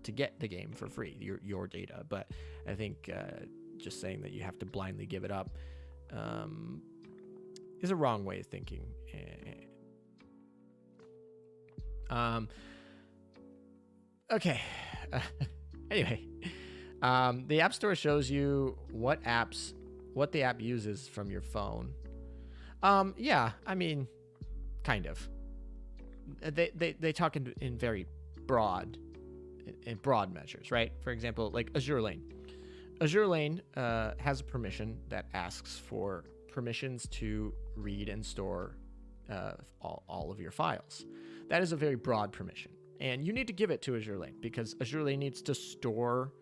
to get the game for free, your data. But I think just saying that you have to blindly give it up is a wrong way of thinking. Okay. Anyway, the App Store shows you what the app uses from your phone. Yeah, I mean, kind of. They talk in very broad measures, right? For example, like Azur Lane. Azur Lane has a permission that asks for permissions to read and store all of your files. That is a very broad permission, and you need to give it to Azur Lane because Azur Lane needs to store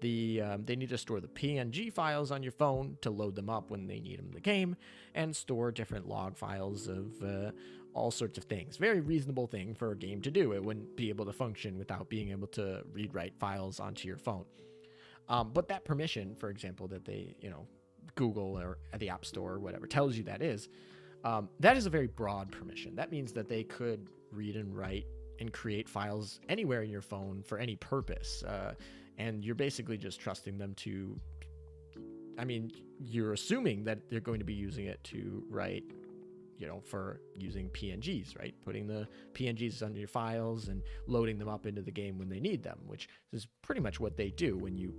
they need to store the PNG files on your phone to load them up when they need them in the game, and store different log files of all sorts of things. Very reasonable thing for a game to do. It wouldn't be able to function without being able to read-write files onto your phone. But that permission, for example, that they, Google or the App Store or whatever tells you that is a very broad permission. That means that they could read and write and create files anywhere in your phone for any purpose. And you're basically just trusting them to, you're assuming that they're going to be using it to write, for using PNGs, right? Putting the PNGs on your files and loading them up into the game when they need them, which is pretty much what they do when you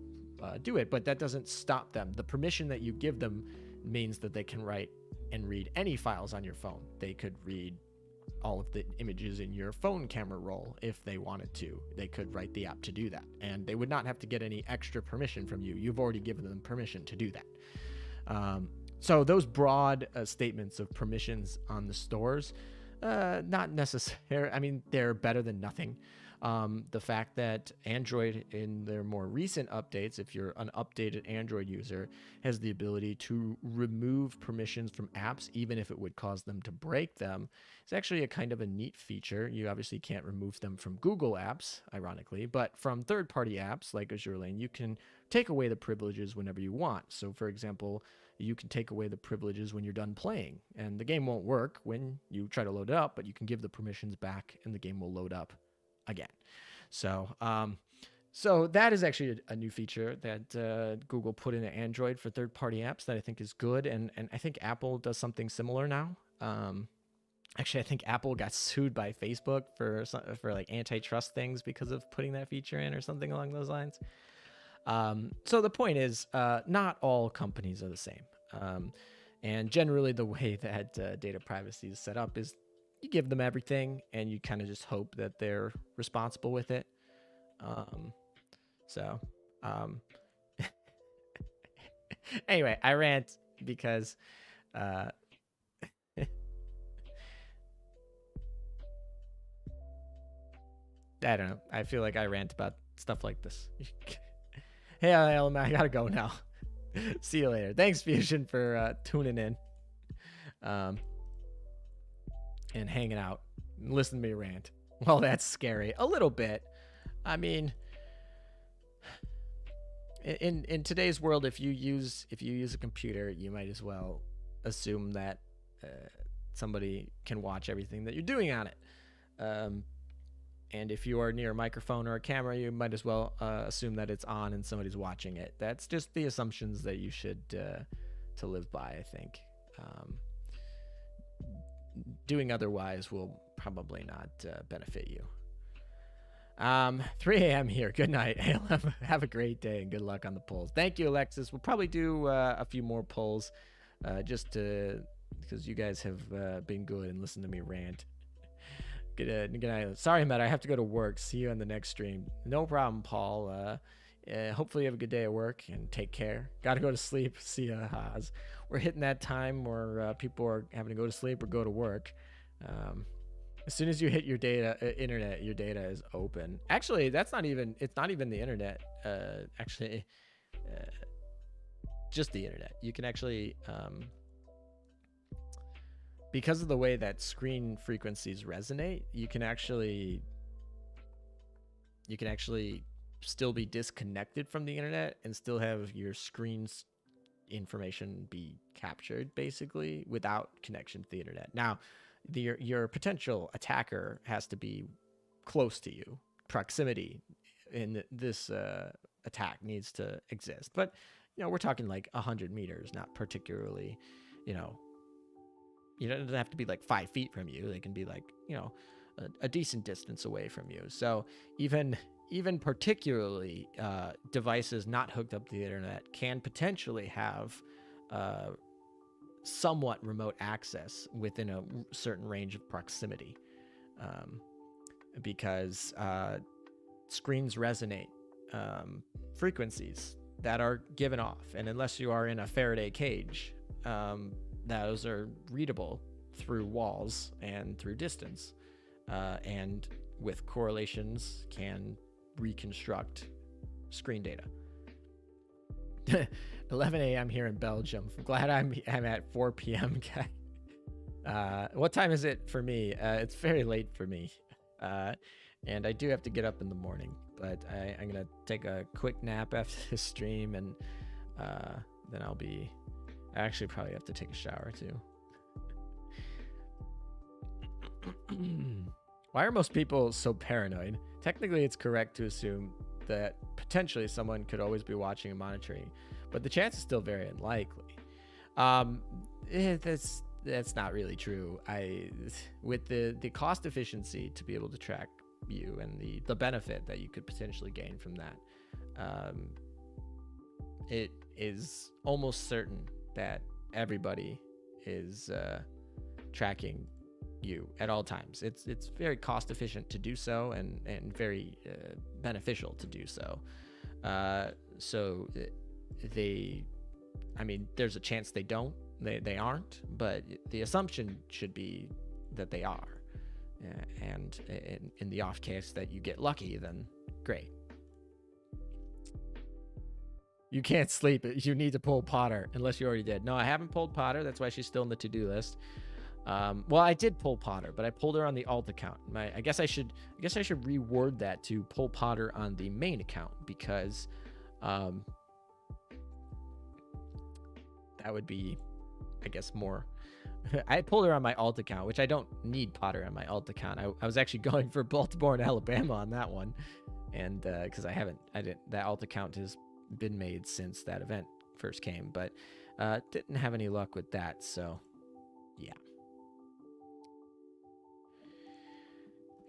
do it. But that doesn't stop them. The permission that you give them means that they can write and read any files on your phone. They could read all of the images in your phone camera roll if they wanted to. They could write the app to do that, and they would not have to get any extra permission from you. You've already given them permission to do that. So those broad statements of permissions on the stores, not necessarily, they're better than nothing. The fact that Android in their more recent updates, if you're an updated Android user, has the ability to remove permissions from apps, even if it would cause them to break them, is actually a kind of a neat feature. You obviously can't remove them from Google apps, ironically, but from third-party apps like Azur Lane, you can take away the privileges whenever you want. So, for example, you can take away the privileges when you're done playing, and the game won't work when you try to load it up, but you can give the permissions back and the game will load up again. So that is actually a new feature that Google put into Android for third-party apps that I think is good, and I think Apple does something similar now. Actually, I think Apple got sued by Facebook for like antitrust things because of putting that feature in or something along those lines. So the point is, not all companies are the same. And generally the way that data privacy is set up is you give them everything and you kind of just hope that they're responsible with it. Anyway, I rant because I don't know. I feel like I rant about stuff like this. Hey, I gotta go now. See you later. Thanks, Fusion, for tuning in and hanging out. Listen to me rant. Well, that's scary. A little bit. I mean, in today's world, if you use a computer, you might as well assume that somebody can watch everything that you're doing on it. And if you are near a microphone or a camera, you might as well assume that it's on and somebody's watching it. That's just the assumptions that you should to live by, I think. Doing otherwise will probably not benefit you. 3 a.m. here. Good night. Have a great day and good luck on the polls. Thank you, Alexis. We'll probably do a few more polls just because you guys have been good and listened to me rant. Good night. Sorry, Matt. I have to go to work. See you on the next stream. No problem, Paul. Hopefully you have a good day at work and take care. Got to go to sleep. See ya, Haas. We're hitting that time where people are having to go to sleep or go to work. As soon as you hit your internet, your data is open. Actually, it's not even the internet. just the internet. You can actually, because of the way that screen frequencies resonate, you can actually still be disconnected from the internet and still have your screen's information be captured basically without connection to the internet. Now, your potential attacker has to be close to you. Proximity in this attack needs to exist. But, we're talking like 100 meters, not particularly, you don't have to be like 5 feet from you. They can be like, a decent distance away from you. So even particularly devices not hooked up to the internet can potentially have somewhat remote access within a certain range of proximity, because screens resonate frequencies that are given off, and unless you are in a Faraday cage, those are readable through walls and through distance, and with correlations can reconstruct screen data. 11 a.m. here in Belgium. I'm glad I'm at 4 p.m. What time is it for me? It's very late for me, and I do have to get up in the morning. But I'm gonna take a quick nap after this stream, and then I'll be. I actually probably have to take a shower too. Why are most people so paranoid? Technically, it's correct to assume that potentially someone could always be watching and monitoring, but the chance is still very unlikely. That's not really true. With the cost efficiency to be able to track you and the benefit that you could potentially gain from that, it is almost certain that everybody is tracking you at all times. It's very cost efficient to do so, and very beneficial to do so. So there's a chance they aren't, but the assumption should be that they are. And in the off case that you get lucky, then great. You can't sleep. You need to pull Potter, unless you already did. No, I haven't pulled Potter. That's why she's still in the to-do list. Well, I did pull Potter, but I pulled her on the alt account. I guess I should reword that to pull Potter on the main account, because that would be, I guess, more. I pulled her on my alt account, which I don't need Potter on my alt account. I was actually going for Baltimore and Alabama on that one, and because that alt account has been made since that event first came, but didn't have any luck with that. So yeah.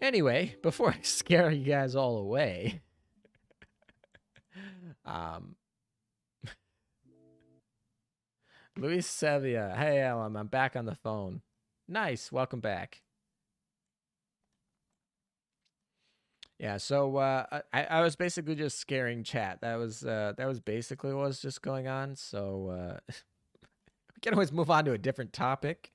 Anyway, before I scare you guys all away, Luis Sevilla, hey Alan, I'm back on the phone. Nice, welcome back. Yeah, so I was basically just scaring chat. That was basically what was just going on. So we can always move on to a different topic.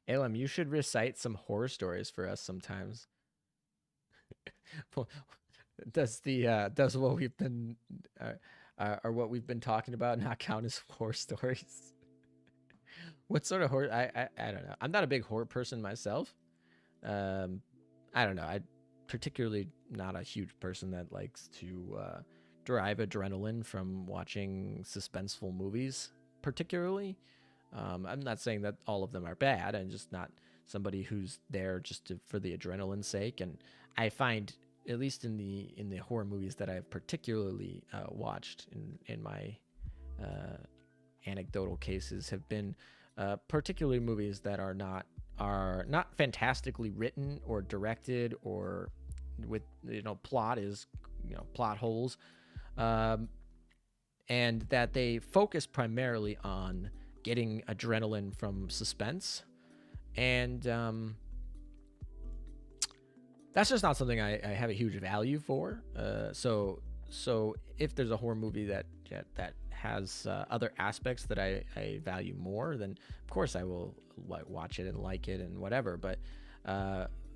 Elam, you should recite some horror stories for us sometimes. Does what we've been or what we've been talking about not count as horror stories? What sort of horror? I don't know. I'm not a big horror person myself. I don't know. I particularly not a huge person that likes to derive adrenaline from watching suspenseful movies, particularly. I'm not saying that all of them are bad. I'm just not somebody who's there just for the adrenaline sake. And I find, at least in the horror movies that I've particularly watched in my anecdotal cases, have been particularly movies that are not fantastically written or directed, or with plot holes, and that they focus primarily on getting adrenaline from suspense, and that's just not something I have a huge value for. So So if there's a horror movie that has other aspects that I value more, then of course I will watch it and like it and whatever. But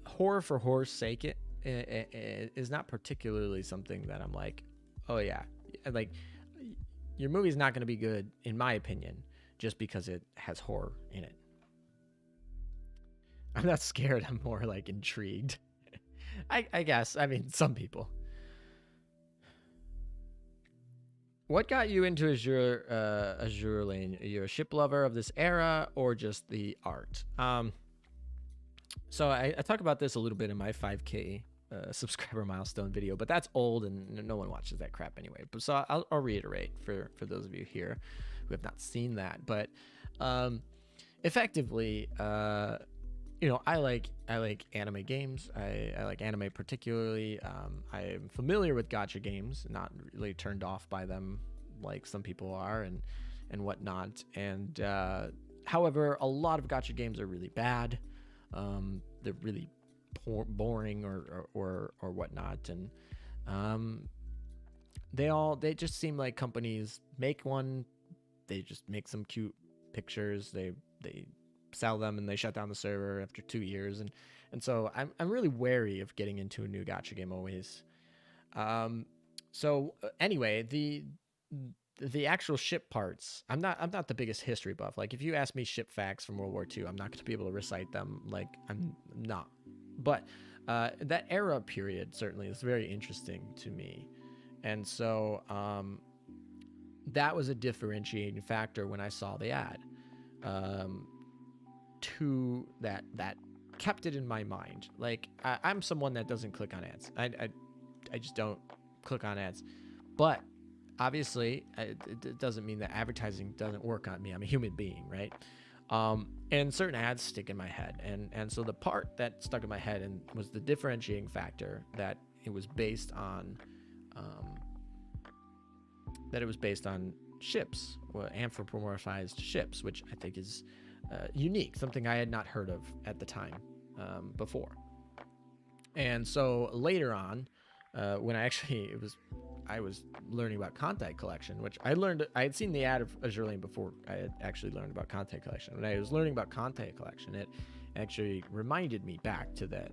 horror for horror's sake, it is not particularly something that I'm like, oh yeah, like your movie's not going to be good in my opinion just because it has horror in it. I'm not scared. I'm more like intrigued. I guess. I mean, some people. What got you into Azur Lane? Are you a ship lover of this era or just the art? So I talk about this a little bit in my 5K subscriber milestone video, but that's old and no one watches that crap anyway. But so I'll reiterate for those of you here who have not seen that. But effectively, I like anime games. I like anime particularly. I'm familiar with gacha games, not really turned off by them like some people are and whatnot. And however, a lot of gacha games are really bad. They're really boring or whatnot, and they just seem like companies make one, they just make some cute pictures, they sell them, and they shut down the server after 2 years, and so I'm really wary of getting into a new gacha game always. So anyway, the actual ship parts, I'm not the biggest history buff. Like if you ask me ship facts from World War II, I'm not going to be able to recite them. Like I'm not. But that era period certainly is very interesting to me, and so that was a differentiating factor when I saw the ad. To that kept it in my mind. Like I'm someone that doesn't click on ads. I just don't click on ads, but obviously it doesn't mean that advertising doesn't work on me. I'm a human being, right? And certain ads stick in my head, and so the part that stuck in my head and was the differentiating factor that it was based on ships, or anthropomorphized ships, which I think is unique, something I had not heard of at the time before. And so later on, when I was learning about content collection, which I had seen the ad of Azur Lane before I had actually learned about content collection. When I was learning about content collection, it actually reminded me back to the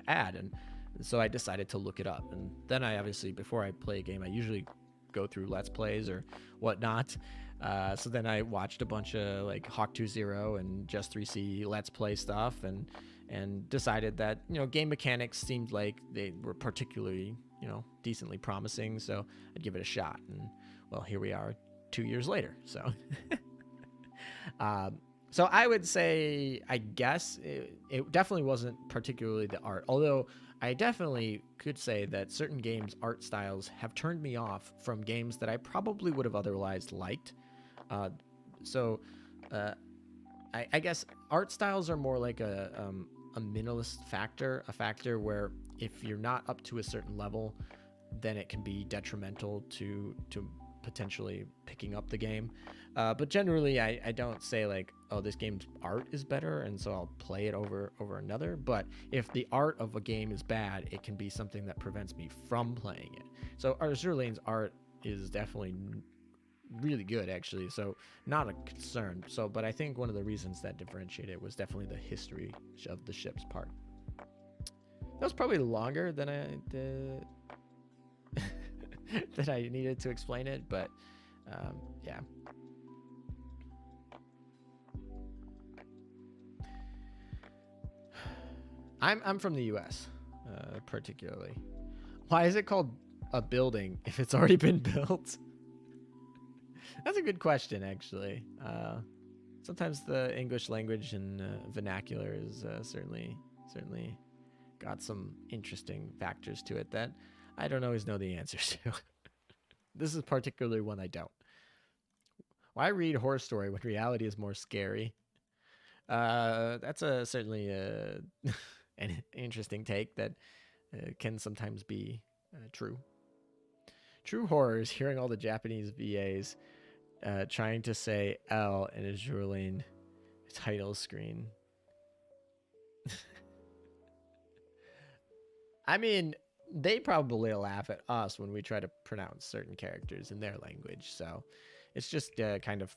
ad, and so I decided to look it up. And then I obviously, before I play a game, I usually go through Let's Plays or whatnot. So then I watched a bunch of like Hawk 2.0 and Just 3C Let's Play stuff, and decided that game mechanics seemed like they were particularly decently promising, so I'd give it a shot. And well, here we are 2 years later. So so I would say, I guess it definitely wasn't particularly the art, although I definitely could say that certain games' art styles have turned me off from games that I probably would have otherwise liked. So I guess art styles are more like a minimalist factor, a factor where if you're not up to a certain level, then it can be detrimental to potentially picking up the game. But generally, I don't say like, oh, this game's art is better, and so I'll play it over another. But if the art of a game is bad, it can be something that prevents me from playing it. So Azur Lane's art is definitely really good, actually, so not a concern. So, but I think one of the reasons that differentiated it was definitely the history of the ship's part. That was probably longer than I that I needed to explain it, but yeah. I'm from the U.S. Particularly. Why is it called a building if it's already been built? That's a good question, actually. Sometimes the English language and vernacular is certainly got some interesting factors to it that I don't always know the answers to. This is particularly one I don't. Why read horror story when reality is more scary? That's certainly an interesting take that can sometimes be true. True horror is hearing all the Japanese VAs trying to say L in a Azur Lane title screen. I mean, they probably laugh at us when we try to pronounce certain characters in their language. So it's just kind of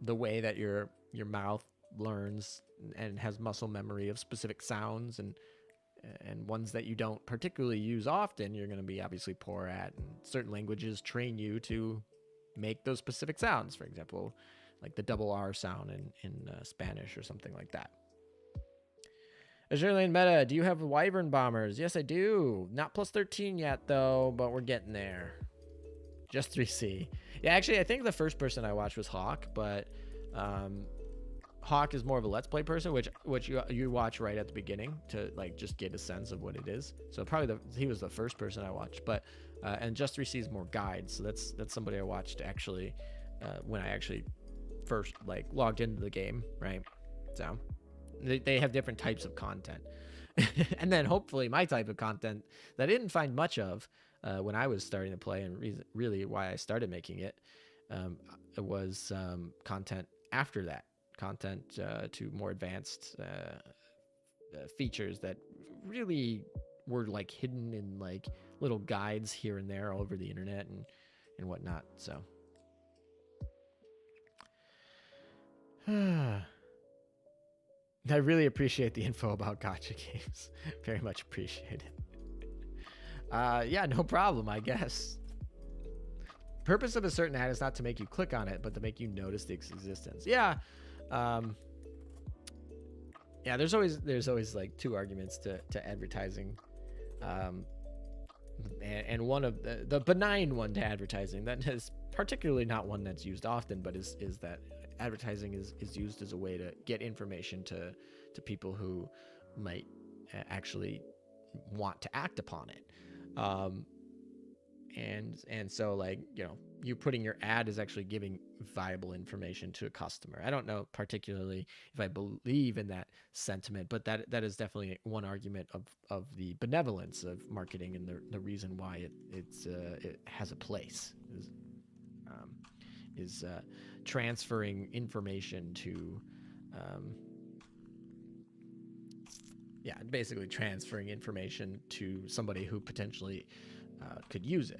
the way that your mouth learns and has muscle memory of specific sounds, and ones that you don't particularly use often, you're going to be obviously poor at. And certain languages train you to make those specific sounds. For example, like the double R sound in Spanish or something like that. Azure Lane Meta, do you have Wyvern Bombers? Yes, I do. Not plus 13 yet, though, but we're getting there. Just 3C. Yeah, actually, I think the first person I watched was Hawk, but Hawk is more of a Let's Play person, which you watch right at the beginning to like just get a sense of what it is. So probably he was the first person I watched, but and Just 3C is more guides. So that's somebody I watched actually when I actually first like logged into the game, right? So they have different types of content. And then hopefully my type of content that I didn't find much of when I was starting to play, and really why I started making it, was content after that. Content to more advanced features that really were like hidden in like little guides here and there all over the internet and whatnot. So I really appreciate the info about Gacha games. Very much appreciate it. Yeah, no problem, I guess. Purpose of a certain ad is not to make you click on it, but to make you notice its existence. Yeah. Yeah, there's always like two arguments to advertising. And one of the benign one to advertising that is particularly not one that's used often, but is that advertising is used as a way to get information to people who might actually want to act upon it. And so, like, you know, you putting your ad is actually giving viable information to a customer. I don't know particularly if I believe in that sentiment, but that is definitely one argument of the benevolence of marketing, and the reason why it has a place is transferring information to basically transferring information to somebody who potentially could use it.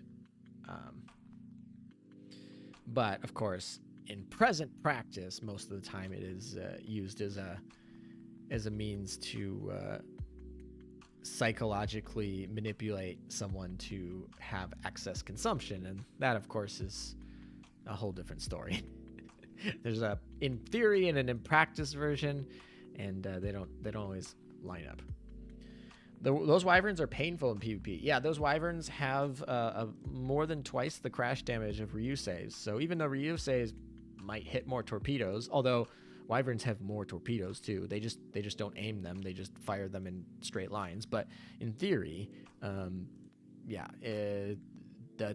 But of course, in present practice, most of the time it is used as a means to psychologically manipulate someone to have excess consumption, and that, of course, is a whole different story. There's a in theory and an in practice version, and they don't always line up. Those wyverns are painful in PvP. Yeah, those wyverns have more than twice the crash damage of Ryuseis. So even though Ryuseis might hit more torpedoes, although wyverns have more torpedoes too, they just don't aim them. They just fire them in straight lines. But in theory, the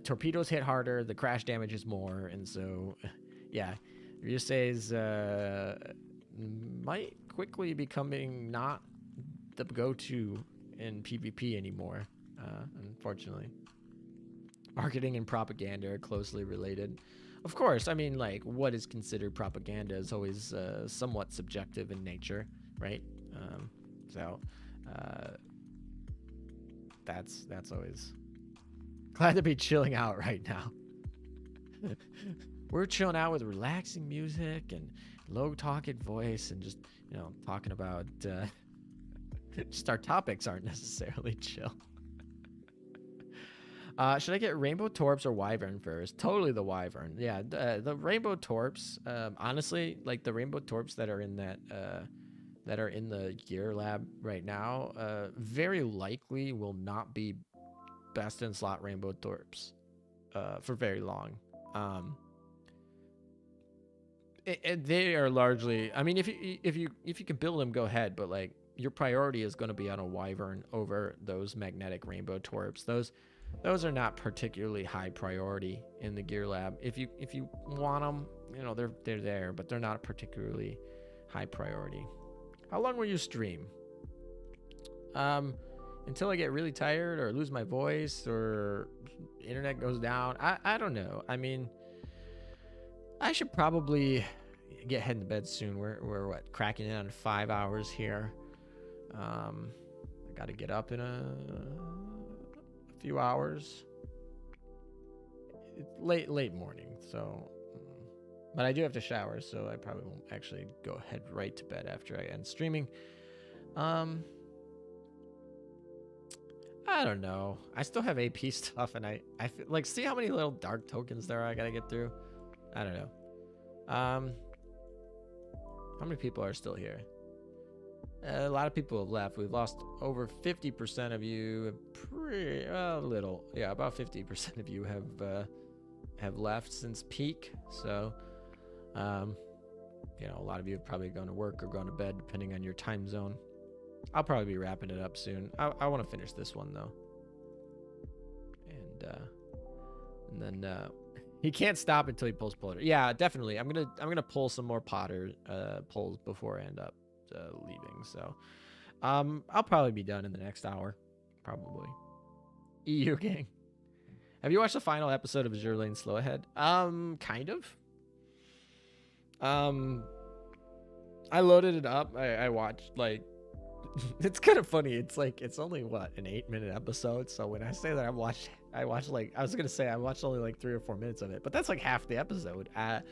torpedoes hit harder, the crash damage is more, and so yeah, Ryuseis might quickly becoming not the go-to in PvP anymore, unfortunately. Marketing and propaganda are closely related. Of course, I mean, like, what is considered propaganda is always somewhat subjective in nature, right? That's always glad to be chilling out right now. We're chilling out with relaxing music and low talking voice and just, you know, talking about just our topics aren't necessarily chill. Should I get Rainbow Torps or Wyvern first? Totally the Wyvern. Yeah, the Rainbow Torps, honestly, like the Rainbow Torps that are in that are in the Gear Lab right now, very likely will not be best in slot Rainbow Torps for very long. They are largely, I mean, if you can build them, go ahead, but like your priority is going to be on a Wyvern over those magnetic Rainbow Torps. Those are not particularly high priority in the Gear Lab. If you want them, you know, they're there, but they're not particularly high priority. How long will you stream? Until I get really tired or lose my voice or internet goes down. I don't know. I mean, I should probably get heading to bed soon. We're what, cracking in on 5 hours here. I got to get up in few hours. It's late morning, so. But I do have to shower, so I probably won't actually go head right to bed after I end streaming. I don't know. I still have AP stuff, and I feel like, see how many little dark tokens there are I gotta get through? I don't know. How many people are still here? A lot of people have left. We've lost over 50% of you. Pretty little, yeah, about 50% of you have left since peak. So, you know, a lot of you have probably gone to work or gone to bed, depending on your time zone. I'll probably be wrapping it up soon. I want to finish this one though, and then he can't stop until he pulls Potter. Yeah, definitely. I'm gonna pull some more Potter pulls before I end up leaving. So, I'll probably be done in the next hour, probably. EU gang. Have you watched the final episode of Azur Lane Slow Ahead? Kind of. I loaded it up. I watched like. It's kind of funny. It's like it's only what, an 8-minute episode. So when I say that I watched like, I was gonna say I watched only like 3 or 4 minutes of it, but that's like half the episode. I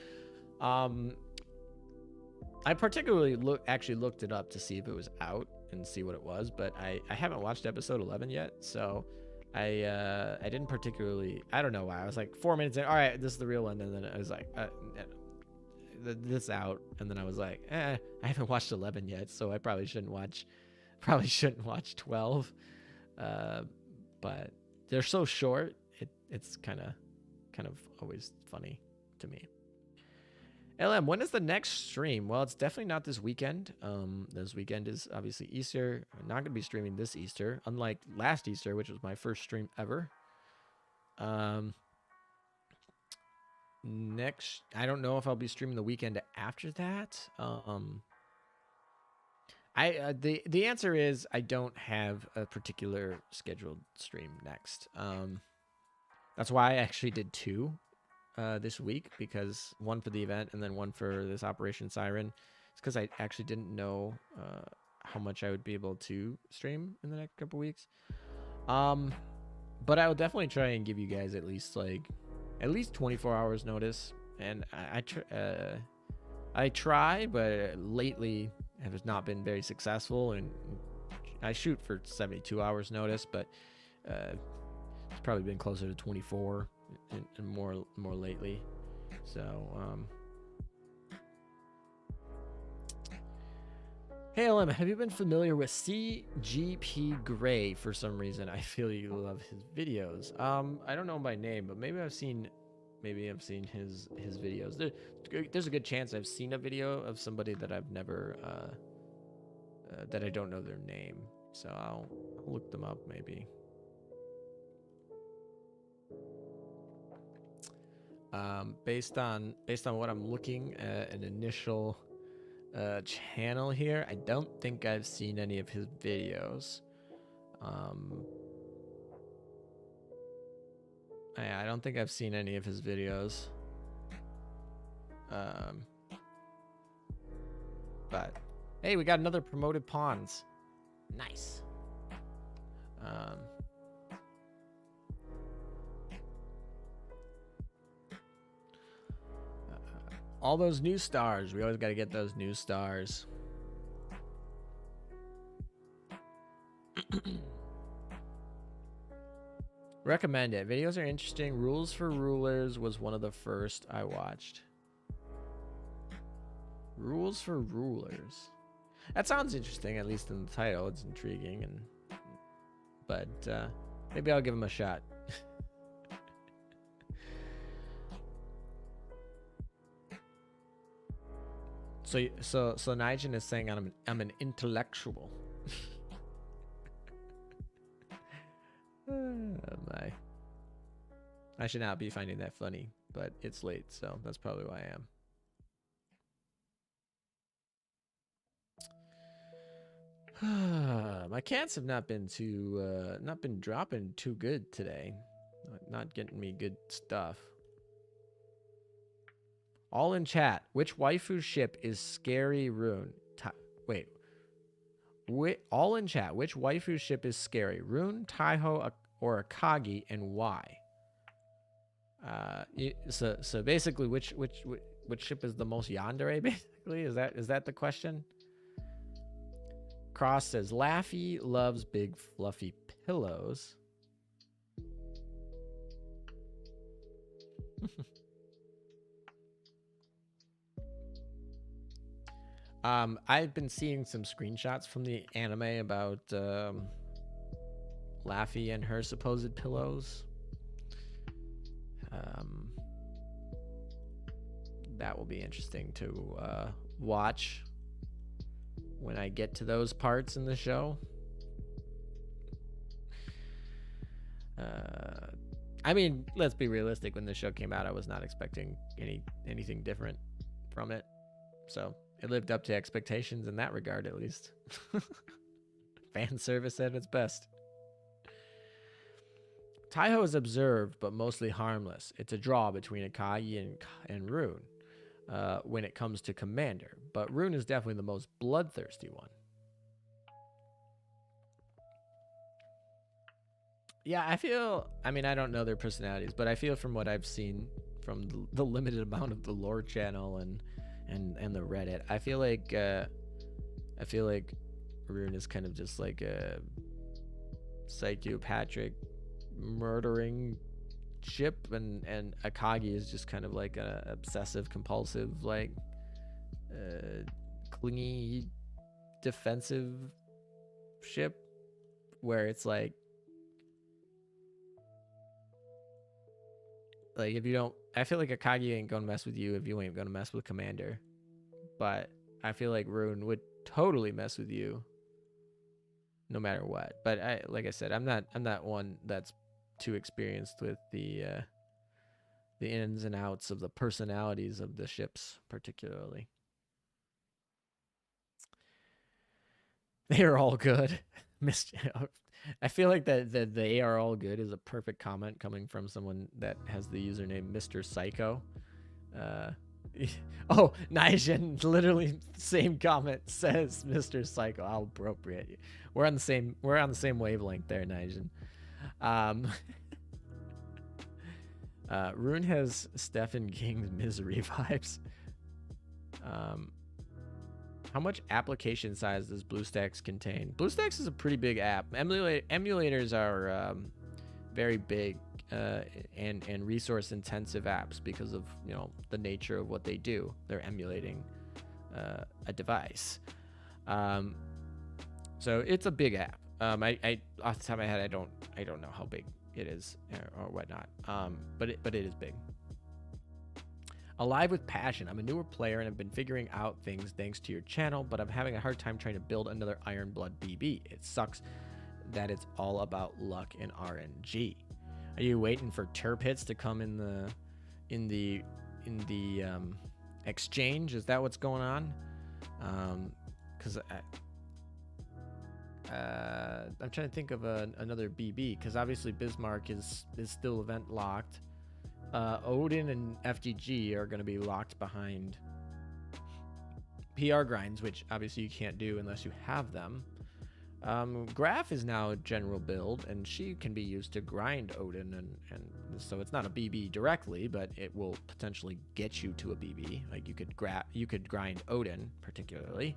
particularly actually looked it up to see if it was out and see what it was, but I haven't watched episode 11 yet, so I didn't particularly. I don't know why. I was like 4 minutes in. All right, this is the real one, and then I was like, this out, and then I was like, I haven't watched 11 yet, so I probably shouldn't watch 12. But they're so short, it's kind of always funny to me. LM, when is the next stream? Well, it's definitely not this weekend. This weekend is obviously Easter. I'm not gonna be streaming this Easter, unlike last Easter, which was my first stream ever. Next, I don't know if I'll be streaming the weekend after that. The answer is I don't have a particular scheduled stream next. That's why I actually did 2 this week, because one for the event and then one for this Operation Siren. It's because I actually didn't know how much I would be able to stream in the next couple weeks. But I will definitely try and give you guys at least 24 hours notice, and I try, but lately have not been very successful, and I shoot for 72 hours notice, but it's probably been closer to 24 and more lately. So hey LM, have you been familiar with CGP Gray? For some reason I feel you love his videos. I don't know him by name, but maybe I've seen his videos. There's a good chance I've seen a video of somebody that I've never that I don't know their name, so I'll look them up maybe. Based on what I'm looking at, an initial channel here, I don't think I've seen any of his videos. I don't think I've seen any of his videos. But hey, we got another promoted pawns. Nice. All those new stars. We always got to get those new stars. Recommend it. Videos are interesting. Rules for Rulers was one of the first I watched. Rules for Rulers. That sounds interesting, at least in the title. It's intriguing, but maybe I'll give him a shot. So Nigel is saying I'm an intellectual. Oh, I should not be finding that funny, but it's late, so that's probably why I am. My cats have not been dropping too good today. Not getting me good stuff. All in chat. Which waifu ship is scary Rune? Wait. All in chat. Which waifu ship is scary? Rune, Taiho, or Akagi, and why? So basically, which ship is the most yandere? Basically, is that the question? Cross says Laffy loves big fluffy pillows. I've been seeing some screenshots from the anime about Laffy and her supposed pillows. That will be interesting to watch when I get to those parts in the show. I mean, let's be realistic. When the show came out, I was not expecting anything different from it. So it lived up to expectations in that regard, at least. Fan service at its best. Taiho is observed, but mostly harmless. It's a draw between Akagi and Rune when it comes to Commander. But Rune is definitely the most bloodthirsty one. Yeah, I mean, I don't know their personalities, but I feel from what I've seen from the limited amount of the lore channel and the Reddit, I feel like Rune is kind of just like a psychopathic murdering ship, and Akagi is just kind of like a obsessive compulsive, like clingy defensive ship, where it's like if you don't, I feel like Akagi ain't gonna mess with you if you ain't gonna mess with Commander, but I feel like Rune would totally mess with you no matter what. But like I said, I'm not one that's too experienced with the ins and outs of the personalities of the ships, particularly. They are all good. I feel like that they are all good is a perfect comment coming from someone that has the username Mr. Psycho. Oh, Nijin, literally same comment says Mr. Psycho. How appropriate. We're on the same wavelength there, Nijin. Rune has Stephen King's Misery vibes. How much application size does BlueStacks contain? BlueStacks is a pretty big app. Emulators are very big and resource intensive apps because of the nature of what they do. They're emulating a device. So it's a big app. I off the top of my head, I don't know how big it is or whatnot. But it is big. Alive with passion. I'm a newer player and I've been figuring out things thanks to your channel, but I'm having a hard time trying to build another Iron Blood BB. It sucks that it's all about luck and RNG. Are you waiting for turp hits to come in the exchange? Is that what's going on? Because I'm trying to think of another BB, because obviously Bismarck is still event locked. Odin and FGG are going to be locked behind PR grinds, which obviously you can't do unless you have them. Graph is now a general build, and she can be used to grind Odin, and so it's not a BB directly, but it will potentially get you to a BB. Like you could grind Odin particularly.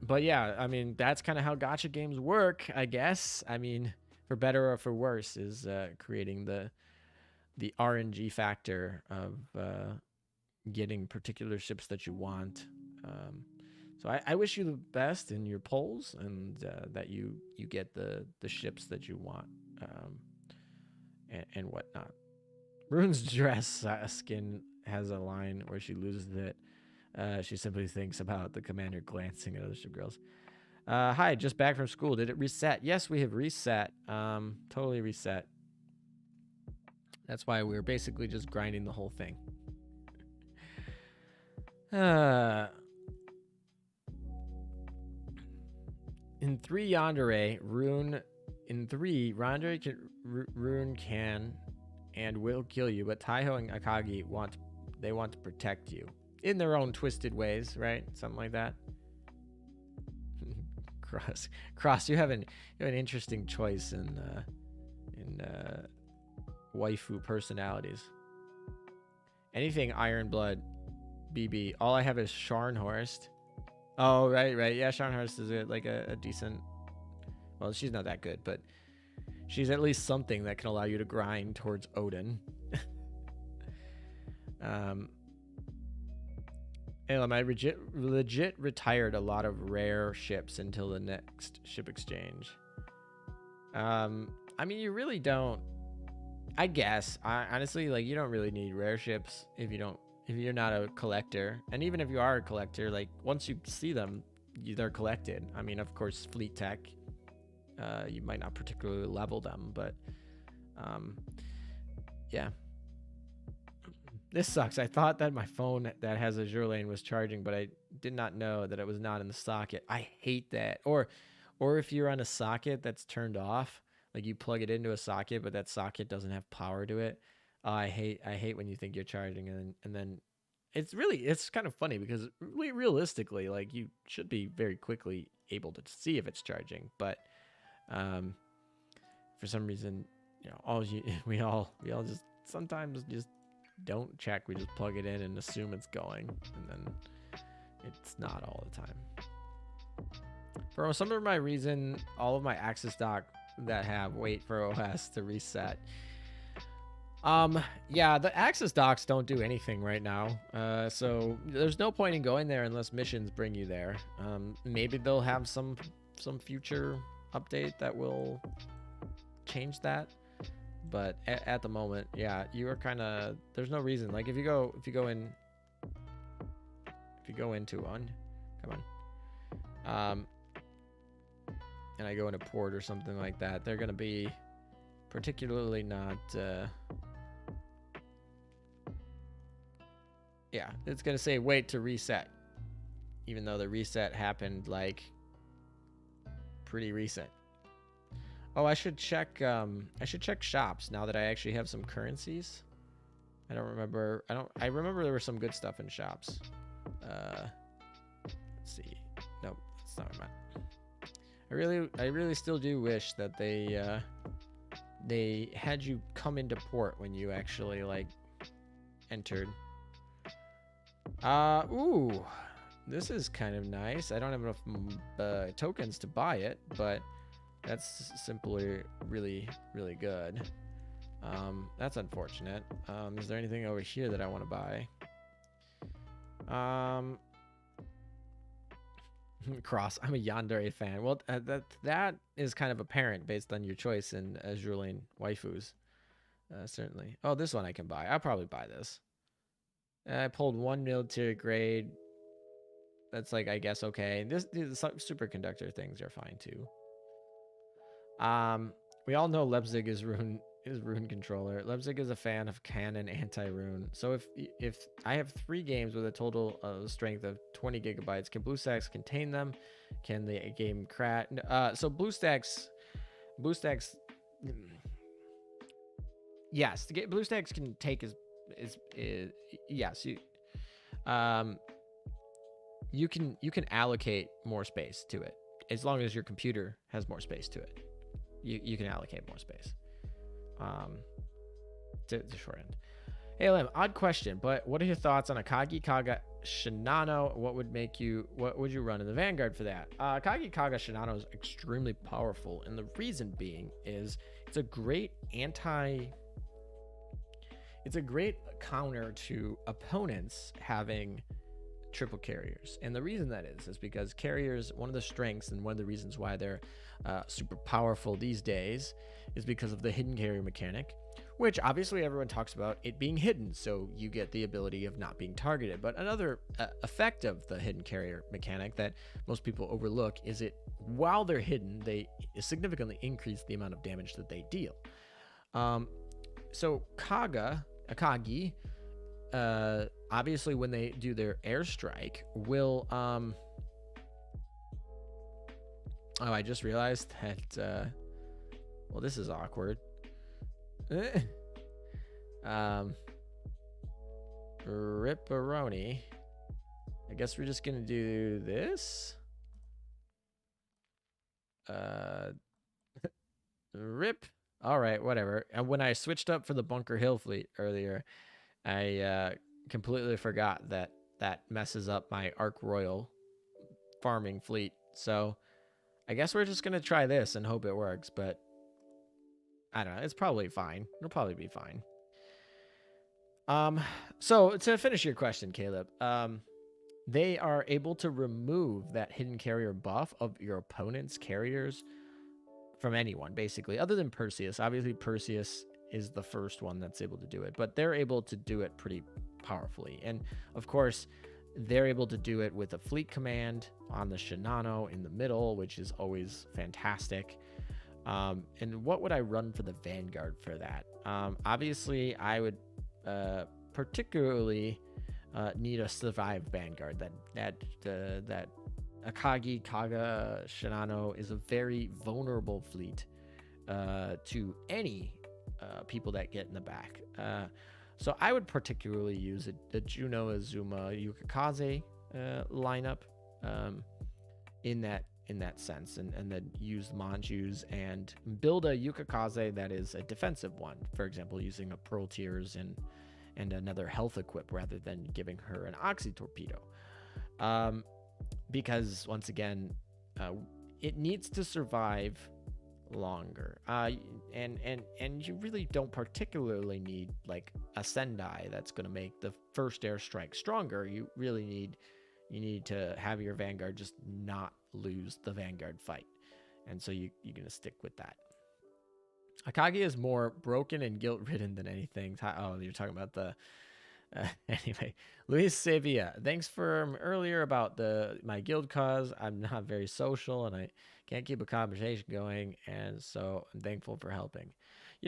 But yeah, I mean, that's kind of how gacha games work, I guess. I mean, for better or for worse, is creating the RNG factor of getting particular ships that you want. So I wish you the best in your polls, and that you get the ships that you want, and whatnot. Rune's dress skin has a line where she loses it. She simply thinks about the commander glancing at other ship girls. Hi, just back from school. Did it reset? Yes, we have reset. Totally reset. That's why we're basically just grinding the whole thing. In 3 Yandere, Rune... In 3, Rune can and will kill you, but Taiho and Akagi want to protect you. In their own twisted ways, right? Something like that. Cross, you have an interesting choice in waifu personalities. Anything Ironblood, BB. All I have is Scharnhorst. Oh, right. Yeah, Scharnhorst is a decent. Well, she's not that good, but she's at least something that can allow you to grind towards Odin. Elam, I legit retired a lot of rare ships until the next ship exchange. I mean, you really don't. I guess. Honestly, like, you don't really need rare ships if you're not a collector. And even if you are a collector, like, once you see them, they're collected. I mean, of course, fleet tech, you might not particularly level them, but yeah. This sucks. I thought that my phone that has Azur Lane was charging, but I did not know that it was not in the socket. I hate that. Or if you're on a socket that's turned off, like you plug it into a socket, but that socket doesn't have power to it. I hate when you think you're charging and then it's kind of funny because realistically, like, you should be very quickly able to see if it's charging, but for some reason, you know, we all just sometimes just don't check. We just plug it in and assume it's going, and then it's not all the time. For some of my reason, all of my Axis dock that have wait for OS to reset. Yeah, the Axis docks don't do anything right now. So there's no point in going there unless missions bring you there. Maybe they'll have some future update that will change that. But at the moment, yeah, you are kind of, there's no reason. Like if you go into one, come on, and I go into port or something like that, they're gonna be particularly not. Yeah, it's gonna say wait to reset, even though the reset happened like pretty recent. Oh, I should check shops now that I actually have some currencies. I remember there was some good stuff in shops. Let's see. Nope, that's not what I meant. I really still do wish that they had you come into port when you actually like entered. Ooh, this is kind of nice. I don't have enough tokens to buy it, but that's simply really, really good. That's unfortunate. Is there anything over here that I want to buy? Cross, I'm a Yandere fan. Well, that is kind of apparent based on your choice in Azur Lane waifus. Certainly. Oh, this one I can buy. I'll probably buy this. I pulled one military grade. That's like, I guess, okay. These superconductor things are fine too. We all know Leipzig is rune controller. Leipzig is a fan of canon anti-rune. So if I have 3 games with a total strength of 20 gigabytes, can BlueStacks contain them? Can the game crash? So BlueStacks, yes, the BlueStacks can take yes, you can allocate more space to it as long as your computer has more space to it. You can allocate more space. To the short end. Hey Lim, odd question, but what are your thoughts on Akagi Kaga Shinano? What would you run in the Vanguard for that? Akagi Kaga Shinano is extremely powerful, and the reason being is it's a great counter to opponents having triple carriers. And the reason that is because carriers, one of the strengths and one of the reasons why they're super powerful these days is because of the hidden carrier mechanic, which obviously everyone talks about it being hidden, so you get the ability of not being targeted. But another effect of the hidden carrier mechanic that most people overlook is while they're hidden, they significantly increase the amount of damage that they deal. So Akagi, obviously when they do their airstrike will oh, I just realized that well, this is awkward. Ripperoni. I guess we're just gonna do this. Uh, rip. All right, whatever. And when I switched up for the Bunker Hill fleet earlier, I completely forgot that that messes up my Ark Royal farming fleet. So I guess we're just gonna try this and hope it works. But I don't know. It's probably fine. It'll probably be fine. So to finish your question, Caleb, they are able to remove that hidden carrier buff of your opponent's carriers from anyone, basically, other than Perseus. Obviously, Perseus is the first one that's able to do it, but they're able to do it pretty powerfully. And of course, they're able to do it with a fleet command on the Shinano in the middle, which is always fantastic. And what would I run for the Vanguard for that? Obviously, I would particularly need a survive Vanguard. That Akagi Kaga Shinano is a very vulnerable fleet to any people that get in the back. So I would particularly use a Juno Azuma Yukikaze lineup in that sense, and then use Manjus and build a Yukikaze that is a defensive one. For example, using a Pearl Tears and another health equip rather than giving her an Oxy Torpedo. Because once again, it needs to survive longer. And you really don't particularly need like a Sendai that's going to make the first airstrike stronger. You really need to have your Vanguard just not lose the Vanguard fight. And so you're going to stick with that. Akagi is more broken and guilt-ridden than anything. Oh, you're talking about the... anyway, Luis Sevilla, thanks for earlier about my guild cause. I'm not very social and I can't keep a conversation going, and so I'm thankful for helping.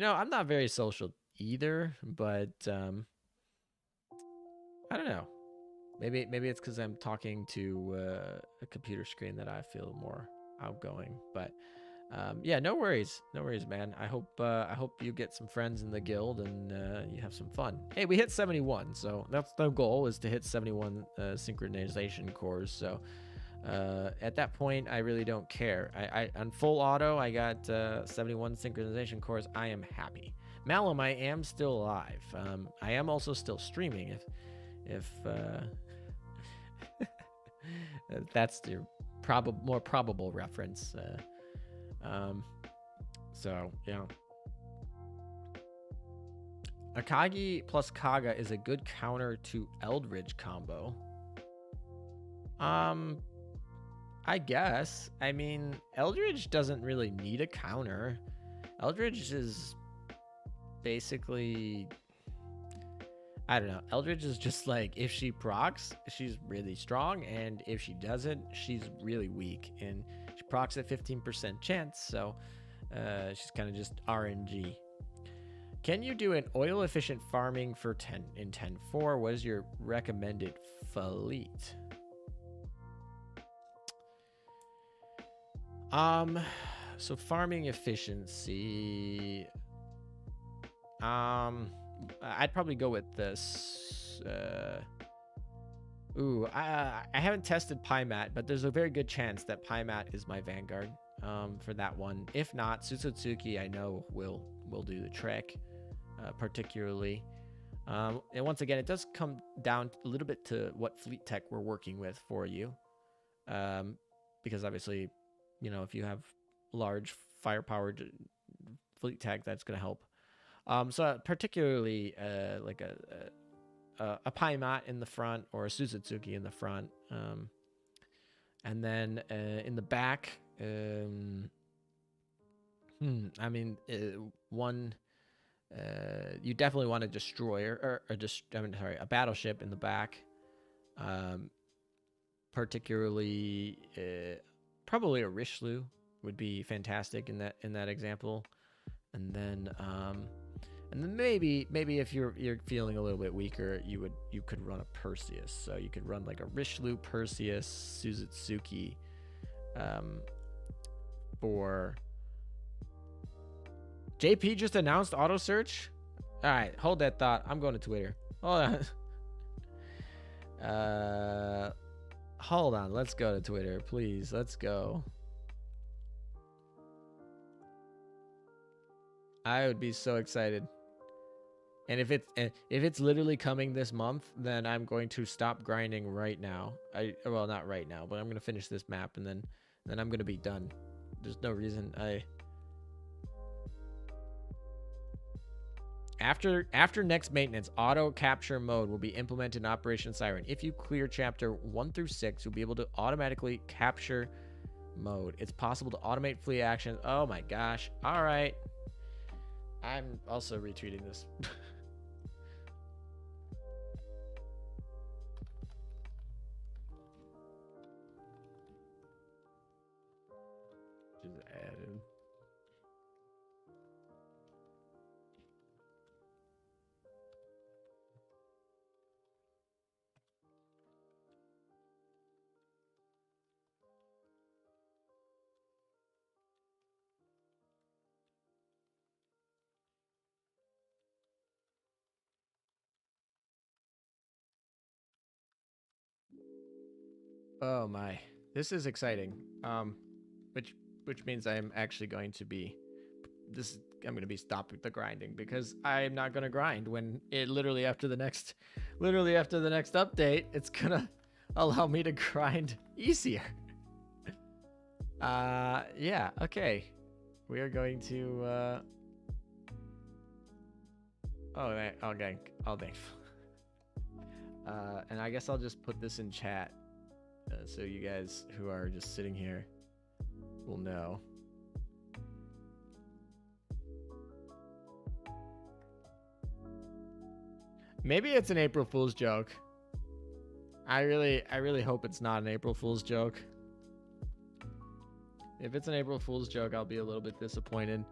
I'm not very social either, but I don't know. Maybe it's because I'm talking to a computer screen that I feel more outgoing. But yeah, no worries, man. I hope you get some friends in the guild and you have some fun. Hey, we hit 71, so that's the goal, is to hit 71 synchronization cores. So at that point, I really don't care. I on full auto, I got 71 synchronization cores. I am happy. Malum, I am still alive. I am also still streaming. If that's your more probable reference. So, Akagi plus Kaga is a good counter to Eldridge combo. I guess. I mean, Eldridge doesn't really need a counter. Eldridge is basically... I don't know. Eldridge is just like, if she procs, she's really strong, and if she doesn't, she's really weak. And she procs at 15% chance, so she's kind of just RNG. Can you do an oil-efficient farming for 10 in 10.4? What is your recommended fleet? So farming efficiency. I'd probably go with this. I haven't tested Pymat, but there's a very good chance that Pymat is my Vanguard for that one. If not, Susutsuki I know will do the trick, particularly. And once again, it does come down a little bit to what fleet tech we're working with for you, because obviously, if you have large firepower fleet tech, that's going to help. So particularly like a Pymat in the front or a Susutsuki in the front, and then in the back, one you definitely want a destroyer or a battleship in the back, particularly probably a Richelieu would be fantastic in that example, and then maybe if you're feeling a little bit weaker, you could run a Perseus. So you could run like a Richelieu, Perseus, Susutsuki, for JP just announced auto search. All right, hold that thought. I'm going to Twitter. Hold on. Hold on. Let's go to Twitter, please. Let's go. I would be so excited. And if it's literally coming this month, then I'm going to stop grinding right now. Well, not right now, but I'm gonna finish this map and then I'm gonna be done. There's no reason After next maintenance, auto capture mode will be implemented in Operation Siren. If you clear chapter 1 through 6, you'll be able to automatically capture mode. It's possible to automate fleet actions. Oh my gosh. All right. I'm also retweeting this. Just added. Oh my. This is exciting. Which means I'm actually going to be I'm going to be stopping the grinding because I'm not going to grind when it literally after the next update, it's going to allow me to grind easier. Yeah, okay. We are going to okay. And I guess I'll just put this in chat so you guys who are just sitting here will know. Maybe it's an April Fool's joke. I really hope it's not an April Fool's joke. If it's an April Fool's joke, I'll be a little bit disappointed.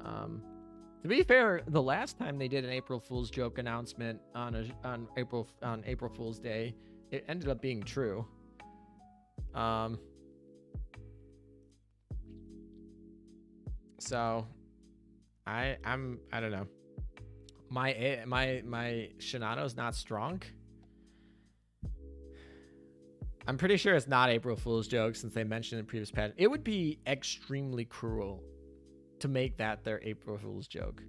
To be fair, the last time they did an April Fool's joke announcement on April Fool's Day, it ended up being true. So I don't know. My Shinano's not strong. I'm pretty sure it's not April Fool's joke since they mentioned in previous patch. It would be extremely cruel to make that their April Fool's joke.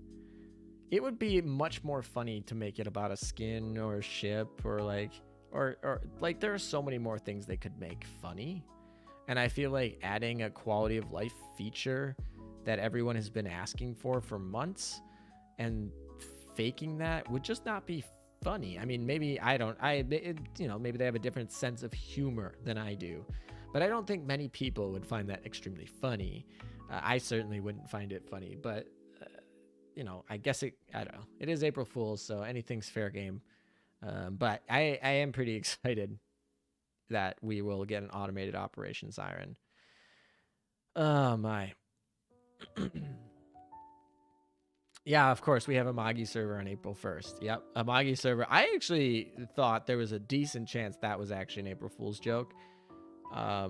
It would be much more funny to make it about a skin or a ship or like there are so many more things they could make funny. And I feel like adding a quality of life feature that everyone has been asking for months and faking that would just not be funny. I mean, maybe maybe they have a different sense of humor than I do, but I don't think many people would find that extremely funny. I certainly wouldn't find it funny, but I guess I don't know. It is April Fool's, so anything's fair game. But I am pretty excited that we will get an automated Operation Siren. Oh my. Yeah, of course, we have a Magi server on April 1st. Yep, a Magi server. I actually thought there was a decent chance that was actually an April Fool's joke. I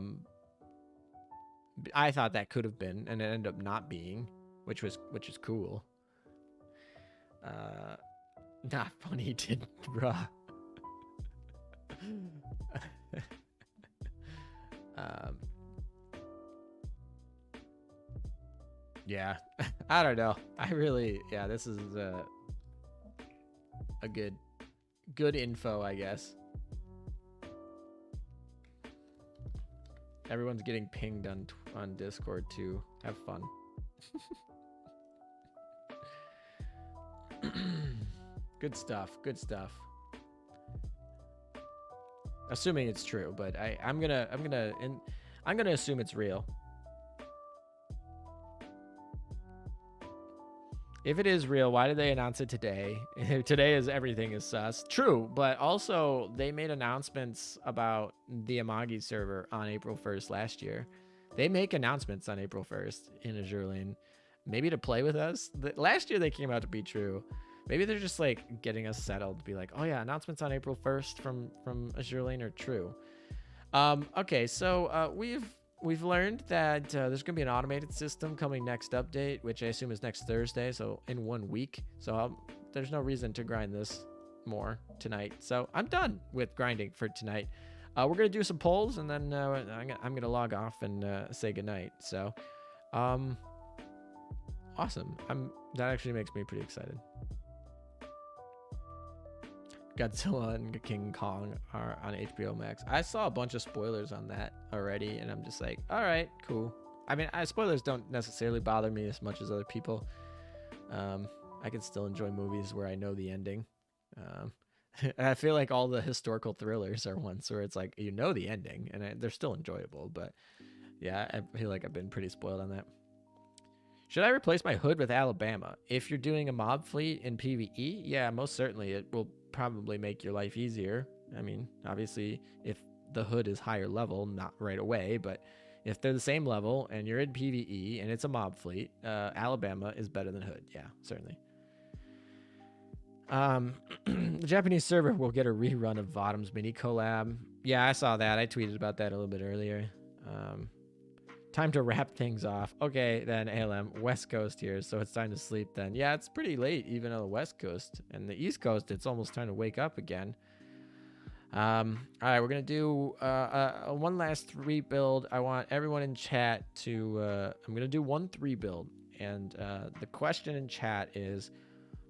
thought that could have been, and it ended up not being, which is cool. Not funny, did bruh. Yeah, I don't know. This is a good info, I guess. Everyone's getting pinged on Discord too. Have fun. Good stuff. Assuming it's true, but I'm gonna assume it's real. If it is real, why did they announce it today? Today is everything is sus. True, but also they made announcements about the Amagi server on April 1st last year. They make announcements on April 1st in Azure Lane. Maybe to play with us. Last year they came out to be true. Maybe they're just like getting us settled to be like, oh yeah, announcements on April 1st from Azure Lane are true. Okay, so we've learned that there's going to be an automated system coming next update, which I assume is next Thursday, so in 1 week. So there's no reason to grind this more tonight. So I'm done with grinding for tonight. We're going to do some polls, and then I'm going to log off and say goodnight. So awesome. That actually makes me pretty excited. Godzilla and King Kong are on HBO Max. I saw a bunch of spoilers on that already, and I'm just like, all right, cool. I mean, spoilers don't necessarily bother me as much as other people. I can still enjoy movies where I know the ending. I feel like all the historical thrillers are ones where it's like, you know the ending, and they're still enjoyable. But yeah, I feel like I've been pretty spoiled on that. Should I replace my hood with Alabama? If you're doing a mob fleet in PvE, yeah, most certainly. It will probably make your life easier. I mean, obviously, if the hood is higher level, not right away, but if they're the same level and you're in PvE and it's a mob fleet, Alabama is better than hood. Yeah, certainly. The Japanese server will get a rerun of Vodum's mini collab. Yeah, I saw that. I tweeted about that a little bit earlier. Time to wrap things off. Okay, then ALM, West Coast here, so it's time to sleep then. Yeah, it's pretty late, even on the West Coast. And the East Coast, it's almost time to wake up again. All right, we're going to do one last 3 build. I want everyone in chat to... I'm going to do 1-3 build. And the question in chat is,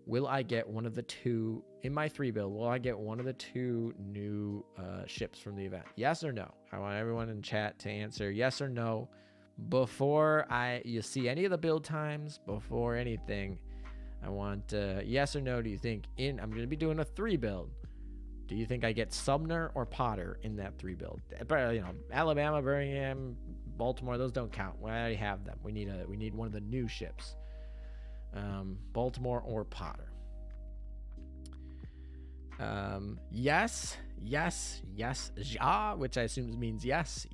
will I get one of the 2... In my 3 build, will I get one of the 2 new ships from the event? Yes or no? I want everyone in chat to answer yes or no. Before you see any of the build times, before anything, I want yes or no. Do you think I'm going to be doing a 3 build? Do you think I get Sumner or Potter in that 3 build? But you know, Alabama, Birmingham, Baltimore, those don't count. We already have them. We need one of the new ships. Baltimore or Potter. Yes, ja, which I assume means yes.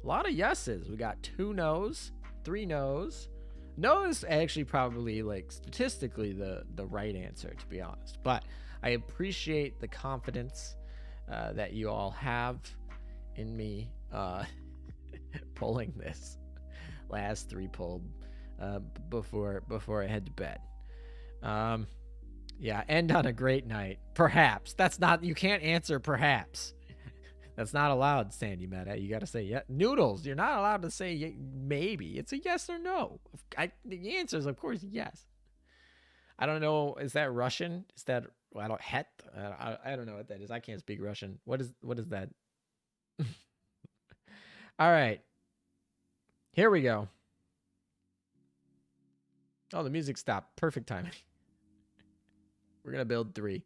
A lot of yeses. We got 2 no's, 3 no's. No is actually probably, like, statistically the right answer, to be honest. But I appreciate the confidence that you all have in me pulling this last 3 pull before I head to bed. Yeah, end on a great night. Perhaps. That's not... You can't answer perhaps. That's not allowed, Sandy Meta. You got to say yeah. Noodles, you're not allowed to say maybe. It's a yes or no. The answer is, of course, yes. I don't know. Is that Russian? Is that... Well, I don't know what that is. I can't speak Russian. What is that? All right. Here we go. Oh, the music stopped. Perfect timing. We're going to build 3.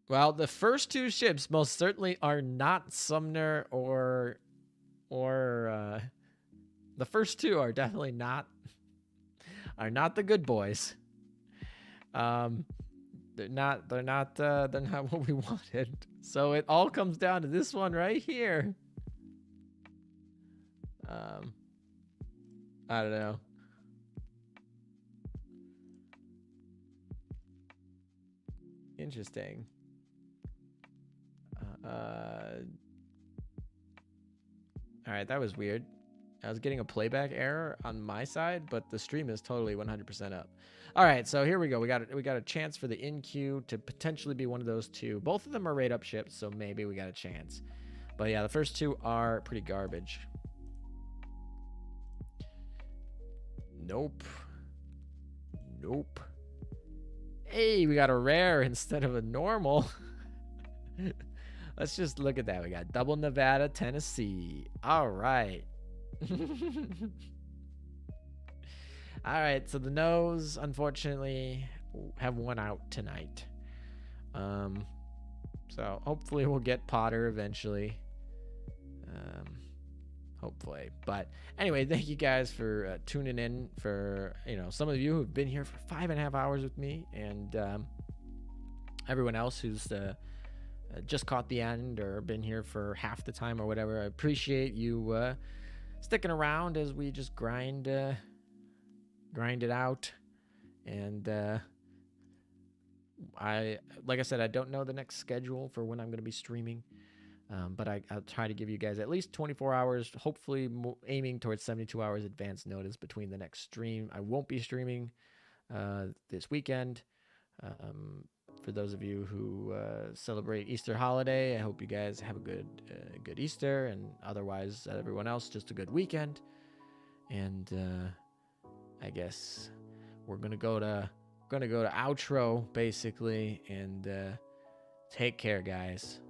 Well, the first 2 ships most certainly are not Sumner or the first 2 are definitely not the good boys. They're not what we wanted. So it all comes down to this one right here. I don't know. Interesting. All right, that was weird. I was getting a playback error on my side, but the stream is totally 100% up. All right, so here we go. We got a chance for the in queue to potentially be one of those 2. Both of them are rate up ships, so maybe we got a chance. But yeah, the first 2 are pretty garbage. Nope. Hey, we got a rare instead of a normal. Let's just look at that. We got double Nevada, Tennessee. All right. All right, so the no's unfortunately have won out tonight. So hopefully we'll get Potter eventually. Hopefully. But anyway, thank you guys for tuning in. For some of you who've been here for 5.5 hours with me, and everyone else who's just caught the end or been here for half the time or whatever. I appreciate you sticking around as we just grind it out. And like I said, I don't know the next schedule for when I'm going to be streaming, but I'll try to give you guys at least 24 hours, hopefully aiming towards 72 hours advance notice between the next stream. I won't be streaming this weekend. For those of you who celebrate Easter holiday, I hope you guys have a good Easter, and otherwise everyone else just a good weekend. And I guess we're gonna go to outro basically, and take care, guys.